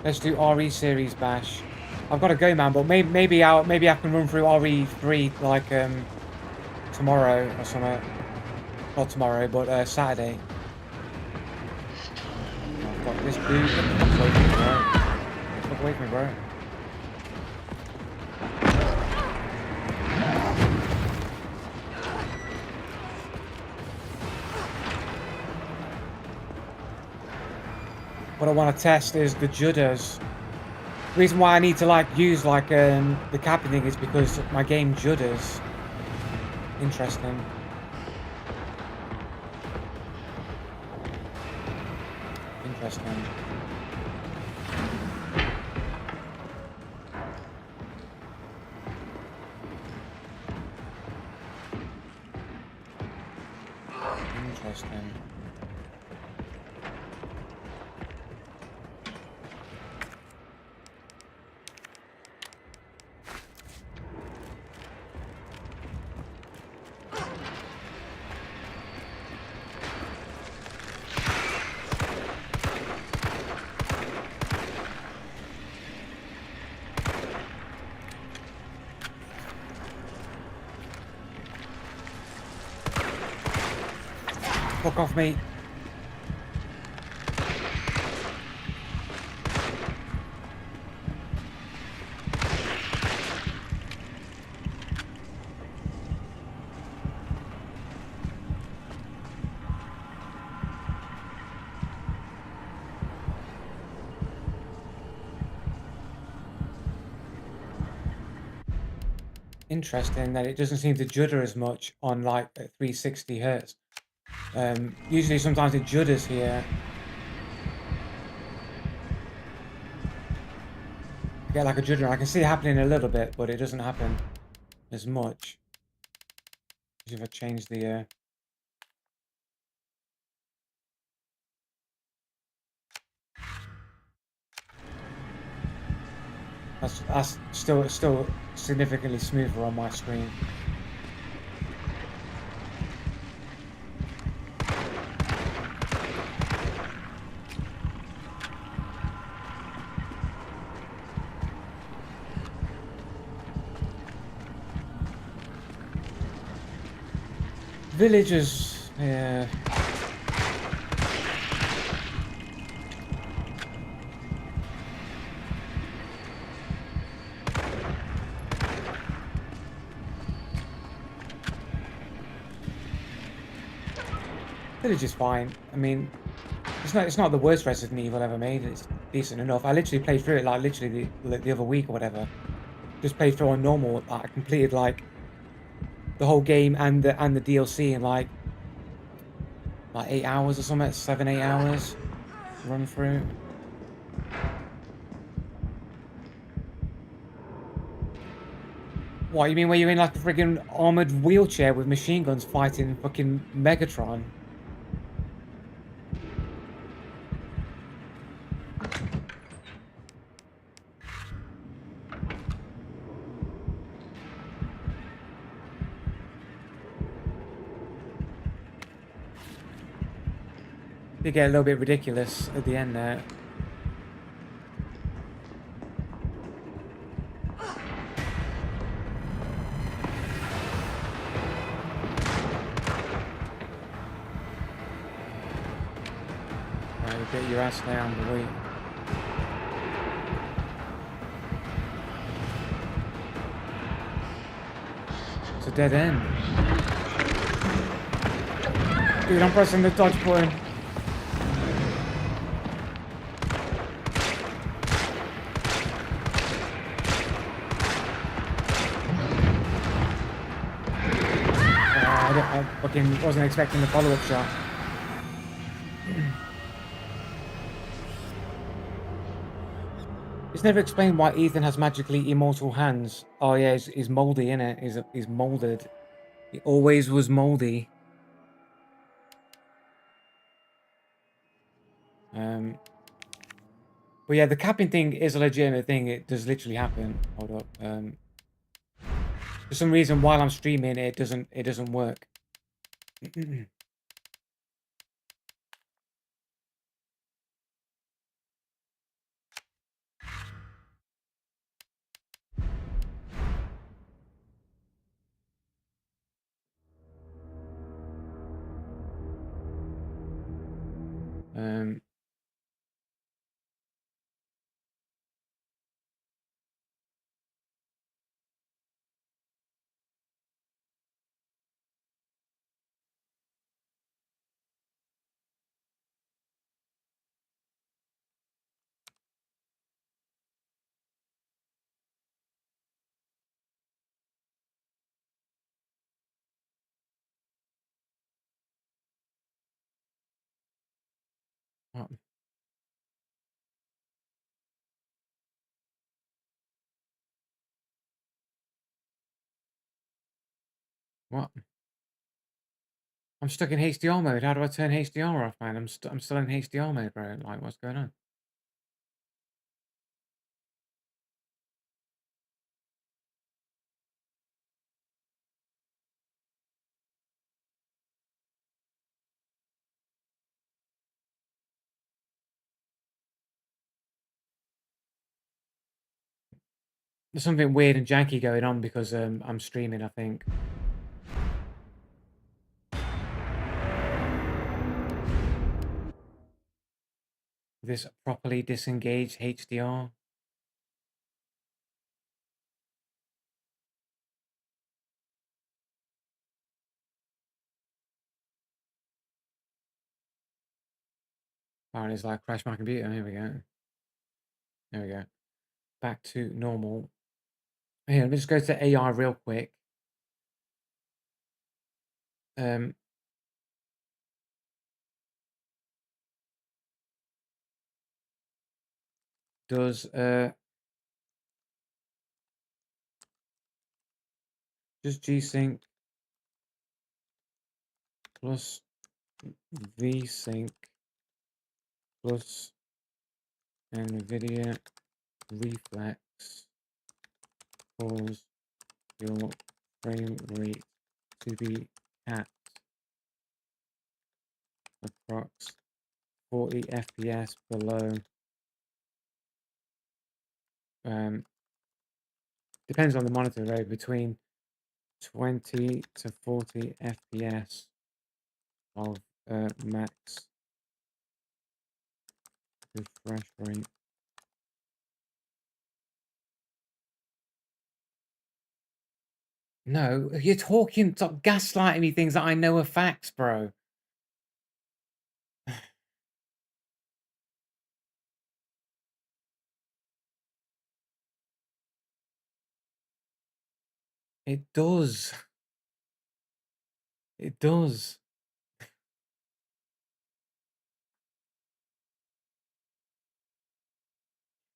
Let's do RE series bash. I've got to go, man, but maybe I can run through RE3 like tomorrow or something. Not tomorrow, but Saturday. I've got this dude. Get the fuck away from me, bro. Get the fuck away from me, bro. What I want to test is the judders. The reason why I need to use the capping thing is because my game judders. Interesting. Interesting. Interesting. Fuck off me. Interesting that it doesn't seem to judder as much on like 360 hertz. Usually sometimes it judders here. I get like a judder. I can see it happening a little bit, but it doesn't happen as much. If I change the that's still significantly smoother on my screen. Villagers, yeah. Village is fine. I mean, it's not the worst Resident Evil ever made. It's decent enough. I literally played through it like literally the other week or whatever. Just played through on normal. I completed like the whole game and the DLC in like 8 hours or something, 7-8 hours. run through. What, you mean where you're in like a friggin' armored wheelchair with machine guns fighting fucking Megatron? Did get a little bit ridiculous at the end there. Right, you get your ass down, boy. It's a dead end. Dude, I'm pressing the dodge button. I fucking wasn't expecting the follow-up shot. It's never explained why Ethan has magically immortal hands. Oh yeah, he's moldy, innit? He's molded. He always was moldy. But yeah, the capping thing is a legitimate thing. It does literally happen. Hold up. For some reason, while I'm streaming, it doesn't work. What? What? I'm stuck in HDR mode. How do I turn HDR off, man? I'm still in HDR mode, bro. Like, what's going on? There's something weird and janky going on because I'm streaming, I think. This properly disengaged HDR. Apparently it's like crash my computer. Here we go. There we go. Back to normal. Here, let me just go to AI real quick. Does G-Sync plus V-Sync plus NVIDIA Reflex cause your frame rate to be at approx 40 FPS below. Depends on the monitor rate, between 20 to 40 FPS of max refresh rate. No, you're talking, stop gaslighting me things that I know are facts, bro. It does. It does.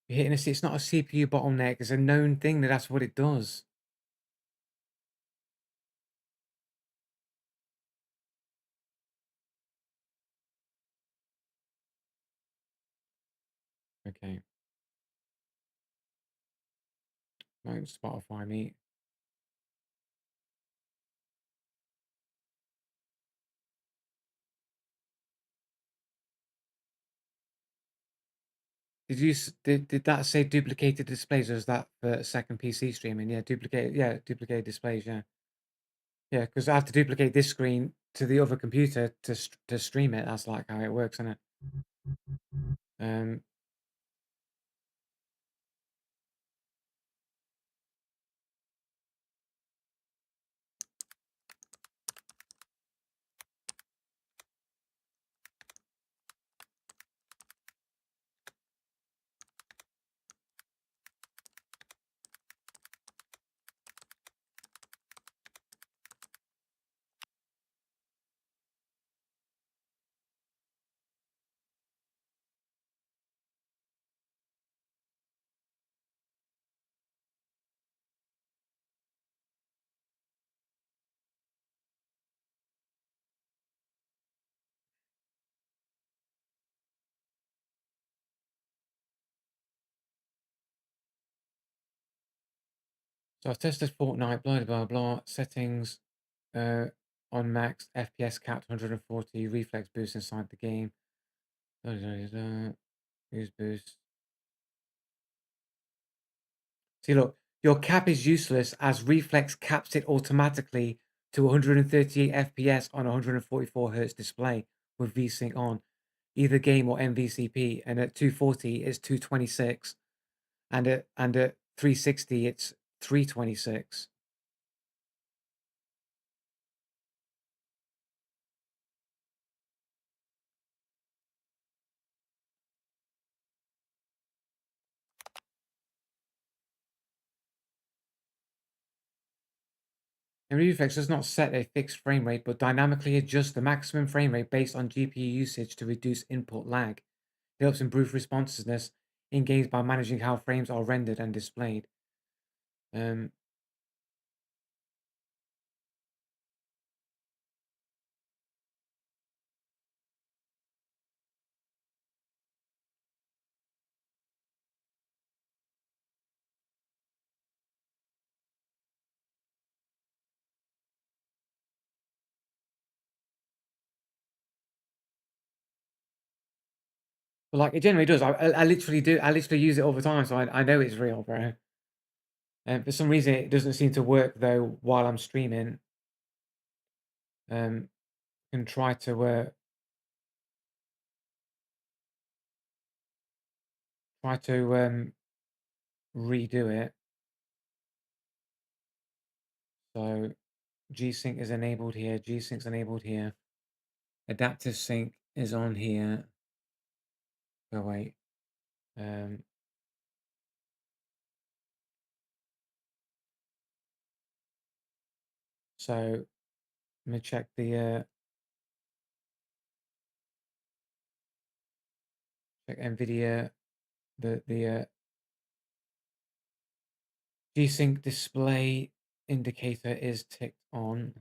You're hitting it's not a CPU bottleneck. It's a known thing that that's what it does. Okay. Don't Spotify me. Did that say duplicated displays, or is that for second PC streaming? Yeah, duplicated displays, yeah. Yeah, because I have to duplicate this screen to the other computer to stream it. That's like how it works, isn't it? So I've tested Fortnite, blah blah blah. Settings on max, FPS capped 140, reflex boost inside the game. Use boost. See, look, your cap is useless as reflex caps it automatically to 138 FPS on 144 Hz display with VSync on, either game or MVCP. And at 240, it's 226, and at 360, it's 326. And Reflex does not set a fixed frame rate, but dynamically adjusts the maximum frame rate based on GPU usage to reduce input lag. It helps improve responsiveness in games by managing how frames are rendered and displayed. But like it generally does. I literally do. I literally use it all the time, so I know it's real, bro. And for some reason, it doesn't seem to work though while I'm streaming. Can try to redo it. So G-Sync is enabled here. G-Sync's enabled here. Adaptive sync is on here. Oh wait. So let me check the check NVIDIA. The G-Sync display indicator is ticked on.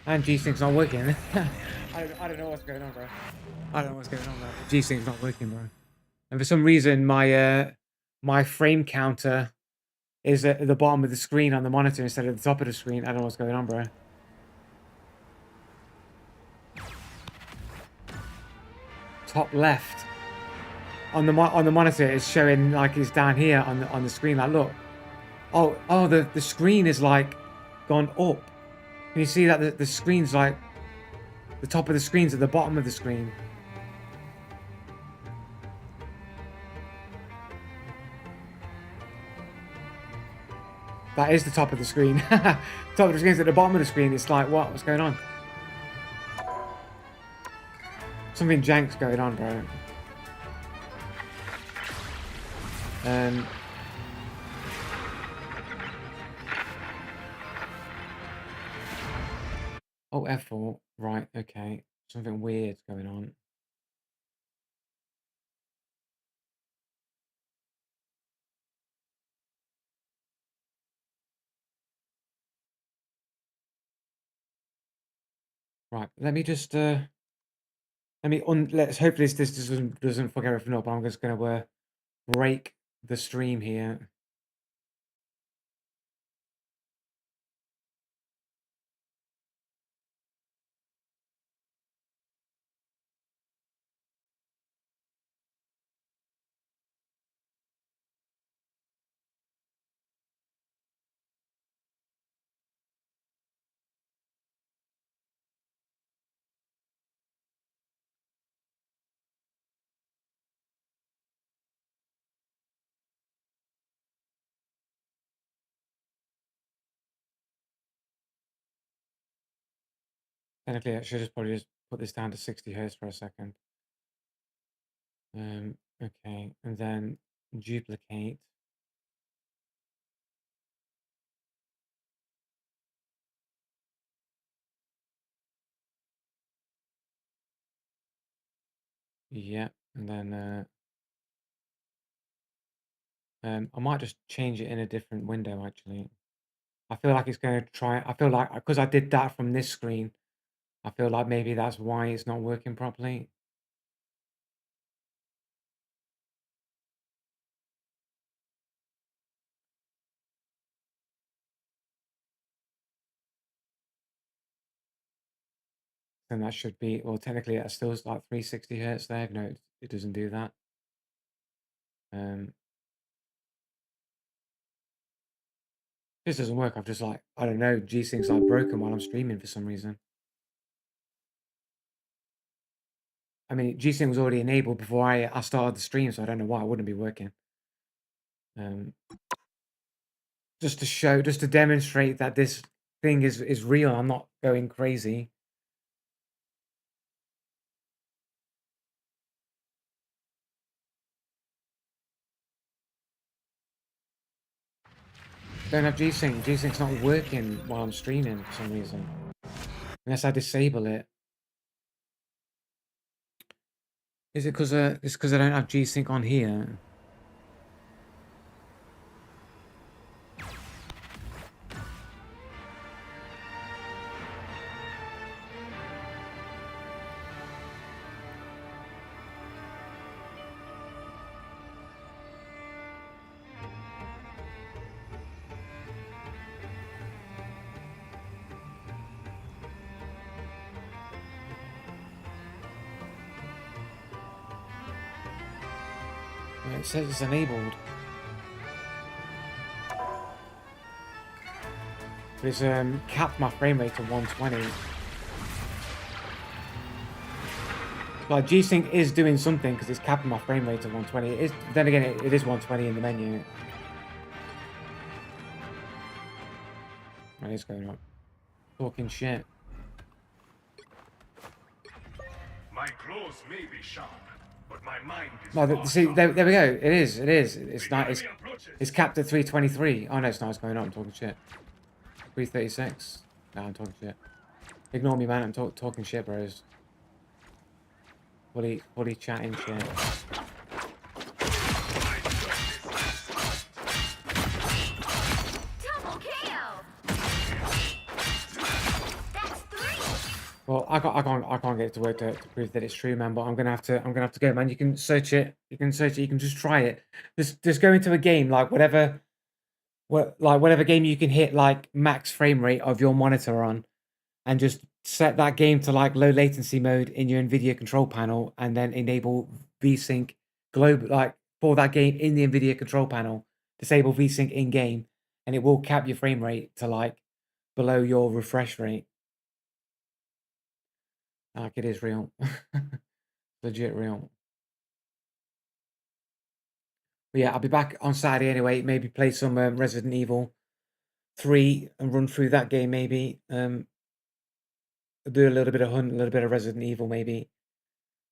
And G-Sync's not working. I don't know what's going on, bro. I don't know what's going on, bro. G-Sync's not working, bro. And for some reason, my my frame counter is at the bottom of the screen on the monitor instead of the top of the screen. I don't know what's going on, bro. Top left on the monitor is showing like it's down here on the screen. Like, look. Oh, the screen is like gone up. Can you see that the screen's like the top of the screen's at the bottom of the screen? That is the top of the screen. Top of the screen is at the bottom of the screen. It's like, what? What's going on? Something jank's going on, bro. Oh, F4. Right, okay. Something weird's going on. Right, let me just let's hopefully this doesn't fuck everything up. I'm just gonna break the stream here. Technically, I should just probably just put this down to 60 hertz for a second. Okay, and then duplicate. Yeah, and then I might just change it in a different window actually. I feel like it's going to try. I feel like because I did that from this screen, I feel like maybe that's why it's not working properly. Then that should be, well, technically that's still like 360 hertz there. No, it doesn't do that. This doesn't work. I've just like, I don't know, G-Sync's like broken while I'm streaming for some reason. I mean, G-Sync was already enabled before I started the stream, so I don't know why it wouldn't be working. Just to show, just to demonstrate that this thing is real. I'm not going crazy. Don't have G-Sync. G-Sync's not working while I'm streaming for some reason. Unless I disable it. Is it because it's because I don't have G-Sync on here? It says it's enabled. But it's capped my frame rate to 120. Like G-Sync is doing something because it's capping my frame rate to 120. It is, then again, it is 120 in the menu. What is going on? Talking shit. My claws may be sharp, but my mind is No, see, there we go. It is. It's not. It's capped at 323. Oh no, it's not. It's going on. I'm talking shit. 336. No, I'm talking shit. Ignore me, man. I'm talking shit, bros. Fully chatting shit. Double kill. That's 3. Well, I can't get it to work to prove that it's true, man. But I'm gonna have to go, man. You can search it. You can search it. You can just try it. Just go into a game like whatever game you can hit like max frame rate of your monitor on, and just set that game to like low latency mode in your NVIDIA control panel, and then enable VSync global like for that game in the NVIDIA control panel. Disable VSync in game, and it will cap your frame rate to like below your refresh rate. Like it is real. Legit real. But yeah, I'll be back on Saturday anyway. Maybe play some Resident Evil. 3 and run through that game maybe. Do a little bit of Hunt, a little bit of Resident Evil maybe.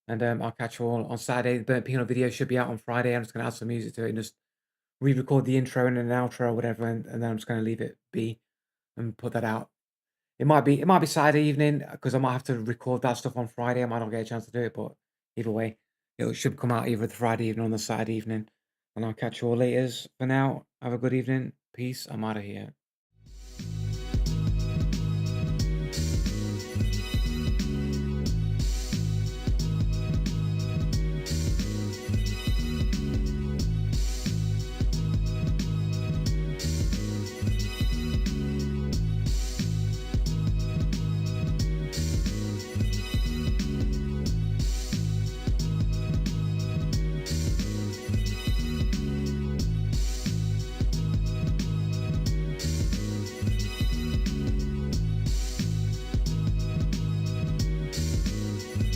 And I'll catch you all on Saturday. The Burnt Peanut video should be out on Friday. I'm just going to add some music to it and just re-record the intro and an outro or whatever, and then I'm just going to leave it be and put that out. It might be Saturday evening because I might have to record that stuff on Friday. I might not get a chance to do it, but either way, it should come out either the Friday evening or the Saturday evening. And I'll catch you all later. For now, have a good evening. Peace. I'm out of here.